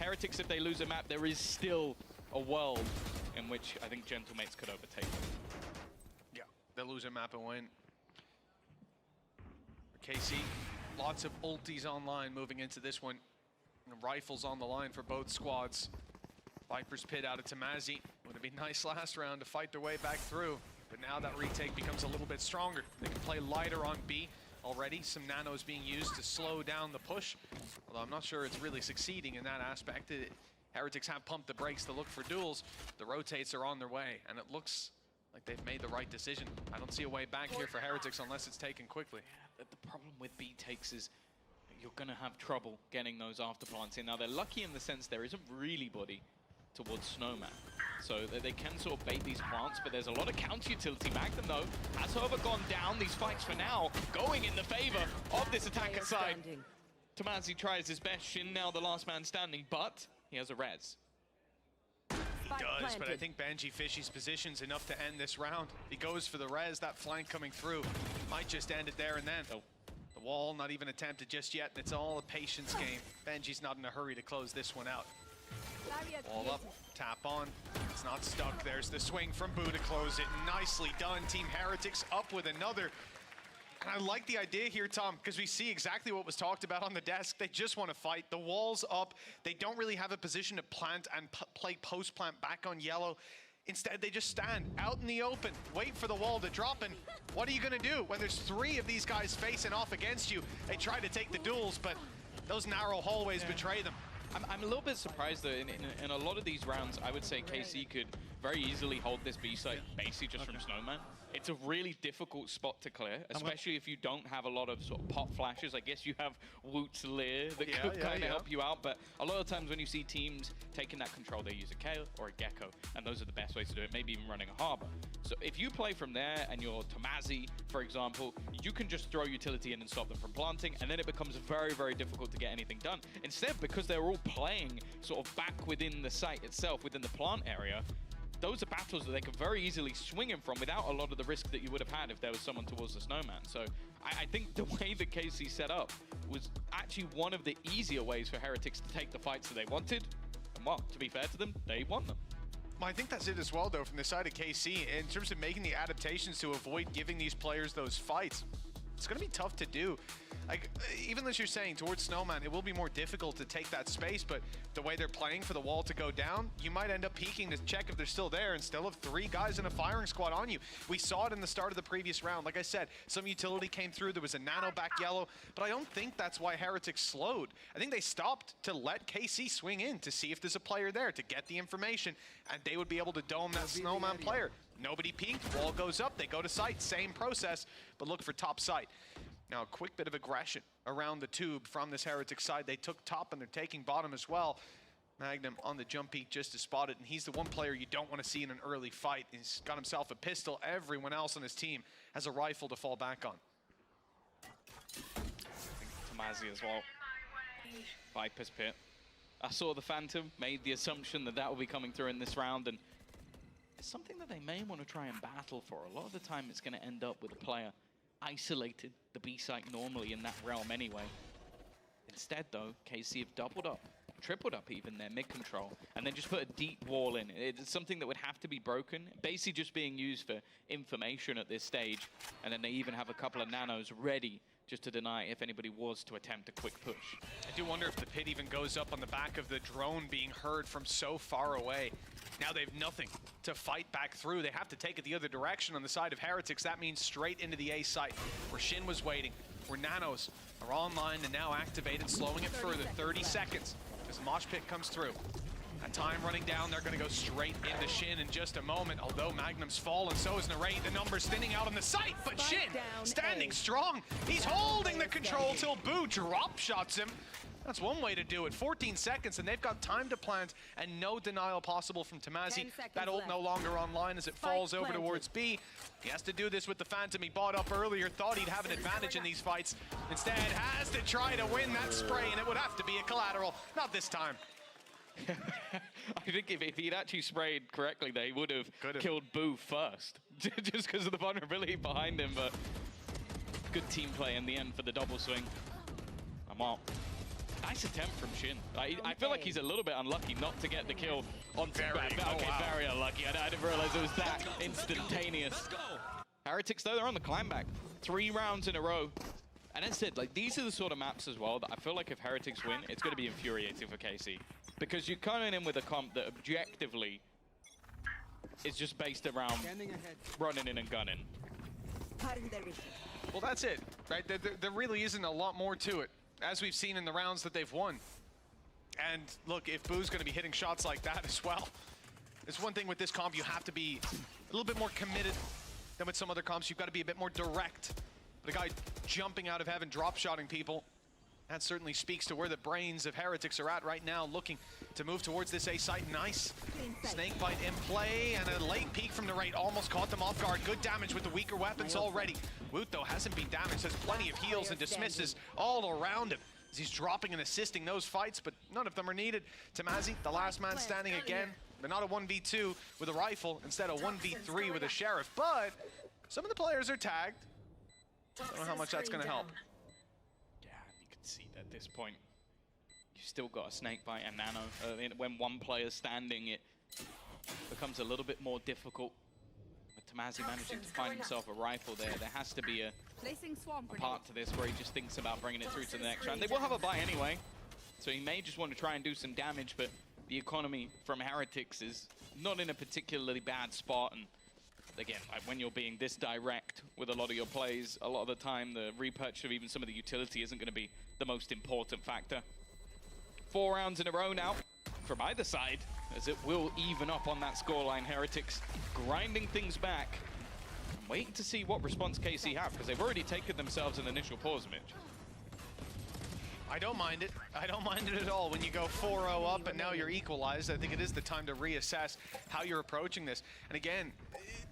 Heretics, if they lose a map, there is still a world in which I think Gentlemates could overtake them. Yeah, they'll lose a map and win. KC, lots of ultis online moving into this one. And rifles on the line for both squads. Viper's Pit out of Tamazi. Would have been nice last round to fight their way back through. But now that retake becomes a little bit stronger. They can play lighter on B already. Some nanos being used to slow down the push. Although I'm not sure it's really succeeding in that aspect. Heretics have pumped the brakes to look for duels. The rotates are on their way, and it looks like they've made the right decision. I don't see a way back here for Heretics unless it's taken quickly. The problem with B takes is you're going to have trouble getting those after plants in. Now, they're lucky in the sense there isn't really body towards Snowman. So they can sort of bait these plants, but there's a lot of counter utility. Magnum, though, has however gone down. These fights for now going in the favor of this attacker side. Tamazi tries his best. Shin now the last man standing, but he has a res. He does, but I think Benji Fishy's position's enough to end this round. He goes for the res, that flank coming through. Might just end it there and then. The wall not even attempted just yet, and it's all a patience game. Benji's not in a hurry to close this one out. Wall up, tap on. It's not stuck. There's the swing from Boo to close it. Nicely done. Team Heretics up with another. And I like the idea here, Tom, because we see exactly what was talked about on the desk. They just want to fight. The wall's up. They don't really have a position to plant and play post-plant back on yellow. Instead, they just stand out in the open, wait for the wall to drop, and what are you going to do when there's 3 of these guys facing off against you? They try to take the duels, but those narrow hallways betray them. I'm a little bit surprised though, in a lot of these rounds, I would say KC could very easily hold this B site basically just from Snowman. It's a really difficult spot to clear, especially if you don't have a lot of sort of pop flashes. I guess you have Woot's Leer that could kind of help you out, but a lot of times when you see teams taking that control, they use a Kale or a Gecko, and those are the best ways to do it, maybe even running a Harbor. So if you play from there and you're Tamazi, for example, you can just throw utility in and stop them from planting, and then it becomes very, very difficult to get anything done. Instead, because they're all playing sort of back within the site itself, within the plant area, those are battles that they can very easily swing in from without a lot of the risk that you would have had if there was someone towards the Snowman. So I think the way that KC set up was actually one of the easier ways for Heretics to take the fights that they wanted. And well, to be fair to them, they won them. Well, I think that's it as well, though, from the side of KC. In terms of making the adaptations to avoid giving these players those fights, it's going to be tough to do. Like, even as you're saying, towards Snowman, it will be more difficult to take that space, but the way they're playing for the wall to go down, you might end up peeking to check if they're still there and still have 3 guys in a firing squad on you. We saw it in the start of the previous round. Like I said, some utility came through. There was a nano back yellow, but I don't think that's why Heretics slowed. I think they stopped to let KC swing in to see if there's a player there to get the information, and they would be able to dome that Snowman player. Nobody peeked, wall goes up, they go to site, same process, but look for top site. Now, a quick bit of aggression around the tube from this Heretic side. They took top and they're taking bottom as well. Magnum on the jump peak just to spot it, and he's the one player you don't want to see in an early fight. He's got himself a pistol. Everyone else on his team has a rifle to fall back on. I think Tamazi as well. Viper's Pit. I saw the Phantom, made the assumption that that will be coming through in this round, and it's something that they may want to try and battle for. A lot of the time it's going to end up with a player isolated the B site normally in that realm anyway. Instead though, KC have doubled up, tripled up even their mid control, and then just put a deep wall in. It's something that would have to be broken, basically just being used for information at this stage, and then they even have a couple of nanos ready just to deny if anybody was to attempt a quick push. I do wonder if the pit even goes up on the back of the drone being heard from so far away. Now they have nothing to fight back through. They have to take it the other direction on the side of Heretics. That means straight into the A site, where Shin was waiting, where nanos are online and now activated, slowing it further. 30 seconds as the mosh pit comes through. That time running down, they're going to go straight into Shin in just a moment. Although Magnum's fallen, so is Narrate. The numbers thinning out on the site, but Shin standing strong. He's holding the control till Boo drop shots him. That's one way to do it. 14 seconds, and they've got time to plant, and no denial possible from Tamazi. That ult no longer online as it falls over towards B. He has to do this with the Phantom he bought up earlier, thought he'd have an advantage in these fights. Instead, has to try to win that spray, and it would have to be a collateral. Not this time. I think if he'd actually sprayed correctly, they would have killed Boo first, just because of the vulnerability behind him, but good team play in the end for the double swing. I'm out. Nice attempt from Shin. I feel like he's a little bit unlucky not to get the kill on very unlucky. I didn't realize it was that instantaneous. Heretics, though, they're on the climb back. 3 rounds in a row. And as I said, like, these are the sort of maps as well that I feel like if Heretics win, it's going to be infuriating for KC. Because you're coming in with a comp that objectively is just based around running in and gunning. Well, that's it, right? There really isn't a lot more to it, as we've seen in the rounds that they've won. And look, if Boo's going to be hitting shots like that as well, it's one thing with this comp, you have to be a little bit more committed than with some other comps. You've got to be a bit more direct. But a guy jumping out of heaven, drop-shotting people, that certainly speaks to where the brains of Heretics are at right now, looking to move towards this A site. Nice snakebite in play, and a late peek from the right almost caught them off guard. Good damage with the weaker weapons already. Woot, though, hasn't been damaged, has plenty of heals and dismisses all around him as he's dropping and assisting those fights, but none of them are needed. Tamazi, the last man standing again, but not a 1v2 with a rifle, instead a 1v3 with a sheriff. But some of the players are tagged. I don't know how much that's going to help. See at this point, you've still got a snakebite and nano. When one player's standing, it becomes a little bit more difficult. With Tamazi managing to find himself a rifle there has to be a part to this where he just thinks about bringing it through to the next round. They will have a buy anyway, so he may just want to try and do some damage, but the economy from Heretics is not in a particularly bad spot. And again, like when you're being this direct with a lot of your plays, a lot of the time the repurchase of even some of the utility isn't going to be the most important factor. 4 rounds in a row now from either side, as it will even up on that scoreline. Heretics grinding things back. I'm waiting to see what response KC have, because they've already taken themselves an initial pause, Mitch. I don't mind it. I don't mind it at all. When you go 4-0 up and now you're equalized, I think it is the time to reassess how you're approaching this. And again,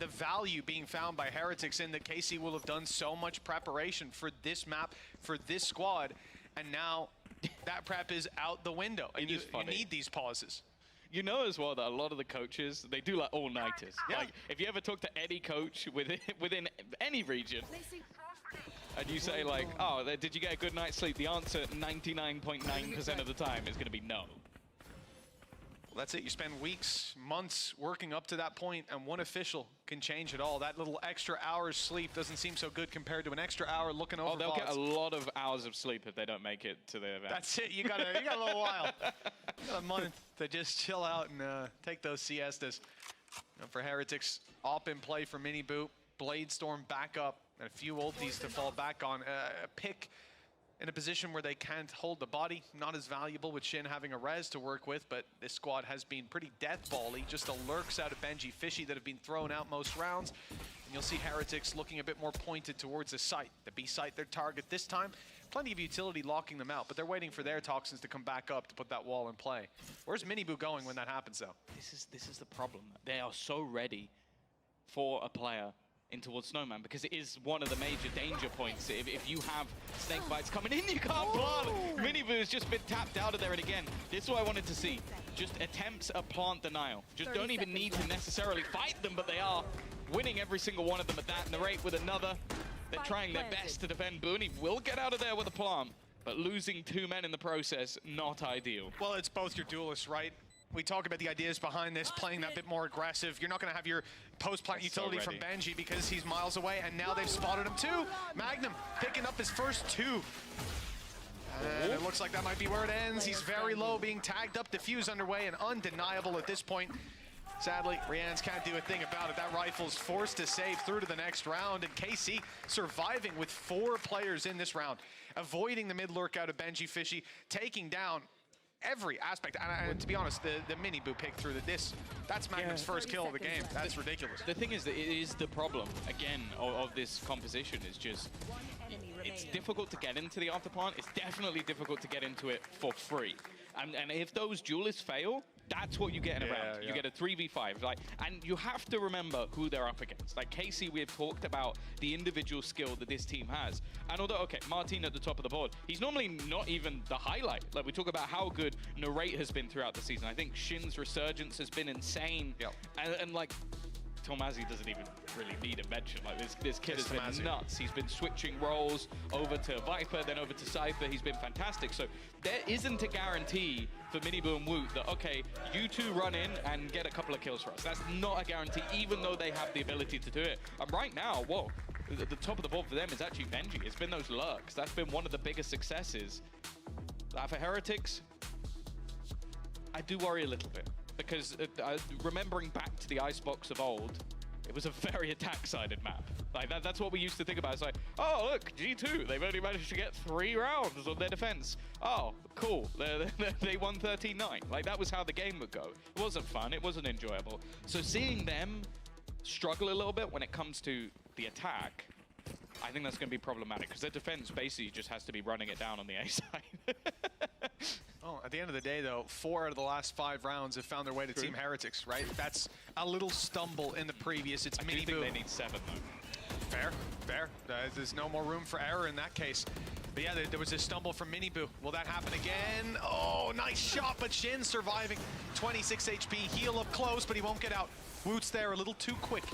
the value being found by Heretics in that KC will have done so much preparation for this map, for this squad, and now that prep is out the window. And you need these pauses. You know as well that a lot of the coaches, they do like all-nighters. Yeah. Like, if you ever talk to any coach within any region, and you say like, oh, did you get a good night's sleep? The answer 99.9% of the time is going to be no. Well, that's it. You spend weeks, months working up to that point, and one official can change it all. That little extra hour's sleep doesn't seem so good compared to an extra hour looking over. Oh, they'll get a lot of hours of sleep if they don't make it to the event. That's it. You got a little while. You got a month to just chill out and take those siestas. And for Heretics, op in play for Mini Boot, Bladestorm back up, and a few ultis to fall back on. A pick in a position where they can't hold the body, not as valuable with Shin having a res to work with, but this squad has been pretty deathball-y. Just the lurks out of Benji Fishy that have been thrown out most rounds. And you'll see Heretics looking a bit more pointed towards the site. The B site, their target this time. Plenty of utility locking them out, but they're waiting for their toxins to come back up to put that wall in play. Where's Miniboo going when that happens, though? This is the problem. They are so ready for a player in towards Snowman, because it is one of the major danger points. If you have snake bites coming in, you can't plant. Miniboo has just been tapped out of there, and again, this is what I wanted to see. Just attempts at plant denial. Just don't even need to necessarily fight them, but they are winning every single one of them at that. And the rate with another, they're trying their best to defend Boo, and he will get out of there with a plant, but losing 2 men in the process, not ideal. Well, it's both your duelists, right? We talk about the ideas behind this, playing that bit more aggressive. You're not going to have your post-plant utility from Benji because he's miles away, and now they've spotted him too. Magnum picking up his first 2. And it looks like that might be where it ends. He's very low, being tagged up, defuse underway, and undeniable at this point. Sadly, Rian's can't do a thing about it. That rifle's forced to save through to the next round, and KC surviving with 4 players in this round, avoiding the mid-lurk out of Benji Fishy, taking down every aspect. And to be honest, the Mini-Boo pick through that's Magnum's first kill of the game. That's ridiculous. The thing is that it is the problem, again, of this composition. Is just, it's difficult to get into the afterplant. It's definitely difficult to get into it for free. And if those duelists fail, that's what you get in a round. You get a 3v5. And you have to remember who they're up against. Like KC, we have talked about the individual skill that this team has. And although, okay, Martin at the top of the board, he's normally not even the highlight. Like, we talk about how good Narrate has been throughout the season. I think Shin's resurgence has been insane. And like, Tomazi doesn't even really need a mention. Like, this kid has been nuts. He's been switching roles over to Viper, then over to Cypher. He's been fantastic. So there isn't a guarantee for Miniboo and Woot that, okay, you two run in and get a couple of kills for us. That's not a guarantee, even though they have the ability to do it. And right now, whoa, the top of the board for them is actually Benji. It's been those lurks. That's been one of the biggest successes. For Heretics, I do worry a little bit because remembering back to the Icebox of old, it was a very attack-sided map. Like that's what we used to think about. It's like, oh look, G2, they've only managed to get 3 rounds of their defense. Oh, cool, they won 13-9. Like that was how the game would go. It wasn't fun, it wasn't enjoyable. So seeing them struggle a little bit when it comes to the attack, I think that's going to be problematic because their defense basically just has to be running it down on the A side. Oh, at the end of the day, though, 4 out of the last 5 rounds have found their way to Team Heretics, right? That's a little stumble in the previous. It's I do think they need 7, though. Fair, fair. There's no more room for error in that case. But yeah, there was a stumble from Miniboo. Will that happen again? Oh, nice shot, but Shin surviving. 26 HP, heal up close, but he won't get out. Woot's there a little too quick.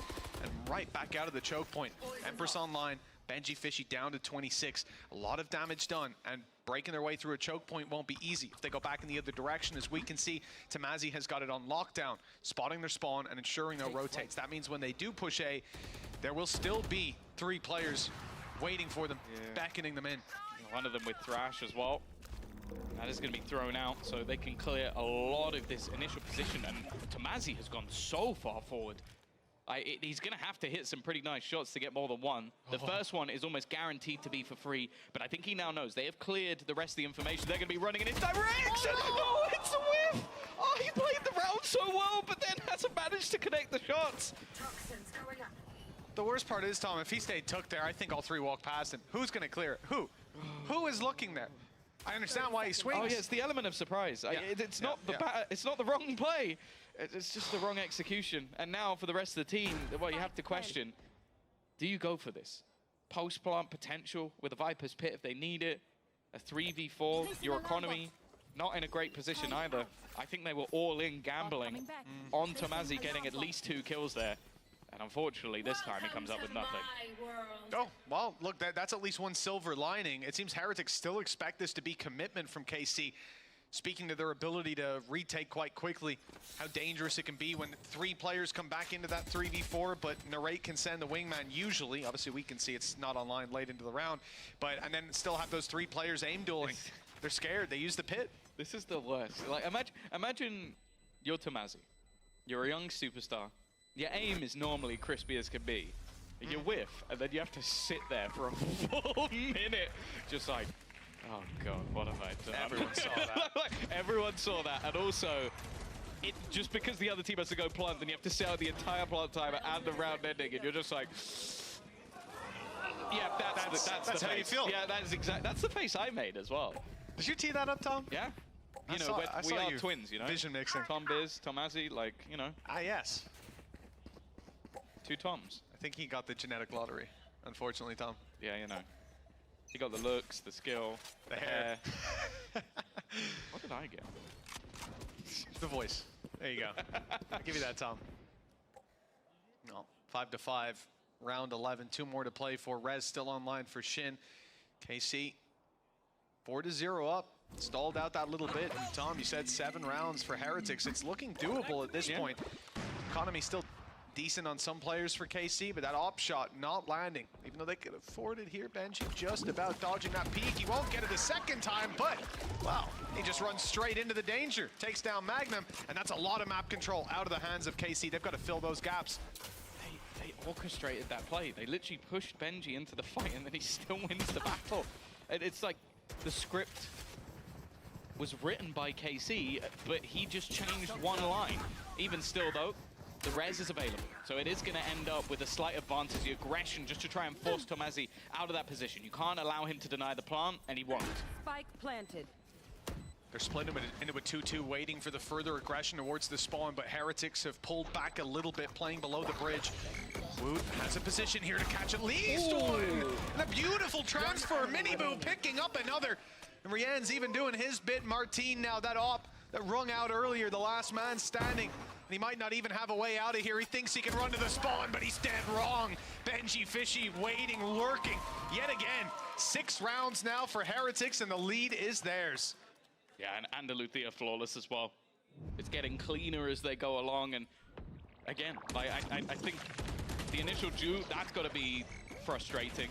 And right back out of the choke point. Empress online. Benji Fishy down to 26. A lot of damage done, and breaking their way through a choke point won't be easy. If they go back in the other direction, as we can see, Tamazi has got it on lockdown, spotting their spawn and ensuring no rotates. That means when they do push A, there will still be 3 players waiting for them, beckoning them in. One of them with Thrash as well. That is going to be thrown out, so they can clear a lot of this initial position, and Tamazi has gone so far forward. He's going to have to hit some pretty nice shots to get more than one. The first one is almost guaranteed to be for free, but I think he now knows they have cleared the rest of the information. They're going to be running in his direction. Oh, it's a whiff. Oh, he played the round so well, but then hasn't managed to connect the shots. The worst part is, Tom, if he stayed took there, I think all 3 walk past him. Who's going to clear it? Who? Who is looking there? I understand why he swings. Oh, yeah, it's the element of surprise. It's not the wrong play. It's just the wrong execution. And now for the rest of the team, well, you have to question, do you go for this? Post-plant potential with a Viper's Pit if they need it. A 3v4, your economy, not in a great position either. I think they were all in gambling on Tamazi getting at least 2 kills there. And unfortunately, this time he comes up with nothing. Oh, well, look, that's at least one silver lining. It seems Heretics still expect this to be commitment from KC. Speaking to their ability to retake quite quickly, how dangerous it can be when 3 players come back into that 3v4, but Narrate can send the wingman usually. Obviously, we can see it's not online late into the round, and then still have those 3 players aim dueling. They're scared. They use the pit. This is the worst. Like, imagine you're Tamazi. You're a young superstar. Your aim is normally crispy as can be. You whiff, and then you have to sit there for a full minute, just like, oh God, what have I done? Everyone saw that. Everyone saw that, and also, just because the other team has to go plant, then you have to sit out the entire plant timer and the round ending, and you're just like, yeah, that's how you feel. Yeah, that's the face I made as well. Did you tee that up, Tom? Yeah. You know, we are twins, you know? Vision mixing. Tom Biz, Tamazi, like, you know. Ah, yes. 2 Toms. I think he got the genetic lottery, unfortunately, Tom. Yeah, you know. He got the looks, the skill, the hair. What did I get? The voice. There you go. I'll give you that, Tom. No, 5-5, round 11. 2 more to play for. Rez still online for Shin. KC 4-0 up. Stalled out that little bit. And Tom, you said 7 rounds for Heretics. It's looking doable at this point. Economy still decent on some players for KC, but that op shot not landing. Even though they could afford it here, Benji just about dodging that peak. He won't get it a second time, but, well, he just runs straight into the danger. Takes down Magnum, and that's a lot of map control out of the hands of KC. They've got to fill those gaps. They orchestrated that play. They literally pushed Benji into the fight, and then he still wins the battle. It's like the script was written by KC, but he just changed one line. Even still, though, the res is available, so it is going to end up with a slight advantage, the aggression, just to try and force Tamazi out of that position. You can't allow him to deny the plant, and he won't. Spike planted. They're split into a 2-2, waiting for the further aggression towards the spawn, but Heretics have pulled back a little bit, playing below the bridge. Woot has a position here to catch at least one. And a beautiful transfer. Miniboo picking up another. And Rian's even doing his bit. Martin now, that op that rung out earlier, the last man standing. And he might not even have a way out of here. He thinks he can run to the spawn, but he's dead wrong. Benji Fishy waiting, lurking. Yet again, 6 rounds now for Heretics, and the lead is theirs. Yeah, and Andaluthia flawless as well. It's getting cleaner as they go along, and again, I think the initial juke, that's got to be frustrating.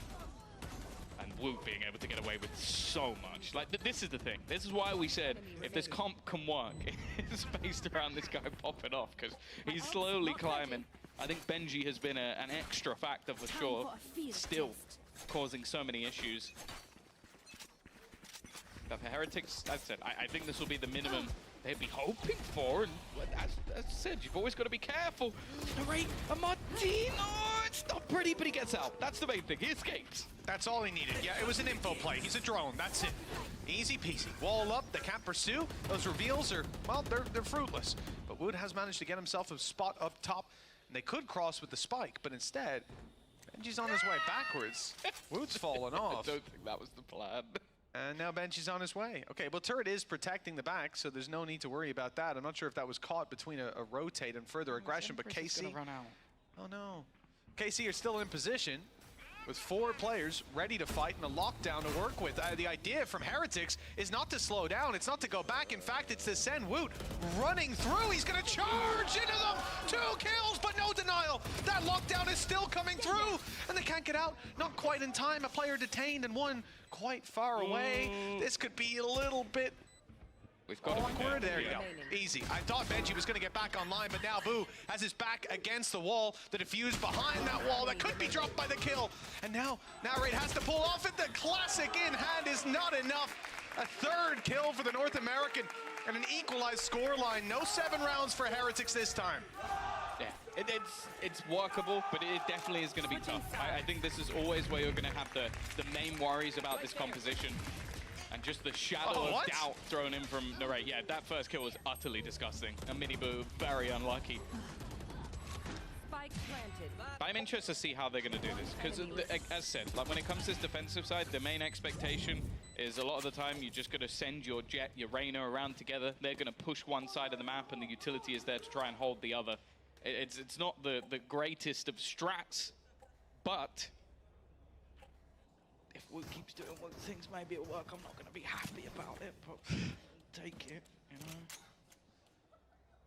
And Woot being able to get away with so much. Like, this is the thing. This is why we said, if this comp can work, it's based around this guy popping off, because he's slowly climbing. I think Benji has been an extra factor for sure, still causing so many issues. But for Heretics, as I said, I think this will be the minimum they'd be hoping for, and as I said, you've always got to be careful. Narrate a Martino, it's not pretty, but he gets out. That's the main thing, he escapes. That's all he needed. Yeah, it was an info play. He's a drone, that's it. Easy peasy. Wall up, they can't pursue. Those reveals are, well, they're fruitless. But Wood has managed to get himself a spot up top, and they could cross with the spike, but instead, Benji's on his way backwards. Wood's fallen off. I don't think that was the plan. And now Benji's on his way. Okay, well, Turret is protecting the back, so there's no need to worry about that. I'm not sure if that was caught between a rotate and further aggression, but KC... Gonna run out. Oh, no. KC are still in position with 4 players ready to fight and a lockdown to work with. The idea from Heretics is not to slow down. It's not to go back. In fact, it's to send Woot running through. He's going to charge into them. 2 kills, but no denial. That lockdown is still coming through, and they can't get out. Not quite in time. A player detained and one quite far away. This could be a little bit We've got awkward. There you go. Easy. I thought Benji was going to get back online, but now Boo has his back against the wall. The defuse behind that wall that could be dropped by the kill. And now Narrate has to pull off it. The classic in hand is not enough. A 3rd kill for the North American and an equalized scoreline. No 7 rounds for Heretics this time. Yeah, it's workable, but it definitely is going to be tough. I think this is always where you're going to have the main worries about this composition. And just the shadow of doubt thrown in from Narrate. Yeah, that first kill was utterly disgusting. And Miniboo, very unlucky. Spike planted. I'm interested to see how they're going to do this. Because, as said, like when it comes to this defensive side, the main expectation is a lot of the time you're just going to send your Jet, your Reyna around together. They're going to push one side of the map, and the utility is there to try and hold the other. It's not the greatest of strats, but if Wood keeps doing one things, maybe it'll work. I'm not going to be happy about it, but take it, you know.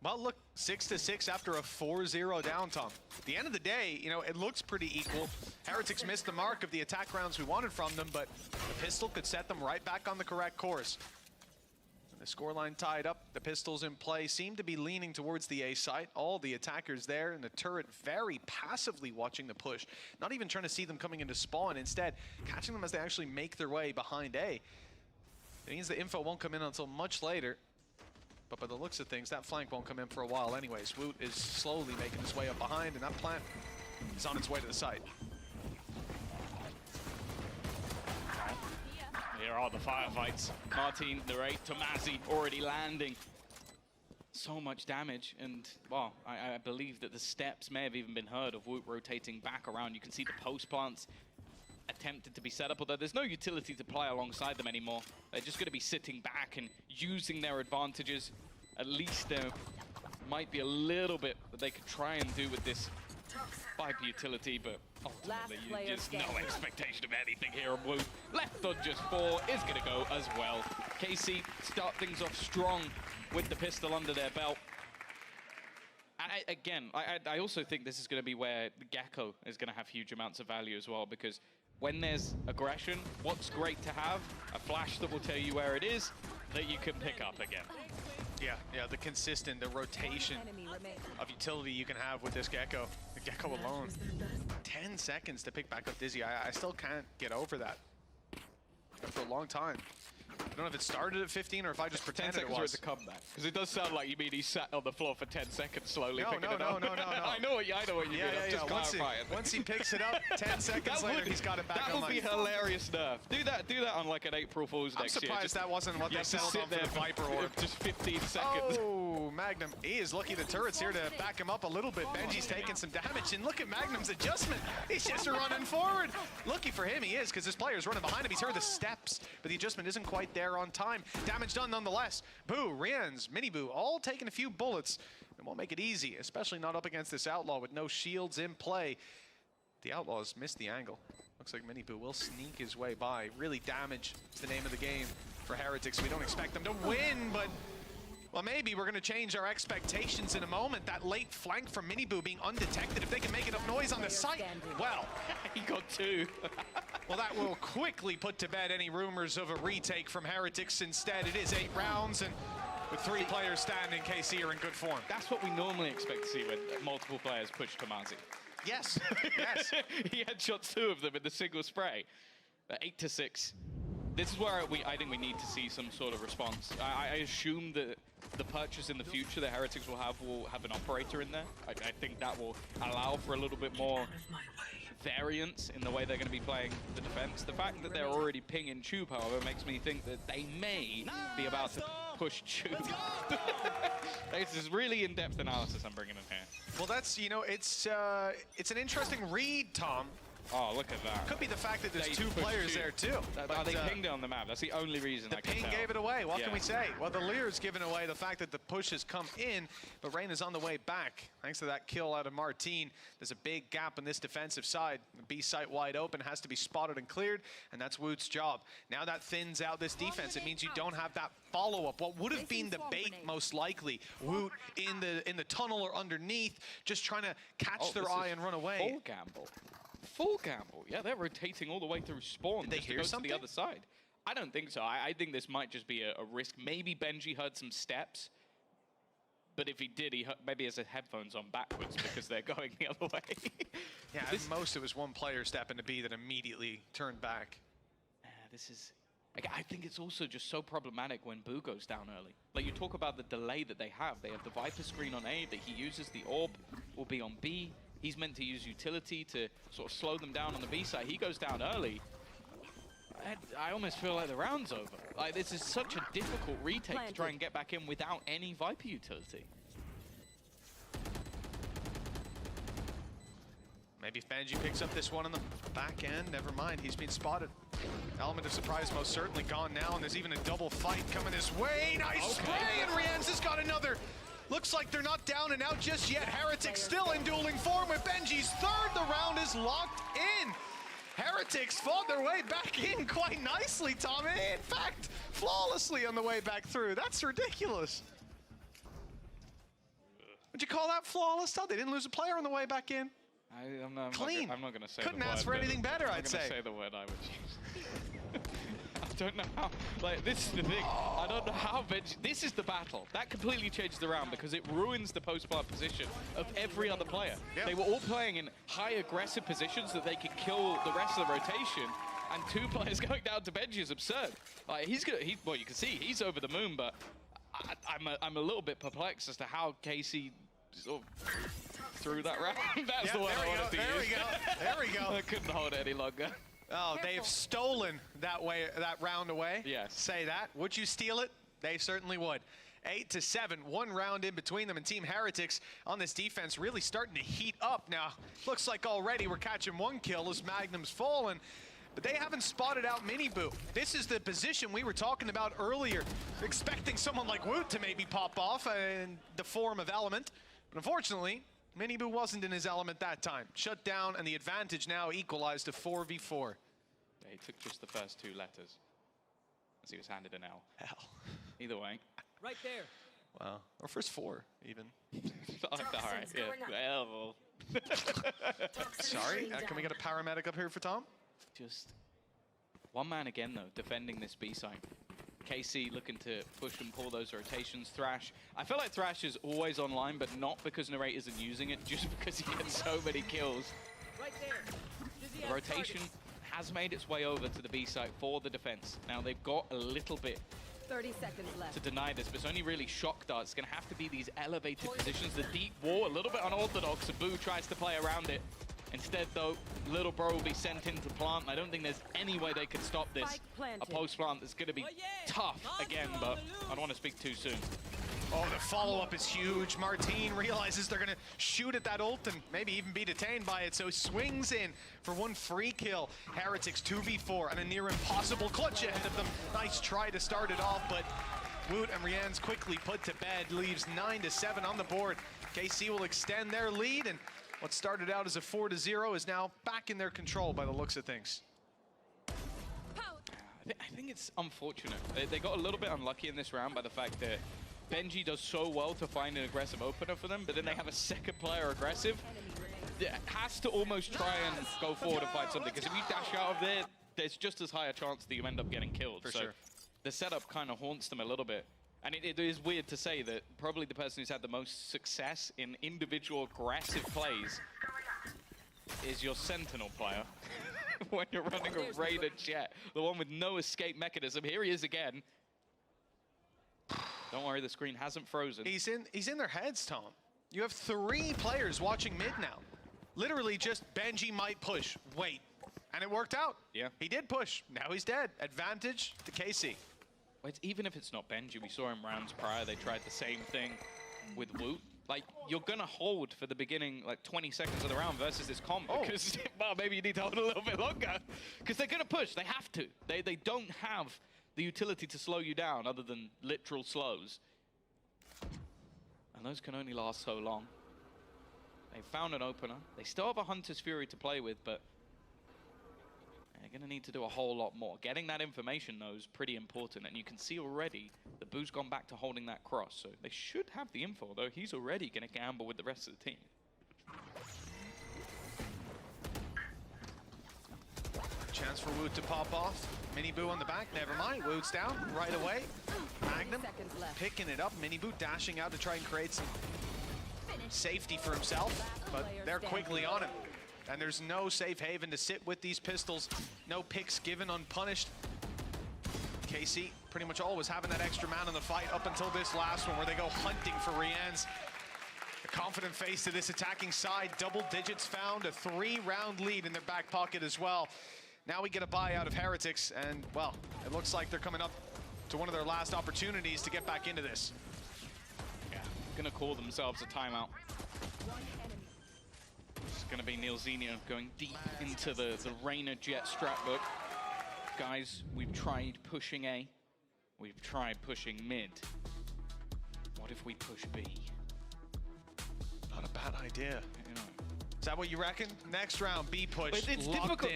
Well, look, 6-6 after a 4-0 down, Tom. At the end of the day, you know, it looks pretty equal. Heretics missed the mark of the attack rounds we wanted from them, but the pistol could set them right back on the correct course. The scoreline tied up, the pistols in play, seem to be leaning towards the A site. All the attackers there, and the turret very passively watching the push. Not even trying to see them coming into spawn, instead catching them as they actually make their way behind A. It means the info won't come in until much later. But by the looks of things, that flank won't come in for a while anyways. Woot is slowly making his way up behind, and that plant is on its way to the site. Here are the firefights. Martin, Narrate, Tomasi already landing. So much damage, and well, I believe that the steps may have even been heard of Woot rotating back around. You can see the post plants attempted to be set up, although there's no utility to play alongside them anymore. They're just going to be sitting back and using their advantages. At least there might be a little bit that they could try and do with this Viper utility, but ultimately just no expectation of anything here. And Woot, left on just 4, is going to go as well. KC start things off strong with the pistol under their belt. I also think this is going to be where the Gecko is going to have huge amounts of value as well, because when there's aggression, what's great to have? A flash that will tell you where it is, that you can pick up again. Yeah, the consistent, the rotation of utility you can have with this Gecko. The Gecko alone. 10 seconds to pick back up Dizzy. I still can't get over that. For a long time. I don't know if it started at 15 or if I just pretended it was. 10 seconds worth of comeback. Because it does sound like you mean he sat on the floor for 10 seconds slowly picking it No. up. I know what you mean. I'm just clarifying. Once he picks it up, 10 seconds later, he's got it back on. That would be hilarious nerf. Do that on like an April Fool's next year. I'm surprised that wasn't what they settled on for the Viper Orb. Just 15 seconds. Oh, Magnum. He is lucky the turret's here to back him up a little bit. Benji's taking some damage, and look at Magnum's adjustment. He's just running forward. Lucky for him he is, because his player's running behind him. He's heard the steps, but the adjustment isn't quite there on time. Damage done nonetheless. Boo, Rians, Miniboo, all taking a few bullets. It won't make it easy, especially not up against this Outlaw with no shields in play. The Outlaws missed the angle. Looks like Miniboo will sneak his way by. Really, damage is the name of the game for Heretics. We don't expect them to win, but Well, maybe we're going to change our expectations in a moment. That late flank from Miniboo being undetected. If they can make enough noise on the site, well, he got 2. Well, that will quickly put to bed any rumors of a retake from Heretics. Instead, it is 8 rounds, and with 3 players standing, KC are in good form. That's what we normally expect to see when multiple players push Tomazi. Yes, yes. He headshots 2 of them in the single spray. 8-6. This is where I think we need to see some sort of response. I assume that the purchase in the future that Heretics will have an operator in there. I think that will allow for a little bit more variance in the way they're going to be playing the defense. The fact that they're already pinging Tube, however, makes me think that they may be about to push Tube. This is really in-depth analysis I'm bringing in here. Well, that's, you know, it's an interesting read, Tom. Oh, look at that. Could be the fact that there's They 2 pushed players 2. there too. They pinged it on the map. That's the only reason The I can ping tell. gave it away. What can Yeah. we say? Well, the Lear's given away the fact that the push has come in, but Rain is on the way back. Thanks to that kill out of Martine, there's a big gap on this defensive side. The B site wide open, has to be spotted and cleared, and that's Woot's job. Now that thins out this defense, it means you don't have that follow-up. What would have been the bait most likely? Woot in the tunnel or underneath, just trying to catch their eye and run away. Full gamble. Full gamble. Yeah, they're rotating all the way through spawn. Did they just to hear go something? to the other side. I don't think so. I think this might just be a risk. Maybe Benji heard some steps, but if he did, maybe has his headphones on backwards because they're going the other way. Yeah, at most it was one player stepping to B that immediately turned back. This is... I think it's also just so problematic when Boo goes down early. Like, you talk about the delay that they have. They have the Viper screen on A that he uses. The Orb will be on B. He's meant to use utility to sort of slow them down on the B side. He goes down early. I almost feel like the round's over. Like, this is such a difficult retake to try and get back in without any Viper utility. Maybe if Benji picks up this one on the back end, never mind, he's been spotted. Element of surprise most certainly gone now, and there's even a double fight coming his way. Nice spray, and Rienz has got another. Looks like they're not down and out just yet. Heretics still in dueling form with Benji's 3rd. The round is locked in. Heretics fought their way back in quite nicely, Tom. In fact, flawlessly on the way back through. That's ridiculous. Would you call that flawless, Tom? They didn't lose a player on the way back in. I'm not Clean. I'm not going to say Couldn't the word, ask for but anything better, I'm I'd gonna say. say the word I would use. I don't know how, like, this is the thing. I don't know how Benji, this is the battle. That completely changed the round because it ruins the post-plant position of every other player. Yep. They were all playing in high aggressive positions that they could kill the rest of the rotation, and 2 players going down to Benji is absurd. Like, well, you can see he's over the moon, but I'm a little bit perplexed as to how KC sort of threw that round. That's the word I wanted to use. There we go. There we go. I couldn't hold it any longer. Oh, they've stolen that round away. Yes. Say that. Would you steal it? They certainly would. 8-7, 1 round in between them, and Team Heretics on this defense really starting to heat up now. Looks like already we're catching 1 kill as Magnum's fallen, but they haven't spotted out Miniboo. This is the position we were talking about earlier, expecting someone like Woot to maybe pop off in the form of Element, but unfortunately, Miniboo wasn't in his element that time. Shut down, and the advantage now equalized to 4v4. Yeah, he took just the first 2 letters as he was handed an L. Hell. Either way. Right there. Wow. Or first 4, even. All right, yeah. Well. Sorry, can we get a paramedic up here for Tom? Just 1 man again, though, defending this B site. KC looking to push and pull those rotations. Thrash. I feel like Thrash is always online, but not because Narrate isn't using it, just because he gets so many kills. Right there. The rotation has made its way over to the B site for the defense. Now they've got a little bit 30 seconds left to deny this, but it's only really shock darts. It's going to have to be these elevated positions. The deep wall, a little bit unorthodox. Boo tries to play around it. Instead, though, Little Bro will be sent into plant. I don't think there's any way they could stop this. A post-plant that's going to be tough again, but I don't want to speak too soon. Oh, the follow-up is huge. Martine realizes they're going to shoot at that ult and maybe even be detained by it, so swings in for 1 free kill. Heretics 2v4 and a near impossible clutch ahead of them. Nice try to start it off, but Woot and Rienz quickly put to bed, leaves 9-7 on the board. KC will extend their lead, and what started out as a 4-0 is now back in their control by the looks of things. I think it's unfortunate. They got a little bit unlucky in this round by the fact that Benji does so well to find an aggressive opener for them, but then they have a second player aggressive. It has to almost try and go forward and find something, because if you dash out of there, there's just as high a chance that you end up getting killed. For so sure. The setup kind of haunts them a little bit. And it is weird to say that probably the person who's had the most success in individual aggressive plays is your Sentinel player. When you're running a Raider Jet, the one with no escape mechanism. Here he is again. Don't worry, the screen hasn't frozen. He's in their heads, Tom. You have 3 players watching mid now. Literally just Benji might push, wait. And it worked out. Yeah. He did push. Now he's dead. Advantage to KC. Even if it's not Benji, we saw him rounds prior, they tried the same thing with Woot. Like, you're gonna hold for the beginning, like 20 seconds of the round versus this comp, because, well, maybe you need to hold a little bit longer. Because they're gonna push, they have to. They don't have the utility to slow you down other than literal slows. And those can only last so long. They found an opener. They still have a Hunter's Fury to play with, but they're going to need to do a whole lot more. Getting that information, though, is pretty important. And you can see already that Boo's gone back to holding that cross. So they should have the info, though. He's already going to gamble with the rest of the team. Chance for Woot to pop off. Mini Boo on the back. Never mind. Woot's down right away. Magnum picking it up. Mini Boo dashing out to try and create some safety for himself. But they're quickly on him. And there's no safe haven to sit with these pistols. No picks given unpunished. KC pretty much always having that extra man in the fight up until this last one where they go hunting for Rian's. A confident face to this attacking side. Double digits found. A 3-round lead in their back pocket as well. Now we get a buy out of Heretics. And, well, it looks like they're coming up to one of their last opportunities to get back into this. Yeah, going to call themselves a timeout. It's going to be Neilzinho going deep into the Reyna Jet strat book. Guys, we've tried pushing A. We've tried pushing mid. What if we push B? Not a bad idea. You know. Is that what you reckon? Next round, B push. It's difficult.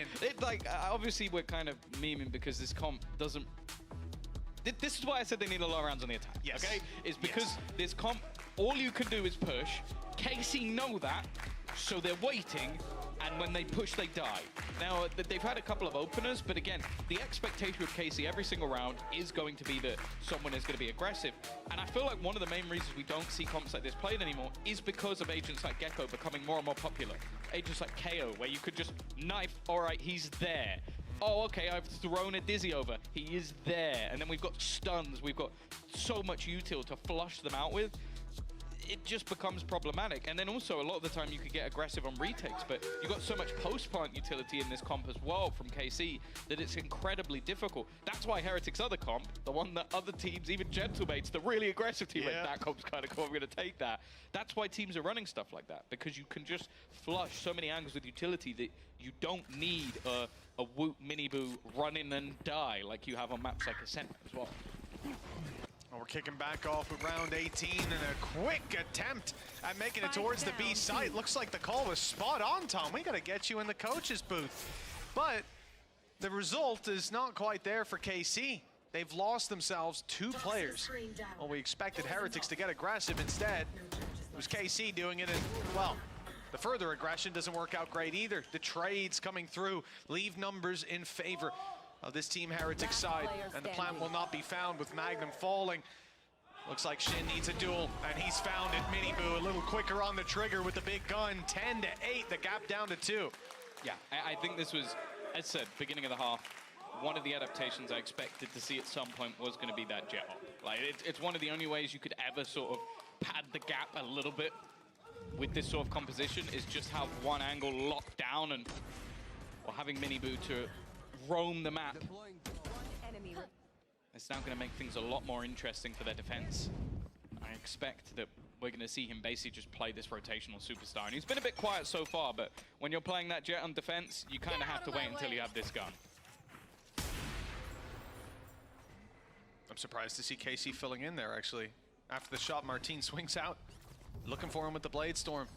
Obviously, we're kind of memeing because this comp doesn't. This is why I said they need a lot of rounds on the attack. Yes. Okay? It's because this comp, all you can do is push. KC know that, so they're waiting, and when they push, they die. Now, they've had a couple of openers, but again, the expectation of KC every single round is going to be that someone is going to be aggressive. And I feel like one of the main reasons we don't see comps like this played anymore is because of agents like Gecko becoming more and more popular. Agents like KO, where you could just knife, all right, he's there. Oh, okay, I've thrown a Dizzy over. He is there. And then we've got stuns. We've got so much util to flush them out with. It just becomes problematic. And then also, a lot of the time, you could get aggressive on retakes, but you've got so much post-plant utility in this comp as well from KC that it's incredibly difficult. That's why Heretics' other comp, the one that other teams, even Gentlemates, the really aggressive team, like, that comp's kind of cool, I'm going to take that. That's why teams are running stuff like that, because you can just flush so many angles with utility that you don't need a Woot Mini Boo run in and die like you have on maps like Ascent as well. Well, we're kicking back off with round 18 and a quick attempt at making it towards the B site. Looks like the call was spot on, Tom. We got to get you in the coach's booth. But the result is not quite there for KC. They've lost themselves 2 players. Well, we expected Heretics to get aggressive. Instead, it was KC doing it, and, well, the further aggression doesn't work out great either. The trades coming through leave numbers in favor of this Team Heretics side, and the plant will not be found with Magnum falling. Looks like Shin needs a duel, and he's found it. Mini Boo a little quicker on the trigger with the big gun. 10-8, the gap down to 2. Yeah, I think this was, as I said, beginning of the half, one of the adaptations I expected to see at some point was going to be that jet hop. Like, it's one of the only ways you could ever sort of pad the gap a little bit with this sort of composition, is just have one angle locked down, and or having Mini Boo to roam the map. It's now going to make things a lot more interesting for their defense. I expect that we're going to see him basically just play this rotational superstar. And he's been a bit quiet so far, but when you're playing that jet on defense, you kind of have to wait until you have this gun. I'm surprised to see KC filling in there, actually. After the shot, Martin swings out, looking for him with the Blade Storm.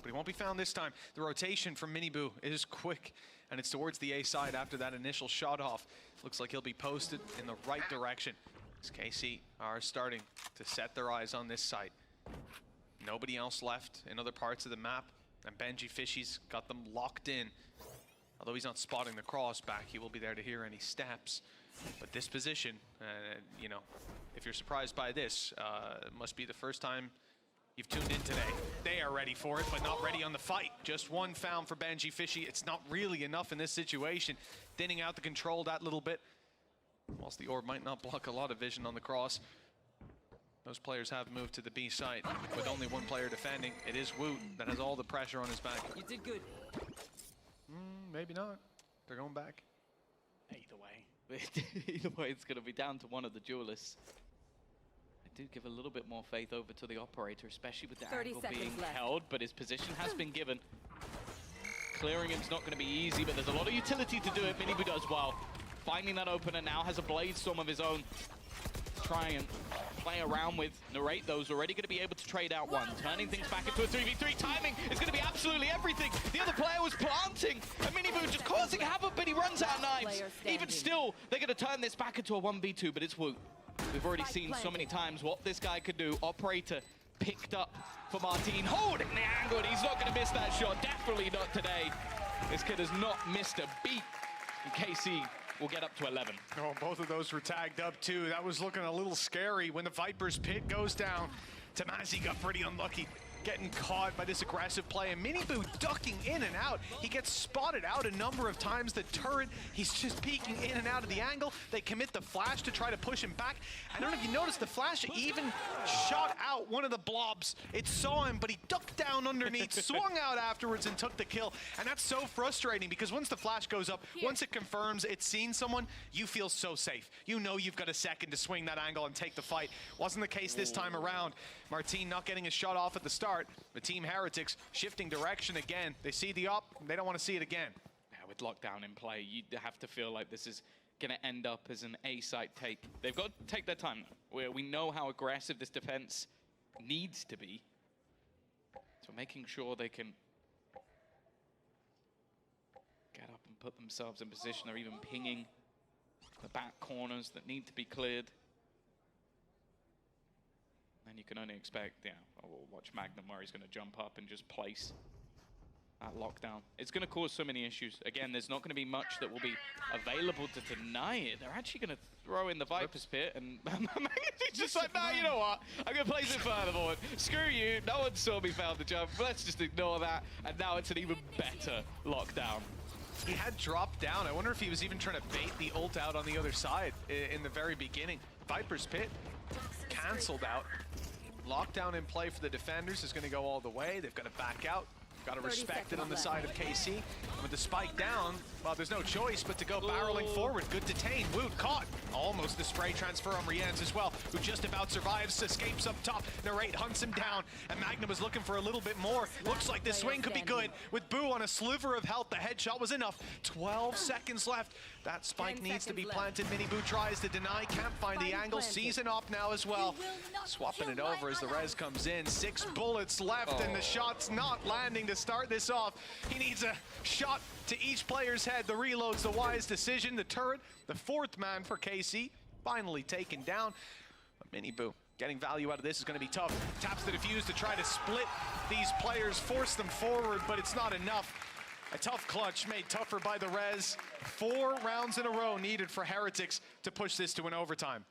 But he won't be found this time. The rotation from Mini Boo is quick, and it's towards the A side after that initial shot off. Looks like he'll be posted in the right direction. As KC are starting to set their eyes on this site. Nobody else left in other parts of the map, and Benji Fishy's got them locked in. Although he's not spotting the cross back, he will be there to hear any steps. But this position, you know, if you're surprised by this, it must be the first time you've tuned in today. They are ready for it, but not ready on the fight. Just one found for Benji Fishy. It's not really enough in this situation. Thinning out the control that little bit. Whilst the orb might not block a lot of vision on the cross, those players have moved to the B site with only one player defending. It is Woot that has all the pressure on his back. You did good. Maybe not. They're going back. Either way. Either way, it's going to be down to one of the duelists. I do give a little bit more faith over to the operator, especially with the 30 angle seconds being left. held, but his position has been given. Clearing him's not going to be easy, but there's a lot of utility to do it. Minibu does well. Finding that opener now, has a blade storm of his own. Try and play around with. Narrate those, already going to be able to trade out one. Turning things back into a 3v3. Timing is going to be absolutely everything. The other player was planting, and Minibu just causing havoc, but he runs out of knives. Even still, they're going to turn this back into a 1v2, but it's Woot. We've already seen so many times what this guy could do. Operator picked up for Martin, holding the angle, and he's not going to miss that shot. Definitely not today. This kid has not missed a beat. And KC will get up to 11. Oh, both of those were tagged up too. That was looking a little scary when the Viper's pit goes down. Tamazi got pretty unlucky, getting caught by this aggressive play, and Minibu ducking in and out. He gets spotted out a number of times. The turret, he's just peeking in and out of the angle. They commit the flash to try to push him back. I don't know if you noticed, the flash even shot out one of the blobs. It saw him, but he ducked down underneath, swung out afterwards, and took the kill. And that's so frustrating because once the flash goes up, once it confirms it's seen someone, you feel so safe. You know you've got a second to swing that angle and take the fight. Wasn't the case this time around. Martin not getting his shot off at the start. The Team Heretics shifting direction again. They see the up, they don't want to see it again. Yeah, with lockdown in play, you have to feel like this is going to end up as an A-site take. They've got to take their time, where we know how aggressive this defense needs to be. So making sure they can get up and put themselves in position, or even pinging the back corners that need to be cleared. And you can only expect, yeah, we'll watch Magnum where he's going to jump up and just place that lockdown. It's going to cause so many issues. Again, there's not going to be much that will be available to deny it. They're actually going to throw in the Viper's pit, and he's just like, no, you know what? I'm going to place it further forward. Screw you. No one saw me fail the jump. Let's just ignore that. And now it's an even better lockdown. He had dropped down. I wonder if he was even trying to bait the ult out on the other side in the very beginning. Viper's pit canceled out. Lockdown in play for the defenders is going to go all the way. They've got to back out. Got to respect it on the side of KC. With the spike down, well, there's no choice but to go barreling forward. Good detain. Woot caught. Almost the spray transfer on Rienz as well, who just about survives, escapes up top. Narrate hunts him down, and Magnum is looking for a little bit more. Looks like this swing could be good. With Boo on a sliver of health, the headshot was enough. 12 seconds left. That spike needs to be planted. Minibu tries to deny, can't find the angle. Sees an op now as well. Swapping it over as the res comes in. 6 bullets left, and the shot's not landing to start this off. He needs a shot to each player's head. The reload's the wise decision. The turret, the 4th man for KC, finally taken down. But Minibu getting value out of this is going to be tough. Taps the defuse to try to split these players, force them forward, but it's not enough. A tough clutch made tougher by the res. 4 rounds in a row needed for Heretics to push this to an overtime.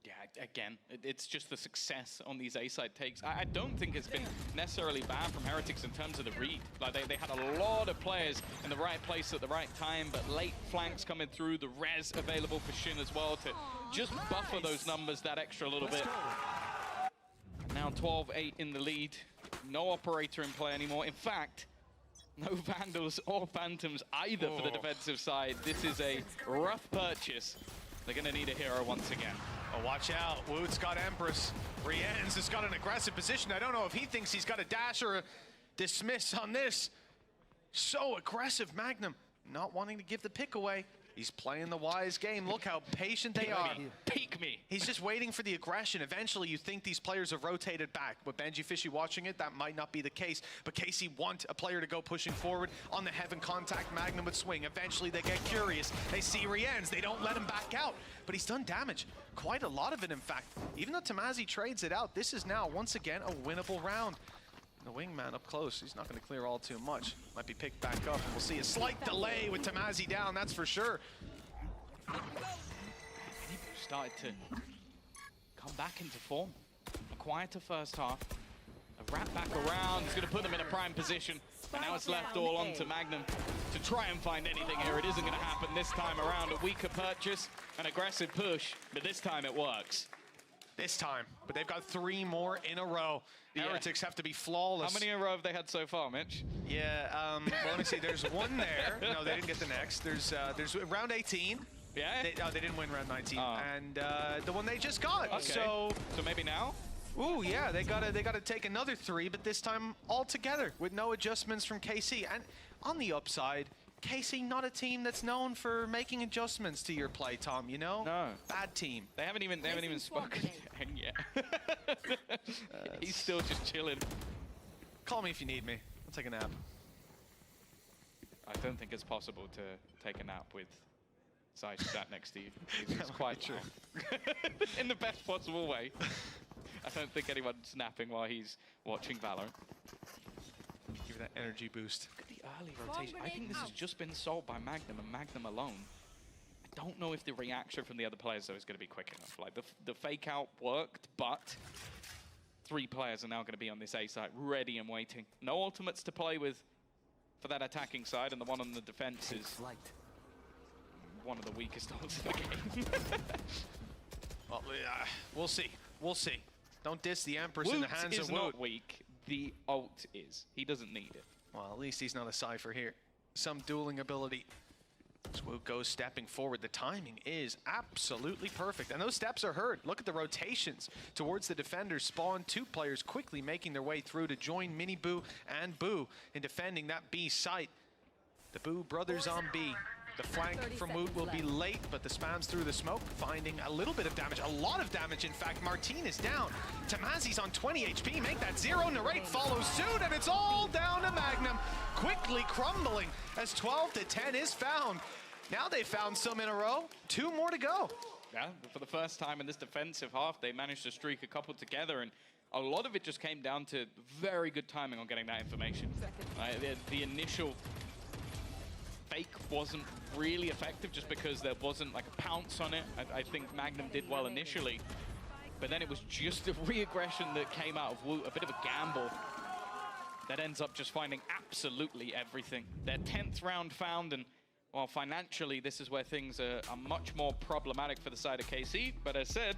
Yeah, again, it's just the success on these A-side takes. I don't think it's been necessarily bad from Heretics in terms of the read. Like they had a lot of players in the right place at the right time, but late flanks coming through, the res available for Shin as well to just buffer those numbers that extra little bit. Now 12-8 in the lead. No operator in play anymore. In fact, no Vandals or Phantoms either for the defensive side. This is a rough purchase. They're going to need a hero once again. Oh, watch out. Woot's got Empress. Rienz has got an aggressive position. I don't know if he thinks he's got a dash or a dismiss on this. So aggressive, Magnum. Not wanting to give the pick away. He's playing the wise game. Look how patient they are. Peek me. He's just waiting for the aggression. Eventually, you think these players have rotated back. With Benji Fishy watching it, that might not be the case. But KC want a player to go pushing forward. On the heaven contact, Magnum would swing. Eventually, they get curious. They see Rienz. They don't let him back out. But he's done damage. Quite a lot of it, in fact. Even though Tamazi trades it out, this is now, once again, a winnable round. The wingman up close, he's not going to clear all too much. Might be picked back up. We'll see a slight delay with Tamazi down, that's for sure. Started to come back into form. A quieter first half. A wrap back around. He's going to put them in a prime position. And now it's left all on to Magnum to try and find anything here. It isn't going to happen this time around. A weaker purchase, an aggressive push, but this time it works. This time, but they've got 3 more in a row. Heretics have to be flawless. How many in a row have they had so far, Mitch? Yeah, well, let me see. There's one there. No, they didn't get the next. There's round 18. Yeah? They didn't win round 19. And the one they just got. Okay. So maybe now? Ooh, yeah, they gotta take another 3, but this time all together with no adjustments from KC. And on the upside, KC not a team that's known for making adjustments to your play, Tom, you know? No. Bad team. They haven't even spoken to him yet. He's still just chilling. Call me if you need me. I'll take a nap. I don't think it's possible to take a nap with Sai sat next to you. It's quite true. In the best possible way. I don't think anyone's napping while he's watching Valorant. Give that energy boost. Look at the early rotation. I think this has just been solved by Magnum and Magnum alone. I don't know if the reaction from the other players, though, is going to be quick enough. Like, the fake out worked, but 3 players are now going to be on this A site, ready and waiting. No ultimates to play with for that attacking side, and the one on the defense is one of the weakest ults in the game. Well, we'll see. We'll see. Don't diss the Empress in the hands of Woot. Woot is not weak. The ult is. He doesn't need it. Well, at least he's not a Cypher here. Some dueling ability. As Woot goes stepping forward, the timing is absolutely perfect. And those steps are heard. Look at the rotations towards the defenders. Spawn 2 players quickly making their way through to join Mini Boo and Boo in defending that B site. The Boo brothers on B. The flank from Woot will be late, but the spams through the smoke, finding a little bit of damage, a lot of damage, in fact. Martin is down. Tamazi's on 20 HP, make that 0. Narrate follows suit, and it's all down to Magnum, quickly crumbling as 12 to 10 is found. Now they found some in a row, 2 more to go. Yeah, for the first time in this defensive half, they managed to streak a couple together, and a lot of it just came down to very good timing on getting that information. The initial fake wasn't really effective just because there wasn't like a pounce on it. I think Magnum did well initially, but then it was just a re-aggression that came out of Woot, a bit of a gamble that ends up just finding absolutely everything. Their 10th round found, and well, financially, this is where things are much more problematic for the side of KC, but as said,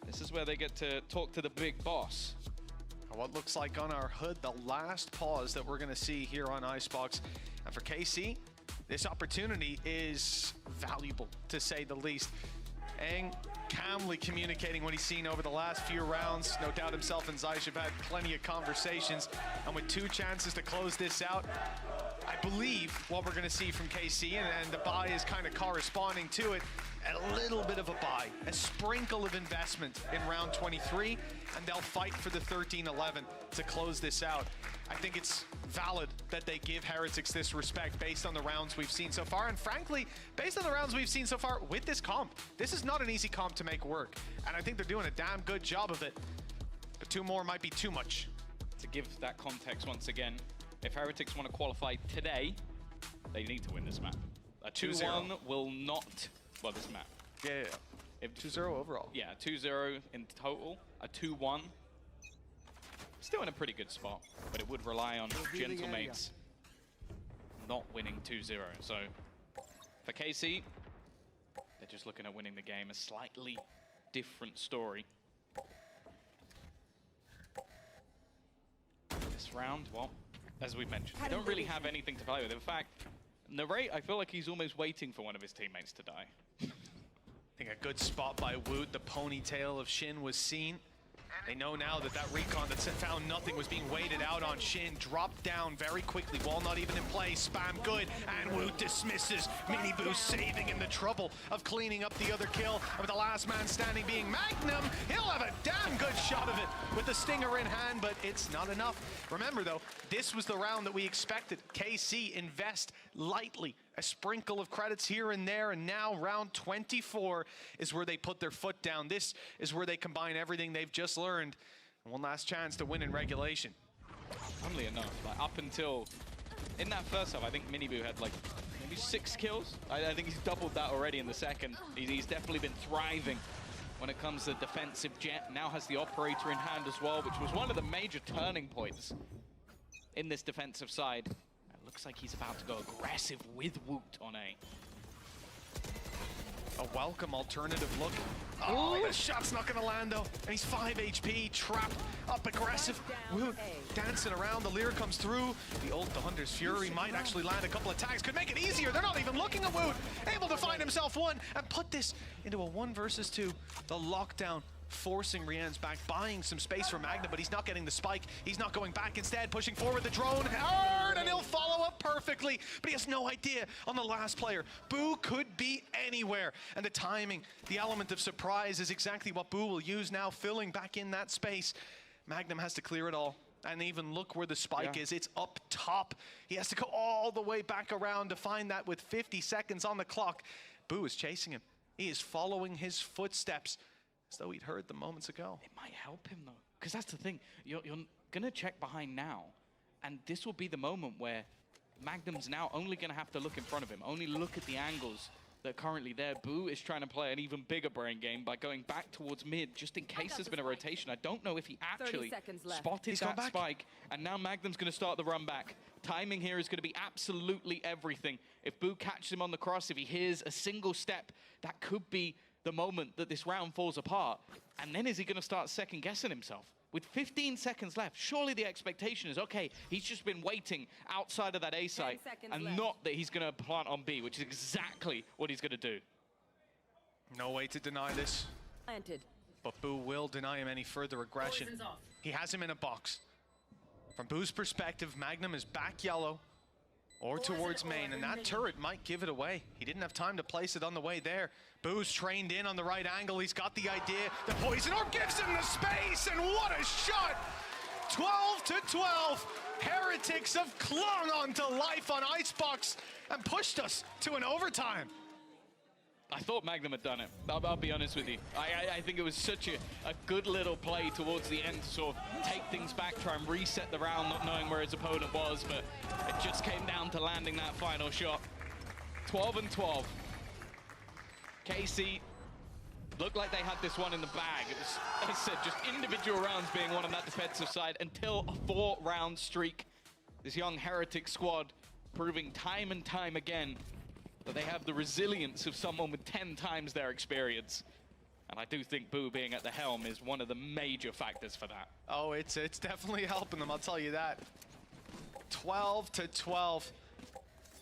this is where they get to talk to the big boss. What looks like on our hood, the last pause that we're gonna see here on Icebox. And for KC, this opportunity is valuable, to say the least. Aang calmly communicating what he's seen over the last few rounds. No doubt himself and Zysh have had plenty of conversations. And with 2 chances to close this out, I believe what we're going to see from KC, and the buy is kind of corresponding to it, a little bit of a buy, a sprinkle of investment in round 23, and they'll fight for the 13-11 to close this out. I think it's valid that they give Heretics this respect based on the rounds we've seen so far, and frankly, based on the rounds we've seen so far with this comp. This is not an easy comp to make work, and I think they're doing a damn good job of it, but 2 more might be too much. To give that context once again, if Heretics want to qualify today, they need to win this map. A 2-1 will not, well, this map. Yeah. If 2-0 overall. Yeah, 2-0 in total, a 2-1. Still in a pretty good spot, but it would rely on Gentlemates not winning 2-0. So for KC, they're just looking at winning the game. A slightly different story. This round, well, as we've mentioned, they don't really have anything to play with. In fact, Narrate, I feel like he's almost waiting for one of his teammates to die. I think a good spot by Woot. The ponytail of Shin was seen. They know now that that recon that found nothing was being waited out on Shin. Dropped down very quickly. Wall not even in play. Spam good. And Wu dismisses. Miniboo saving him the trouble of cleaning up the other kill. And with the last man standing being Magnum, he'll have a damn good shot of it with the Stinger in hand, but it's not enough. Remember though, this was the round that we expected. KC invest lightly. A sprinkle of credits here and there, and now round 24 is where they put their foot down. This is where they combine everything they've just learned. One last chance to win in regulation. Funnily enough, like up until in that first half, I think Miniboo had like maybe 6 kills. I think he's doubled that already in the second. He's definitely been thriving when it comes to defensive jet. Now has the operator in hand as well, which was one of the major turning points in this defensive side. Looks like he's about to go aggressive with Woot on A. A welcome alternative look. Oh, the shot's not gonna land though. And he's 5 HP, trapped, up aggressive. Woot dancing around, the Leer comes through. The ult, the Hunter's Fury might actually land a couple of tags. Could make it easier, they're not even looking at Woot. Able to find himself one and put this into a 1 versus 2. The lockdown forcing Rian's back, buying some space for Magna, but he's not getting the spike. He's not going back, instead pushing forward the drone hard, and he'll follow up perfectly, but he has no idea on the last player. Boo could be anywhere, and the timing, the element of surprise is exactly what Boo will use now, filling back in that space. Magnum has to clear it all. And even look where the spike is, it's up top. He has to go all the way back around to find that with 50 seconds on the clock. Boo is chasing him. He is following his footsteps, as though he'd heard them moments ago. It might help him though, because that's the thing. You're gonna check behind now, and this will be the moment where Magnum's now only gonna have to look in front of him, only look at the angles that are currently there. Boo is trying to play an even bigger brain game by going back towards mid, just in case there's been a rotation. I don't know if he actually spotted that spike, and now Magnum's gonna start the run back. Timing here is gonna be absolutely everything. If Boo catches him on the cross, if he hears a single step, that could be the moment that this round falls apart. And then is he going to start second guessing himself? With 15 seconds left, surely the expectation is, okay, he's just been waiting outside of that A site, and not that he's going to plant on B, which is exactly what he's going to do. No way to deny this. Planted. But Boo will deny him any further aggression. He has him in a box. From Boo's perspective, Magnum is back yellow or towards main, and that turret might give it away. He didn't have time to place it on the way there. Boo's trained in on the right angle. He's got the idea. The poison orb gives him the space, and what a shot! 12 to 12. Heretics have clung on to life on Icebox and pushed us to an overtime. I thought Magnum had done it. I'll be honest with you. I think it was such a good little play towards the end to sort of take things back, try and reset the round, not knowing where his opponent was, but it just came down to landing that final shot. 12 and 12. KC looked like they had this one in the bag. It was, as I said, just individual rounds being won on that defensive side until a 4-round streak. This young Heretic squad proving time and time again that they have the resilience of someone with 10 times their experience. And I do think Boo being at the helm is one of the major factors for that. Oh, it's definitely helping them, I'll tell you that. 12 to 12.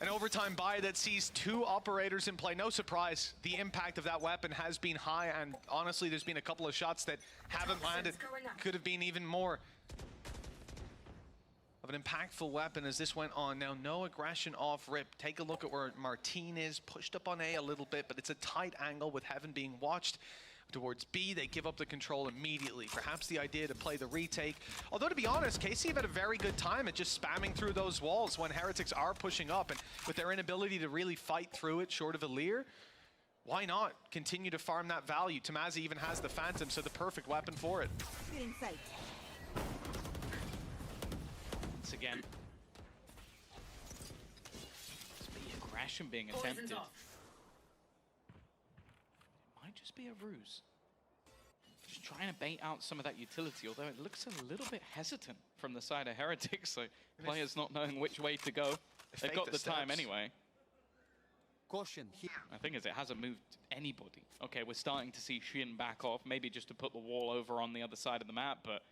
An overtime buy that sees 2 operators in play. No surprise, the impact of that weapon has been high, and honestly, there's been a couple of shots that haven't landed. Could have been even more of an impactful weapon as this went on. Now, no aggression off rip. Take a look at where Martin is, pushed up on A a little bit, but it's a tight angle with Heaven being watched. Towards B, they give up the control immediately. Perhaps the idea to play the retake. Although, to be honest, KC have had a very good time at just spamming through those walls when Heretics are pushing up, and with their inability to really fight through it short of a Leer, why not continue to farm that value? Tamazi even has the Phantom, so the perfect weapon for it. Once again, it's the aggression being attempted. It might just be a ruse. Just trying to bait out some of that utility, although it looks a little bit hesitant from the side of Heretics, so players not knowing which way to go. They've got the time anyway. Caution here. The thing is, it hasn't moved anybody. Okay, we're starting to see Shin back off, maybe just to put the wall over on the other side of the map, but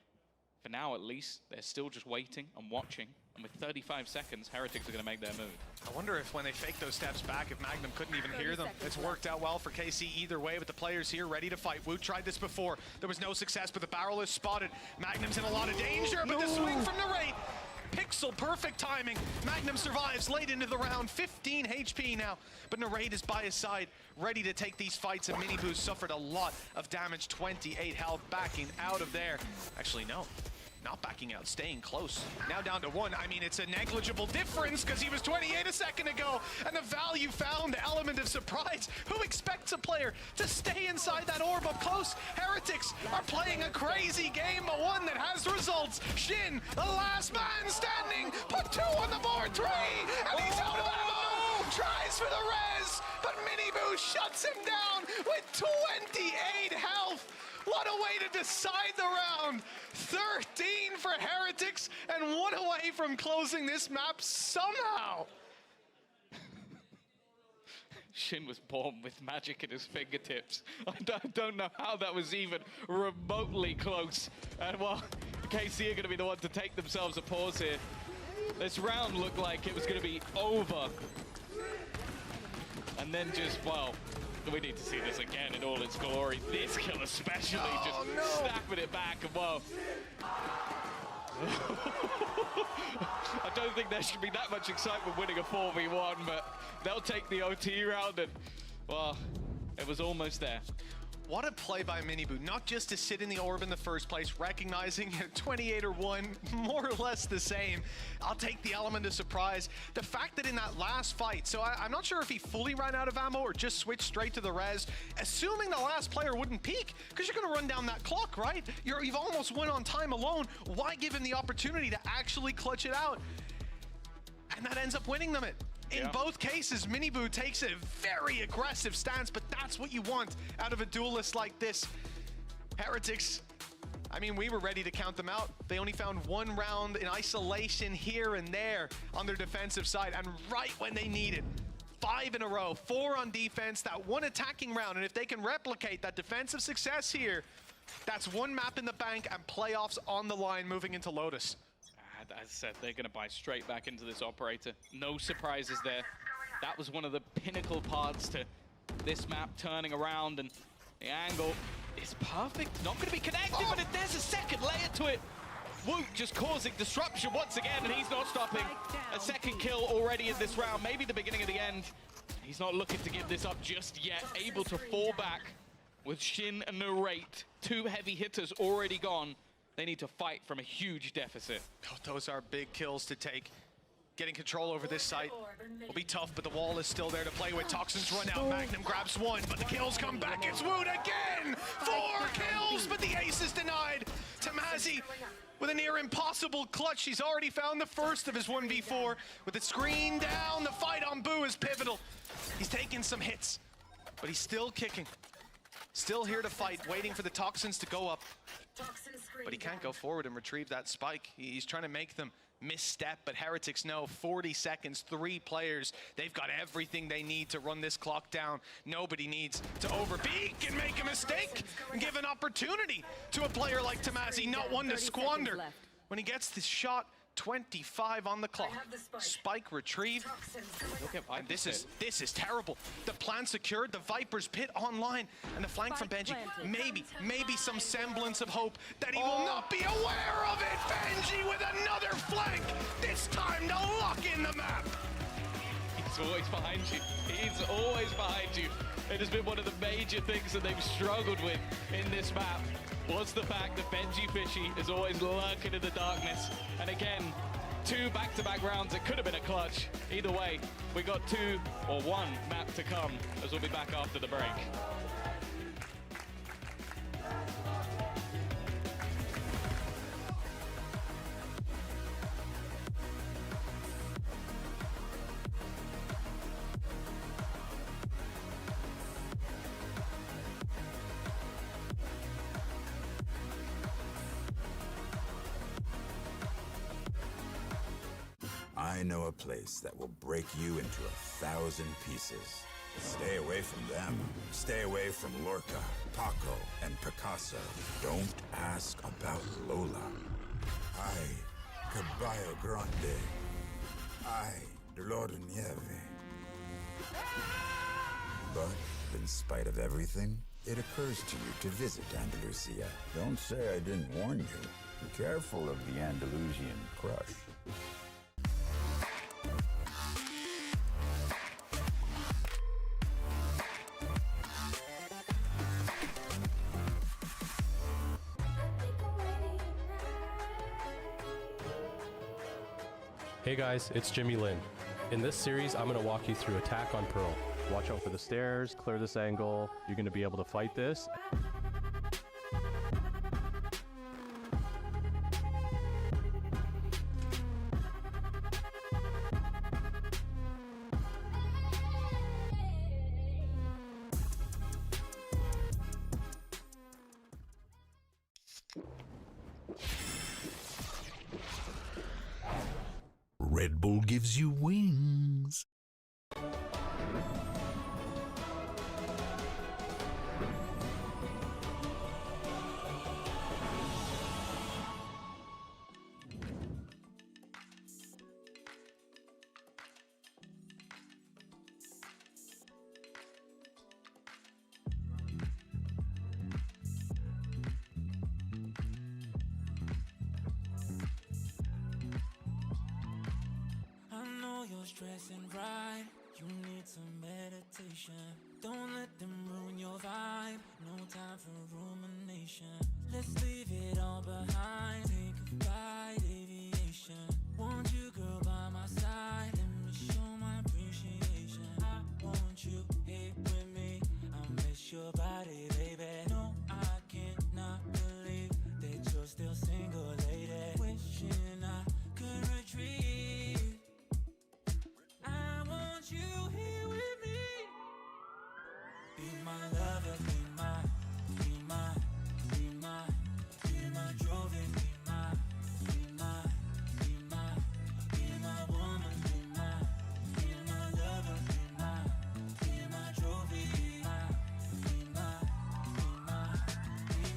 for now, at least, they're still just waiting and watching. And with 35 seconds, Heretics are going to make their move. I wonder if when they fake those steps back, if Magnum couldn't even hear them. It's worked out well for KC either way, but the players here ready to fight. Woot tried this before. There was no success, but the barrel is spotted. Magnum's in a lot of danger, but the swing from Narrate. Pixel, perfect timing. Magnum survives late into the round, 15 HP now, but Narrate is by his side, ready to take these fights, and Miniboo suffered a lot of damage, 28 health, backing out of there. Actually, no. Not backing out, staying close. Now down to 1. I mean, it's a negligible difference because he was 28 a second ago. And the value found, the element of surprise. Who expects a player to stay inside that orb up close? Heretics are playing a crazy game, but one that has results. Shin, the last man standing, put 2 on the board, 3, and he's out of ammo. Tries for the res, but Miniboo shuts him down with 28 health. What a way to decide the round. 13 for Heretics, and 1 away from closing this map somehow. Shin was born with magic in his fingertips. I don't know how that was even remotely close. And well, KC are going to be the one to take themselves a pause here. This round looked like it was going to be over. And then just, well, we need to see this again in all its glory. This kill especially, just snapping it back, and whoa. I don't think there should be that much excitement winning a 4v1, but they'll take the OT round, and, well, it was almost there. What a play by Miniboo, not just to sit in the orb in the first place, recognizing 28 or 1, more or less the same. I'll take the element of surprise. The fact that in that last fight, so I'm not sure if he fully ran out of ammo or just switched straight to the res, assuming the last player wouldn't peek, because you're gonna run down that clock, right? You've almost won on time alone. Why give him the opportunity to actually clutch it out? And that ends up winning them it. In both cases, Miniboo takes a very aggressive stance, but that's what you want out of a duelist like this. Heretics, I mean, we were ready to count them out. They only found 1 round in isolation here and there on their defensive side, and right when they need it. 5 in a row, 4 on defense, that 1 attacking round, and if they can replicate that defensive success here, that's 1 map in the bank and playoffs on the line moving into Lotus. As I said, they're going to buy straight back into this operator. No surprises there. That was one of the pinnacle parts to this map turning around, and the angle is perfect. Not going to be connected, but there's a second layer to it. Woot just causing disruption once again, and he's not stopping. A second kill already in this round, maybe the beginning of the end. He's not looking to give this up just yet. Able to fall back with Shin and Narrate. 2 heavy hitters already gone. They need to fight from a huge deficit. Oh, those are big kills to take. Getting control over this site will be tough, but the wall is still there to play with. Toxins run out, Magnum grabs 1, but the kills come back. It's Woot again! 4 kills, but the ace is denied. Tamazi with a near impossible clutch. He's already found the first of his 1v4. With the screen down, the fight on Boo is pivotal. He's taking some hits, but he's still kicking. Still here to fight, waiting for the Toxins to go up. But he can't go forward and retrieve that spike. He's trying to make them misstep, but Heretics know 40 seconds, 3 players. They've got everything they need to run this clock down. Nobody needs to overpeak and make a mistake and give an opportunity to a player like Tamazi, not one to squander. When he gets this shot, 25 on the clock. Spike retrieved. And this is terrible. The plan secured, the Viper's pit online, and the flank from Benji. Maybe some semblance of hope that he will not be aware of it. Benji with another flank. This time to lock in the map. He's always behind you. He's always behind you. It has been one of the major things that they've struggled with in this map. Was the fact that Benji Fishy is always lurking in the darkness. And again, 2 back-to-back rounds. It could have been a clutch. Either way, we got 2 or 1 map to come, as we'll be back after the break. I know a place that will break you into 1,000 pieces. Stay away from them. Stay away from Lorca, Paco, and Picasso. Don't ask about Lola. I Caballo Grande. I, Lord Nieve. But in spite of everything, it occurs to you to visit Andalusia. Don't say I didn't warn you. Be careful of the Andalusian crush. Hey guys, it's Jimmy Lin. In this series, I'm going to walk you through Attack on Pearl. Watch out for the stairs, clear this angle. You're going to be able to fight this. Red Bull gives you wings. You're stressing right, you need some meditation. Don't let them ruin your vibe, no time for rumination. Let's leave it all behind, take a flight, aviation. Want you girl by my side, let me show my appreciation. I want you here with me, I miss your body, baby. No, I cannot believe that you're still single, lady. Wishing I could retreat. I want you here with me. Be my lover, be my trophy, be my woman, be my lover, be my trophy, be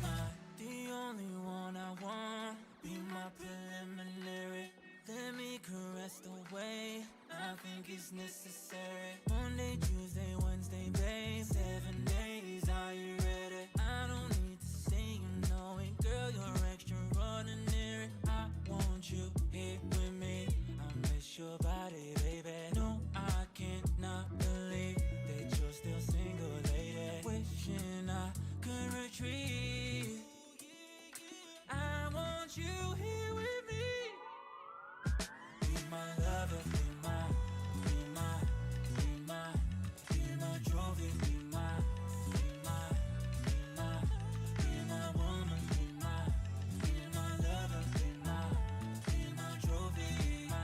my, the only one I want. Be my preliminary. Let me caress the way I think it's necessary. Monday, Tuesday, Wednesday, babe. 7 days, are you ready? I don't need to say you know it, girl, you're extraordinary. I want you here with me, I miss your body, baby. No, I cannot believe that you're still single, lady. Wishing I could retreat. I want you here with me. Be my lover, be my trophy, be my woman, be my lover, be my trophy, be my.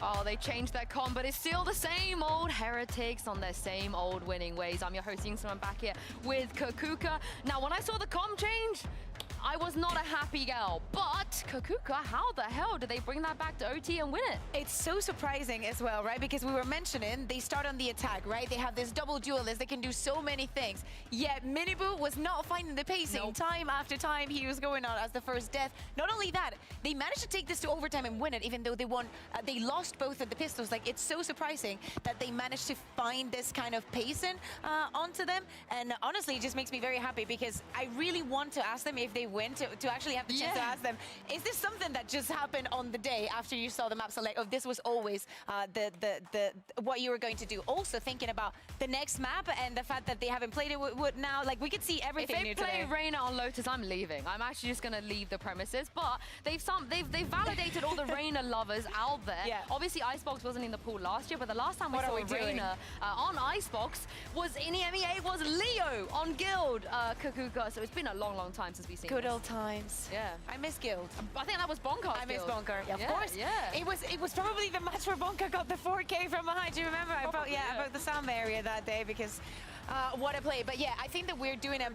Oh, they changed their comp, but it's still the same old heretics on their same old winning ways. I'm your host, Yingsun. I'm back here with Kakuka. Now, when I saw the comp change, I was not a happy gal. But Kakuka, how the hell did they bring that back to OT and win it? It's so surprising as well, right? Because we were mentioning they start on the attack, right? They have this double duelist. They can do so many things. Yet Miniboo was not finding the pacing. Nope. Time after time, he was going out as the first death. Not only that, they managed to take this to overtime and win it, even though they won. They lost both of the pistols. Like, it's so surprising that they managed to find this kind of pacing onto them. And honestly, it just makes me very happy because I really want to ask them if they win, to actually have the chance to ask them, is this something that just happened on the day after you saw the map select? Oh, this was always what you were going to do. Also thinking about the next map and the fact that they haven't played it with now, like we could see everything new If they today. play Reyna on Lotus, I'm leaving. I'm actually just gonna leave the premises. But they've validated all the Reyna lovers out there. Yeah. Obviously, Icebox wasn't in the pool last year, but the last time we What are saw we doing? Reyna on Icebox was in EMEA was Leo on Guild Kakuka. So it's been a long time since we've seen Good this. old times. Yeah. I miss Guild. I think that was Bonkar's I miss Guild. Bonker. Yeah, of Yeah, course. yeah. It was probably the match where Bonker got the 4K from behind. Do you remember? I broke the sound barrier that day because what a play. But yeah, I think that we're doing a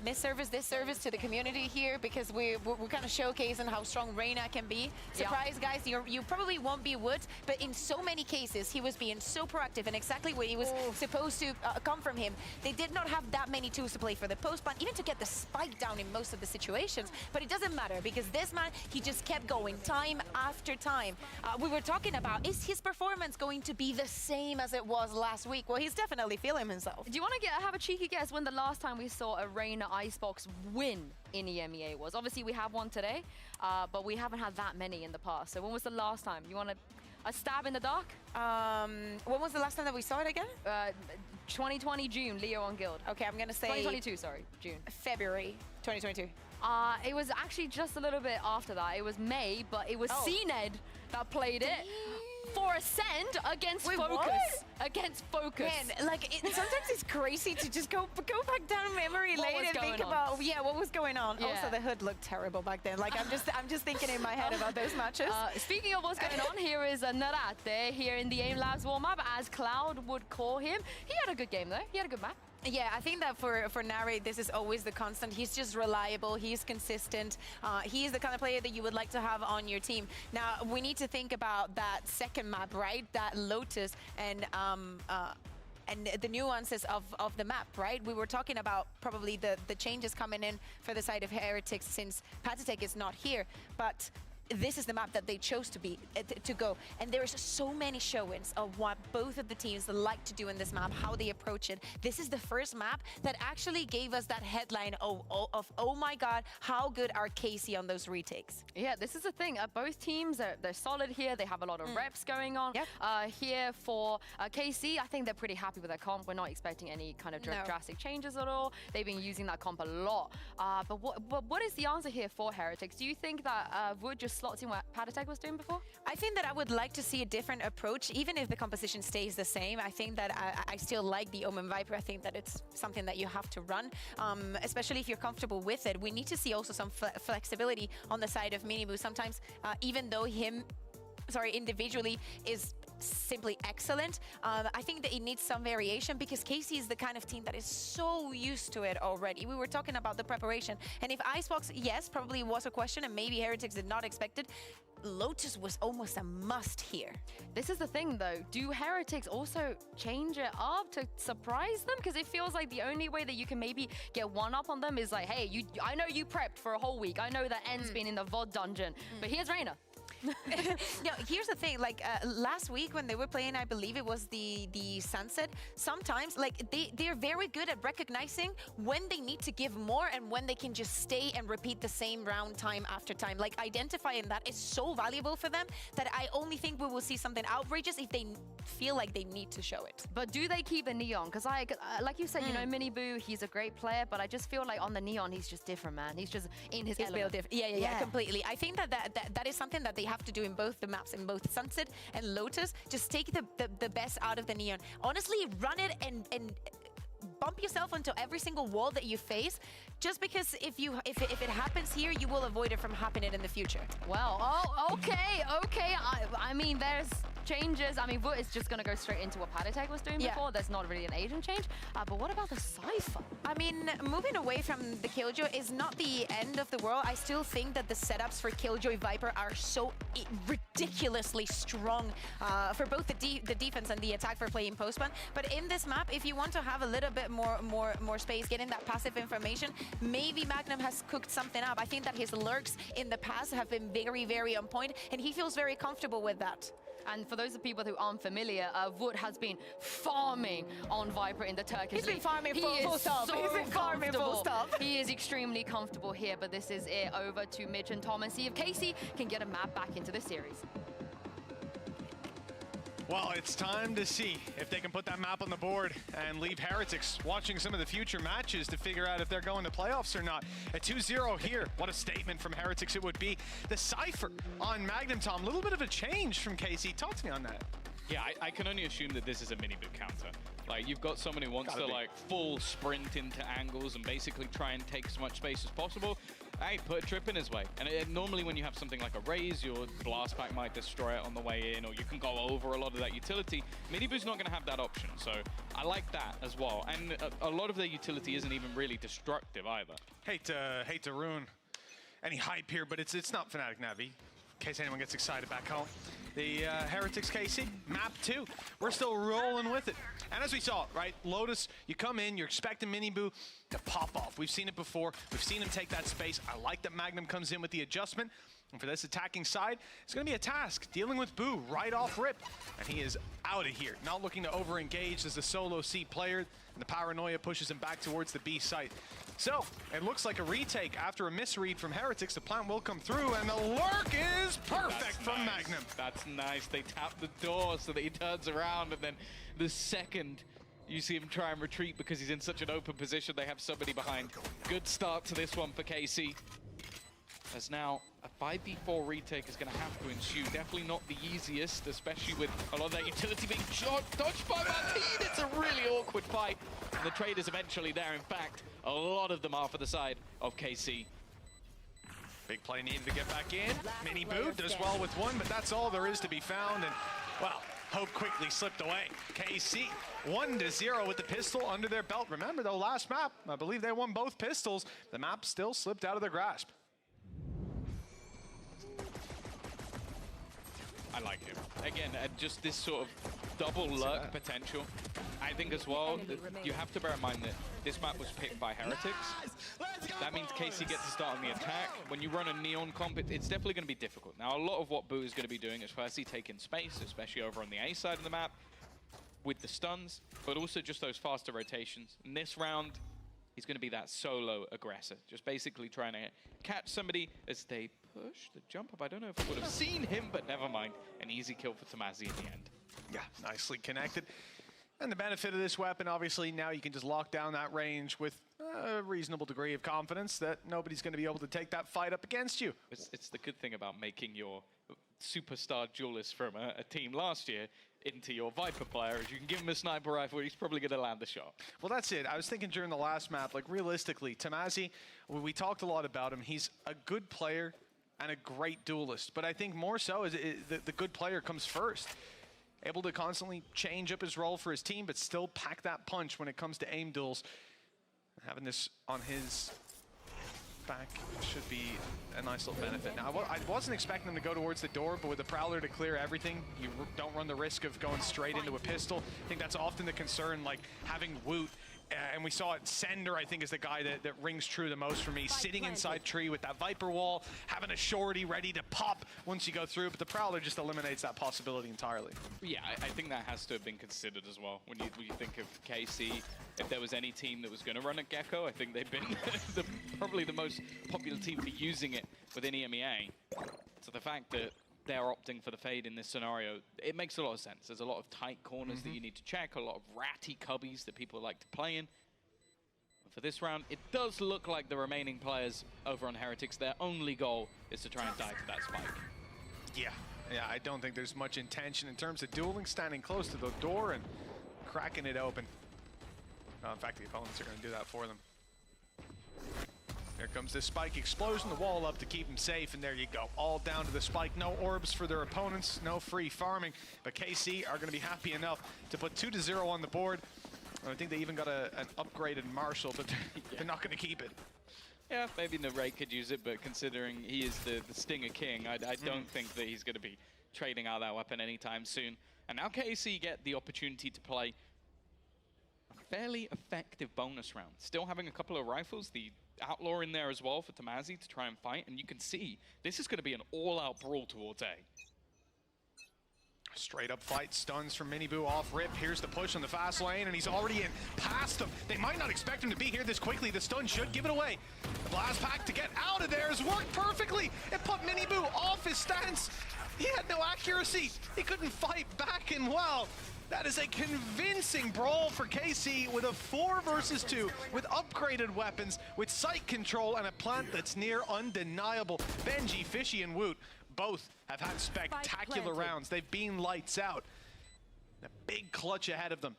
disservice to the community here because we're kind of showcasing how strong Reyna can be. Surprise, guys, you probably won't be Wood, but in so many cases, he was being so proactive and exactly what he was supposed to come from him. They did not have that many tools to play for the post plant, even to get the spike down in most of the situations, but it doesn't matter because this man, he just kept going time after time. We were talking about, is his performance going to be the same as it was last week? Well, he's definitely feeling himself. Do you want to have a cheeky guess when the last time we saw a Reyna Icebox win in EMEA was? Obviously, we have one today, but we haven't had that many in the past. So when was the last time? You want a stab in the dark? When was the last time that we saw it again? 2020 June, Leo on Guild. Okay, I'm gonna say 2022, sorry, June. February 2022. It was actually just a little bit after that. It was May, but it was CNED that played it for Ascend against Wait, Focus. what? Against Focus. Man, like sometimes it's crazy to just go back down memory What lane was and think going on? about what was going on. Yeah. Also, the hood looked terrible back then. Like I'm just thinking in my head about those matches. Speaking of what's going on, here is Narate here in the AIM Labs warm-up, as Cloud would call him. He had a good game though. He had a good map. Yeah, I think that for Nare, this is always the constant. He's just reliable. He's consistent. He's the kind of player that you would like to have on your team. Now, we need to think about that second map, right? That Lotus and the nuances of the map, right? We were talking about probably the changes coming in for the side of Heretics since Patatek is not here, but this is the map that they chose to go. And there's so many show-ins of what both of the teams like to do in this map, how they approach it. This is the first map that actually gave us that headline of oh my God, how good are KC on those retakes? Yeah, this is the thing. Both teams, they're solid here. They have a lot of reps going on. Here for KC, I think they're pretty happy with their comp. We're not expecting any kind of drastic changes at all. They've been using that comp a lot. But what is the answer here for Heretics? Do you think that Wood just slots in what Patatek was doing before? I think that I would like to see a different approach, even if the composition stays the same. I think that I still like the Omen Viper. I think that it's something that you have to run, especially if you're comfortable with it. We need to see also some flexibility on the side of Miniboo. Sometimes, even though individually is simply excellent, I think that it needs some variation because KC is the kind of team that is so used to it already. We were talking about the preparation, and if Icebox, yes, probably was a question, and maybe Heretics did not expect it, Lotus was almost a must here. This is the thing though, do Heretics also change it up to surprise them? Because it feels like the only way that you can maybe get one up on them is like, hey, I know you prepped for a whole week. I know that N's been in the VOD dungeon, but here's Reyna. No, here's the thing, like last week when they were playing, I believe it was the Sunset, sometimes like they're very good at recognizing when they need to give more and when they can just stay and repeat the same round time after time. Like identifying that is so valuable for them that I only think we will see something outrageous if they feel like they need to show it. But do they keep the Neon? Because like you said, you know, Miniboo, he's a great player, but I just feel like on the Neon, he's just different, man. He's just in his element. Different. Yeah, completely. I think that is something that they have to do in both the maps, in both Sunset and Lotus. Just take the best out of the Neon. Honestly, run it and bump yourself onto every single wall that you face, just because if it happens here, you will avoid it from happening in the future. Well, okay. I mean, changes. I mean, Wood is just going to go straight into what Patatek was doing before. There's not really an agent change. But what about the Cypher? I mean, moving away from the Killjoy is not the end of the world. I still think that the setups for Killjoy Viper are so ridiculously strong for both the defense and the attack for playing post-ban. But in this map, if you want to have a little bit more space, getting that passive information, maybe Magnum has cooked something up. I think that his lurks in the past have been very, very on point, and he feels very comfortable with that. And for those of people who aren't familiar, Wood has been farming on Viper in the Turkish He's been League. farming full stop. He's been farming full stop. He is extremely comfortable here, but this is it. Over to Mitch and Tom and see if Casey can get a map back into the series. Well, it's time to see if they can put that map on the board and leave Heretics watching some of the future matches to figure out if they're going to playoffs or not. A 2-0 here. What a statement from Heretics it would be. The Cypher on Magnum, Tom. A little bit of a change from KC. Talk to me on that. Yeah, I can only assume that this is a mini boot counter. Like, you've got someone who wants to, like, full sprint into angles and basically try and take as much space as possible. Hey, put a trip in his way. And normally when you have something like a raise, your blast pack might destroy it on the way in, or you can go over a lot of that utility. Mini boot's not going to have that option, so I like that as well. And a lot of their utility isn't even really destructive either. Hate to ruin any hype here, but it's not Fnatic Navi, in case anyone gets excited back home. The Heretics KC, map 2. We're still rolling with it. And as we saw, right, Lotus, you come in, you're expecting Miniboo to pop off. We've seen it before. We've seen him take that space. I like that Magnum comes in with the adjustment. And for this attacking side, it's going to be a task, dealing with Boo right off rip. And he is out of here, not looking to over-engage as a solo C player. And the paranoia pushes him back towards the B site. So, it looks like a retake after a misread from Heretics. The plant will come through, and the lurk is perfect from Magnum. That's nice. They tap the door so that he turns around, and then the second you see him try and retreat because he's in such an open position, they have somebody behind. Good start to this one for KC. As now, a 5v4 retake is going to have to ensue. Definitely not the easiest, especially with a lot of that utility being dodged by Martin. It's a really awkward fight. And the trade is eventually there. In fact, a lot of them are for the side of KC. Big play needed to get back in. Mini boot does well with one, but that's all there is to be found. And, well, hope quickly slipped away. KC 1-0 with the pistol under their belt. Remember, though, last map, I believe they won both pistols. The map still slipped out of their grasp. I like him. Again, just this sort of double lurk potential. I think as well, you have to bear in mind that this map was picked by Heretics. That means KC gets to start on the attack. When you run a Neon comp, it's definitely going to be difficult. Now, a lot of what Boo is going to be doing is firstly taking space, especially over on the A side of the map, with the stuns, but also just those faster rotations. In this round, he's going to be that solo aggressor, just basically trying to catch somebody as they push the jump up. I don't know if I would have seen him, but never mind. An easy kill for Tamazi in the end. Yeah, nicely connected. And the benefit of this weapon, obviously, now you can just lock down that range with a reasonable degree of confidence that nobody's going to be able to take that fight up against you. It's the good thing about making your superstar duelist from a team last year into your Viper player is you can give him a sniper rifle, he's probably going to land the shot. Well, that's it. I was thinking during the last map, like realistically, Tamazi, we talked a lot about him. He's a good player and a great duelist, but I think more so is the good player comes first. Able to constantly change up his role for his team, but still pack that punch when it comes to aim duels. Having this on his back should be a nice little benefit. Now, I wasn't expecting them to go towards the door, but with the Prowler to clear everything, you don't run the risk of going straight into a pistol. I think that's often the concern, like having Woot. And we saw it, Sender, I think, is the guy that rings true the most for me. Sitting inside tree with that Viper wall, having a shorty ready to pop once you go through, but the Prowler just eliminates that possibility entirely. Yeah, I think that has to have been considered as well. When you think of KC, if there was any team that was going to run a Gecko, I think they've been probably the most popular team for using it within EMEA. So the fact that they're opting for the fade in this scenario, it makes a lot of sense. There's a lot of tight corners that you need to check, a lot of ratty cubbies that people like to play in. And for this round, it does look like the remaining players over on Heretics, their only goal is to try and die to that spike. Yeah, I don't think there's much intention in terms of dueling, standing close to the door and cracking it open. No, in fact, the opponents are going to do that for them. Here comes this spike explosion, the wall up to keep him safe, and there you go. All down to the spike. No orbs for their opponents, no free farming. But KC are going to be happy enough to put 2-0 on the board. And I think they even got an upgraded Marshall, but they're not going to keep it. Yeah, maybe Narrate could use it, but considering he is the Stinger King, I don't think that he's going to be trading out that weapon anytime soon. And now KC get the opportunity to play a fairly effective bonus round. Still having a couple of rifles, the Outlaw in there as well for Tamazi to try and fight, and you can see this is going to be an all-out brawl towards A. Straight up fight, stuns from Miniboo off rip. Here's the push on the fast lane, and he's already in past them. They might not expect him to be here this quickly. The stun should give it away. The blast pack to get out of there has worked perfectly. It put Miniboo off his stance. He had no accuracy. He couldn't fight back, and wow, that is a convincing brawl for KC with a 4 versus 2, with upgraded weapons, with sight control, and a plant that's near undeniable. Benji, Fishy, and Woot both have had spectacular rounds. They've been lights out. A big clutch ahead of them.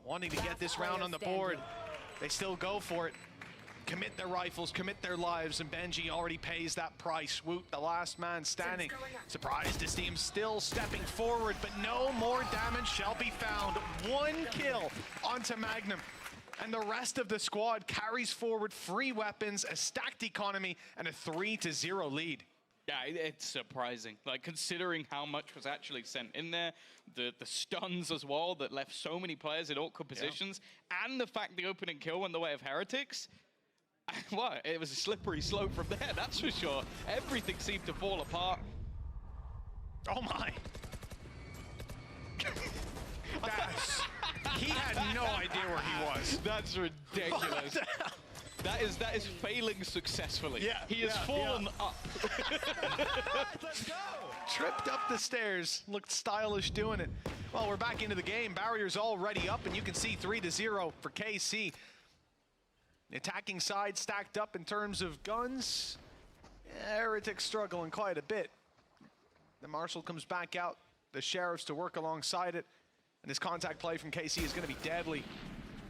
Wanting to get this round on the board, they still go for it. Commit their rifles, commit their lives, and Benji already pays that price. Woot, the last man standing. Surprised his team still stepping forward, but no more damage shall be found. 1 kill onto Magnum. And the rest of the squad carries forward free weapons, a stacked economy, and a 3-0 lead. Yeah, it's surprising. Like, considering how much was actually sent in there, the stuns as well that left so many players in awkward positions, and the fact the opening kill went the way of Heretics. Well, it was a slippery slope from there, that's for sure. Everything seemed to fall apart. Oh my! He had no idea where he was. That's ridiculous. That is failing successfully. Yeah, he has fallen up. Let's go! Tripped up the stairs, looked stylish doing it. Well, we're back into the game. Barrier's already up, and you can see 3-0 for KC. The attacking side stacked up in terms of guns. Heretics struggling quite a bit. The Marshall comes back out, the Sheriffs to work alongside it, and this contact play from KC is going to be deadly.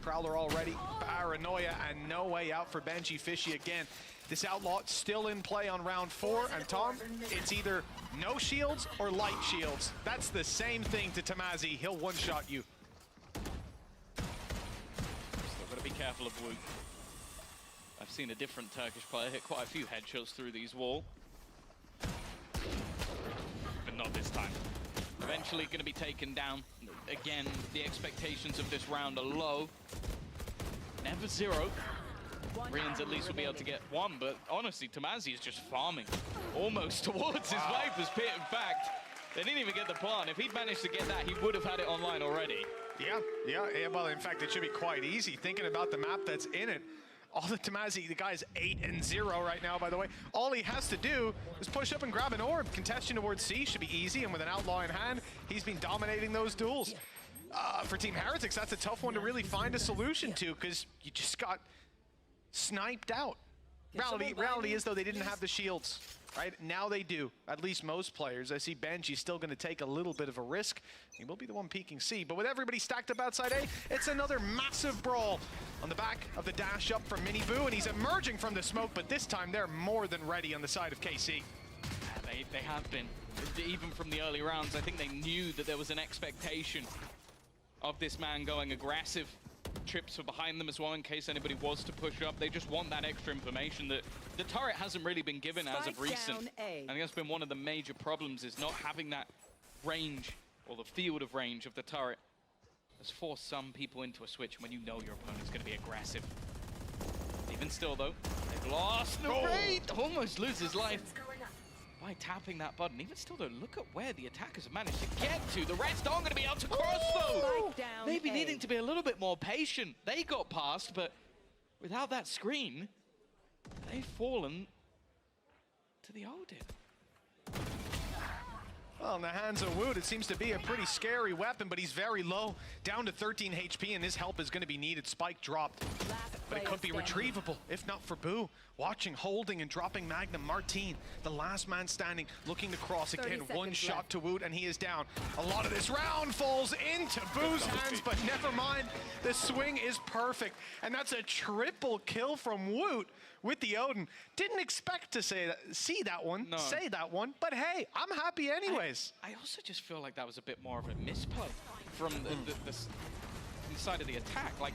Prowler already, Paranoia, and no way out for Benji, Fishy again. This Outlaw still in play on round 4, and Tom, it's either no shields or light shields. That's the same thing to Tamazi. He'll one-shot you. Still got to be careful of Woot. I've seen a different Turkish player hit quite a few headshots through these walls. But not this time. Eventually going to be taken down. Again, the expectations of this round are low. Never 0. Rians at least will be able to get 1, but honestly, Tamazi is just farming almost towards his Viper's pit. In fact, they didn't even get the plant. If he'd managed to get that, he would have had it online already. Yeah, well, in fact, it should be quite easy thinking about the map that's in it. All the Tamazi, the guy's 8-0 right now, by the way. All he has to do is push up and grab an orb. Contesting towards C should be easy, and with an Outlaw in hand, he's been dominating those duels. For Team Heretics, that's a tough one to really find a solution to, because you just got sniped out. Reality is, though, they didn't have the shields. Right, now they do, at least most players. I see Benji still going to take a little bit of a risk. He will be the one peeking C, but with everybody stacked up outside A, it's another massive brawl on the back of the dash up from Miniboo, and he's emerging from the smoke, but this time they're more than ready on the side of KC. Yeah, they have been. Even from the early rounds, I think they knew that there was an expectation of this man going aggressive. Trips for behind them as well in case anybody was to push up. They just want that extra information that the turret hasn't really been given as of recent. I think that's been one of the major problems, is not having that range or the field of range of the turret has forced some people into a switch when you know your opponent's going to be aggressive. Even still though, they've lost Narrate! Almost loses life by tapping that button. Even still though, look at where the attackers have managed to get to. The rest aren't going to be able to cross though. Maybe needing to be a little bit more patient. They got past, but without that screen, they've fallen to the Odin. Well, in the hands of Woot, it seems to be a pretty scary weapon, but he's very low, down to 13 HP, and his help is going to be needed. Spike dropped. but it could be retrievable, if not for Boo. Watching, holding, and dropping Magnum. Martin, the last man standing, looking to cross again. One shot to Woot, and he is down. A lot of this round falls into Boo's hands, but never mind. The swing is perfect, and that's a triple kill from Woot with the Odin. Didn't expect to say that one, but hey, I'm happy anyways. I also just feel like that was a bit more of a misplay from the side of the attack. Like,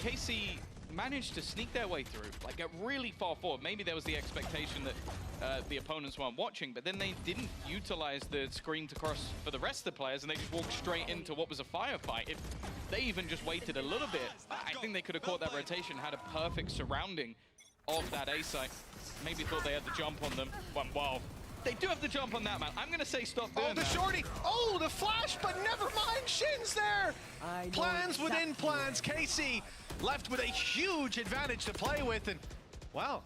KC managed to sneak their way through, like get really far forward. Maybe there was the expectation that the opponents weren't watching, but then they didn't utilize the screen to cross for the rest of the players, and they just walked straight into what was a firefight. If they even just waited a little bit, I think they could have caught that rotation, had a perfect surrounding of that A site. Maybe thought they had the jump on them. Wow. They do have the jump on that, man. I'm going to say stop doing that. Oh, the shorty. Oh, the flash, but never mind. Shin's there. Plans within plans. KC left with a huge advantage to play with. And, well,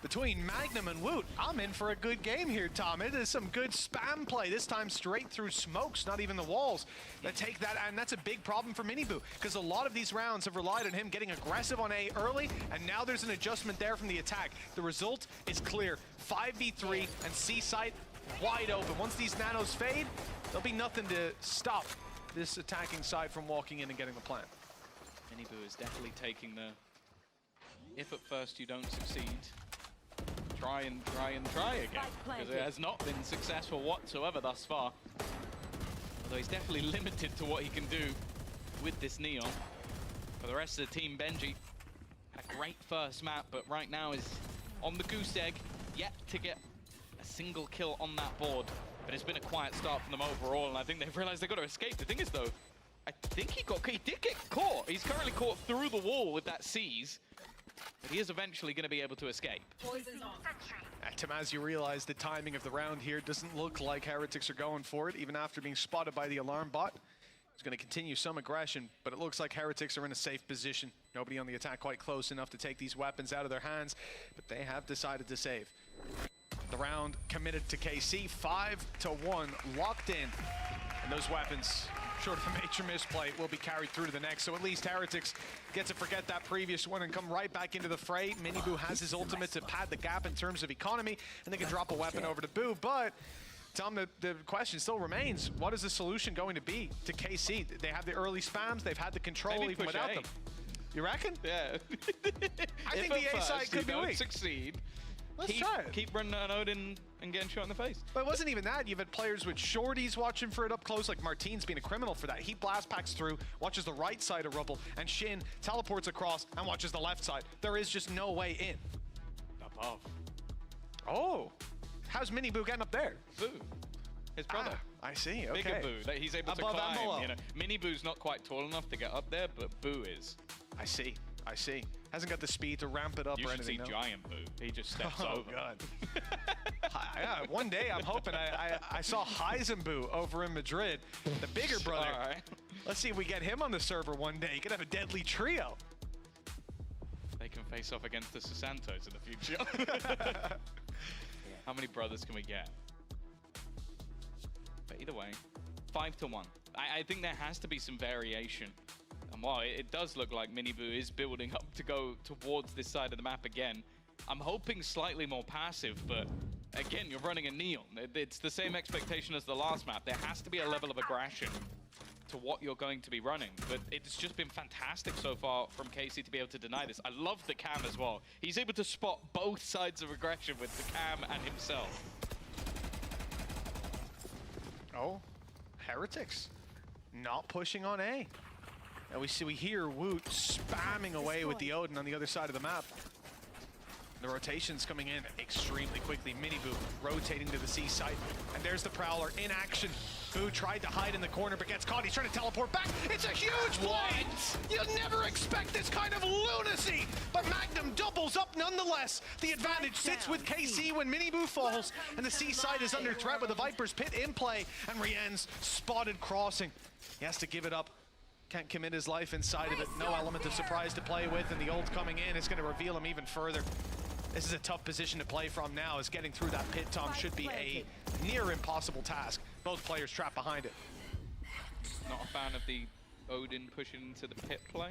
between Magnum and Woot, I'm in for a good game here, Tom. It is some good spam play. This time straight through smokes, not even the walls that take that. And that's a big problem for Miniboo, because a lot of these rounds have relied on him getting aggressive on A early, and now there's an adjustment there from the attack. The result is clear. 5v3 and C site wide open. Once these nanos fade, there'll be nothing to stop this attacking side from walking in and getting the plant. Miniboo is definitely taking the, if at first you don't succeed, try and try again, because it has not been successful whatsoever thus far. Although he's definitely limited to what he can do with this Neon. For the rest of the team, Benji had a great first map, but right now is on the goose egg, yet to get a single kill on that board. But it's been a quiet start from them overall, and I think they've realized they've got to escape. The thing is, though, I think he did get caught. He's currently caught through the wall with that seize, but he is eventually going to be able to escape. Tim, as you realize, the timing of the round here doesn't look like Heretics are going for it, even after being spotted by the alarm bot. He's going to continue some aggression, but it looks like Heretics are in a safe position. Nobody on the attack quite close enough to take these weapons out of their hands, but they have decided to save. The round committed to KC, 5-1, locked in. And those weapons, short of a major misplay, will be carried through to the next. So at least Heretics get to forget that previous one and come right back into the fray. Miniboo has his ultimate to pad the gap in terms of economy, and they can drop a weapon over to Boo. But Tom, the question still remains, what is the solution going to be to KC? They have the early spams, they've had the control even without them. You reckon? Yeah. I think the A side could be weak. Succeed. Let's try it. Keep running an Odin and getting shot in the face. But it wasn't even that. You've had players with shorties watching for it up close, like Martin's being a criminal for that. He blast packs through, watches the right side of Rubble, and Shin teleports across and watches the left side. There is just no way in. Above. Oh. How's Miniboo getting up there? Boo. His brother. I see, okay. Bigger Boo. That he's able Above to climb. and below. You know, Miniboo's not quite tall enough to get up there, but Boo is. I see. Hasn't got the speed to ramp it up or anything. You should see Giant Boo. He just steps over. Oh, God. Yeah, one day I'm hoping I saw Heisenboo over in Madrid, the bigger brother. All right. Let's see if we get him on the server one day. He could have a deadly trio. They can face off against the Susantos in the future. How many brothers can we get? But either way, 5-1. I think there has to be some variation. And while it does look like Miniboo is building up to go towards this side of the map again, I'm hoping slightly more passive, but again, you're running a Neon. It's the same expectation as the last map. There has to be a level of aggression to what you're going to be running, but it's just been fantastic so far from KC to be able to deny this. I love the cam as well. He's able to spot both sides of aggression with the cam and himself. Oh, Heretics not pushing on A. And we hear Woot spamming away with the Odin on the other side of the map. The rotation's coming in extremely quickly. Miniboo rotating to the C site. And there's the Prowler in action. Boo tried to hide in the corner, but gets caught. He's trying to teleport back. It's a huge play! You'll never expect this kind of lunacy! But Magnum doubles up nonetheless. The advantage sits with KC when Miniboo falls, and the C side is under threat with the Viper's Pit in play, and Rien's spotted crossing. He has to give it up. Can't commit his life inside of it. No element of surprise to play with, and the ult coming in is going to reveal him even further. This is a tough position to play from now, as getting through that pit, Tom, should be a near impossible task. Both players trapped behind it. Not a fan of the Odin pushing into the pit play.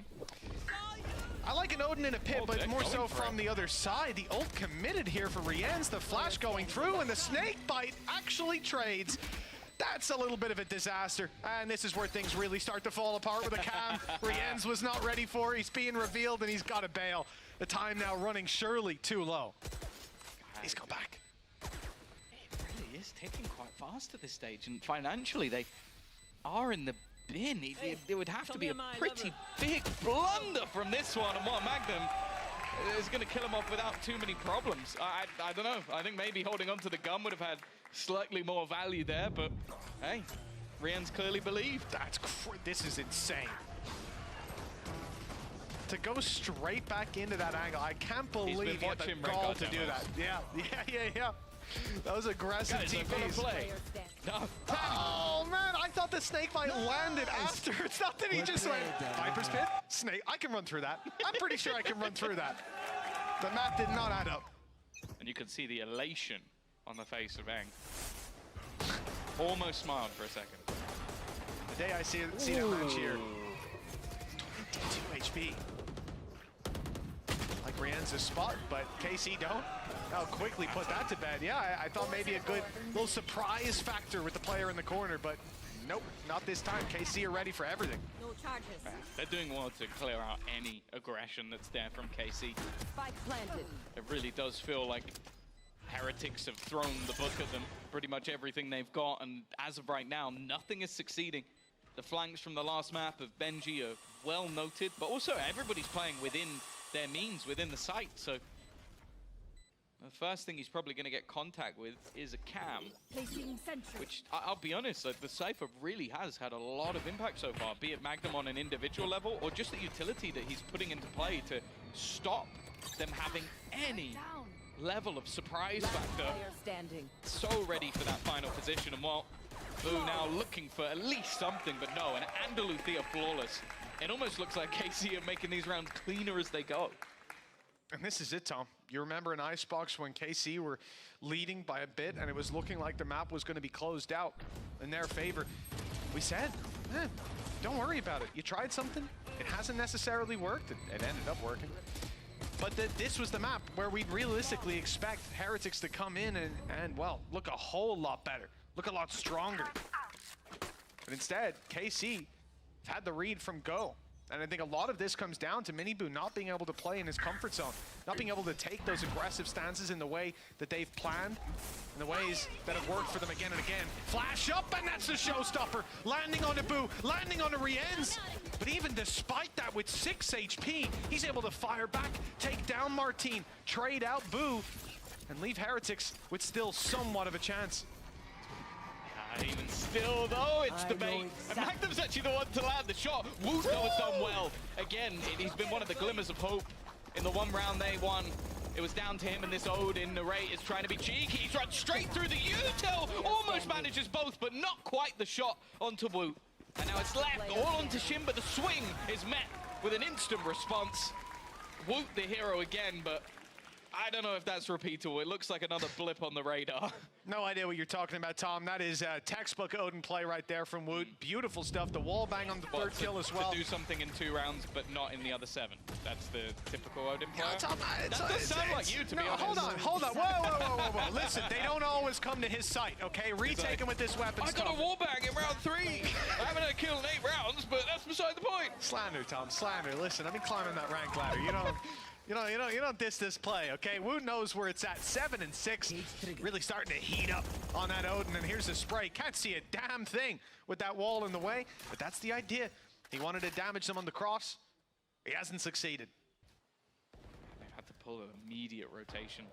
I like an Odin in a pit, Oh, but they're more so going for from it. the other side. The ult committed here for Rien's, the flash going through, and the snake bite actually trades. That's a little bit of a disaster, and this is where things really start to fall apart with a cam. Rien's was not ready for it. He's being revealed, and he's got to bail. The time now running surely too low. He's go back. It really is ticking quite fast at this stage, and financially they are in the bin. It would have to be a pretty big blunder from this one, and what Magnum is going to kill him off without too many problems. I don't know. I think maybe holding on to the gun would have had slightly more value there, but hey, Rien's clearly believed. This is insane. To go straight back into that angle, I can't believe he had the gall to do that. Yeah. That was aggressive TPs. Play. No. Oh man, I thought the snake bite landed after. It's not that he just went, Viper's Pit? Snake, I can run through that. I'm pretty sure I can run through that. The math did not add up. And you can see the elation on the face of Eng. Almost smiled for a second. The day I see that match here, 22 HP. Like Rien's a spot, but KC don't. I'll quickly put that to bed. Yeah, I thought maybe a good little surprise factor with the player in the corner, but nope, not this time. KC are ready for everything. No charges. They're doing well to clear out any aggression that's there from KC. Spike planted. It really does feel like Heretics have thrown the book at them, pretty much everything they've got, and as of right now, nothing is succeeding. The flanks from the last map of Benji are well noted, but also everybody's playing within their means, within the site, so the first thing he's probably going to get contact with is a cam, which I'll be honest, the Cypher really has had a lot of impact so far, be it Magnum on an individual level or just the utility that he's putting into play to stop them having any level of surprise factor. So ready for that final position, and well, Boo now looking for at least something, but no, and Andaluthia flawless. It almost looks like KC are making these rounds cleaner as they go. And this is it, Tom. You remember in Icebox when KC were leading by a bit and it was looking like the map was going to be closed out in their favor. We said, don't worry about it. You tried something, it hasn't necessarily worked. It ended up working. But this was the map where we'd realistically expect Heretics to come in and well, look a whole lot better, look a lot stronger. But instead, KC had the read from go. And I think a lot of this comes down to Miniboo not being able to play in his comfort zone, not being able to take those aggressive stances in the way that they've planned, in the ways that have worked for them again and again. Flash up, and that's the showstopper. Landing on the Boo, landing on the Rien's. But even despite that, with 6 HP, he's able to fire back, take down Martine, trade out Boo, and leave Heretics with still somewhat of a chance. Even still, though, it's debate. And Magnum's actually the one to land the shot. Woot, though, has done well. Again, he's been one of the glimmers of hope. In the one round they won, it was down to him, and this Odin. Narrate is trying to be cheeky. He's run straight through the util. Almost manages both, but not quite the shot onto Woot. And now it's left all onto Shin, but the swing is met with an instant response. Woot the hero again, but I don't know if that's repeatable. It looks like another blip on the radar. No idea what you're talking about, Tom. That is textbook Odin play right there from Woot. Beautiful stuff. The wall bang on the third kill as well. To do something in 2 rounds, but not in the other 7. That's the typical Odin player. No, Tom, that does sound like you, to be honest. Hold on. Whoa. Listen, they don't always come to his site, okay? Retake him with this weapon. I got a wall bang in round 3. I haven't had a kill in 8 rounds, but that's beside the point. Slander, Tom, slander. Listen, I've been climbing that rank ladder. You don't diss this play, okay? Woot knows where it's at. 7 and 6, really starting to heat up on that Odin. And here's the spray. Can't see a damn thing with that wall in the way, but that's the idea. He wanted to damage them on the cross. He hasn't succeeded. They've had to pull an immediate rotation.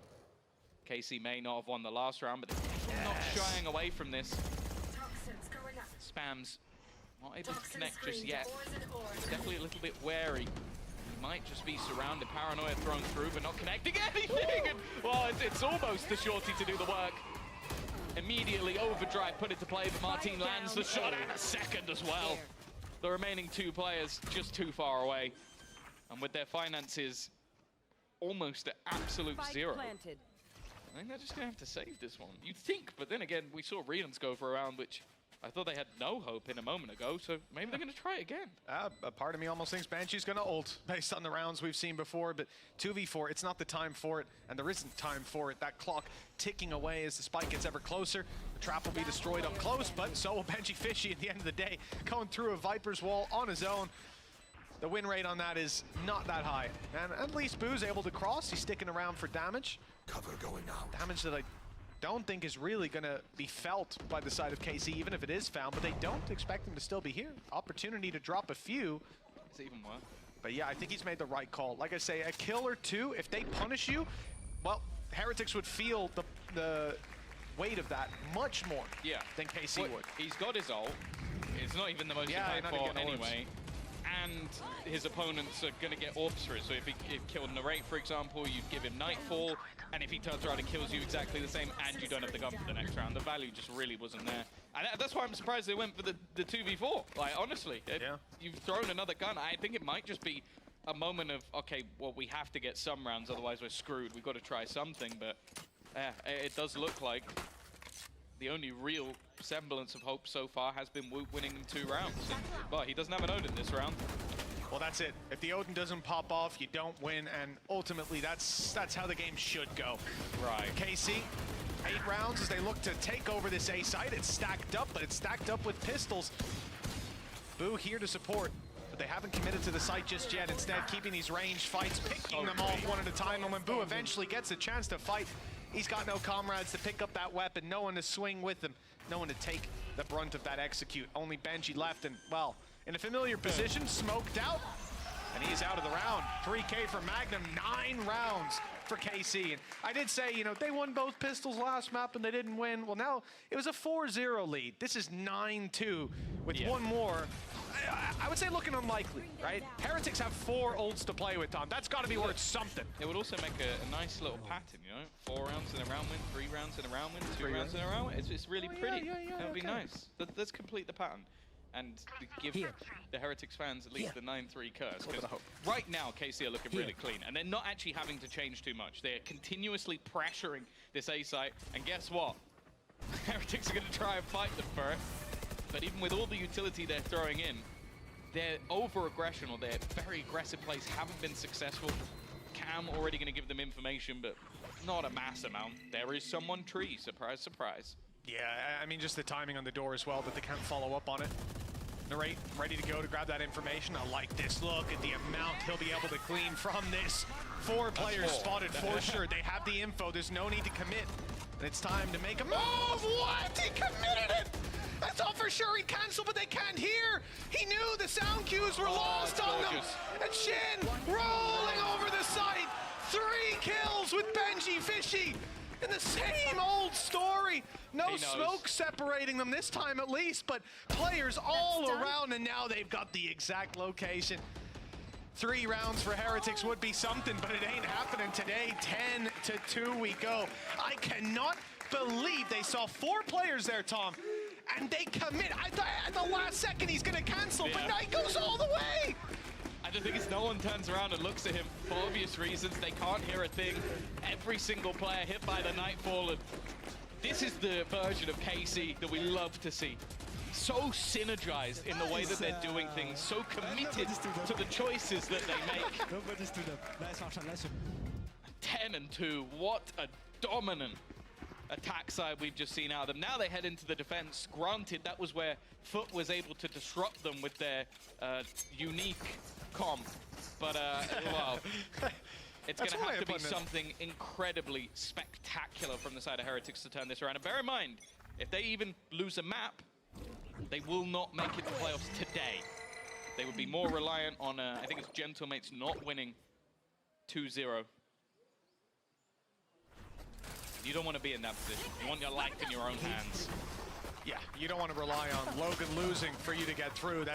KC may not have won the last round, but they're not shying away from this. Spams not able to connect just yet. He's definitely a little bit wary. Might just be surrounded, paranoia thrown through, but not connecting anything. And, well, it's almost the shorty to do the work. Immediately overdrive put into play, but Martine lands the shot and a second as well. The remaining 2 players just too far away. And with their finances almost at absolute 0. I think they're just gonna have to save this one. You'd think, but then again, we saw Rians go for a round, which I thought they had no hope in a moment ago, so maybe they're going to try it again. A part of me almost thinks Banshee's going to ult based on the rounds we've seen before, but 2v4, it's not the time for it, and there isn't time for it. That clock ticking away as the spike gets ever closer. The trap will be destroyed up close, but so will Benji Fishy at the end of the day, going through a Viper's wall on his own. The win rate on that is not that high, and at least Boo's able to cross. He's sticking around for damage. Cover going out. Damage that I don't think is really going to be felt by the side of KC, even if it is found, but they don't expect him to still be here. Opportunity to drop a few. It's even worse. But yeah, I think he's made the right call. Like I say, a kill or two, if they punish you, well, Heretics would feel the weight of that much more than KC would. He's got his ult. It's not even the most impactful anyway. And his opponents are going to get orbs for it. So if he killed Narrate, for example, you'd give him Nightfall, and if he turns around and kills you exactly the same, and you don't have the gun for the next round, the value just really wasn't there. And that's why I'm surprised they went for the 2v4. Like, honestly, you've thrown another gun. I think it might just be a moment of, okay, well, we have to get some rounds, otherwise we're screwed. We've got to try something, but it does look like the only real semblance of hope so far has been Woot winning in 2 rounds. But he doesn't have an Odin this round. Well, that's it. If the Odin doesn't pop off, you don't win, and ultimately that's how the game should go. Right. KC, 8 rounds as they look to take over this A site. It's stacked up, but it's stacked up with pistols. Boo here to support, but they haven't committed to the site just yet. Instead, keeping these ranged fights, picking them off one at a time, and when Boo eventually gets a chance to fight, he's got no comrades to pick up that weapon, no one to swing with him, no one to take the brunt of that execute. Only Benji left, and, well, in a familiar position, smoked out, and he's out of the round. 3K for Magnum, 9 rounds for KC. And I did say, you know, they won both pistols last map and they didn't win. Well, now it was a 4-0 lead. This is 9-2 with one more. I would say looking unlikely, right? Heretics have 4 ults to play with, Tom. That's got to be worth something. It would also make a nice little pattern, you know? 4 rounds in a round win, 3 rounds in a round win, 2 rounds in a round win. It's really pretty. That would be nice. Let's complete the pattern and give the Heretics fans at least the 9-3 curse. Because right now, KC are looking really clean, and they're not actually having to change too much. They're continuously pressuring this A site, and guess what? Heretics are going to try and fight them for it. But even with all the utility they're throwing in, their over-aggression or their very aggressive plays haven't been successful. Cam already going to give them information, but not a mass amount. There is someone tree, surprise, surprise. Yeah, I mean, just the timing on the door as well, that they can't follow up on it. Narrate ready to go to grab that information. I like this look at the amount he'll be able to glean from this. 4 players spotted for sure. They have the info. There's no need to commit. And it's time to make a move. What? He committed it! I thought for sure he'd cancel, but they can't hear. He knew the sound cues were lost on them. And Shin rolling over the site. 3 kills with Benji Fishy. In the same old story. No smoke separating them this time at least, but players all around, and now they've got the exact location. 3 rounds for Heretics would be something, but it ain't happening today. 10-2 we go. I cannot believe they saw 4 players there, Tom, and they commit. I thought at the last second he's gonna cancel, but now he goes all the way. I just think it's no one turns around and looks at him for obvious reasons. They can't hear a thing. Every single player hit by the Nightfall. And this is the version of KC that we love to see. So synergized in the way that they're doing things. So committed to the choices that they make. Nobody stood up. Nice action, nice. 10-2. What a dominant attack side we've just seen out of them. Now they head into the defense. Granted, that was where Foot was able to disrupt them with their unique comp. But, well, it's going to have to be something incredibly spectacular from the side of Heretics to turn this around. And bear in mind, if they even lose a map, they will not make it to playoffs today. They would be more reliant on, I think it's Gentlemates not winning 2-0. You don't want to be in that position. You want your life in your own hands. Yeah, you don't want to rely on Logan losing for you to get through.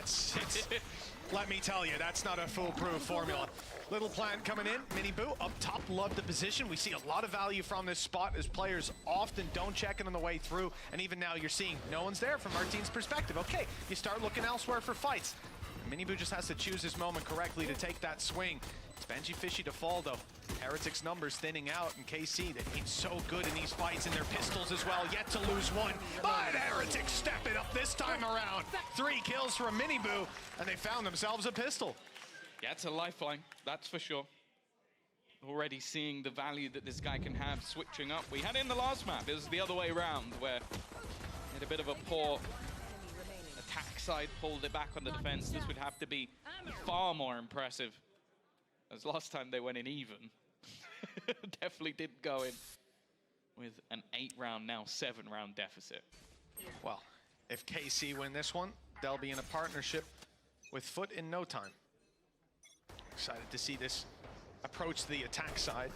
Let me tell you, that's not a foolproof formula. Little plant coming in, Mini Boo up top, love the position. We see a lot of value from this spot as players often don't check it on the way through. And even now you're seeing no one's there from our team's perspective. Okay, you start looking elsewhere for fights. Mini Boo just has to choose his moment correctly to take that swing. It's Benji Fishy to fall though. Heretics numbers thinning out, and KC, they've been so good in these fights, and their pistols as well, yet to lose one. But Heretics step it up this time around. 3 kills from Miniboo, and they found themselves a pistol. Yeah, it's a lifeline, that's for sure. Already seeing the value that this guy can have switching up. We had it in the last map. It was the other way around, where he had a bit of a poor attack side, pulled it back on the defense. This would have to be far more impressive, as last time they went in even. Definitely didn't go in with an 8-round, now 7-round deficit. Well, if KC win this one, they'll be in a partnership with Foot in no time. Excited to see this approach the attack side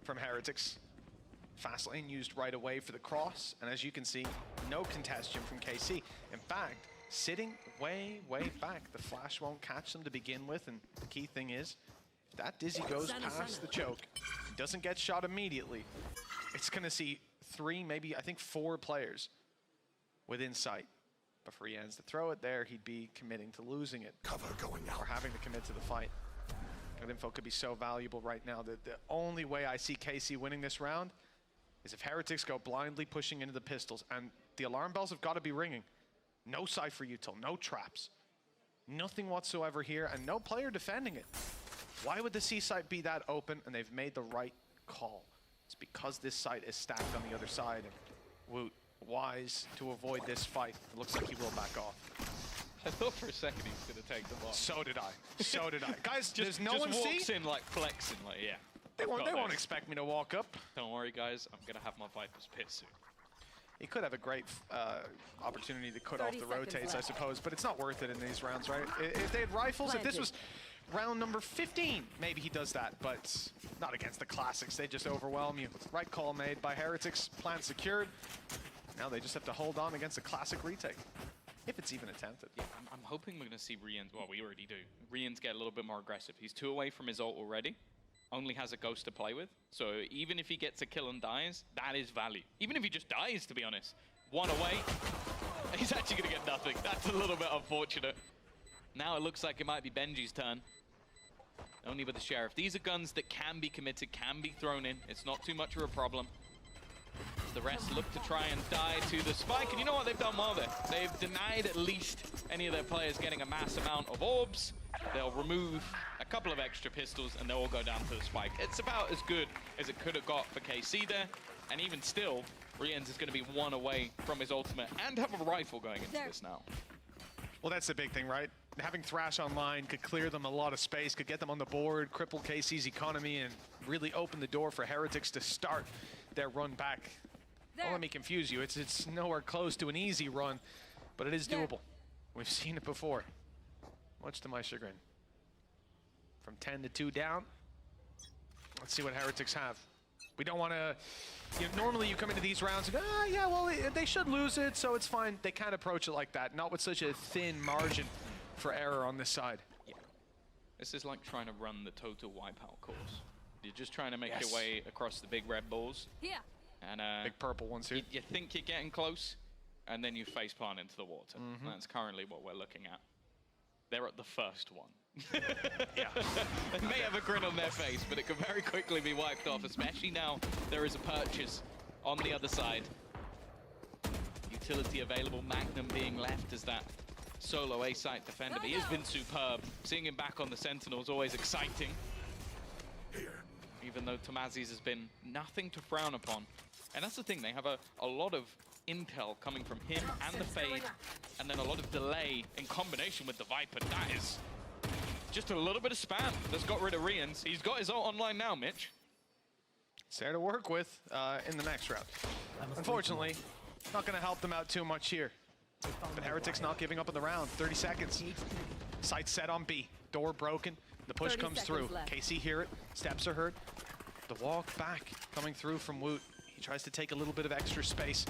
from Heretics. Fast lane used right away for the cross, and as you can see, no congestion from KC. In fact, sitting way, way back. The flash won't catch them to begin with, and the key thing is, if that Dizzy goes past the choke, doesn't get shot immediately, it's gonna see 3, maybe I think 4 players within sight. Before he ends to throw it there, he'd be committing to losing it. Cover going out. Or having to commit to the fight. That info could be so valuable right now. The only way I see KC winning this round is if Heretics go blindly pushing into the pistols, and the alarm bells have got to be ringing. No Cypher util, no traps. Nothing whatsoever here, and no player defending it. Why would the C site be that open? And they've made the right call. It's because this site is stacked on the other side, and Woot, wise to avoid this fight. It looks like he will back off. I thought for a second he was going to take them off. So did I. So did I. Guys, just, does no one walks see? in like flexing, like, yeah. They won't expect me to walk up. Don't worry, guys. I'm going to have my Viper's Pit soon. He could have a great opportunity to cut off the rotates, I suppose, but it's not worth it in these rounds, right? If they had rifles, if this was round number 15, maybe he does that, but not against the Classics. They just overwhelm you. Right call made by Heretics, plan secured. Now they just have to hold on against a Classic retake, if it's even attempted. Yeah, I'm hoping we're going to see Rians, well, we already do. Rians get a little bit more aggressive. He's 2 away from his ult already. Only has a ghost to play with. So even if he gets a kill and dies, that is value. Even if he just dies, to be honest. 1 away, he's actually going to get nothing. That's a little bit unfortunate. Now it looks like it might be Benji's turn. Only with the Sheriff. These are guns that can be committed, can be thrown in. It's not too much of a problem. As the rest look to try and die to the spike. And you know what? They've done well there. They've denied at least any of their players getting a mass amount of orbs. They'll remove a couple of extra pistols and they'll all go down to the spike. It's about as good as it could have got for KC there. And even still, Rians is going to be 1 away from his ultimate and have a rifle going into this now. Well, that's the big thing, right? Having Thrash online could clear them a lot of space, could get them on the board, cripple KC's economy, and really open the door for Heretics to start their run back. Don't let me confuse you. It's nowhere close to an easy run, but it is doable. We've seen it before, much to my chagrin. From 10 to 2 down. Let's see what Heretics have. We don't want to... normally you come into these rounds and go, yeah, well, they should lose it, so it's fine. They can't approach it like that, not with such a thin margin for error on this side. Yeah. This is like trying to run the total wipeout course. You're just trying to make your way across the big red balls. Yeah. And big purple ones here. You think you're getting close, and then you facepalm into the water. That's currently what we're looking at. They're at the first one. Yeah. They may have a grin on their face, but it could very quickly be wiped off, especially now there is a purchase on the other side. Utility available, Magnum being left as that solo A-site defender. He has been superb. Seeing him back on the Sentinel is always exciting. Even though Tomazis has been nothing to frown upon. And that's the thing, they have a lot of intel coming from him and the Fade, and then a lot of delay in combination with the Viper. That is just a little bit of spam that's got rid of Rians. He's got his ult online now, Mitch. It's there to work with in the next round. Unfortunately, not going to help them out too much here. But Heretics not giving up on the round. 30 seconds. Sight set on B. Door broken. The push comes through. KC hear it. Steps are heard. The walk back coming through from Woot. He tries to take a little bit of extra space.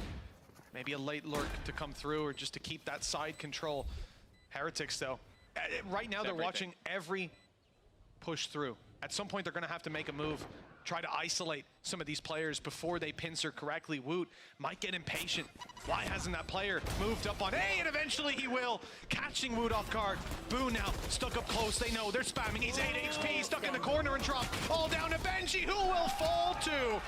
Maybe a late lurk to come through or just to keep that side control. Heretics, though, right now they're watching every push through. At some point, they're going to have to make a move, try to isolate some of these players before they pincer correctly. Woot might get impatient. Why hasn't that player moved up on A? And eventually he will. Catching Woot off guard. Boo now stuck up close. They know they're spamming. He's 8 HP, stuck in the corner and dropped. All down to Benji, who will fall to.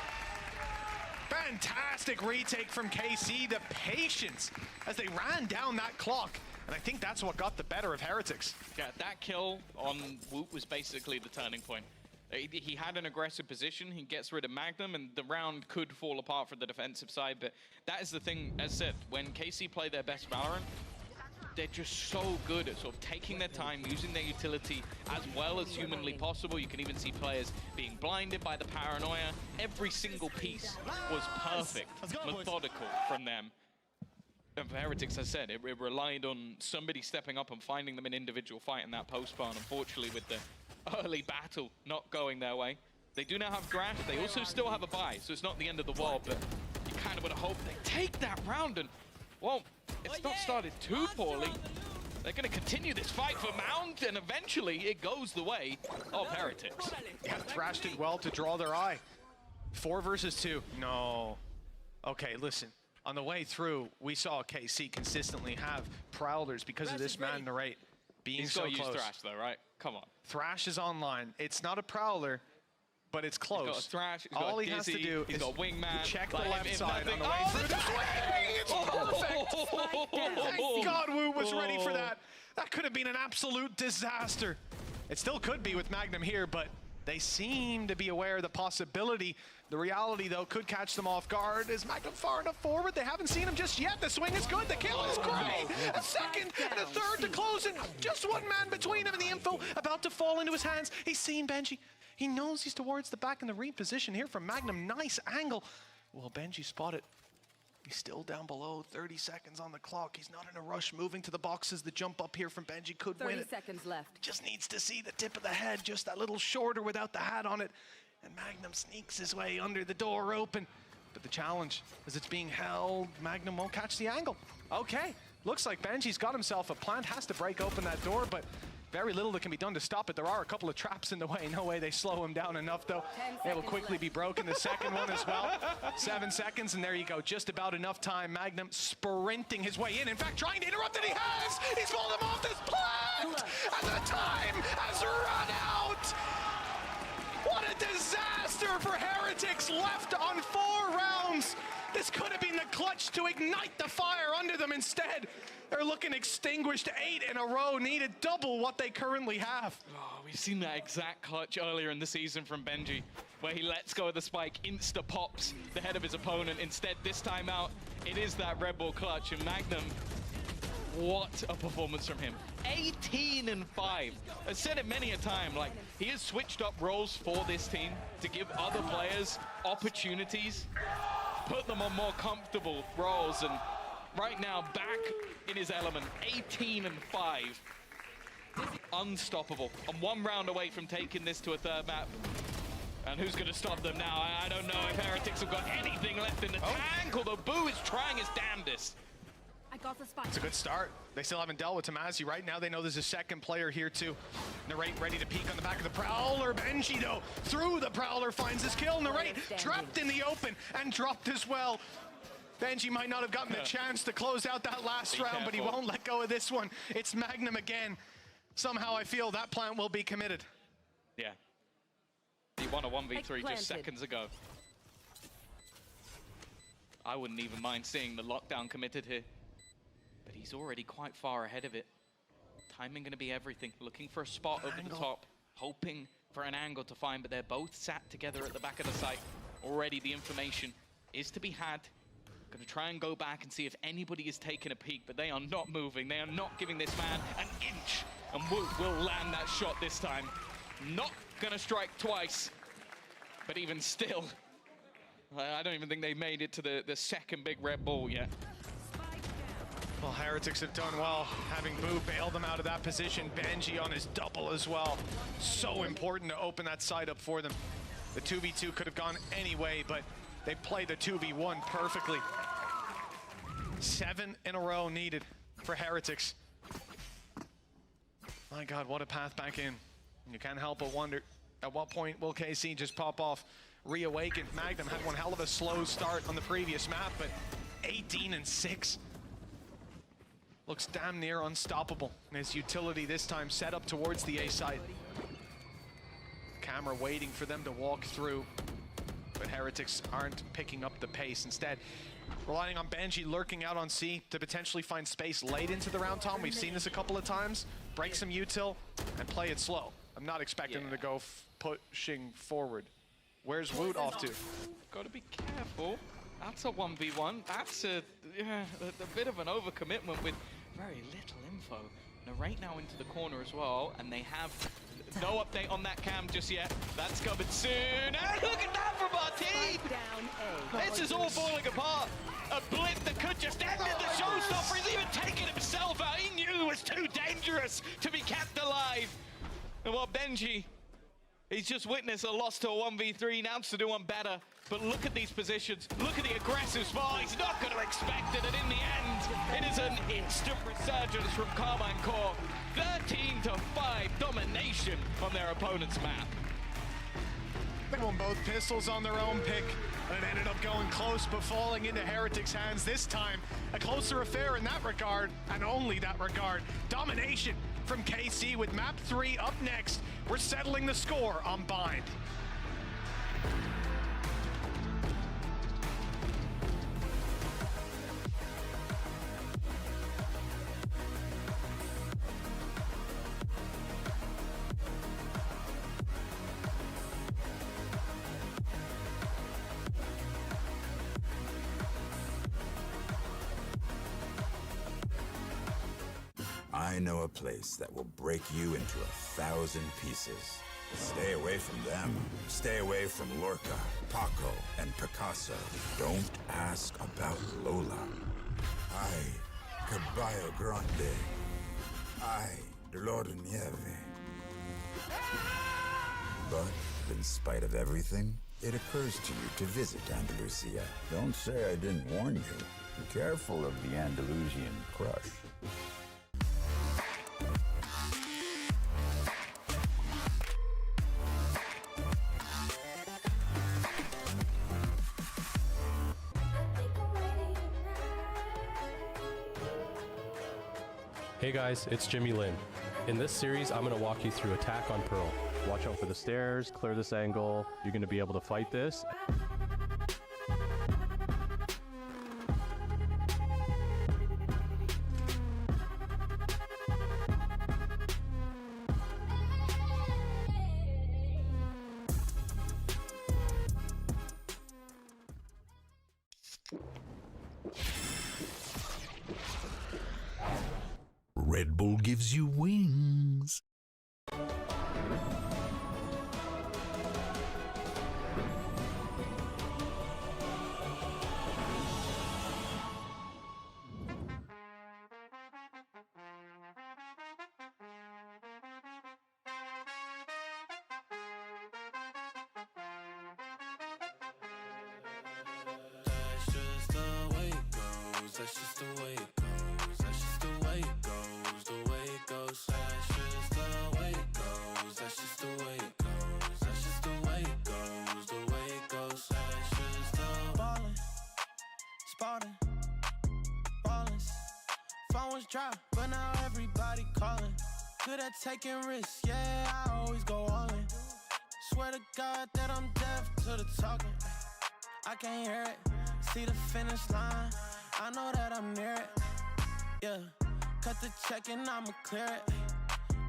Fantastic retake from KC. The patience as they ran down that clock. And I think that's what got the better of Heretics. Yeah, that kill on Woot was basically the turning point. He had an aggressive position, he gets rid of Magnum, and the round could fall apart for the defensive side, but that is the thing, as said, when KC play their best Valorant, they're just so good at sort of taking their time, using their utility as well as humanly possible. You can even see players being blinded by the paranoia. Every single piece was perfect, methodical from them. And for Heretics, as I said, it relied on somebody stepping up and finding them an individual fight in that post-spawn. Unfortunately, with the early battle not going their way. They do now have Thrash. They also still have a buy, so it's not the end of the world, but you kind of would have hoped they take that round. And, well, it's not started too poorly. They're going to continue this fight for Mount, and eventually it goes the way of Heretics. Yeah, Thrash did well to draw their eye. 4 versus 2. No. Okay, listen. On the way through, we saw KC consistently have Prowlers because of this man narrate being so close. He's got to use Thrash though, right? Come on. Thrash is online. It's not a Prowler, but it's close. He's got a Thrash, he's all got he Dizzy, has to do he's is got Wingman, check the like, left if side nothing, on the way through the swing. It's perfect. Thank God Woot was ready for that. That could have been an absolute disaster. It still could be with Magnum here, but they seem to be aware of the possibility. The reality, though, could catch them off guard. Is Magnum far enough forward? They haven't seen him just yet. The swing is good. The kill is great. A second and a third to close it. Just one man between him and the info about to fall into his hands. He's seen Benji. He knows he's towards the back in the reposition here from Magnum. Nice angle. Well, Benji spotted. He's still down below. 30 seconds on the clock. He's not in a rush. Moving to the boxes. The jump up here from Benji could win it. 30 seconds left. Just needs to see the tip of the head. Just that little shorter without the hat on it. And Magnum sneaks his way under the door open. But the challenge, as it's being held, Magnum won't catch the angle. Okay, looks like Benji's got himself a plant, has to break open that door, but very little that can be done to stop it. There are a couple of traps in the way. No way they slow him down enough, though. It will quickly be broken. The second one as well. 7 seconds, and there you go. Just about enough time. Magnum sprinting his way in. In fact, trying to interrupt it. He has! He's pulled him off this plant! And the time has run out! What a disaster for Heretics, left on 4 rounds. This could have been the clutch to ignite the fire under them. Instead, they're looking extinguished. 8 in a row, needed double what they currently have. Oh, we've seen that exact clutch earlier in the season from Benji, where he lets go of the spike, insta-pops the head of his opponent. Instead, this time out, it is that Red Bull clutch, and Magnum, what a performance from him. 18 and 5. I've said it many a time, like, he has switched up roles for this team to give other players opportunities, put them on more comfortable roles, and right now, back in his element, 18 and 5. Unstoppable. And 1 round away from taking this to a 3rd map. And who's going to stop them now? I don't know if Heretics have got anything left in the tank, although Boo is trying his damnedest. I got the spike. It's a good start. They still haven't dealt with Tamazi. Right now, they know there's a second player here, too. Narrate ready to peek on the back of the Prowler. Benji, though, through the Prowler, finds his kill. Narrate trapped in the open and dropped as well. Benji might not have gotten a chance to close out that last round, but he won't let go of this one. It's Magnum again. Somehow I feel that plant will be committed. Yeah. He won a 1v3 just seconds ago. I wouldn't even mind seeing the lockdown committed here. But he's already quite far ahead of it. Timing going to be everything. Looking for a spot over the top. Hoping for an angle to find, but they're both sat together at the back of the site. Already the information is to be had. Going to try and go back and see if anybody is taking a peek, but they are not moving. They are not giving this man an inch. And Woot will land that shot this time. Not going to strike twice, but even still, I don't even think they made it to the second big red ball yet. Well, Heretics have done well, having Boo bail them out of that position. Benji on his double as well. So important to open that side up for them. The 2v2 could have gone any way, but they played the 2v1 perfectly. 7 in a row needed for Heretics. My God, what a path back in. You can't help but wonder, at what point will KC just pop off reawakened. Magnum had one hell of a slow start on the previous map, but 18-6. Looks damn near unstoppable. And his utility this time set up towards the A site. Camera waiting for them to walk through, but Heretics aren't picking up the pace. Instead, relying on Benji lurking out on C to potentially find space late into the round, Tom. We've seen this a couple of times. Break some util and play it slow. I'm not expecting them to go pushing forward. Where's Woot off to? Gotta be careful. That's a 1v1. That's a bit of an overcommitment with very little info. Narrate now into the corner as well, and they have no update on that cam just yet. That's coming soon. And look at that from our team! This is all falling apart. A blip that could just end the showstopper. He's even taken himself out. He knew it was too dangerous to be kept alive. And while Benji, he's just witnessed a loss to a 1v3, now to do one better. But look at these positions. Look at the aggressive spot. He's not going to expect it. And in the end, it is an instant resurgence from Carmine Core. 13-5 domination on their opponent's map. They won both pistols on their own pick, and it ended up going close, but falling into Heretics' hands this time. A closer affair in that regard, and only that regard. Domination from KC with map 3 up next. We're settling the score on Bind. I know a place that will break you into 1,000 pieces. Stay away from them. Stay away from Lorca, Paco, and Picasso. Don't ask about Lola. Ay, Caballo Grande. Ay, Dolor de Nieve. But in spite of everything, it occurs to you to visit Andalusia. Don't say I didn't warn you. Be careful of the Andalusian crush. Hey guys, it's Jimmy Lin. In this series, I'm going to walk you through Attack on Pearl. Watch out for the stairs, clear this angle. You're going to be able to fight this. Red Bull gives you wings. That's just the way it goes. That's just the way it goes. That's just the way it goes. The way it goes. That's just the way it goes. That's just the way it goes. That's just the way it goes. The way it goes. That's just the ballin', spotting, ballin'. Phone was dry, but now everybody calling. Good at taking risks, yeah, I always go all in. Swear to God that I'm deaf to the talking. I can't hear it. See the finish line. I know that I'm near it. Yeah, cut the check and I'ma clear it.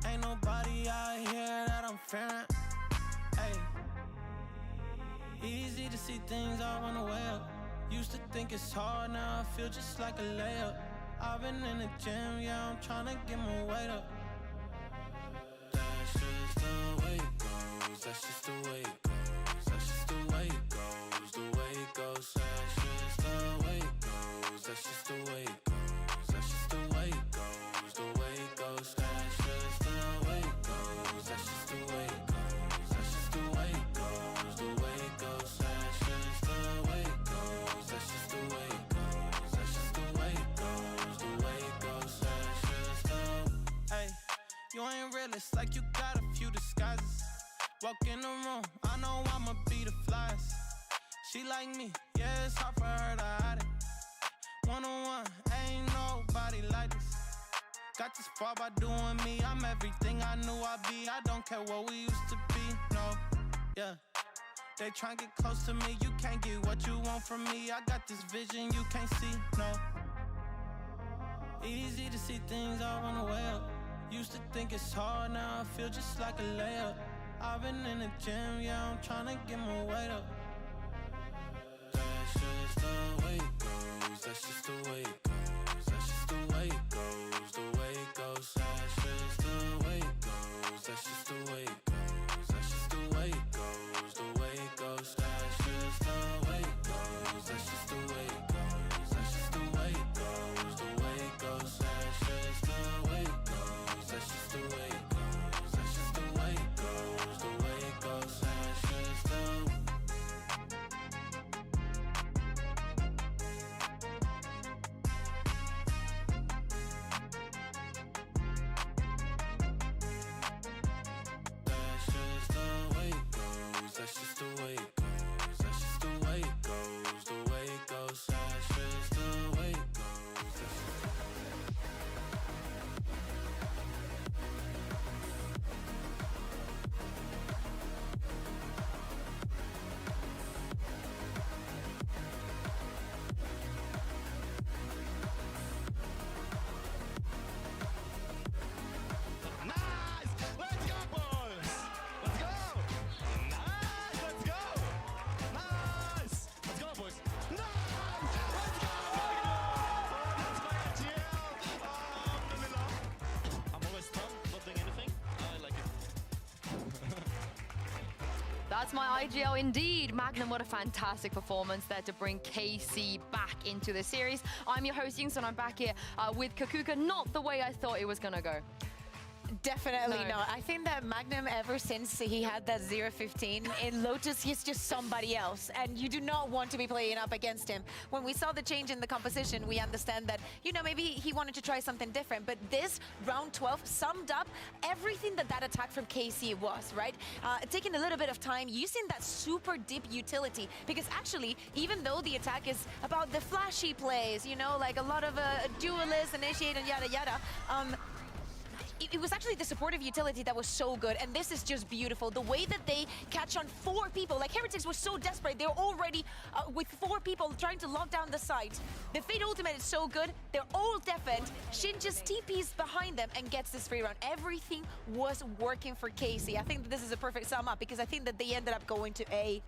Ain't nobody out here that I'm fearing. Hey, easy to see things all on the way up. Used to think it's hard, now I feel just like a layup. I've been in the gym, yeah, I'm tryna get my weight up. That's just the way it goes. That's just the way it goes. That's just the way it goes. The way it goes. That's just the way it goes. That's just the way it goes. That's just the way it goes. The way it goes. That's just the way it goes. That's just the way it goes. That's just the way it goes. The way it goes. That's just the way it goes. That's just the way it goes. That's just the way it goes. The way it goes. That's just the. Hey, you ain't real. It's like you got a few disguises. Walk in the room, I know I'ma be the flyest. She like me, yeah, it's hard for her to hide it. One-on-one, ain't nobody like this. Got this far by doing me, I'm everything I knew I'd be. I don't care what we used to be, no, yeah. They try and get close to me, you can't get what you want from me. I got this vision you can't see, no. Easy to see things all on the way up. Used to think it's hard, now I feel just like a layup. I've been in the gym, yeah, I'm trying to get my weight up. That's just the way it goes, that's just the way it goes. That's just the way it goes, the way it goes. That's just the way it goes, that's just the way it goes. That's just the way it goes, the way it goes. That's just the way it goes, that's just the way it goes. That's just the way it goes, the way it goes. That's just the way it goes, that's just the way it goes. That's just the way it goes, the way it goes. That's just the That's just the way it goes. That's just the way it goes. The way it goes. That's just the way it goes. Nice! Let's go, boys! Let's go! Nice! Let's go! Nice! Let's go, boys! Nice! Let's go! That's my IGL! I'm always dumb, not doing anything. I like it. That's my IGL indeed. Magnum, what a fantastic performance there to bring KC back into the series. I'm your host, Yingson. I'm back here with Kakuka. Not the way I thought it was going to go. Definitely No. not. I think that Magnum, ever since he had that 0-15 in Lotus, he's just somebody else, and you do not want to be playing up against him. When we saw the change in the composition, we understand that, you know, maybe he wanted to try something different, but this round 12 summed up everything that that attack from KC was, right? Taking a little bit of time, using that super deep utility, because actually, even though the attack is about the flashy plays, you know, like a lot of duelists, initiate, and yada yada, it was actually the supportive utility that was so good, and this is just beautiful. The way that they catch on 4 people, like Heretics was so desperate, they're already with 4 people trying to lock down the site. The Fate ultimate is so good, they're all defend. Shin just TPs behind them and gets this free round. Everything was working for Casey. I think that this is a perfect sum up, because I think that they ended up going to 8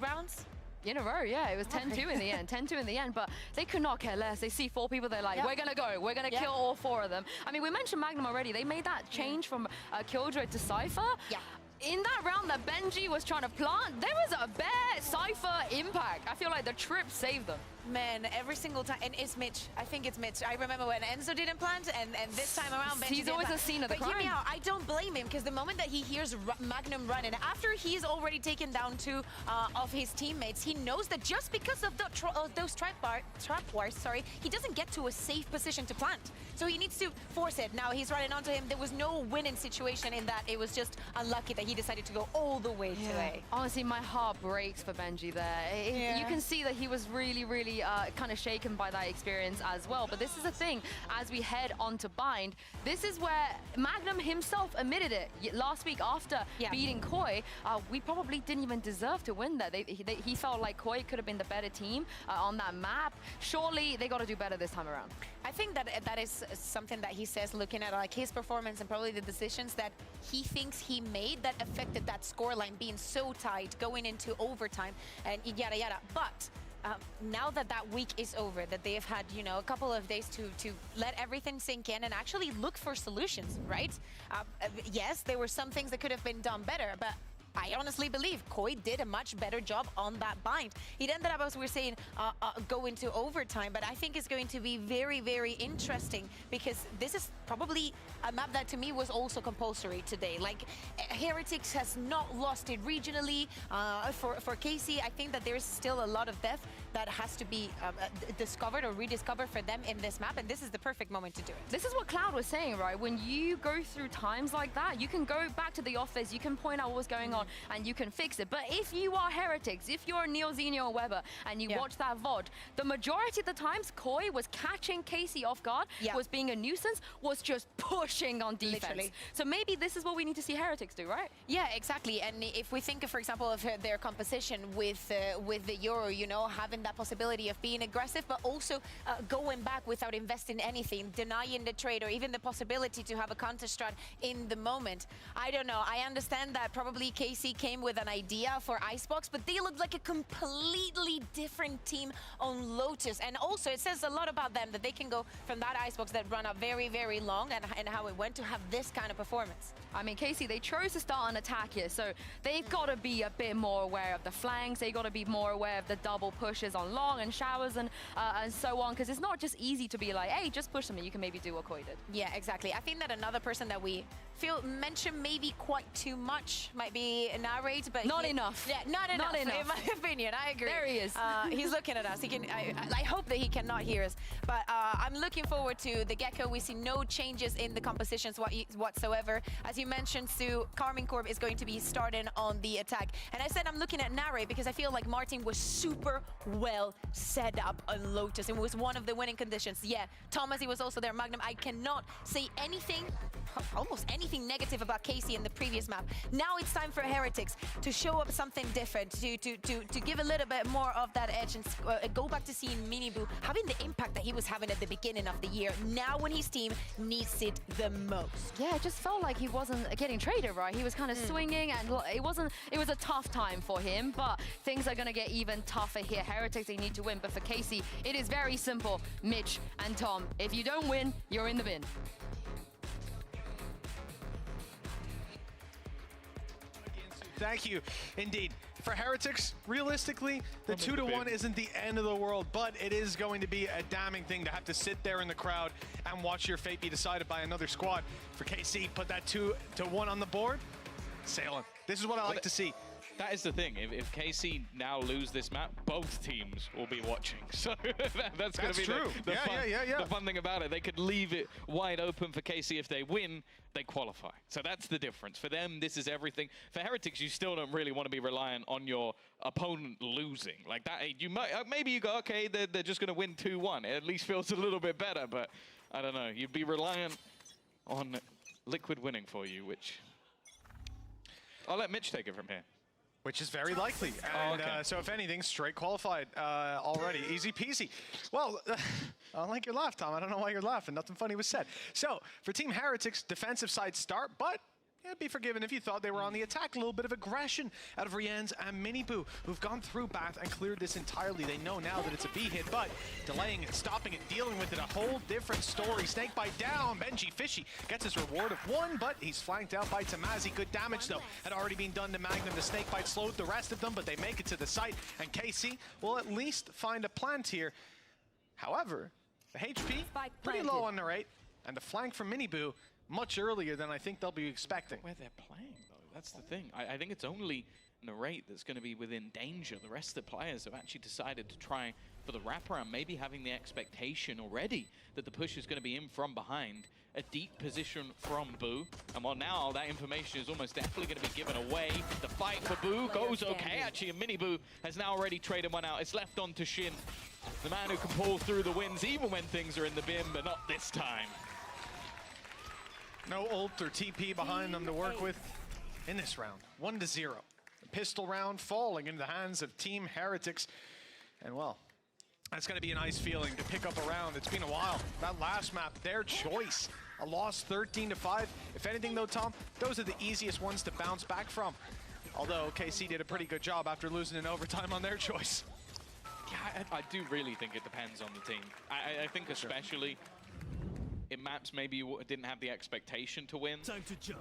rounds? In a row, yeah. It was 10-2 in the end, 10-2 in the end, but they could not care less. They see 4 people, they're like, we're gonna go, we're gonna kill all 4 of them. I mean, we mentioned Magnum already. They made that change from Killjoy to Cypher. Yeah. In that round that Benji was trying to plant, there was a bare Cypher impact. I feel like the trip saved them. Man, every single time, and it's Mitch. I think it's Mitch. I remember when Enzo didn't plant, and this time around, Benji He's didn't always plant. the scene of the But hear me crime. out, I don't blame him, because the moment that he hears Magnum running, after he's already taken down 2 of his teammates, he knows that just because of those trap wires, he doesn't get to a safe position to plant. So he needs to force it. Now he's running onto him. There was no winning situation in that. It was just unlucky that he decided to go all the way to A. Honestly, my heart breaks for Benji there. You can see that he was really, really kind of shaken by that experience as well. But this is the thing, as we head on to Bind, this is where Magnum himself admitted it. Last week after beating Koi, we probably didn't even deserve to win that. He felt like Koi could have been the better team on that map. Surely they got to do better this time around. I think that that is something that he says, looking at like his performance and probably the decisions that he thinks he made that affected that scoreline being so tight going into overtime and yada yada. But now that that week is over, that they have had, you know, a couple of days to let everything sink in and actually look for solutions, right? Yes, there were some things that could have been done better, but I honestly believe Koi did a much better job on that bind. It ended up, as we were saying, go into overtime, but I think it's going to be very, very interesting, because this is probably a map that to me was also compulsory today. Like, Heretics has not lost it regionally. For KC, I think that there's still a lot of depth. that has to be discovered or rediscovered for them in this map, and this is the perfect moment to do it. This is what Cloud was saying, right? When you go through times like that, you can go back to the office, you can point out what's going on, and you can fix it. But if you are Heretics, if you're Neo, Xenia, or Weber, and you watch that VOD, the majority of the times, Koi was catching Casey off guard, was being a nuisance, was just pushing on defense. Literally. So maybe this is what we need to see Heretics do, right? Yeah, exactly. And if we think, for example, of their composition with the Euro, you know, having that possibility of being aggressive, but also going back without investing anything, denying the trade, or even the possibility to have a counter strat in the moment. I don't know. I understand that probably KC came with an idea for Icebox, but they looked like a completely different team on Lotus. And also, it says a lot about them that they can go from that Icebox that run up very, very long and how it went to have this kind of performance. I mean, Casey, they chose to start an attack here, so they've got to be a bit more aware of the flanks. They got to be more aware of the double pushes on long and showers and so on, because it's not just easy to be like, hey, just push them and you can maybe do what Koi did. Yeah, exactly. I think that another person that we feel mentioned maybe quite too much might be Narrate, but not enough. Yeah, not enough. In my opinion, I agree. There he is. He's looking at us. He can. I hope that he cannot hear us. But I'm looking forward to the Gecko. We see no changes in the compositions whatsoever. As you mentioned, Sue, Carmine Corp is going to be starting on the attack. And I said I'm looking at Narrate because I feel like Martin was super well set up on Lotus. It was one of the winning conditions. Yeah, Thomas, he was also there. Magnum, I cannot say anything, almost anything negative about Casey in the previous map. Now it's time for Heretics to show up something different, to give a little bit more of that edge and go back to seeing Miniboo having the impact that he was having at the beginning of the year. Now when his team needs it the most. Yeah, it just felt like he wasn't getting traded, right? He was kind of swinging, and it was a tough time for him, but things are going to get even tougher here. Heretics, they need to win, but for Casey, it is very simple. Mitch and Tom, if you don't win, you're in the bin. Thank you, indeed. For Heretics, realistically, the 2-1 isn't the end of the world, but it is going to be a damning thing to have to sit there in the crowd and watch your fate be decided by another squad. For KC, put that 2-1 on the board, sailing. This is what I like to see. That is the thing. If KC now lose this map, both teams will be watching. So that's going to be true. The fun thing about it. They could leave it wide open for KC. If they win, they qualify. So that's the difference. For them, this is everything. For Heretics, you still don't really want to be reliant on your opponent losing. Like that, you might maybe you go, okay, they're just going to win 2-1. It at least feels a little bit better. But I don't know. You'd be reliant on Liquid winning for you, which I'll let Mitch take it from here. Which is very likely. And so if anything, straight qualified already. Easy peasy. Well, I don't like your laugh, Tom. I don't know why you're laughing. Nothing funny was said. So for Team Heretics, defensive side start, but be forgiven if you thought they were on the attack. A little bit of aggression out of Rienz and Miniboo, who've gone through Bath and cleared this entirely. They know now that it's a B hit, but delaying it, stopping it, dealing with it, a whole different story. Snakebite down. Benji Fishy gets his reward of 1, but he's flanked out by Tamazi. Good damage, though, had already been done to Magnum. The Snakebite slowed the rest of them, but they make it to the site, and KC will at least find a plant here. However, the HP pretty low on the rate, and the flank from Miniboo much earlier than I think they'll be expecting. Where they're playing, though, that's the thing. I think it's only Narrate that's going to be within danger. The rest of the players have actually decided to try for the wraparound, maybe having the expectation already that the push is going to be in from behind. A deep position from Boo. And well, now that information is almost definitely going to be given away. The fight for Boo goes okay. Actually, Miniboo has now already traded one out. It's left on to Shin, the man who can pull through the wins even when things are in the bin, but not this time. No ult or TP behind them to work with in this round. 1-0. The pistol round falling into the hands of Team Heretics. And well, that's going to be a nice feeling to pick up a round. It's been a while. That last map, their choice. A loss 13-5. If anything though, Tom, those are the easiest ones to bounce back from. Although KC did a pretty good job after losing in overtime on their choice. Yeah, I do really think it depends on the team. I think especially in maps maybe you didn't have the expectation to win. Time to jump.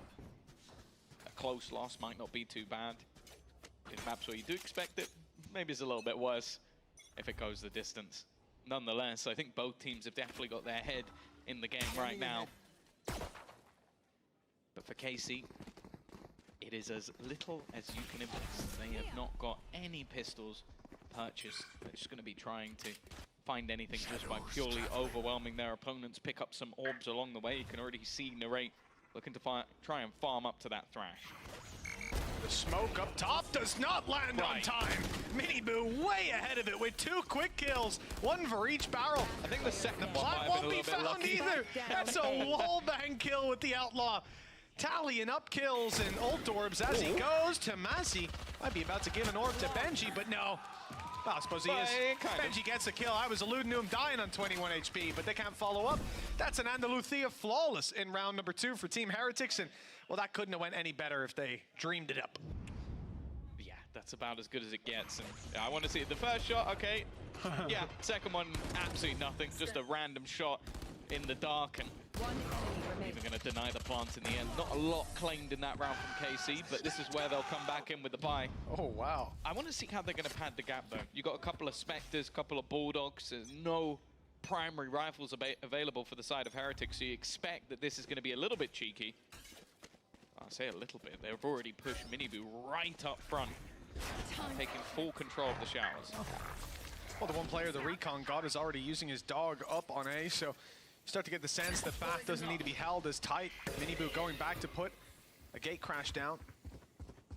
A close loss might not be too bad. In maps where you do expect it, maybe it's a little bit worse if it goes the distance. Nonetheless, I think both teams have definitely got their head in the game right now. But for KC, it is as little as you can invest. They have not got any pistols purchase. They're just going to be trying to find anything just by purely overwhelming their opponents, pick up some orbs along the way. You can already see Narrate looking to try and farm up to that Thrash. The smoke up top does not land on time. Miniboo way ahead of it with 2 quick kills, 1 for each barrel. I think the second one plant won't be found either. That's a wallbang kill with the Outlaw. Tallying up kills and ult orbs as he goes to Massey. Might be about to give an orb to Benji, but no. Well, I suppose he is. Benji gets the kill. I was alluding to him dying on 21 HP, but they can't follow up. That's an Andalucia flawless in round number 2 for Team Heretics, and well, that couldn't have went any better if they dreamed it up. Yeah, that's about as good as it gets. And I want to see the first shot, okay. Yeah, second one, absolutely nothing. Just a random shot in the dark, and even going to deny the plant in the end. Not a lot claimed in that round from KC, but this is where they'll come back in with the buy. Oh, wow. I want to see how they're going to pad the gap, though. You got a couple of Spectres, a couple of Bulldogs. There's no primary rifles available for the side of Heretics, so you expect that this is going to be a little bit cheeky. I'll say a little bit. They've already pushed Miniboo right up front, taking full control of the showers. Well, the one player the Recon got is already using his dog up on A, so you start to get the sense that Bath doesn't need to be held as tight. Miniboo going back to put a gate crash down.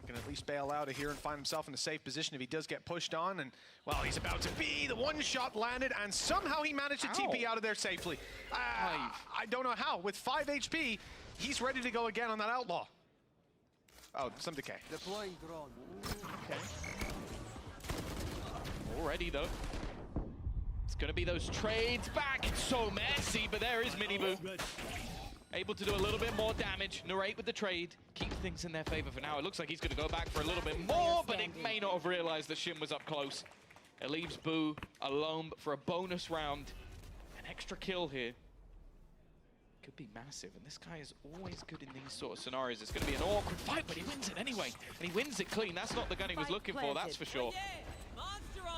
Can at least bail out of here and find himself in a safe position if he does get pushed on. And, well, he's about to be. The one shot landed, and somehow he managed to TP out of there safely. I don't know how. With 5 HP, he's ready to go again on that Outlaw. Oh, some decay. Deploying drone. Okay. Already, though. It's going to be those trades back. It's so messy, but there is Miniboo. Able to do a little bit more damage. Narrate with the trade. Keep things in their favor for now. It looks like he's going to go back for a little bit more, but it may not have realized that Shin was up close. It leaves Boo alone for a bonus round. An extra kill here. Could be massive, and this guy is always good in these sort of scenarios. It's going to be an awkward fight, but he wins it anyway. And he wins it clean. That's not the gun he was looking for, that's for sure.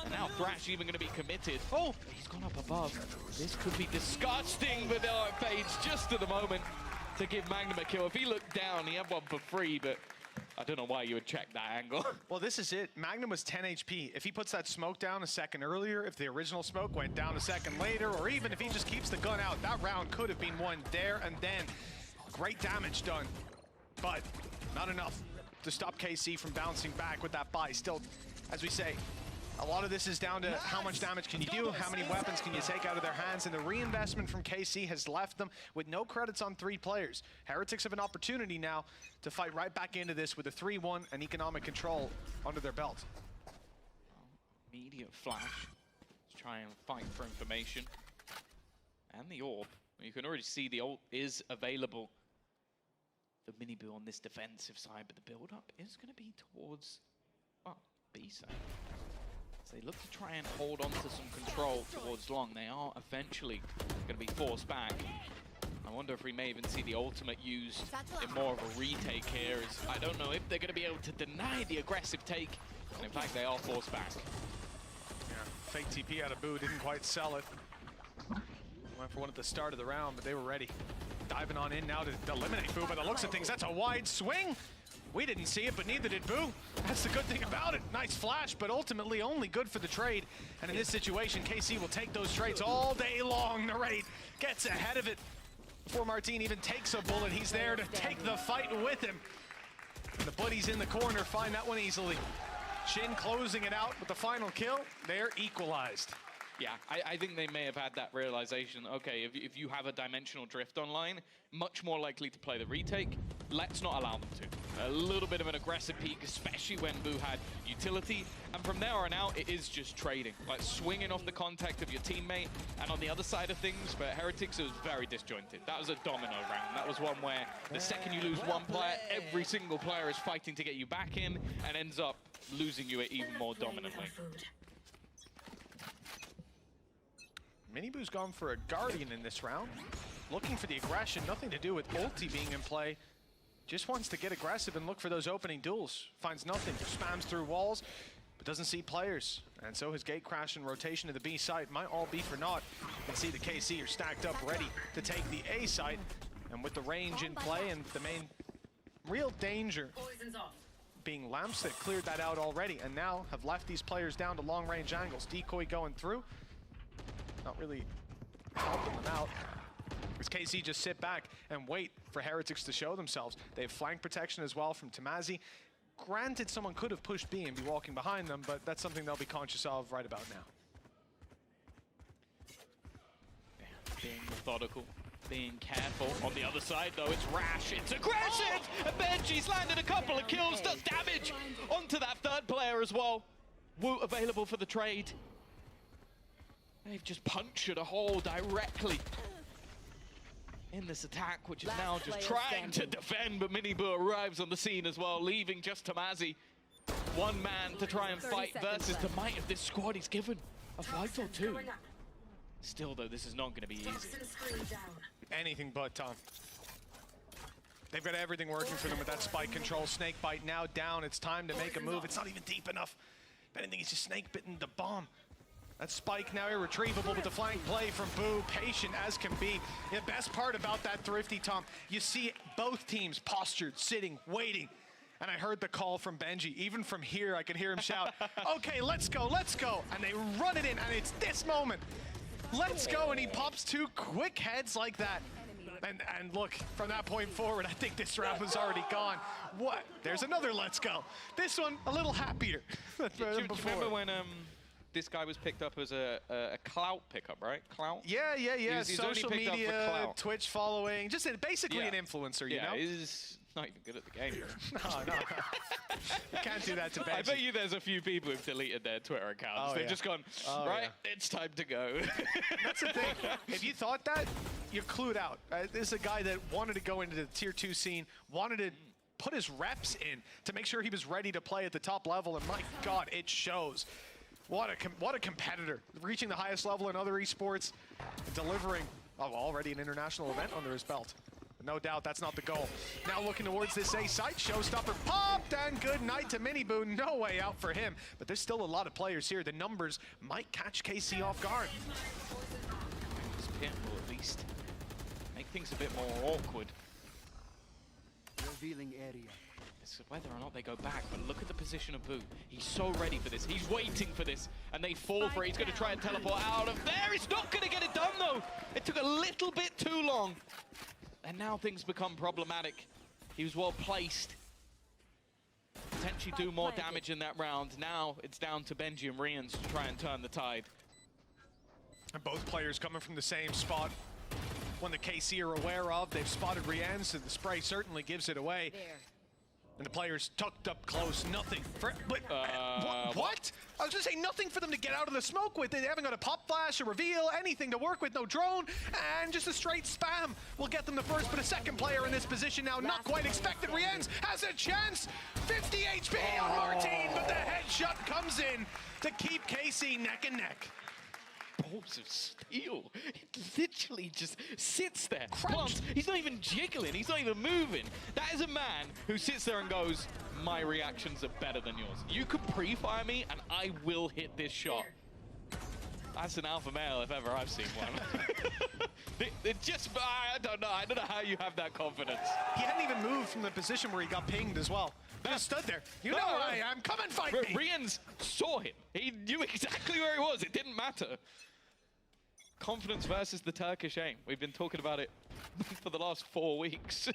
And now Thrash even going to be committed. Oh, he's gone up above. This could be disgusting, but it fades just at the moment to give Magnum a kill. If he looked down, he had one for free, but I don't know why you would check that angle. Well, this is it. Magnum was 10 HP. If he puts that smoke down a second earlier, if the original smoke went down a second later, or even if he just keeps the gun out, that round could have been won there and then. Great damage done, but not enough to stop KC from bouncing back with that buy. Still, as we say, a lot of this is down to how much damage can you do, how many weapons can you take out of their hands, and the reinvestment from KC has left them with no credits on 3 players. Heretics have an opportunity now to fight right back into this with a 3-1 and economic control under their belt. Immediate flash. Let's try and fight for information. And the orb. You can already see the ult is available for Miniboo on this defensive side, but the build-up is going to be towards, well, B side. They look to try and hold on to some control towards long. They are eventually going to be forced back. I wonder if we may even see the ultimate used in more of a retake here. I don't know if they're going to be able to deny the aggressive take. And in fact, they are forced back. Yeah, fake TP out of Boo, didn't quite sell it. Went for one at the start of the round, but they were ready. Diving on in now to eliminate Boo. By the looks of things, that's a wide swing. We didn't see it, but neither did Boo. That's the good thing about it. Nice flash, but ultimately only good for the trade. And in this situation, KC will take those trades all day long. Narrate gets ahead of it before Martin even takes a bullet. He's there to take the fight with him. And the buddies in the corner find that one easily. Shin closing it out with the final kill. They're equalized. Yeah, I think they may have had that realization. Okay, if you have a dimensional drift online, much more likely to play the retake. Let's not allow them to. A little bit of an aggressive peek, especially when Boo had utility. And from there on out, it is just trading. Like swinging off the contact of your teammate. And on the other side of things, for Heretics, it was very disjointed. That was a domino round. That was one where the second you lose one player, every single player is fighting to get you back in and ends up losing you even more dominantly. Miniboo's gone for a Guardian in this round. Looking for the aggression, nothing to do with ulti being in play. Just wants to get aggressive and look for those opening duels. Finds nothing, spams through walls, but doesn't see players. And so his gate crash and rotation to the B site might all be for naught. You can see the KC are stacked up ready to take the A site. And with the range in play and the main real danger being lamps that cleared that out already, and now have left these players down to long-range angles. Decoy going through, not really helping them out. As KC just sit back and wait for Heretics to show themselves. They have flank protection as well from Tamazi. Granted, someone could have pushed B and be walking behind them, but that's something they'll be conscious of right about now. Being methodical, being careful. On the other side, though, it's rash, it's aggressive! And Benji's landed a couple of kills, does damage onto that third player as well. Woot available for the trade. They've just punctured a hole directly in this attack, which is now just trying to defend, but Minibu arrives on the scene as well, leaving just Tamazi. One man to try and fight versus the might of this squad. He's given a fight or two. Still, though, this is not going to be easy. Anything but, Tom. They've got everything working for them with that spike control. Snake bite now down. It's time to make a move. It's not even deep enough. If anything, he's just snake bitten the bomb. That spike now irretrievable with the flank play from Boo, patient as can be. The best part about that Thrifty, Tom, you see both teams postured, sitting, waiting. And I heard the call from Benji. Even from here, I could hear him shout, okay, let's go, let's go. And they run it in, and it's this moment. Let's go, and he pops two quick heads like that. And look, from that point forward, I think this round was already gone. What? There's another let's go. This one, a little happier than Do you before. remember when this guy was picked up as a clout pickup, right? Clout? Yeah. He's only Social picked up for media, clout. Twitch following, just basically an influencer, you know? He's not even good at the game. No. You can't do that to Benji. I bet you there's a few people who've deleted their Twitter accounts. They've just gone, right, it's time to go. That's the thing. If you thought that, you're clued out. This is a guy that wanted to go into the tier 2 scene, wanted to put his reps in to make sure he was ready to play at the top level, and my God, it shows. What a competitor, reaching the highest level in other esports, delivering already an international event under his belt. But no doubt that's not the goal. Now looking towards this A site, showstopper popped, and good night to Miniboo. No way out for him, but there's still a lot of players here. The numbers might catch KC off guard. This pin will at least make things a bit more awkward. Revealing area. It's whether or not they go back, but look at the position of Boo. He's so ready for this. He's waiting for this, and they fall for it. He's going to try and teleport out of there. He's not going to get it done, though. It took a little bit too long, and now things become problematic. He was well placed. Potentially do more damage in that round. Now it's down to Benji and Rians to try and turn the tide. And both players coming from the same spot. One that KC are aware of. They've spotted Rians, and the spray certainly gives it away. And the players tucked up close, nothing. What? I was gonna say nothing for them to get out of the smoke with. They haven't got a pop flash, a reveal, anything to work with, no drone, and just a straight spam will get them the first, but a second player in this position now, not quite expected. Riens has a chance, 50 HP on Martin, but the headshot comes in to keep KC neck and neck. Balls of steel. It literally just sits there. Plants. He's not even jiggling. He's not even moving. That is a man who sits there and goes, my reactions are better than yours. You can pre-fire me and I will hit this shot. That's an alpha male if ever I've seen one. it just, I don't know how you have that confidence. He hadn't even moved from the position where he got pinged as well. Just stood there. You know I am. Come and fight me. Rians saw him. He knew exactly where he was. It didn't matter. Confidence versus the Turkish aim. We've been talking about it for the last 4 weeks.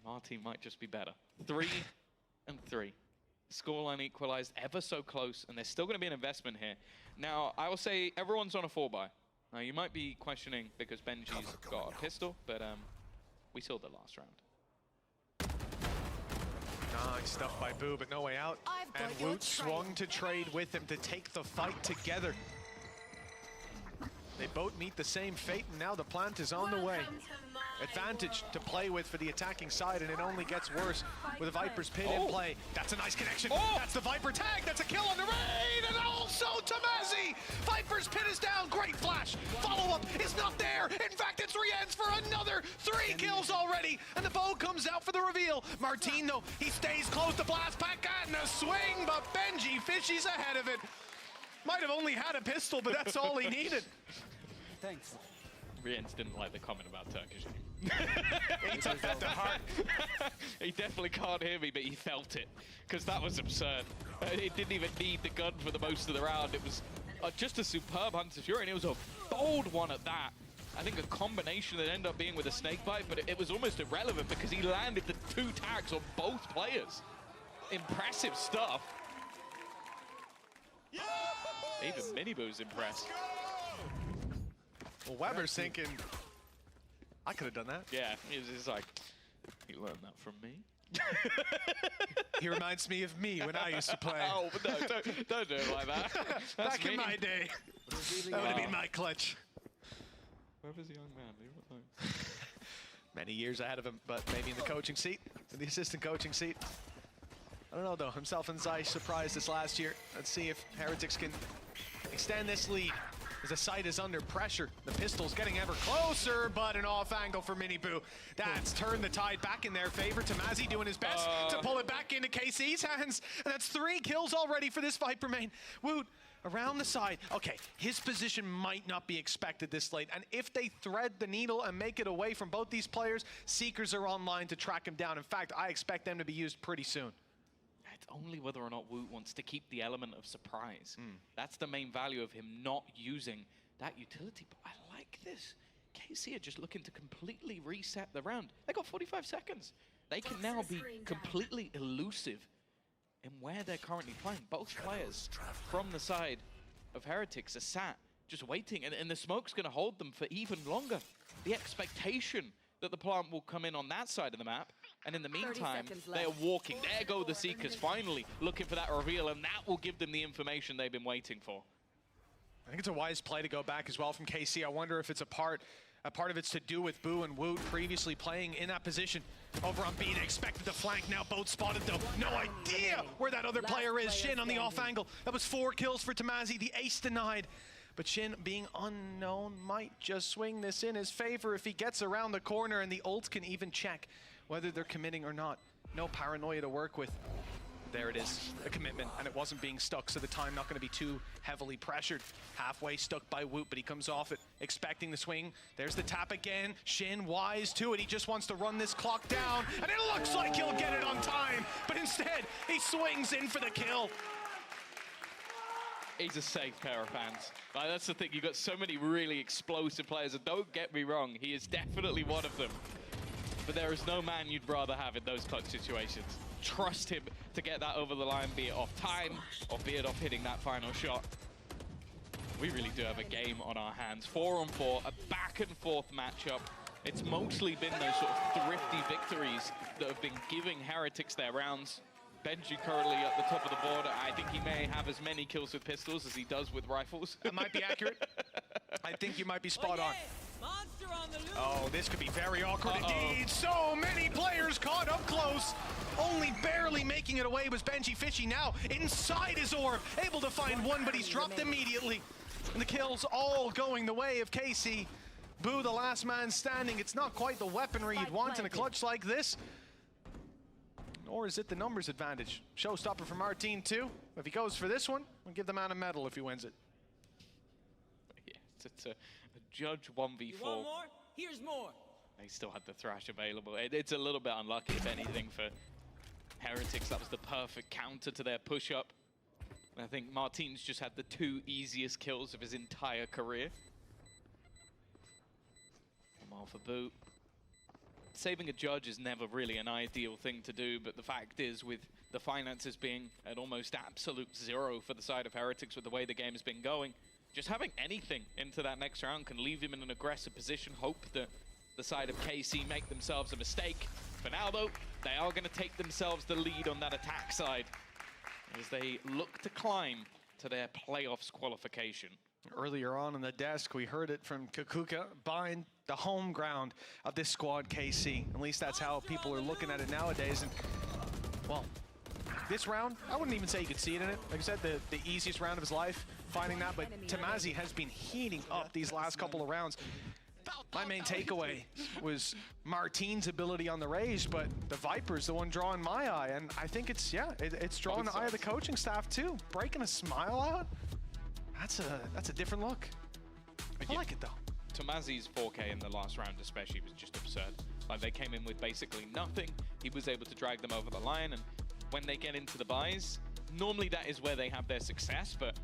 Martin might just be better. 3 and 3. Scoreline equalized ever so close, and there's still going to be an investment here. Now, I will say everyone's on a 4-buy. Now, you might be questioning because Benji's got a pistol, but we saw the last round. Nice stuff by Boo, but no way out. And Woot swung to trade with him to take the fight together. They both meet the same fate, and now the plant is on the way. Advantage to play with for the attacking side, and it only gets worse with a Viper's Pit in play. That's a nice connection. That's the Viper tag. That's a kill on the raid, and also Tamazi. Viper's Pit is down. Great flash. Follow-up is not there. In fact, it's Riens for another 3 kills already, and the bow comes out for the reveal. Martin, though, he stays close to Blast Pack and a swing, but Benji fishies ahead of it. Might have only had a pistol, but that's all he needed. Thanks. Riens didn't like the comment about Turkish. He took that to heart. He definitely can't hear me, but he felt it, because that was absurd. It didn't even need the gun for the most of the round. It was just a superb Hunter's Fury, and it was a bold one at that. I think a combination that ended up being with a snake bite, but it was almost irrelevant because he landed the 2 tags on both players. Impressive stuff. Even Miniboo's impressed. Well, Weber's thinking, I could have done that. Yeah, he's like, you learned that from me? He reminds me of me when I used to play. Oh, but no, don't do it like that. That's Back in my day. That would have been my clutch. Where was the young man? Who knows? Many years ahead of him, but maybe in the coaching seat, in the assistant coaching seat. I don't know though, himself and Zeiss surprised us last year. Let's see if Heretics can extend this lead as the site is under pressure. The pistol's getting ever closer, but an off angle for Miniboo. That's turned the tide back in their favor. Tamazi doing his best to pull it back into KC's hands. And that's 3 kills already for this Viper main. Woot around the side. Okay, his position might not be expected this late. And if they thread the needle and make it away from both these players, Seekers are online to track him down. In fact, I expect them to be used pretty soon. It's only whether or not Woot wants to keep the element of surprise. That's the main value of him not using that utility. But I like this. KC are just looking to completely reset the round. They got 45 seconds. They can now be completely elusive in where they're currently playing. Both players from the side of Heretics are sat, just waiting. And the smoke's going to hold them for even longer. The expectation that the plant will come in on that side of the map. And in the meantime, they're walking. There go the Seekers, finally looking for that reveal, and that will give them the information they've been waiting for. I think it's a wise play to go back as well from KC. I wonder if it's a part of it's to do with Boo and Woot previously playing in that position. Over on B, they expected the flank, now both spotted though. No idea where that other player is. Shin on the off angle. That was 4 kills for Tamazi, the ace denied. But Shin, being unknown, might just swing this in his favor if he gets around the corner, and the ult can even check whether they're committing or not. No paranoia to work with. There it is, a commitment, and it wasn't being stuck, so the time not going to be too heavily pressured. Halfway stuck by Woot, but he comes off it, expecting the swing. There's the tap again. Shin wise to it. He just wants to run this clock down, and it looks like he'll get it on time, but instead, he swings in for the kill. He's a safe pair of hands. Like, that's the thing, you've got so many really explosive players, and don't get me wrong, he is definitely one of them. But there is no man you'd rather have in those clutch situations. Trust him to get that over the line, be it off time, or be it off hitting that final shot. We really do have a game on our hands. 4-on-4, a back-and-forth matchup. It's mostly been those sort of thrifty victories that have been giving Heretics their rounds. Benji currently at the top of the board. I think he may have as many kills with pistols as he does with rifles. That might be accurate. I think you might be spot on. Oh, this could be very awkward indeed. So many players caught up close. Only barely making it away was Benji Fishy, now inside his orb. Able to find one, but he's dropped immediately. And the kills all going the way of KC. Boo, the last man standing. It's not quite the weaponry you'd want in a clutch like this. Or is it the numbers advantage? Showstopper for Martin too. If he goes for this one, we'll give the man a medal if he wins it. Yes, it's a judge 1v4. You want more? Here's more. They still had the Thrash available. It's a little bit unlucky, if anything, for Heretics. That was the perfect counter to their push-up. I think Martin's just had the 2 easiest kills of his entire career. Well, for Boo. Saving a judge is never really an ideal thing to do, but the fact is, with the finances being at almost absolute zero for the side of Heretics with the way the game has been going, just having anything into that next round can leave him in an aggressive position, hope that the side of KC make themselves a mistake. For now, though, they are going to take themselves the lead on that attack side as they look to climb to their playoffs qualification. Earlier on the desk, we heard it from Kukuka, buying the home ground of this squad, KC. At least that's how people are looking at it nowadays. And, well, this round, I wouldn't even say you could see it in it. Like I said, the easiest round of his life, finding that. But Tamazi has been heating up these last couple of rounds. My main takeaway was Martin's ability on the Rage, but the Viper's the one drawing my eye. And I think it's, yeah, it's drawing the eye of the coaching staff too. Breaking a smile out. That's a different look. I like it though. Tomazi's 4K in the last round especially was just absurd. Like, they came in with basically nothing. He was able to drag them over the line, and when they get into the buys, normally that is where they have their success, but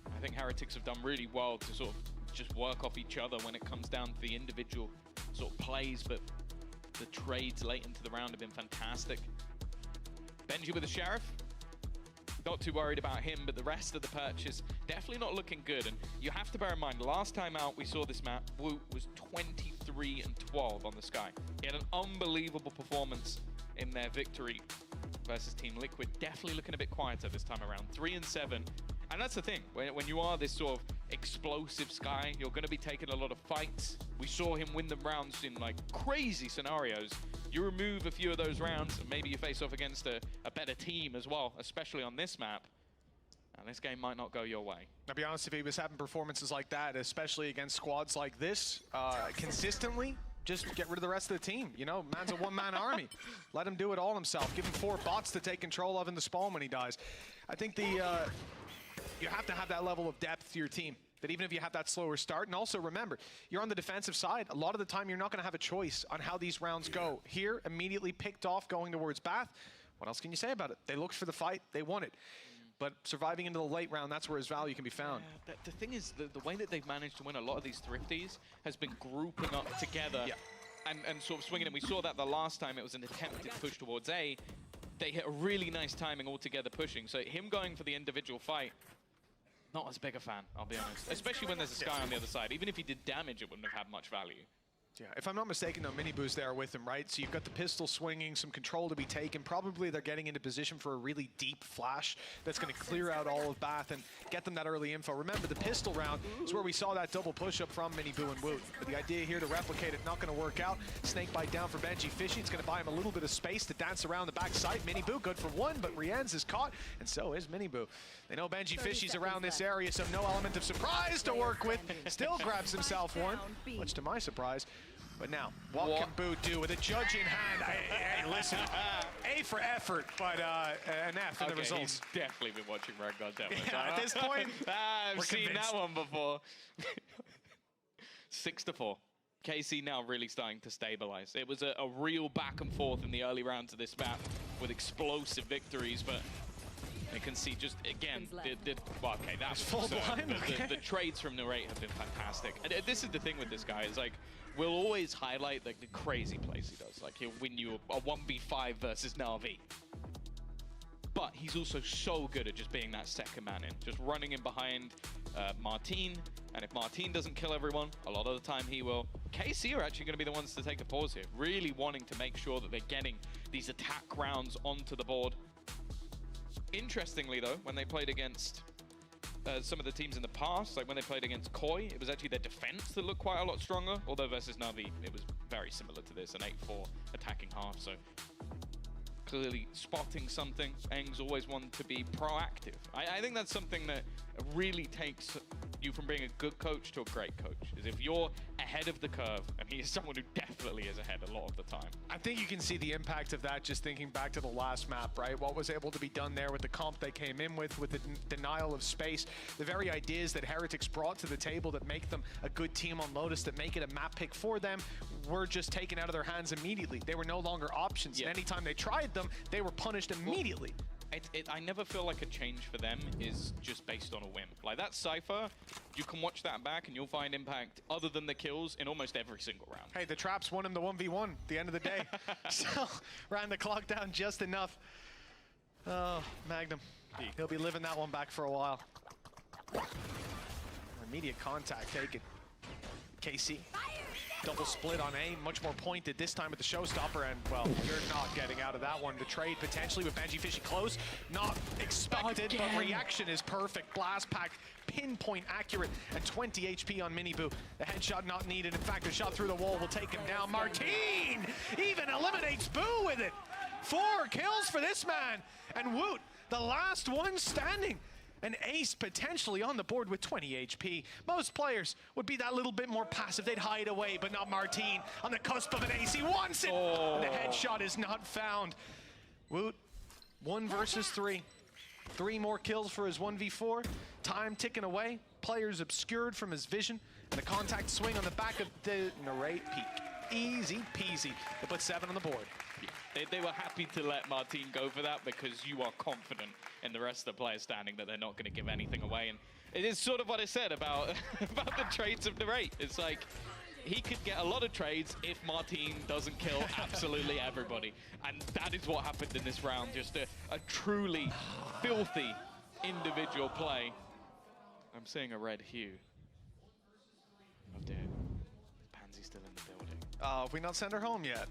I think Heretics have done really well to sort of just work off each other when it comes down to the individual sort of plays, but the trades late into the round have been fantastic. Benji with the Sheriff, not too worried about him, but the rest of the purchase definitely not looking good. And you have to bear in mind, last time out we saw this map, Woot was 23-12 on the Sky. He had an unbelievable performance in their victory versus Team Liquid. Definitely looking a bit quieter this time around, 3-7. And that's the thing, when you are this sort of explosive Sky, you're going to be taking a lot of fights. We saw him win the rounds in like crazy scenarios. You remove a few of those rounds, and maybe you face off against a better team as well, especially on this map. And this game might not go your way. I'll be honest, if he was having performances like that, especially against squads like this, consistently, just get rid of the rest of the team. You know, man's a one-man army. Let him do it all himself. Give him 4 bots to take control of in the spawn when he dies. I think you have to have that level of depth to your team. That even if you have that slower start, and also remember, you're on the defensive side. A lot of the time, you're not going to have a choice on how these rounds go. Here, immediately picked off, going towards Bath. What else can you say about it? They looked for the fight, they won it. But surviving into the late round, that's where his value can be found. Yeah, the thing is, the way that they've managed to win a lot of these Thrifties has been grouping up together and sort of swinging. And we saw that the last time it was an attempted push towards A. They hit a really nice timing all together pushing. So him going for the individual fight, not as big a fan, I'll be honest. Especially when there's a Sky on the other side. Even if he did damage, it wouldn't have had much value. Yeah, if I'm not mistaken, though, Miniboo's there with him, right? So you've got the pistol swinging, some control to be taken. Probably they're getting into position for a really deep flash that's going to clear out all of Bath and get them that early info. Remember, the pistol round is where we saw that double push-up from Miniboo and Woot. But the idea here to replicate it, not going to work out. Snake bite down for Benji Fishy. It's going to buy him a little bit of space to dance around the backside. Miniboo good for 1, but Rienz is caught, and so is Miniboo. They know Benji Fishy's around this area, so no element of surprise to work with. Still grabs himself 1, much to my surprise. But now, what can Boo do with a judge in hand? Hey, listen, A for effort, but an F in the results. He's definitely been watching Red God Devil. Yeah, at this point, I've seen that one before. 6-4. KC now really starting to stabilize. It was a real back and forth in the early rounds of this map with explosive victories, but you can see just, again, well, okay, that was full blind. The trades from Narrate have been fantastic. And this is the thing with this guy, is like, we'll always highlight like the crazy plays he does. Like, he'll win you a 1v5 versus Na'Vi. But he's also so good at just being that second man in, just running in behind Martine. And if Martine doesn't kill everyone, a lot of the time he will. KC are actually going to be the ones to take a pause here, really wanting to make sure that they're getting these attack rounds onto the board. Interestingly, though, when they played against some of the teams in the past, like when they played against Koi, it was actually their defense that looked quite a lot stronger, although versus Na'Vi, it was very similar to this, an 8-4 attacking half, so clearly spotting something. Eng's always one to be proactive. I think that's something that really takes you from being a good coach to a great coach, is if you're ahead of the curve, and he is someone who definitely is ahead a lot of the time. I think you can see the impact of that just thinking back to the last map, right? What was able to be done there with the comp they came in with the denial of space, the very ideas that Heretics brought to the table that make them a good team on Lotus, that make it a map pick for them, were just taken out of their hands immediately. They were no longer options. And anytime they tried them, they were punished immediately. I never feel like a change for them is just based on a whim. Like that Cypher, you can watch that back and you'll find impact other than the kills in almost every single round. Hey, the traps won him the 1v1 at the end of the day. So, ran the clock down just enough. Oh, Magnum. He'll be living that one back for a while. Immediate contact taken. KC. Double split on A, much more pointed this time with the showstopper, and, well, you're not getting out of that one. The trade potentially with Benji Fishy close, not expected, but reaction is perfect. Blast pack, pinpoint accurate, and 20 HP on Miniboo. The headshot not needed. In fact, the shot through the wall will take him down. Martine even eliminates Boo with it. 4 kills for this man, and Woot, the last one standing. An ace potentially on the board with 20 HP. Most players would be that little bit more passive. They'd hide away, but not Martine. On the cusp of an ace, he wants it! The headshot is not found. Woot, 1 versus 3. 3 more kills for his 1v4. Time ticking away. Players obscured from his vision. And the contact swing on the back of the narrate peak. Easy peasy. They put 7 on the board. They were happy to let Martin go for that because you are confident in the rest of the players standing that they're not going to give anything away. And it is sort of what I said about, about the trades of narrate. It's like, he could get a lot of trades if Martin doesn't kill absolutely everybody. And that is what happened in this round. Just a truly filthy individual play. I'm seeing a red hue. Oh dear. Pansy's still in the building. Have we not sent her home yet?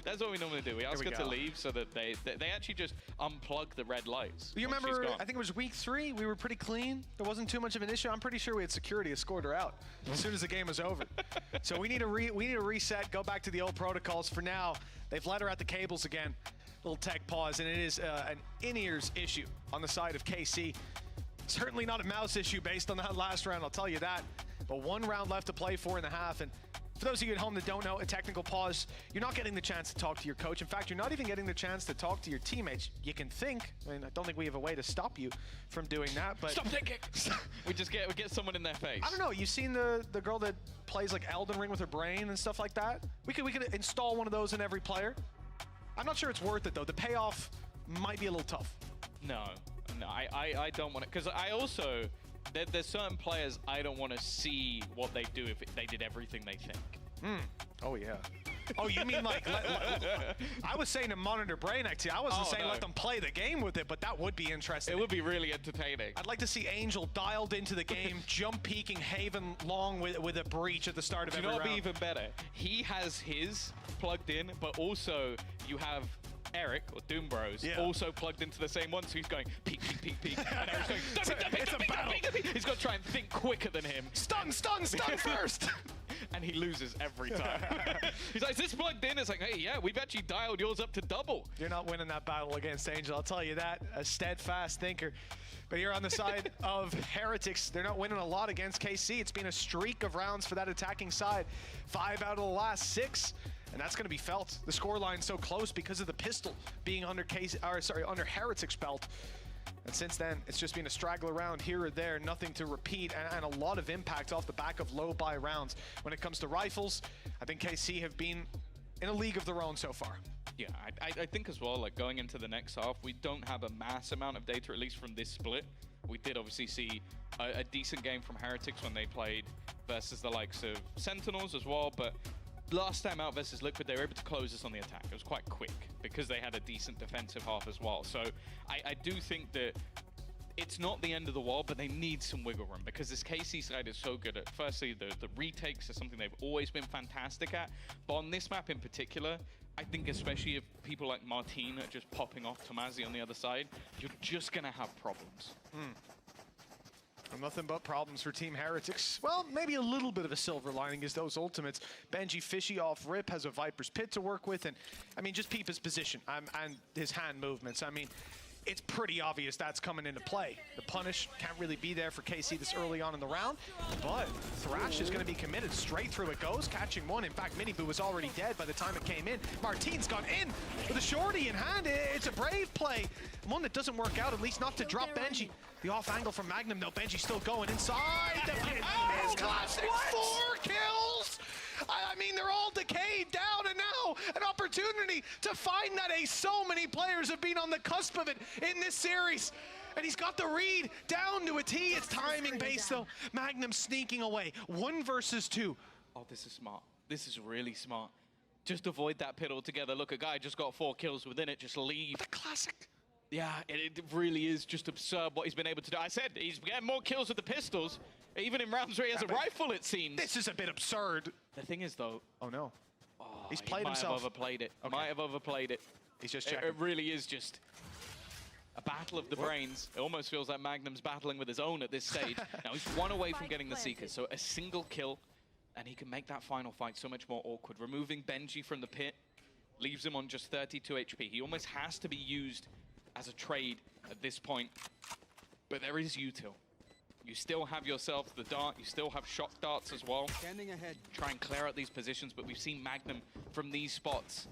That's what we normally do. We ask her to leave so that they actually just unplug the red lights. You remember, I think it was week 3, we were pretty clean. There wasn't too much of an issue. I'm pretty sure we had security escort her out as soon as the game was over. So we need to reset, go back to the old protocols. For now, they've let her at the cables again. Little tech pause, and it is an in-ears issue on the side of KC. Certainly not a mouse issue based on that last round, I'll tell you that. But 1 round left to play, 4.5, and for those of you at home that don't know, a technical pause, you're not getting the chance to talk to your coach. In fact, you're not even getting the chance to talk to your teammates. You can think. I mean, I don't think we have a way to stop you from doing that, but... Stop thinking! we get someone in their face. I don't know. You've seen the girl that plays like Elden Ring with her brain and stuff like that? We could install one of those in every player. I'm not sure it's worth it, though. The payoff might be a little tough. No, I don't want it. Because I also... There's certain players I don't want to see what they do if they did everything they think. Oh, yeah. Oh, you mean like... I was saying to monitor brain activity. I wasn't saying let them play the game with it, but that would be interesting. It would be really entertaining. I'd like to see Angel dialed into the game, jump peeking Haven long with a breach at the start of every round. Do you know what would be even better? He has his plugged in, but also you have... Eric, or Doom Bros, also plugged into the same one, so he's going peek, peek, peek, peek. And Eric's going, it's a battle. He's got to try and think quicker than him. Stun first! And he loses every time. He's like, is this plugged in? It's like, hey, yeah, we've actually dialed yours up to double. You're not winning that battle against Angel, I'll tell you that. A steadfast thinker. But here on the side of Heretics, they're not winning a lot against KC. It's been a streak of rounds for that attacking side. 5 out of the last 6. And that's going to be felt. The scoreline so close because of the pistol being under under Heretic's belt. And since then, it's just been a straggler round here or there, nothing to repeat, and a lot of impact off the back of low buy rounds. When it comes to rifles, I think KC have been in a league of their own so far. Yeah, I think as well, like going into the next half, we don't have a mass amount of data, at least from this split. We did obviously see a decent game from Heretics when they played versus the likes of Sentinels as well, but last time out versus Liquid, they were able to close us on the attack. It was quite quick because they had a decent defensive half as well. So I do think that it's not the end of the world, but they need some wiggle room because this KC side is so good at, firstly, the retakes are something they've always been fantastic at. But on this map in particular, I think especially if people like Martin are just popping off Tomazi on the other side, you're just going to have problems. Nothing but problems for Team Heretics. Well, maybe a little bit of a silver lining is those ultimates. Benji Fishy off rip has a Viper's Pit to work with, and I mean, just peep his position and his hand movements. I mean, it's pretty obvious that's coming into play. The punish can't really be there for KC this early on in the round, but Thrash is going to be committed. Straight through it goes, catching one. In fact, Miniboo was already dead by the time it came in. Martin's gone in with a shorty in hand. It's a brave play. One that doesn't work out, at least not to drop Benji. The off angle from Magnum, though. Benji's still going inside the pit. His classic 4 kills! I mean, they're all decayed down, and now an opportunity to find that ace. So many players have been on the cusp of it in this series. And he's got the read down to a T. It's timing based, though. Magnum sneaking away. 1 versus 2. Oh, this is smart. This is really smart. Just avoid that pit altogether. Look, a guy just got 4 kills within it. Just leave. The classic. Yeah, it really is just absurd what he's been able to do. I said he's getting more kills with the pistols, even in rounds where he has a rifle, it seems. This is a bit absurd. The thing is, though... Oh, no. Oh, he's played himself. Might have overplayed it. Okay. Might have overplayed it. He's just checking. It really is just a battle of the brains. It almost feels like Magnum's battling with his own at this stage. Now, he's 1 away from getting the Seeker, so a single kill, and he can make that final fight so much more awkward. Removing Benji from the pit leaves him on just 32 HP. He almost has to be used as a trade at this point, but there is util. You still have yourself the dart, you still have shock darts as well. Standing ahead. Try and clear out these positions, but we've seen Magnum from these spots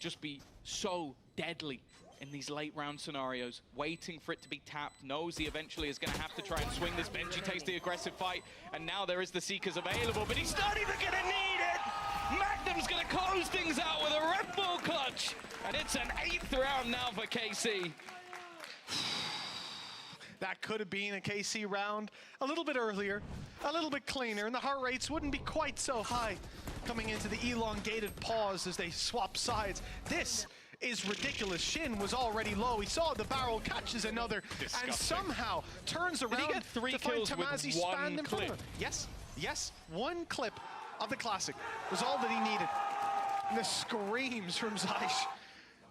just be so deadly in these late round scenarios, waiting for it to be tapped, knows he eventually is going to have to try and swing this. Benji takes the aggressive fight, and now there is the Seekers available, but he's not even going to need it! Magnum's going to close things out with a Red Bull clutch, and it's an 8th round now for KC. That could have been a KC round a little bit earlier, a little bit cleaner, and the heart rates wouldn't be quite so high coming into the elongated pause as they swap sides. This is ridiculous. Shin was already low. He saw the barrel, catches another, and somehow turns around Did he get 3 to find kills with Tamazi one spanned in front of clip? him. Yes, yes, one clip of the Classic was all that he needed. And the screams from Zeish.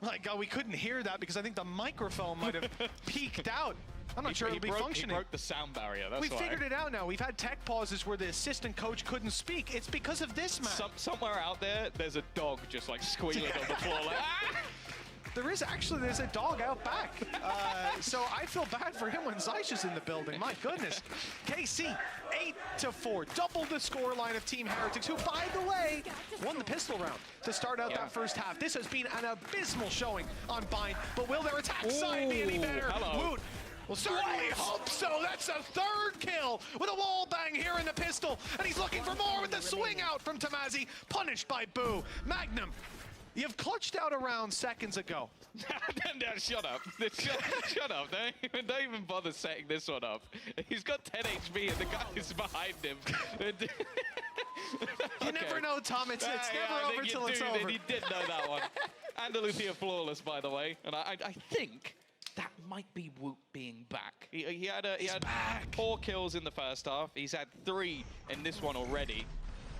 My God, we couldn't hear that because I think the microphone might have peaked out. I'm not sure it'll be functioning. He broke the sound barrier, that's We why. figured it out now. We've had tech pauses where the assistant coach couldn't speak. It's because of this, man. Somewhere out there's a dog just like squealing on the floor like, ah! There's a dog out back. So I feel bad for him when Zeish is in the building. My goodness. KC, 8-4. Double the scoreline of Team Heretics, who, by the way, won the pistol round to start out that first half. This has been an abysmal showing on Bind, but will their attack side be any better? Woot. Well, certainly hope so. That's a 3rd kill with a wall bang here in the pistol. And he's looking for more with the swing out from Tamazi, punished by Boo. Magnum, you've clutched out a round seconds ago. No, shut up. Shut up. Don't even bother setting this one up. He's got 10 HP and the guy is behind him. You never know, Tom. It's never over till it's over. He did know that one. Andalusia flawless, by the way. And I think that might be Woot being back. He had 4 kills in the first half. He's had 3 in this one already.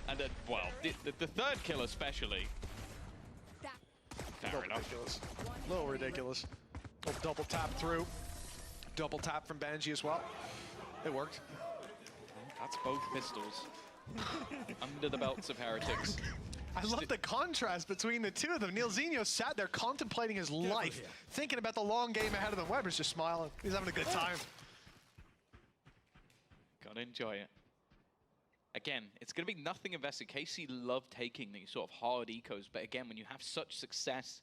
And then, well, the 3rd kill especially. Fair enough. Ridiculous. A little ridiculous. Oh, double tap through. Double tap from Benji as well. It worked. That's both pistols. Under the belts of Heretics. I love the contrast between the two of them. Neil Zinho sat there contemplating his life, thinking about the long game ahead of him. Weber's just smiling. He's having a good time. Gotta enjoy it. Again, it's going to be nothing invested. KC love taking these sort of hard ecos, but again, when you have such success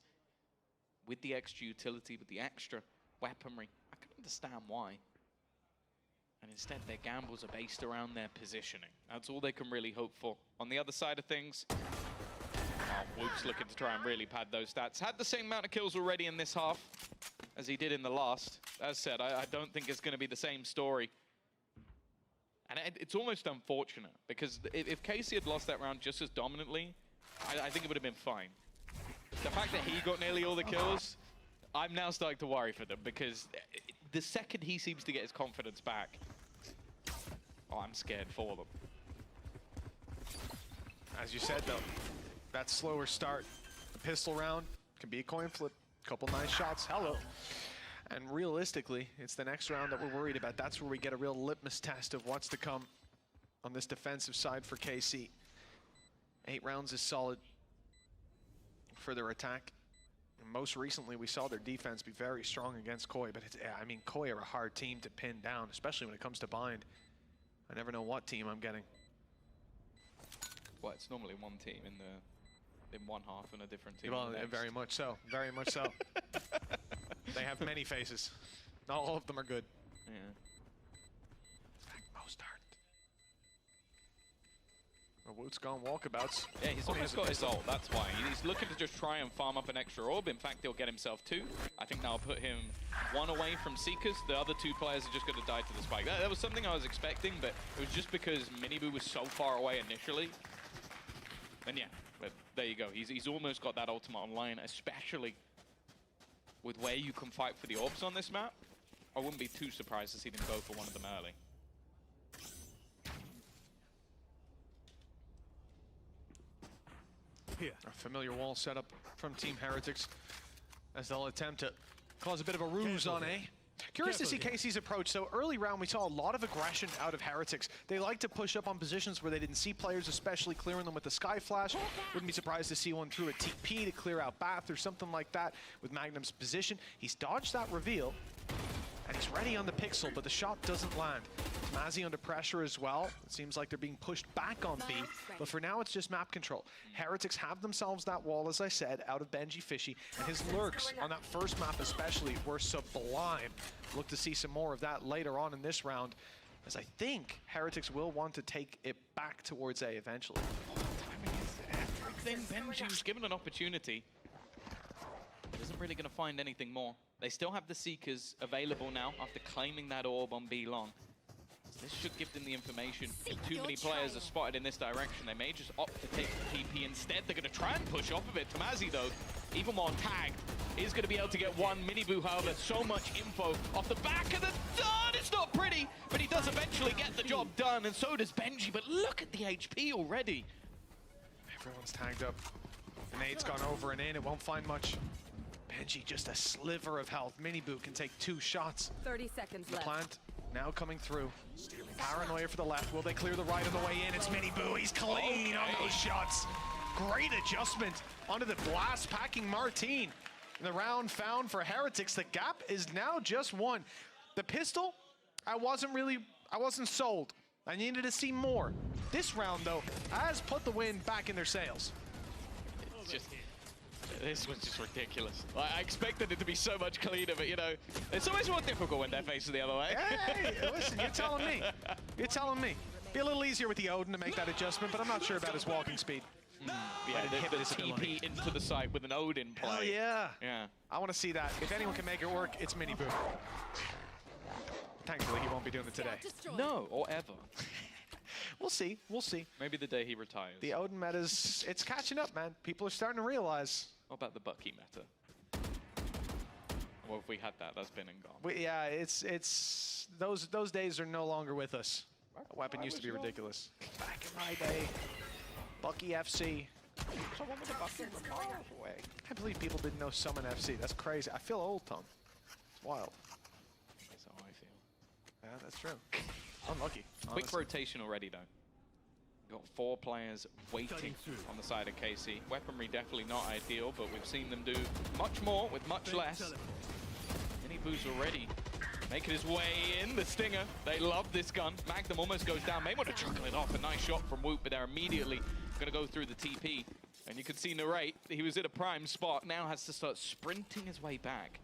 with the extra utility, with the extra weaponry, I can understand why. And instead, their gambles are based around their positioning. That's all they can really hope for. On the other side of things, Woot's looking to try and really pad those stats. Had the same amount of kills already in this half as he did in the last. As said, I don't think it's going to be the same story. And it's almost unfortunate, because if KC had lost that round just as dominantly, I think it would have been fine. The fact that he got nearly all the kills, I'm now starting to worry for them, because the second he seems to get his confidence back, I'm scared for them. As you said, though, that slower start, the pistol round can be a coin flip. Couple nice shots, hello. And realistically, it's the next round that we're worried about. That's where we get a real litmus test of what's to come on this defensive side for KC. 8 rounds is solid for their attack. And most recently, we saw their defense be very strong against Koi. But I mean, Koi are a hard team to pin down, especially when it comes to Bind. I never know what team I'm getting. Well, it's normally one team in one half and a different team. Well, very much so. Very much so. They have many faces. Not all of them are good. Yeah. Most aren't. Well, Woot's gone walkabouts. Yeah, he's almost got his ult, that's why. He's looking to just try and farm up an extra orb. In fact, he'll get himself 2. I think that'll put him 1 away from Seekers. The other 2 players are just going to die to the spike. That was something I was expecting, but it was just because Miniboo was so far away initially. And yeah, but there you go. He's almost got that ultimate online, especially with where you can fight for the orbs on this map. I wouldn't be too surprised to see them go for one of them early. Here. A familiar wall setup from Team Heretics as they'll attempt to cause a bit of a ruse on A. Curious to see KC's approach. So early round, we saw a lot of aggression out of Heretics. They like to push up on positions where they didn't see players, especially clearing them with the Sky Flash. Wouldn't be surprised to see one through a TP to clear out Bath or something like that with Magnum's position. He's dodged that reveal. And he's ready on the pixel, but the shot doesn't land. Mazzy under pressure as well. It seems like they're being pushed back on B, but for now it's just map control. Heretics have themselves that wall, as I said, out of Benji Fishy, and his lurks on that first map especially were sublime. Look to see some more of that later on in this round, as I think Heretics will want to take it back towards A eventually. Everything. Benji was given an opportunity. Isn't really going to find anything more. They still have the Seekers available now after claiming that orb on B long. So this should give them the information. If too many players are spotted in this direction, they may just opt to take the TP instead. They're going to try and push off of it. Tamazi, though, even more tagged, is going to be able to get one. Miniboo, however, so much info off the back of the third. It's not pretty, but he does eventually get the job done, and so does Benji. But look at the HP already. Everyone's tagged up. The nade's gone over and in. It won't find much. Benji, just a sliver of health. Miniboo can take 2 shots. 30 seconds The left. plant now coming through. Paranoia for the left. Will they clear the right on the way in? It's Miniboo. He's clean on those shots. Great adjustment onto the blast packing Martine. And the round found for Heretics. The gap is now just 1. The pistol, I wasn't sold. I needed to see more. This round, though, has put the wind back in their sails. It's just... This was just ridiculous. I expected it to be so much cleaner, but you know, it's always more difficult when they're facing the other way. Hey, listen, you're telling me. You're telling me. Be a little easier with the Odin to make that adjustment, but I'm not sure about his walking speed. Yeah, the TP into the site with an Odin play. Oh, yeah. Yeah. I want to see that. If anyone can make it work, it's Miniboo. Thankfully, he won't be doing it today. No, or ever. We'll see. We'll see. Maybe the day he retires. The Odin meta's, it's catching up, man. People are starting to realize. What about the Bucky meta? Well, if we had that, that's been and gone. Yeah, it's those days are no longer with us. A weapon used to be ridiculous. Back in my day, Bucky FC. Someone with a Bucky from miles away. I can't believe people didn't know Summon FC. That's crazy. I feel old, Tom. It's wild. That's how I feel. Yeah, that's true. Unlucky. Quick honestly. rotation already, though. Got 4 players waiting on the side of KC. Weaponry definitely not ideal, but we've seen them do much more with much less. Miniboo's already making his way in. The Stinger, they love this gun. Magnum almost goes down. May want to chuckle it off. A nice shot from Whoop, but they're immediately going to go through the TP. And you can see Narrate, he was in a prime spot, now has to start sprinting his way back.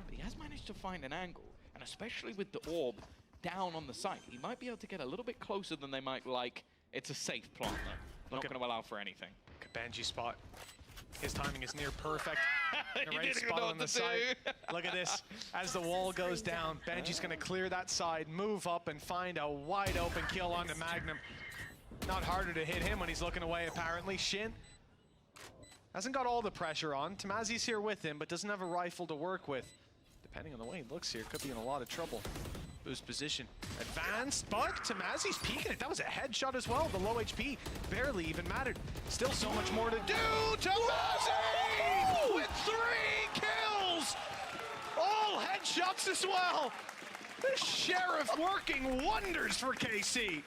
But he has managed to find an angle, and especially with the orb down on the site, he might be able to get a little bit closer than they might like. It's a safe plot, though. Not going to allow for anything. Look at Benji's spot. His timing is near perfect. The right didn't spot know on the what to side. do. Look at this. As the wall goes down, Benji's going to clear that side, move up, and find a wide open kill onto Magnum. Not harder to hit him when he's looking away, apparently. Shin hasn't got all the pressure on. Tamazi's here with him, but doesn't have a rifle to work with. Depending on the way he looks here, could be in a lot of trouble. Boost position. Advanced, but Tamazi's peeking it. That was a headshot as well. The low HP barely even mattered. Still so much more to do. Tamazi with 3 kills. All headshots as well. The Sheriff working wonders for KC.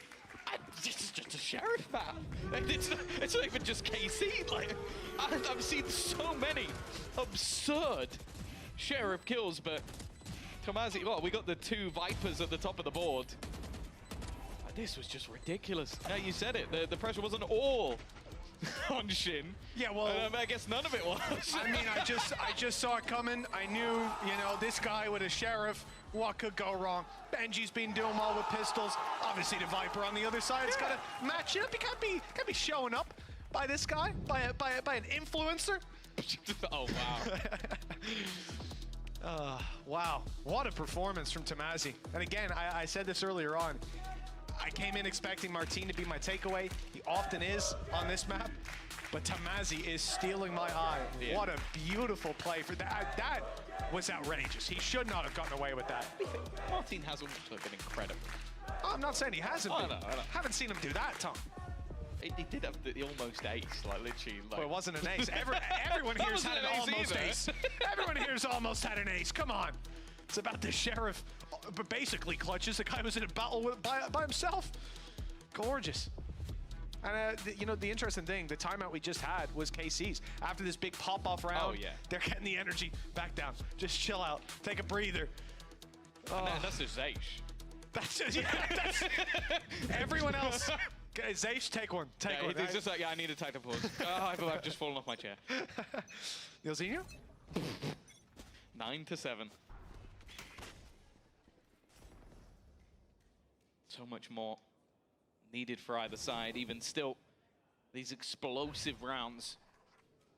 It's just a Sheriff map. It's not even just KC. Like, I've seen so many absurd Sheriff kills, but Tamazi, well, we got the 2 Vipers at the top of the board. This was just ridiculous. Now you said it, the pressure wasn't all on Shin. Yeah, well, I guess none of it was. I mean, I just saw it coming. I knew, you know, this guy with a Sheriff, what could go wrong? Benji's been doing well with pistols. Obviously, the Viper on the other side has got to match it up. He can't be showing up by this guy, by an influencer. Oh wow. Wow, what a performance from Tamazi. And again, I said this earlier on. I came in expecting Martine to be my takeaway. He often is on this map. But Tamazi is stealing my eye. Yeah. What a beautiful play for that. That was outrageous. He should not have gotten away with that. Martine has also been incredible. I'm not saying he hasn't been. I know. Haven't seen him do that, Tom. He did have the almost ace, like literally. Like, Well, it wasn't an ace. Everyone here's had an almost ace. Everyone here's almost had an ace. Come on. It's about the Sheriff, but basically clutches. The guy was in a battle by himself. Gorgeous. And you know, the interesting thing, the timeout we just had was KC's. After this big pop-off round, oh, yeah. they're getting the energy back down. Just chill out, take a breather. And that's just Zaysh. That's just, everyone else. Zaysh, take one. Take one. He's just like, yeah, I need a tighter pause. I've just fallen off my chair. Yelzinho? 9-7. So much more needed for either side. Even still, these explosive rounds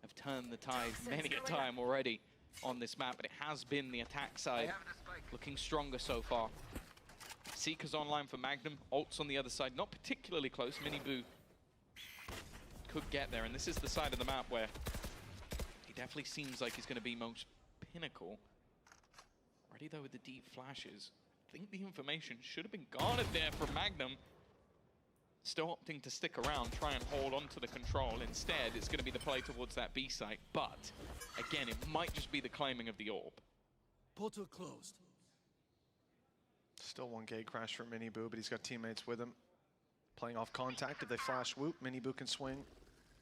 have turned the tide many a time already on this map, but it has been the attack side looking stronger so far. Seeker's online for Magnum, ults on the other side, not particularly close. Miniboo could get there, and this is the side of the map where he definitely seems like he's going to be most pinnacle. Already though with the deep flashes, I think the information should have been garnered there from Magnum. Still opting to stick around, try and hold on to the control. Instead, it's going to be the play towards that B site, but again, it might just be the claiming of the orb. Portal closed. Still one gate crash for Miniboo, but he's got teammates with him. Playing off contact. If they flash Whoop, Miniboo can swing,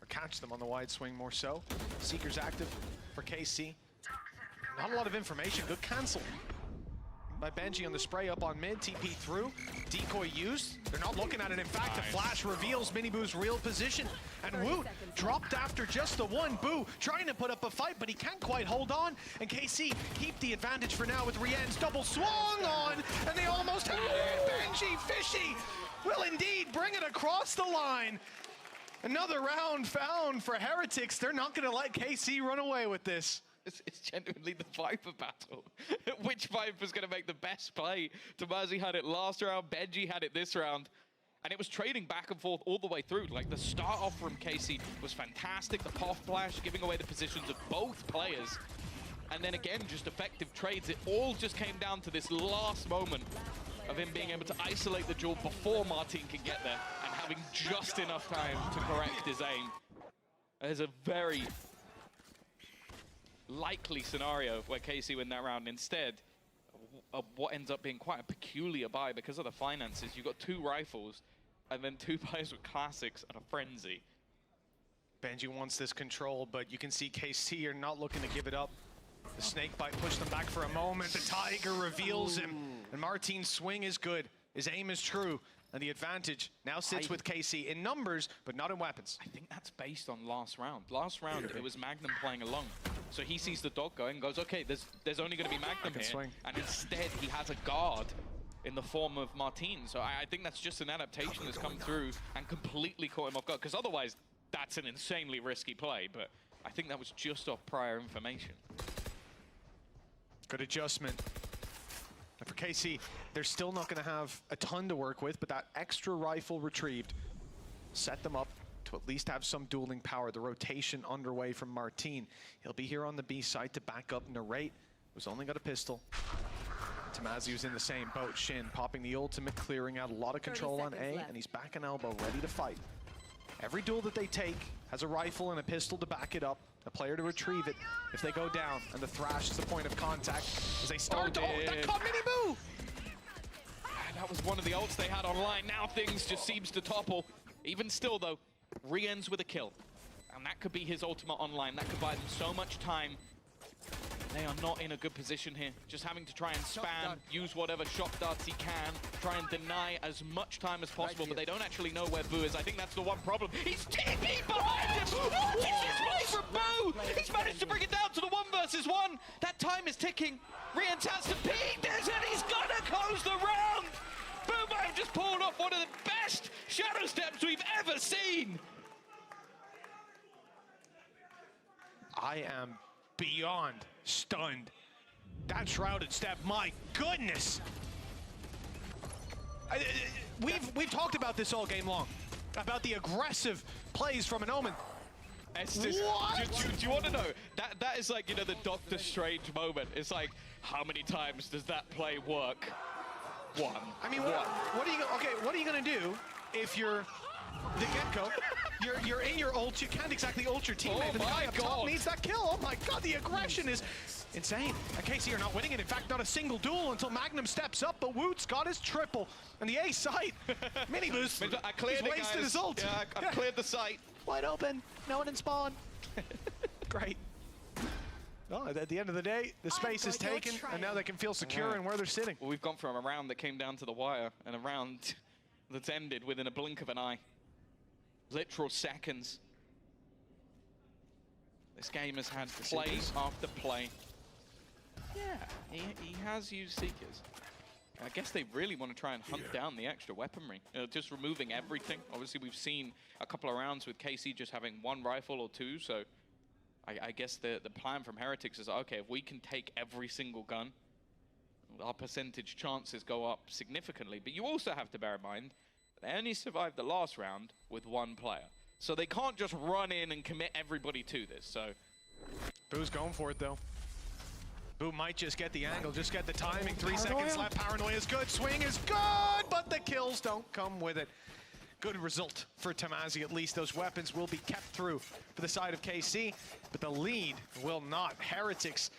or catch them on the wide swing more so. Seeker's active for KC. Not a lot of information. Good cancel by Benji on the spray up on mid. TP through. Decoy used. They're not looking at it. In fact, the flash reveals Miniboo's real position. And Woot dropped after just the one. Boo trying to put up a fight, but he can't quite hold on. And KC keep the advantage for now with Rien's double swung on. And they almost have it. Benji Fishy will indeed bring it across the line. Another round found for Heretics. They're not going to let KC run away with this. It's genuinely the Viper battle. Which Viper's going to make the best play? Tomazi had it last round, Benji had it this round. And it was trading back and forth all the way through. Like, the start off from KC was fantastic. The Poff Flash giving away the positions of both players. And then again, just effective trades. It all just came down to this last moment of him being able to isolate the duel before Martin can get there and having just enough time to correct his aim. There's a very likely scenario where KC win that round. Instead of what ends up being quite a peculiar buy because of the finances. You've got 2 rifles and then 2 players with classics and a frenzy. Benji wants this control, but you can see KC are not looking to give it up. The snake bite pushed them back for a moment. The Tiger reveals him, and Martin's swing is good. His aim is true, and the advantage now sits with KC in numbers, but not in weapons. I think that's based on last round. Last round, it was Magnum playing along. So he sees the dog going and goes, okay, there's only going to be Magnum here. Swing. And instead, he has a guard in the form of Martin. So I think that's just an adaptation that's come through and completely caught him off guard. Because otherwise, that's an insanely risky play. But I think that was just off prior information. Good adjustment. And for KC, they're still not going to have a ton to work with, but that extra rifle retrieved set them up to at least have some dueling power. The rotation underway from Martin. He'll be here on the B side to back up Narrate, who's only got a pistol. Tomazi was in the same boat. Shin popping the ultimate, clearing out a lot of control on A, and he's back in elbow, ready to fight. Every duel that they take has a rifle and a pistol to back it up, a player to retrieve it if they go down, and the thrash is the point of contact as they start that caught Miniboo! That was one of the ults they had online. Now things just seems to topple. Even still though, Rien's with a kill. And that could be his ultimate online. That could buy them so much time. They are not in a good position here. Just having to try and spam, use whatever shock darts he can, try and deny as much time as possible, but they don't actually know where Boo is. I think that's the one problem. He's TP behind him! What is this play from Boo? He's managed to bring it down to the 1 versus 1. That time is ticking. Rien's has to peek. There's it. He's gonna close the round. Boo might have just pulled off one of the best shadow steps we've ever seen. I am beyond stunned. That shrouded step, my goodness! We've talked about this all game long, about the aggressive plays from an Omen. Estes, do you want to know? That is like, you know, the Doctor Strange moment. It's like, how many times does that play work? 1. I mean, what are you gonna do if you're the Gecko? You're in your ult, you can't exactly ult your teammate, but the guy up top needs that kill. Oh my god, the aggression is insane. And KC are not winning it. In fact, not a single duel until Magnum steps up, but Woot's got his triple. And the A site, Miniboo's wasted his ult. Yeah, I cleared the site. Wide open, no one in spawn. Great. Well, at the end of the day, the space is taken, and now they can feel secure in where they're sitting. Well, we've gone from a round that came down to the wire and a round that's ended within a blink of an eye. Literal seconds. This game has had play after play. Yeah, he has used Seekers. I guess they really want to try and hunt down the extra weaponry. Just removing everything. Obviously, we've seen a couple of rounds with KC just having one rifle or two, so I guess the plan from Heretics is, okay, if we can take every single gun, our percentage chances go up significantly. But you also have to bear in mind, they only survived the last round with one player. So they can't just run in and commit everybody to this, so. Boo's going for it, though. Boo might just get the angle, just get the timing. 3 seconds left. Paranoia is good. Swing is good, but the kills don't come with it. Good result for Tamazi. At least those weapons will be kept through for the side of KC, but the lead will not. Heretics,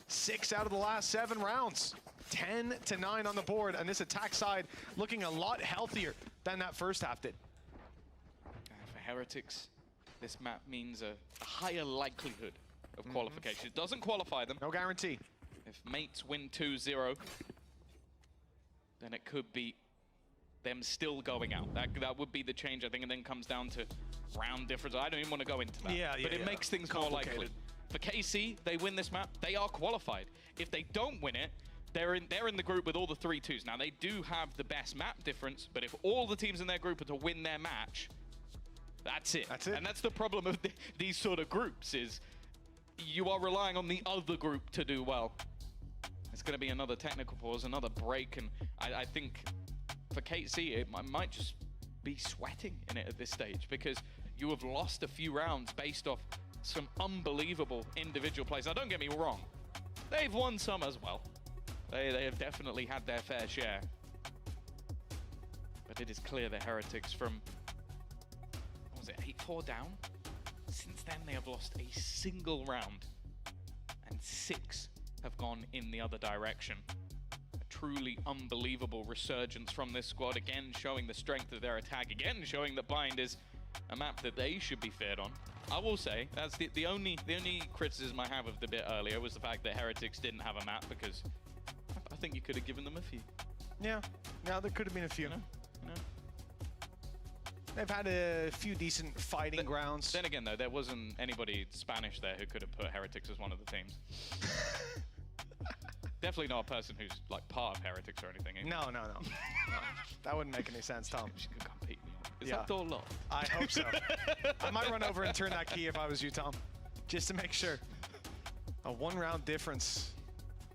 6 out of the last 7 rounds. 10-9 on the board, and this attack side looking a lot healthier than that first half did. For Heretics, this map means a higher likelihood of qualification. It doesn't qualify them. No guarantee. If mates win 2-0, then it could be them still going out. That would be the change, I think, and then comes down to round difference. I don't even want to go into that. But it makes things more likely. For KC, they win this map, they are qualified. If they don't win it, they're in the group with all the 3-2s. Now, they do have the best map difference, but if all the teams in their group are to win their match, that's it. That's it. And that's the problem of these sort of groups, is you are relying on the other group to do well. It's going to be another technical pause, another break, and I think for KC, it might just be sweating in it at this stage, because you have lost a few rounds based off some unbelievable individual plays. Now, don't get me wrong. They've won some as well. They have definitely had their fair share. But it is clear the Heretics from, what was it, 8-4 down? Since then, they have lost a single round, and 6 have gone in the other direction. A truly unbelievable resurgence from this squad, again showing the strength of their attack, again showing that Bind is a map that they should be feared on. I will say, that's the only criticism I have of the bit earlier was the fact that Heretics didn't have a map, because I think you could have given them a few. Yeah, there could have been a few. You know? They've had a few decent fighting grounds. Then again, though, there wasn't anybody Spanish there who could have put Heretics as one of the teams. Definitely not a person who's like part of Heretics or anything. No. That wouldn't make any sense, Tom. She could compete me on. Is that door locked? I hope so. I might run over and turn that key if I was you, Tom, just to make sure. A 1-round difference.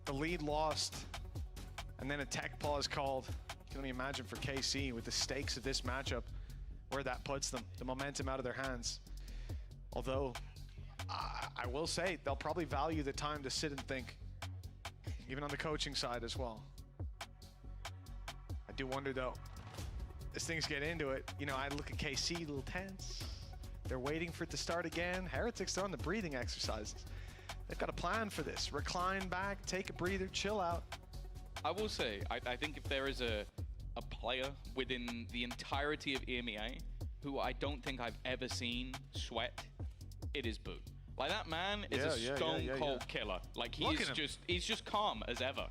The lead lost, and then a tech pause called. You can only imagine for KC with the stakes of this matchup, where that puts them, the momentum out of their hands. Although, I will say, they'll probably value the time to sit and think, even on the coaching side as well. I do wonder, though, as things get into it, you know, I look at KC, a little tense. They're waiting for it to start again. Heretics are on the breathing exercises. They've got a plan for this. Recline back, take a breather, chill out. I will say, I think if there is a player within the entirety of EMEA who I don't think I've ever seen sweat, it is Boo. Like, that man is a stone cold killer. Like, he's just calm as ever.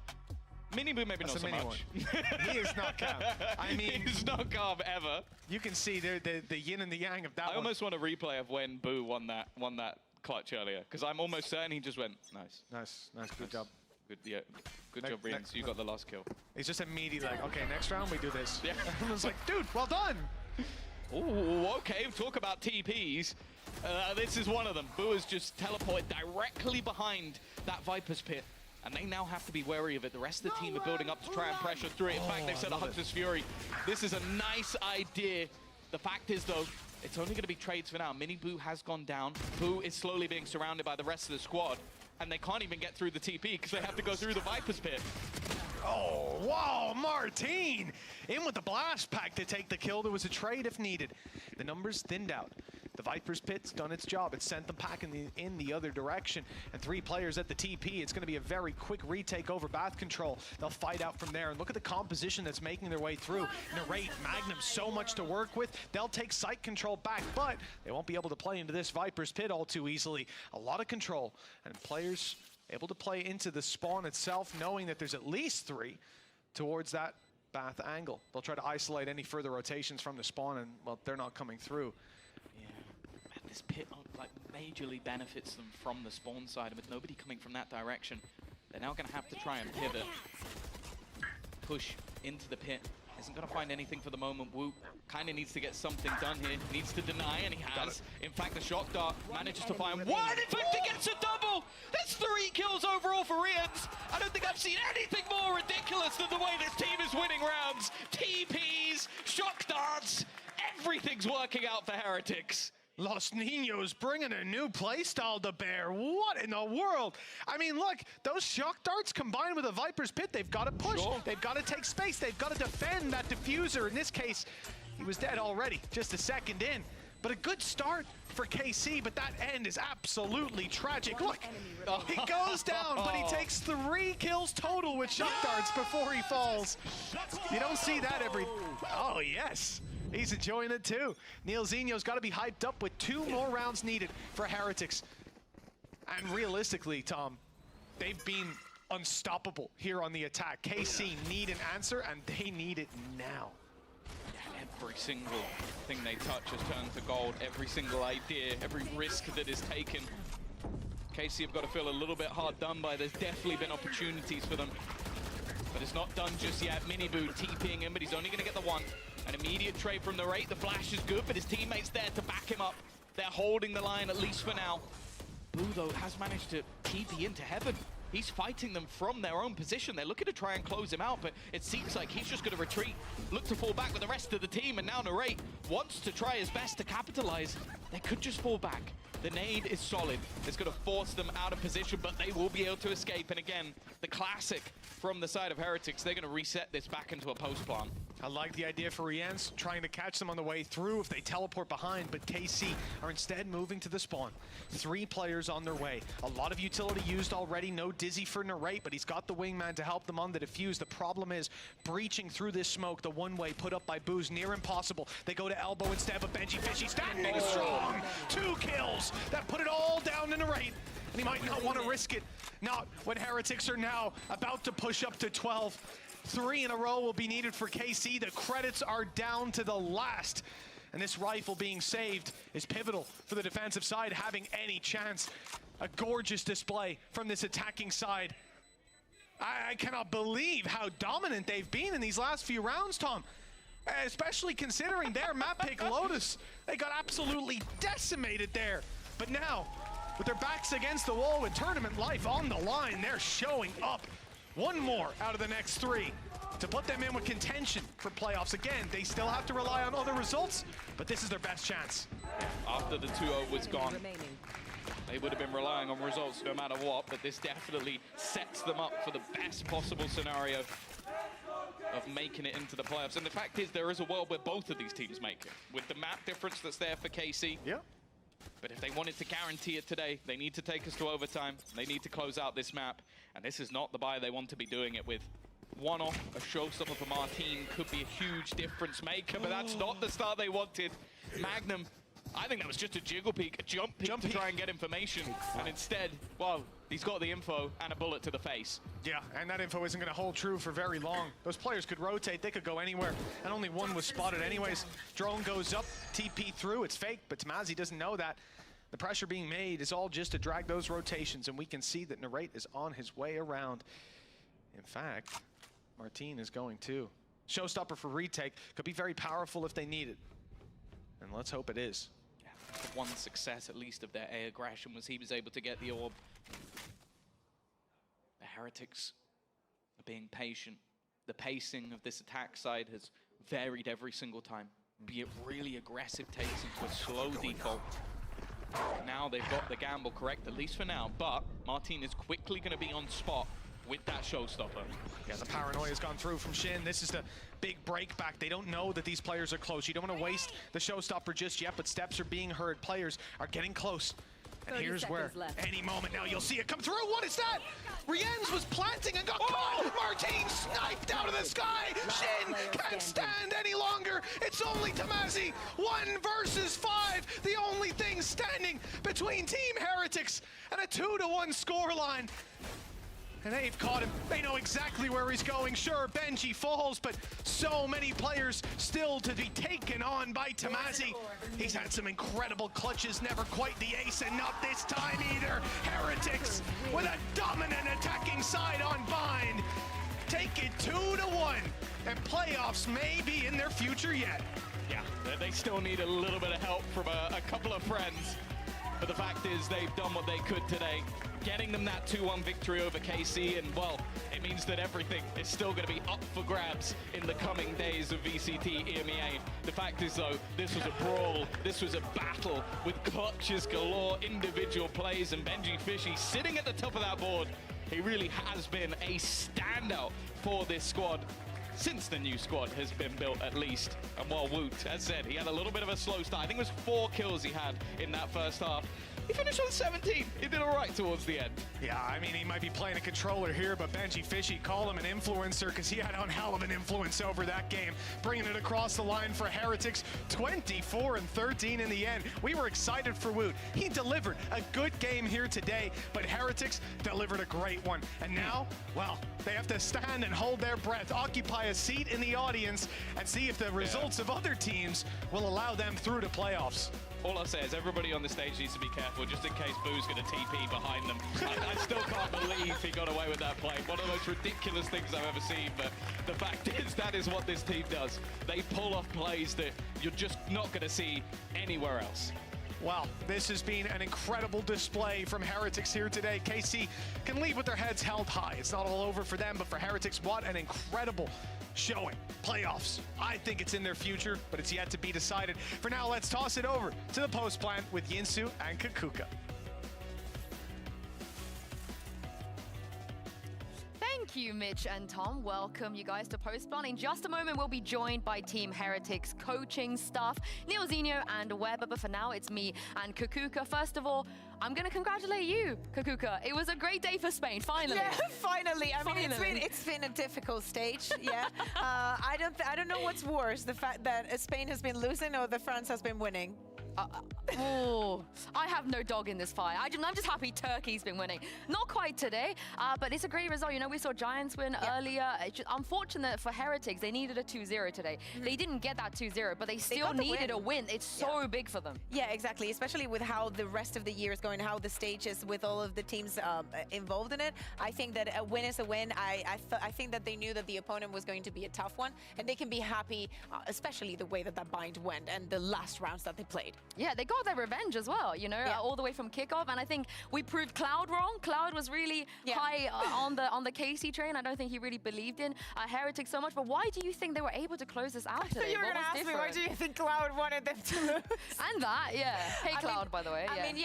Mini Boo maybe not so much. He is not calm. I mean, he's not calm ever. You can see the yin and the yang of that one. I almost want a replay of when Boo won that clutch earlier, because I'm almost certain he just went, nice, good job. Good job, Rians. You got the last kill. He's just immediately like, okay, next round we do this. Yeah. Everyone's like, dude, well done. Ooh, okay, talk about TPs. This is one of them. Boo has just teleported directly behind that Viper's pit, and they now have to be wary of it. The rest of the team are building up to try and pressure through it. In fact, they've set a Hunter's Fury. This is a nice idea. The fact is, though, it's only going to be trades for now. Mini Boo has gone down. Boo is slowly being surrounded by the rest of the squad, and they can't even get through the TP because they have to go through the Viper's pit. Oh, wow, Martine in with the blast pack to take the kill. There was a trade if needed. The numbers thinned out. The Viper's pit's done its job. It sent them packing in the other direction. And 3 players at the TP. It's going to be a very quick retake over Bath Control. They'll fight out from there. And look at the composition that's making their way through. Narrate, Magnum, so much to work with. They'll take site control back, but they won't be able to play into this Viper's pit all too easily. A lot of control. And players able to play into the spawn itself, knowing that there's at least 3 towards that bath angle. They'll try to isolate any further rotations from the spawn, and, well, they're not coming through. Yeah, man, this pit like majorly benefits them from the spawn side, and with nobody coming from that direction, they're now going to have to try and pivot. Push into the pit. Isn't going to find anything for the moment. Wu kind of needs to get something done here. Needs to deny, and he has. In fact, the shock dart manages to find one. In fact, he gets a double. That's 3 kills overall for Rians. I don't think I've seen anything more ridiculous than the way this team is winning rounds. TPs, shock darts, everything's working out for Heretics. Los Niños bringing a new playstyle to bear. What in the world? I mean, look, those shock darts combined with a Viper's Pit, they've got to push. Sure. They've got to take space. They've got to defend that diffuser. In this case, he was dead already, just a second in. But a good start for KC, but that end is absolutely tragic. Look, he goes down, but he takes 3 kills total with shock darts before he falls. You don't see that every... Oh, yes. He's enjoying it too. Neil Zinho's got to be hyped up with 2 more rounds needed for Heretics. And realistically, Tom, they've been unstoppable here on the attack. KC need an answer, and they need it now. Every single thing they touch has turned to gold. Every single idea, every risk that is taken. KC have got to feel a little bit hard done by. There's definitely been opportunities for them, but it's not done just yet. Miniboo TPing him, but he's only going to get the 1. An immediate trade from the rate. The flash is good, but his teammates there to back him up. They're holding the line, at least for now. Blue, though, has managed to TP into heaven. He's fighting them from their own position. They're looking to try and close him out, but it seems like he's just going to retreat, look to fall back with the rest of the team, and now Narrate wants to try his best to capitalize. They could just fall back. The nade is solid. It's going to force them out of position, but they will be able to escape. And again, the classic from the side of Heretics, they're going to reset this back into a post plant. I like the idea for Rienz, trying to catch them on the way through if they teleport behind, but KC are instead moving to the spawn. 3 players on their way. A lot of utility used already. No Dizzy for Narrate, but he's got the wingman to help them on the defuse. The problem is breaching through this smoke, the one-way put up by Booze, near impossible. They go to elbow instead, but Benji Fishy standing strong. 2 kills. That put it all down to Narrate, and he might not want to risk it. Not when Heretics are now about to push up to 12. 3 in a row will be needed for KC. The credits are down to the last. And this rifle being saved is pivotal for the defensive side having any chance. A gorgeous display from this attacking side. I cannot believe how dominant they've been in these last few rounds, Tom. Especially considering their map pick, Lotus. They got absolutely decimated there. But now, with their backs against the wall with tournament life on the line, they're showing up. 1 more out of the next 3 to put them in with contention for playoffs. Again, they still have to rely on other results, but this is their best chance. After the 2-0 was gone, they would have been relying on results no matter what, but this definitely sets them up for the best possible scenario of making it into the playoffs. And the fact is, there is a world where both of these teams make it. With the map difference that's there for KC. Yeah. But if they wanted to guarantee it today, they need to take us to overtime. They need to close out this map. And this is not the buy they want to be doing it with. 1-off, a showstopper for Martin could be a huge difference maker, but that's not the start they wanted. Magnum, I think that was just a jiggle peek, a jump peek to try and get information. And instead, well, he's got the info and a bullet to the face. Yeah, and that info isn't going to hold true for very long. Those players could rotate, they could go anywhere, and only 1 was spotted anyways. Drone goes up, TP through, it's fake, but Tamazi doesn't know that. The pressure being made is all just to drag those rotations, and we can see that Narrate is on his way around. In fact, Martin is going too. Showstopper for retake, could be very powerful if they need it. And let's hope it is. Yeah, the 1 success, at least, of their A aggression was he was able to get the orb. The Heretics are being patient. The pacing of this attack side has varied every single time. Be it really aggressive takes into a slow default. Now they've got the gamble correct, at least for now, but Martin is quickly going to be on spot with that showstopper. Yeah, the paranoia's gone through from Shin. This is the big break back. They don't know that these players are close. You don't want to waste the showstopper just yet, but steps are being heard. Players are getting close. And here's where, any moment now, you'll see it come through. What is that? Rienz was planting and got caught. 13 sniped out of the sky. Shin can't stand any longer. It's only Tamazi, 1 versus 5. The only thing standing between Team Heretics and a 2-1 scoreline. And they've caught him. They know exactly where he's going. Sure, Benji falls, but so many players still to be taken on by Tamazi. He's had some incredible clutches, never quite the ace, and not this time either. Heretics with a dominant attacking side on Bind. Take it 2-1, and playoffs may be in their future yet. Yeah, they still need a little bit of help from a couple of friends. But the fact is, they've done what they could today, getting them that 2-1 victory over KC, and well, it means that everything is still going to be up for grabs in the coming days of VCT EMEA. The fact is, though, this was a brawl, this was a battle with clutches galore, individual plays, and Benji Fishy sitting at the top of that board. He really has been a standout for this squad since the new squad has been built, at least. And while Woot, as said, he had a little bit of a slow start. I think it was 4 kills he had in that first half. He finished on 17. He did all right towards the end. Yeah, I mean, he might be playing a controller here, but Benji Fishy, call him an influencer because he had one hell of an influence over that game, bringing it across the line for Heretics, 24-13 in the end. We were excited for Woot. He delivered a good game here today, but Heretics delivered a great one. And now, well, they have to stand and hold their breath, occupy a seat in the audience, and see if the results of other teams will allow them through to playoffs. All I'll say is everybody on the stage needs to be careful, just in case Boo's going to TP behind them. I still can't believe he got away with that play. One of the most ridiculous things I've ever seen, but the fact is that is what this team does. They pull off plays that you're just not going to see anywhere else. Well, this has been an incredible display from Heretics here today. KC can leave with their heads held high. It's not all over for them, but for Heretics, what an incredible showing. Playoffs. I think it's in their future, but it's yet to be decided. For now, let's toss it over to the post plant with Yinsu and Kakuka. Thank you, Mitch and Tom. Welcome you guys to Post Plant. In just a moment, we'll be joined by Team Heretics coaching staff, Neil Zinho and Weber. But for now, it's me and Kakuka. First of all, I'm going to congratulate you, Kakuka. It was a great day for Spain, finally. Yeah, finally. I mean, it's been a difficult stage, yeah. I don't know what's worse, the fact that Spain has been losing or that France has been winning. I have no dog in this fight. I'm just happy Turkey's been winning. Not quite today, but it's a great result. You know, we saw Giants win earlier. It's just unfortunate for Heretics. They needed a 2-0 today. They didn't get that 2-0, but they still needed a win. It's so big for them. Yeah, exactly. Especially with how the rest of the year is going, how the stage is with all of the teams involved in it. I think that a win is a win. I think that they knew that the opponent was going to be a tough one, and they can be happy, especially the way that bind went and the last rounds that they played. Yeah, they got their revenge as well, you know, all the way from kickoff. And I think we proved Cloud wrong. Cloud was really high on the KC train. I don't think he really believed in Heretics so much. But why do you think they were able to close this out today? You were going to ask me, why do you think Cloud wanted them to lose? And that, yeah. Hey, Cloud, by the way. I mean,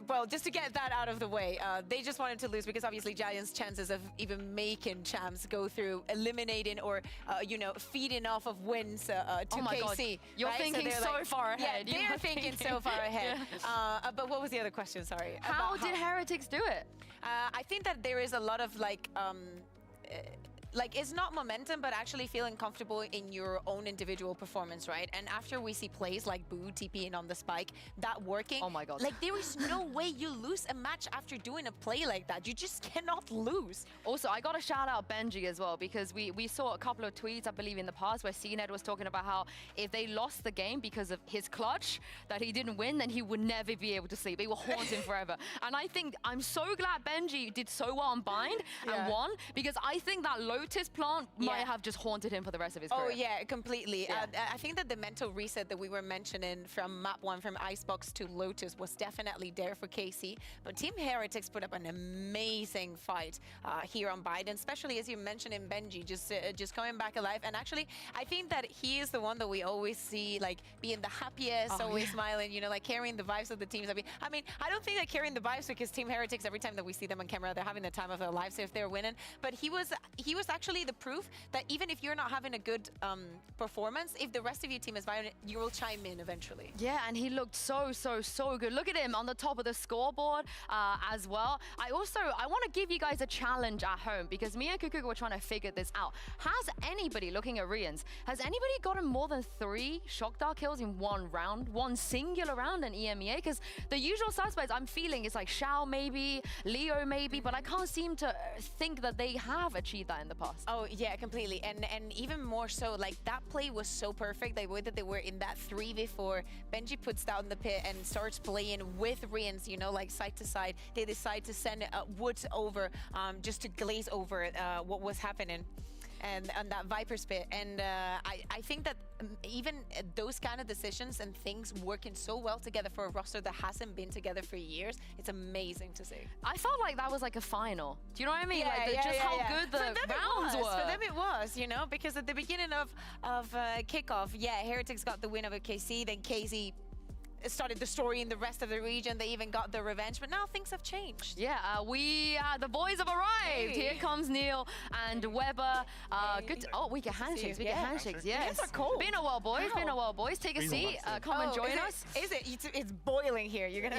well, just to get that out of the way, they just wanted to lose because obviously Giants' chances of even making champs go through eliminating or, you know, feeding off of wins to oh my KC. God. You're thinking so far ahead. Yeah, they're thinking so far ahead. But what was the other question? Sorry. How did Heretics do it? I think that there is a lot of like it's not momentum, but actually feeling comfortable in your own individual performance, right? And after we see plays like Boo TPing on the spike, that working. Oh my God. Like there is no way you lose a match after doing a play like that. You just cannot lose. Also, I got to shout out Benji as well, because we saw a couple of tweets, I believe, in the past where CNED was talking about how if they lost the game because of his clutch, that he didn't win, then he would never be able to sleep. It will haunt him forever. And I think I'm so glad Benji did so well on Bind and won, because I think that Lotus plant might have just haunted him for the rest of his career. Oh yeah, completely. I think that the mental reset that we were mentioning from map 1, from Icebox to Lotus, was definitely there for KC. But Team Heretics put up an amazing fight here on Bind, especially as you mentioned in Benji, just coming back alive. And actually, I think that he is the one that we always see like being the happiest, always smiling, you know, like carrying the vibes of the teams. I mean, I don't think that carrying the vibes, because Team Heretics, every time that we see them on camera, they're having the time of their lives if they're winning. But he was actually the proof that even if you're not having a good performance, if the rest of your team is violent, you will chime in eventually. Yeah, and he looked so good. Look at him on the top of the scoreboard as well. I want to give you guys a challenge at home because me and Kukuka were trying to figure this out. Has anybody, looking at Rians, has anybody gotten more than 3 shock dart kills in one round, one singular round in EMEA? Because the usual suspects I'm feeling is like Shao maybe, Leo maybe, but I can't seem to think that they have achieved that in the past. Oh yeah, completely. And even more so, like that play was so perfect. The way that they were in that 3v4, Benji puts down the pit and starts playing with Rians, you know, like side to side. They decide to send Woods over just to glaze over what was happening. And on that Viper's pit. And I think that even those kind of decisions and things working so well together for a roster that hasn't been together for years, it's amazing to see. I felt like that was like a final. Do you know what I mean? Yeah, like just how good the rounds were. For them it was, you know, because at the beginning of kickoff, yeah, Heretics got the win over KC, then KZ started the story in the rest of the region. They even got the revenge, but now things have changed. Yeah, the boys have arrived. Here comes Neil and Weber. Good. Oh, we get handshakes. We get handshakes. Yes. You guys are cold. Been a while, boys. Been a while, boys. Take a seat. Come and join us. Is it? It's boiling here. You're gonna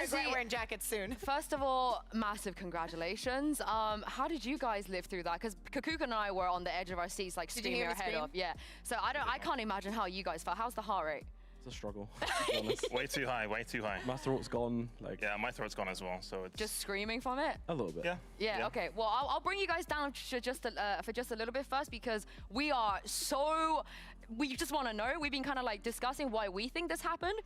regret wearing jackets soon. First of all, massive congratulations. How did you guys live through that? Because Kukuka and I were on the edge of our seats, like screaming our head off. Yeah. So I can't imagine how you guys felt. How's the heart rate? It's a struggle, to be honest. Way too high, way too high. My throat's gone. Like yeah, my throat's gone as well. So it's just screaming from it. A little bit. Yeah. Okay. Well, I'll bring you guys down for just a little bit first because we just want to know. We've been kind of like discussing why we think this happened.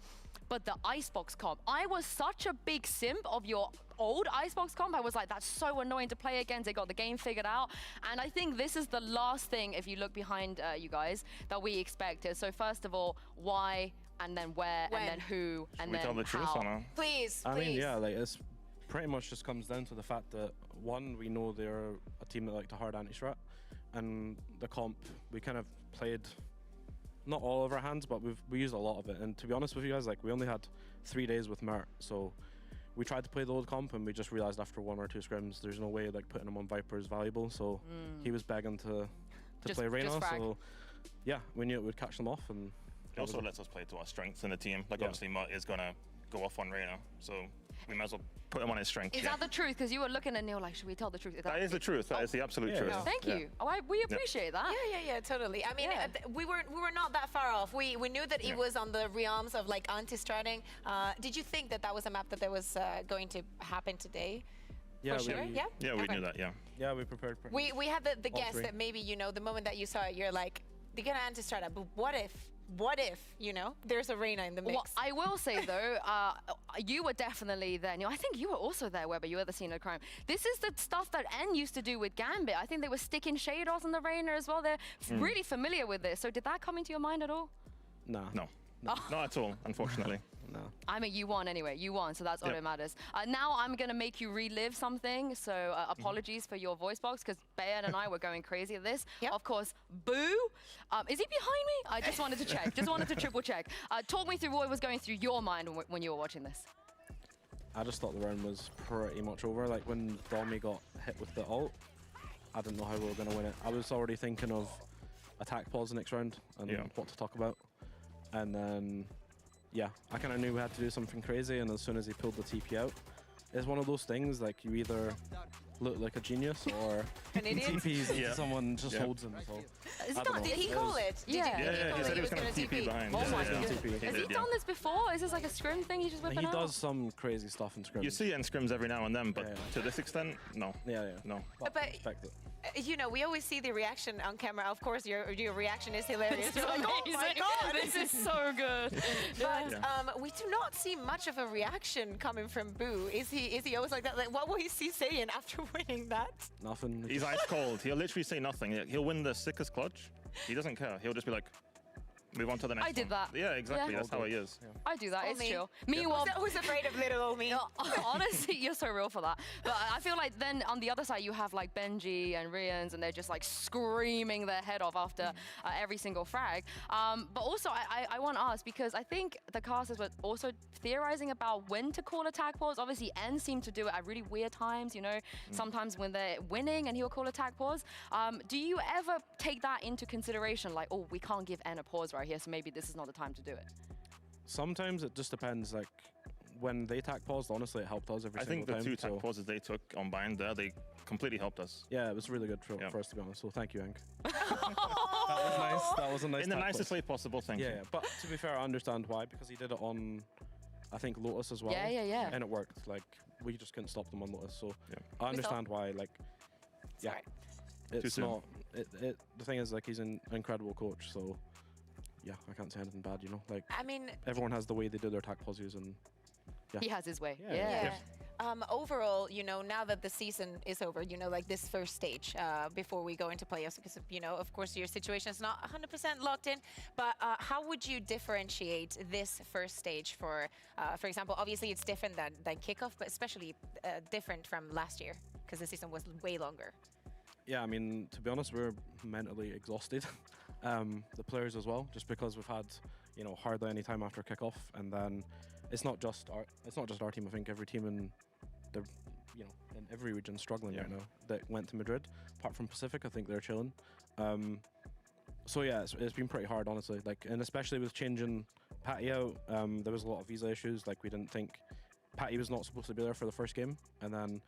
But the Icebox comp, I was such a big simp of your old Icebox comp. I was like, that's so annoying to play against. They got the game figured out. And I think this is the last thing, if you look behind you guys, that we expected. So first of all, why, and then where, and then who, and then tell the truth how? Or no? Please. I mean, yeah, like it's pretty much just comes down to the fact that one, we know they're a team that like to hard anti-strat, and the comp, we kind of played not all of our hands, but we used a lot of it. And to be honest with you guys, like we only had 3 days with Mert, so we tried to play the old comp, and we just realized after 1 or 2 scrims, there's no way like putting him on Viper is valuable. So he was begging to play Reyna. So yeah, we knew it would catch them off, and it also lets us play to our strengths in the team. Like obviously Mert is gonna go off on Reyna, so we might as well put him on his strength. Is that the truth? Because you were looking at Neil like, should we tell the truth? That is the truth. That is the absolute truth. Thank you. Oh, we appreciate that. Yeah, totally. I mean, we were not that far off. We knew that it was on the realms of like anti-stratting. Did you think that was a map that was going to happen today? Yeah, for sure. Yeah, we knew that. Yeah, we prepared. We had the guess that maybe, you know, the moment that you saw it, you're like, they're gonna anti-strat, but what if, you know, there's a Reyna in the mix? Well, I will say though, you were definitely there. I think you were also there, Weber. You were the scene of crime. This is the stuff that N used to do with Gambit. I think they were sticking shaders on the Reyna as well. They're really familiar with this. So did that come into your mind at all? No. Not at all, unfortunately. No. I mean, you won anyway. You won, so that's all that matters. Now I'm going to make you relive something, so apologies for your voice box, because Bayan and I were going crazy at this. Of course, Boo. Is he behind me? I just wanted to check. Just wanted to triple check. Talk me through what was going through your mind when you were watching this. I just thought the round was pretty much over. Like when Domi got hit with the ult, I didn't know how we were going to win it. I was already thinking of attack pause next round and what to talk about. And then, yeah, I kind of knew we had to do something crazy, and as soon as he pulled the TP out, it's one of those things, like you either look like a genius or an idiot. TPs someone just holds him. So did he call it? Yeah, he said he was going to TP behind. Oh my God. Has he done this before? Is this like a scrim thing he's just whipping out? He does some crazy stuff in scrims. You see it in scrims every now and then, but to this extent, no. No. But you know, we always see the reaction on camera. Of course, your reaction is hilarious. You're like, oh my God, this is so good. But we do not see much of a reaction coming from Boo. Is he always like that? Like, what will he see saying after winning that? Nothing. He's ice cold. He'll literally say nothing. He'll win the sickest clutch. He doesn't care. He'll just be like, move on to the next. I did that. Yeah, exactly. Yeah. That's how he is. Yeah. I do that. It's Only. chill. Meanwhile, Who's afraid of little old me? honestly, you're so real for that. But I feel like then on the other side, you have like Benji and Rians, and they're just like screaming their head off after every single frag. But also, I want to ask, because I think the casters were also theorizing about when to call attack pause. Obviously, N seemed to do it at really weird times, you know, sometimes when they're winning and he'll call attack pause. Do you ever take that into consideration? Like, oh, we can't give N a pause right here, so maybe this is not the time to do it. Sometimes it just depends. Like when they attack paused, honestly, it helped us every I single think time. the 2 attack pauses they took on bind there, they completely helped us. Yeah, it was really good for us, to be honest. So thank you, Hank. That was nice. That was a nice. In the tack nicest pause. way possible, thank you. Yeah, but to be fair, I understand why, because he did it on, I think, Lotus as well. Yeah. And it worked. Like we just couldn't stop them on Lotus, so I understand why. Like, yeah, it's not. The thing is, like, he's an incredible coach, so yeah, I can't say anything bad, you know. Like, I mean, everyone has the way they do their attack pauses, and yeah. He has his way. Yeah. Overall, you know, now that the season is over, you know, like this first stage before we go into playoffs, because, you know, of course, your situation is not 100% locked in, but how would you differentiate this first stage for example, obviously it's different than kickoff, but especially different from last year, because the season was way longer. Yeah, I mean, to be honest, we're mentally exhausted. The players as well, just because we've had, you know, hardly any time after kickoff, and then it's not just our team. I think every team in the, you know, in every region struggling right now that went to Madrid. Apart from Pacific, I think they're chilling. So yeah, it's been pretty hard, honestly. Like, and especially with changing Patty out, there was a lot of visa issues. Like, we didn't think Patty was not supposed to be there for the first game, and then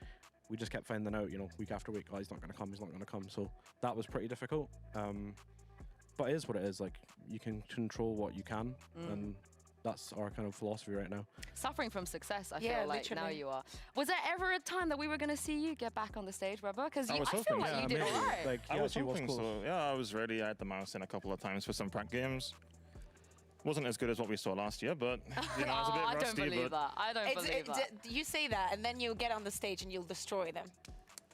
we just kept finding out, you know, week after week, oh, he's not going to come, he's not going to come. So that was pretty difficult. But it is what it is. Like, you can control what you can, and that's our kind of philosophy right now. Suffering from success, I Yeah, feel like literally. now you are. Was there ever a time that we were going to see you get back on the stage, Rubber? Because I, was feel hoping, like you did maybe. all right. Like, I he was actually hoping close. so. Yeah, I was ready. I had the mouse in a couple of times for some prac games. Wasn't as good as what we saw last year, but you know, I was a bit I rusty. don't believe but that. I don't believe that. You say that, and then you'll get on the stage and you'll destroy them.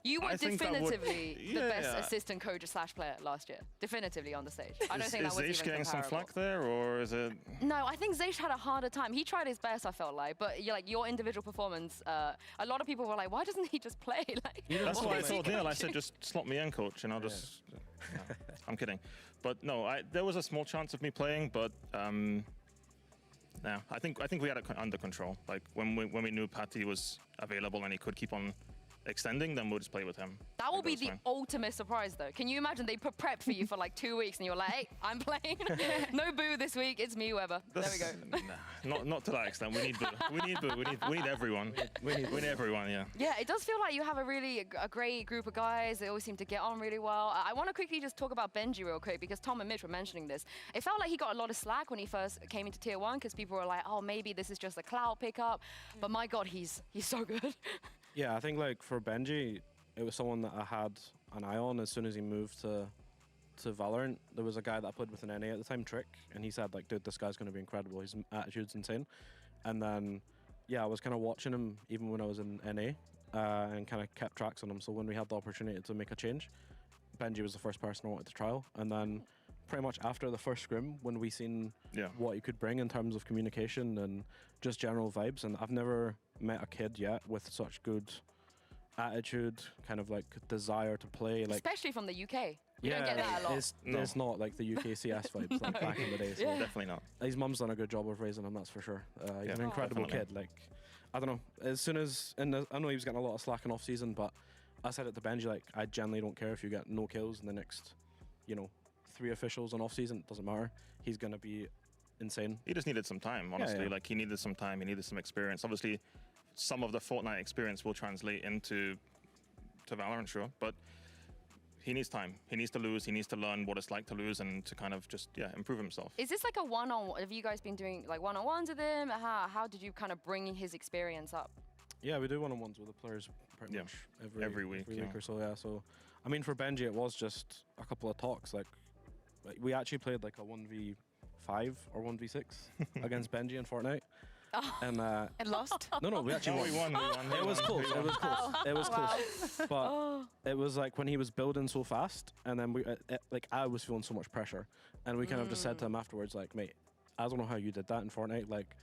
You were I think that would- definitively the best Yeah. assistant coach / player last year. Definitively on the stage. I don't is think that was Zeish even getting some comparable. flack there, or is it? No, I think Zeish had a harder time. He tried his best, I felt like, but like your individual performance, a lot of people were like, why doesn't he just play? Like, That's why I told Neil. I coaching? said, just slot me in, coach, and I'll just. No, I'm kidding, but no, there was a small chance of me playing, but no, I think we had it under control. Like when we knew Patty was available and he could keep on extending, then we'll just play with him. That will be was the fine. ultimate surprise, though. Can you imagine they put prep for you for like 2 weeks and you were like, hey, I'm playing. No boo this week. It's me, Weber. There we go. Not to that extent. We need boo. We need boo. We need everyone. We need everyone. Yeah. Yeah, it does feel like you have a great group of guys. They always seem to get on really well. I want to quickly just talk about Benji real quick, because Tom and Mitch were mentioning this. It felt like he got a lot of slack when he first came into Tier 1, because people were like, oh, maybe this is just a cloud pickup. But my God, he's so good. Yeah, I think like for Benji, it was someone that I had an eye on as soon as he moved to Valorant. There was a guy that I played with in NA at the time, Trick, and he said like, dude, this guy's going to be incredible. His attitude's insane. And then, yeah, I was kind of watching him even when I was in NA and kind of kept tracks on him. So when we had the opportunity to make a change, Benji was the first person I wanted to trial. And then pretty much after the first scrim, when we seen what he could bring in terms of communication and just general vibes, and I've never met a kid yet with such good attitude, kind of like desire to play, like Especially from the UK. You don't get that a lot. it's not like the UK CS vibes like back in the day. So Definitely not. His mum's done a good job of raising him, that's for sure. He's Yeah, an incredible definitely. kid. Like, I don't know. As soon as I know he was getting a lot of slack in off season, but I said it to Benji, like, I genuinely don't care if you get no kills in the next, you know, 3 officials on off season. It doesn't matter. He's gonna be insane. He just needed some time, honestly. yeah. Like he needed some time. He needed some experience. Obviously, some of the Fortnite experience will translate into Valorant, sure, but he needs time. He needs to lose. He needs to learn what it's like to lose and to kind of just improve himself. Is this like a one-on-one? Have you guys been doing like one-on-ones with him? How did you kind of bring his experience up? Yeah, we do one-on-ones with the players pretty much every week, or so. Yeah, so I mean, for Benji, it was just a couple of talks. Like we actually played like a 1v5 or 1v6 against Benji in Fortnite, And And lost? no, we actually won. We won. It was close. It was close. Oh. It was Wow. close. But it was like when he was building so fast, and then like I was feeling so much pressure, and we kind of just said to him afterwards, like, mate, I don't know how you did that in Fortnite. Like,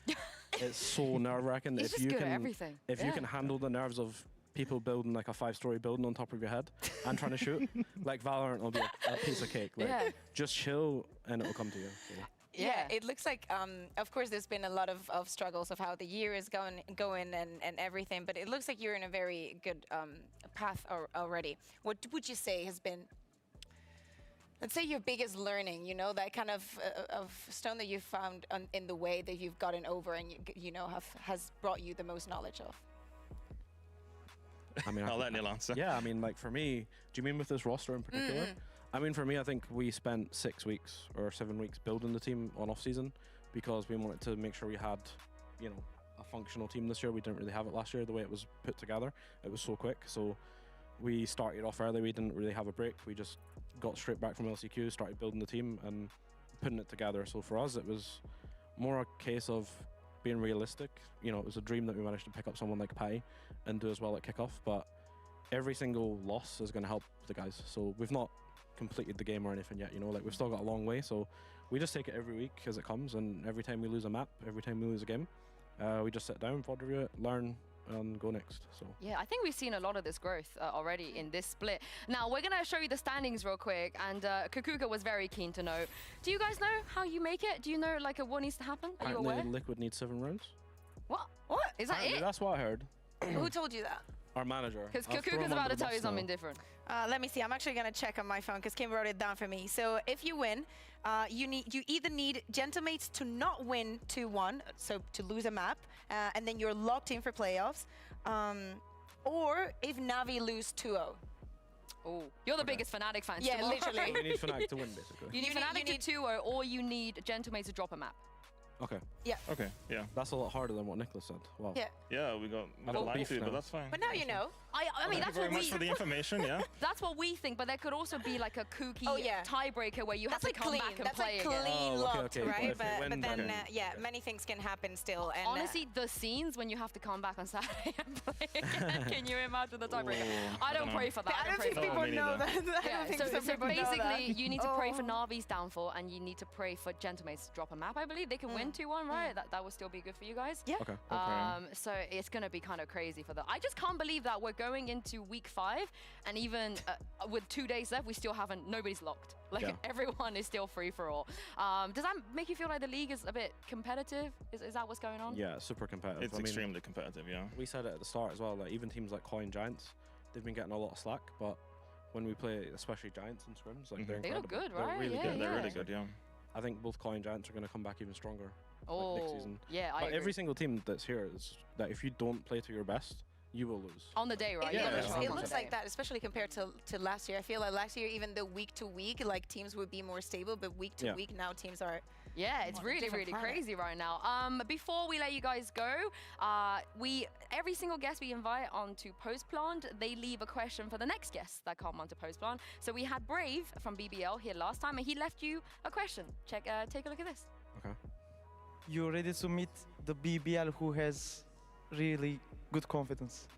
it's so nerve-wracking. He's If just you good at can, everything. if you Yeah. can handle the nerves of people building like a 5-story building on top of your head and trying to shoot, like Valorant will be a piece of cake. Like, Yeah. just chill and it'll come to you. So. Yeah, it looks like, of course, there's been a lot of struggles of how the year is going and everything, but it looks like you're in a very good path already. What would you say has been, let's say, your biggest learning, you know, that kind of stone that you've found in the way that you've gotten over and, you know, has brought you the most knowledge of? I mean, I'll let Neil answer. Yeah, I mean, like for me, do you mean with this roster in particular? I mean, for me, I think we spent 6 weeks or 7 weeks building the team on off season because we wanted to make sure we had, you know, a functional team this year. We didn't really have it last year, the way it was put together. It was so quick. So we started off early. We didn't really have a break. We just got straight back from LCQ, started building the team and putting it together. So for us, it was more a case of being realistic. You know, it was a dream that we managed to pick up someone like Pai and do as well at kickoff, but every single loss is going to help the guys. So we've not completed the game or anything yet, you know, like we've still got a long way. So we just take it every week as it comes, and every time we lose a map, every time we lose a game, we just sit down, VOD review it, learn, and go next. So Yeah, I think we've seen a lot of this growth already in this split. Now, we're going to show you the standings real quick, and Kakuka was very keen to know. Do you guys know how you make it? Do you know like what needs to happen? Are you aware? apparently Liquid needs 7 rounds. What? What? Is that Apparently, it? that's what I heard. Who told you that? Our manager. Because I'll throw Kakuka's him about under to the tell you bus now. something different. Let me see. I'm actually going to check on my phone because Kim wrote it down for me. So if you win, you either need Gentlemates to not win 2-1, so to lose a map, and then you're locked in for playoffs, or if Navi lose 2-0. Oh, you're the biggest Fnatic fan. Yeah, tomorrow. literally. We need Fnatic to win, basically. You need Fnatic to 2-0, or you need Gentlemates to drop a map. Okay. Yeah. Okay, yeah. That's a lot harder than what Nicholas said. Wow. Yeah. Yeah, we got I got lied beef to, now. but that's fine. But now you know. I mean, Thank that's you very what much we for the information, yeah. That's what we think, but there could also be like a kooky tiebreaker where you That's have to like come clean. back and That's play like again. clean Oh, okay, locked, okay. right? If they But win, then, then- yeah, many things can happen still. And Honestly, the scenes when you have to come back on Saturday and play again, can you imagine the tiebreaker? I don't pray for that. I don't think pray for people that. know that. I don't Yeah, think so some people know basically, that. you need to pray for Oh. Navi's downfall, and you need to pray for Gentlemates to drop a map. I believe they can win 2-1, right? That would still be good for you guys. Yeah. Okay. So it's going to be kind of crazy for that. I just can't believe that we're going into week 5, and even with 2 days left, we still haven't. Nobody's locked. Like Yeah. everyone is still free for all. Does that make you feel like the league is a bit competitive? Is that what's going on? Yeah, super competitive. It's extremely competitive, yeah. We said it at the start as well, like even teams like Coin Giants, they've been getting a lot of slack, but when we play, especially Giants in scrims, like they're They look incredible. good, They're right? really Yeah, good. They're really yeah. good, yeah. I think both Coin Giants are going to come back even stronger like, next Oh, season. yeah, I But agree. every single team that's here is that if you don't play to your best, you will lose. On the day, right? It, Yeah, looks, yeah. it On looks the like day. that, especially compared to last year. I feel like last year, even though week to week, like teams would be more stable, but week to Yeah. week now teams are. Yeah, it's on a really, different really planet. crazy right now. Before we let you guys go, every single guest we invite onto Post Plant, they leave a question for the next guest that come onto Post Plant. So we had Brave from BBL here last time, and he left you a question. Take a look at this. Okay. You ready to meet the BBL who has really good confidence?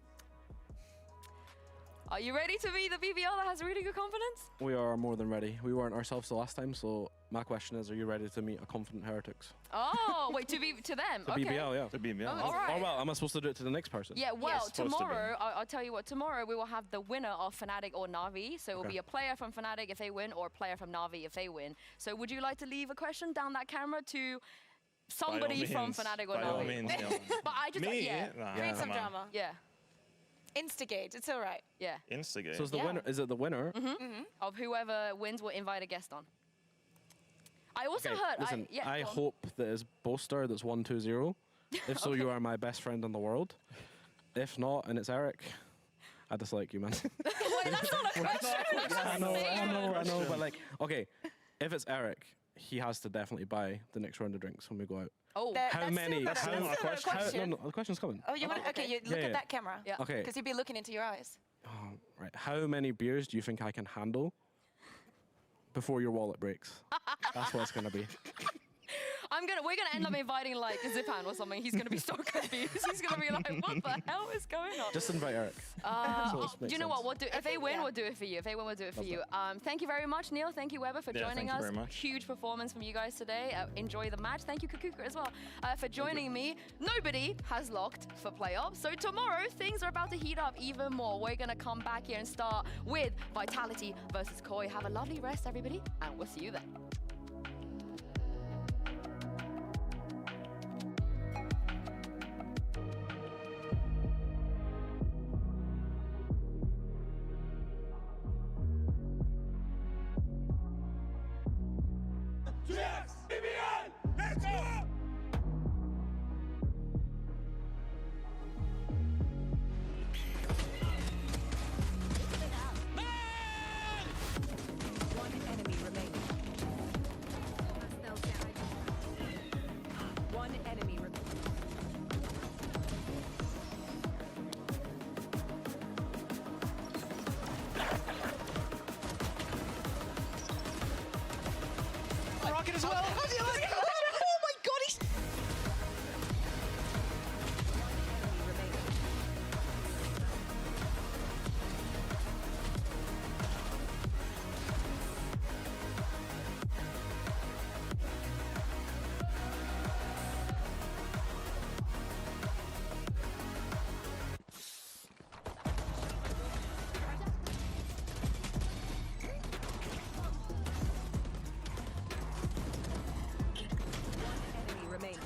Are you ready to be the BBL that has really good confidence? We are more than ready. We weren't ourselves the last time, so my question is, are you ready to meet a confident heretics? Oh, wait, to them. The okay. BBL, yeah. The BBL. all right. Or well, am I supposed to do it to the next person? Yeah, well, Yes. Supposed to be. tomorrow, I'll tell you what, tomorrow we will have the winner of Fnatic or Na'Vi. So it will Okay. be a player from Fnatic if they win, or a player from Na'Vi if they win. So would you like to leave a question down that camera to somebody from means. Fnatic or By all Na'Vi? means, yeah. But I just, Me? yeah. Nah, Create come some on. drama. Yeah, Instigate. It's all right. yeah. Instigate. So is the Yeah. winner? Is it the winner? Of whoever wins, we'll invite a guest on. I also Okay, heard, listen, yeah, I go on. hope that it's Boaster that's 1-2-0. If so, you are my best friend in the world. If not, and it's Eric, I dislike you, man. Wait, that's not a question. I know, but like, okay, if it's Eric, he has to definitely buy the next round of drinks when we go out. Oh, How many? That's still not a question. No, the question's coming. Oh, you want? Okay, you look Yeah, at yeah. that camera. Yeah. Okay. Because he'd be looking into your eyes. Oh, right. How many beers do you think I can handle before your wallet breaks? That's what it's gonna be. We're gonna end up inviting like Zipan or something. He's gonna be so confused. He's gonna be like, what the hell is going on? Just invite Eric. Do you know what? We'll do if they win, we'll do it for you. If they win, we'll do it for you. Thank you very much, Neil. Thank you, Weber, for joining us. Thank you very much. Huge performance from you guys today. Enjoy the match. Thank you, Kakuka, as well, for joining me. Nobody has locked for playoffs, so tomorrow things are about to heat up even more. We're gonna come back here and start with Vitality versus Koi. Have a lovely rest, everybody, and we'll see you then. Yes! BBL! Let's go! One enemy remaining. One enemy remaining. Rocket as well. Oh my god, he's... remaining.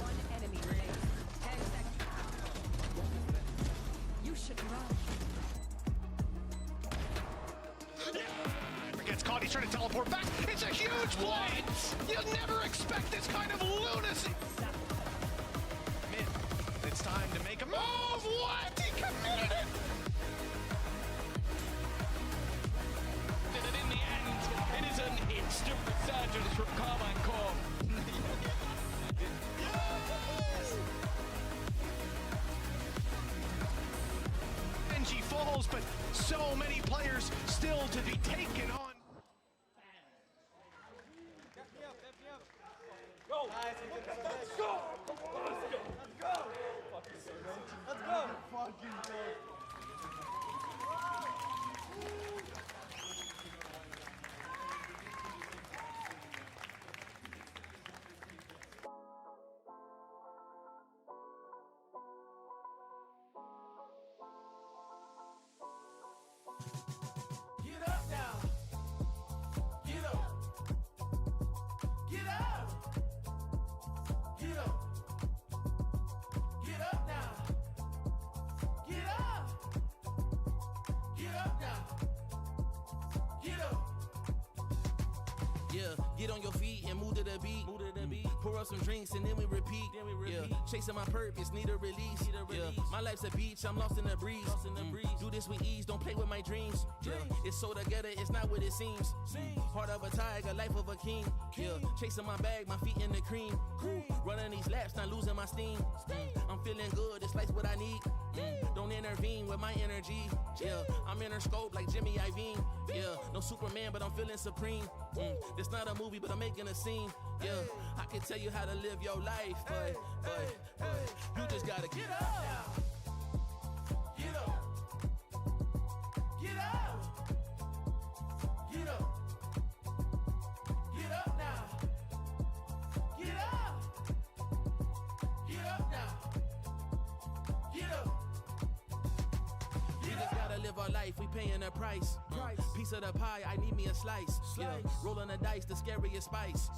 One enemy remaining. 10 seconds. You should run. Gets caught, he's trying to teleport back. It's a huge play! You'll never expect this kind of lunacy! Mid, it's time to make a move! What? He committed it! Did it in the end. It is an instant resurgence from Carmine Core. Benji falls, but so many players still to be taken on. Go! Let's go! Let's go! Let's go! Let's go! Fucking go! Get up now! Get up! Get up! Get up! Get up now! Get up! Get up now! Get up! Yeah, get on your feet and move to the beat. Pour up some drinks and then we repeat. Yeah, chasing my purpose, need a release. Yeah, my life's a beach, I'm lost in the breeze. Do this with ease, don't play with my dreams. Yeah, it's so together, it's not what it seems. Heart of a tiger, life of a king. Yeah, chasing my bag, my feet in the cream. Running these laps, not losing my steam. I'm feeling good, this life's what I need. Don't intervene with my energy. Yeah, I'm in her scope like Jimmy Iovine. Yeah, no Superman, but I'm feeling supreme. This not a movie, but I'm making a scene. Yeah, I can tell you how to live your life, but you just gotta get up. Get up! Get up! Get up! Get up now! Get up! Get up now! Get up! We just gotta live our life, we paying a price. Piece of the pie, I need me a slice. Yeah, rolling the dice, the scariest spice.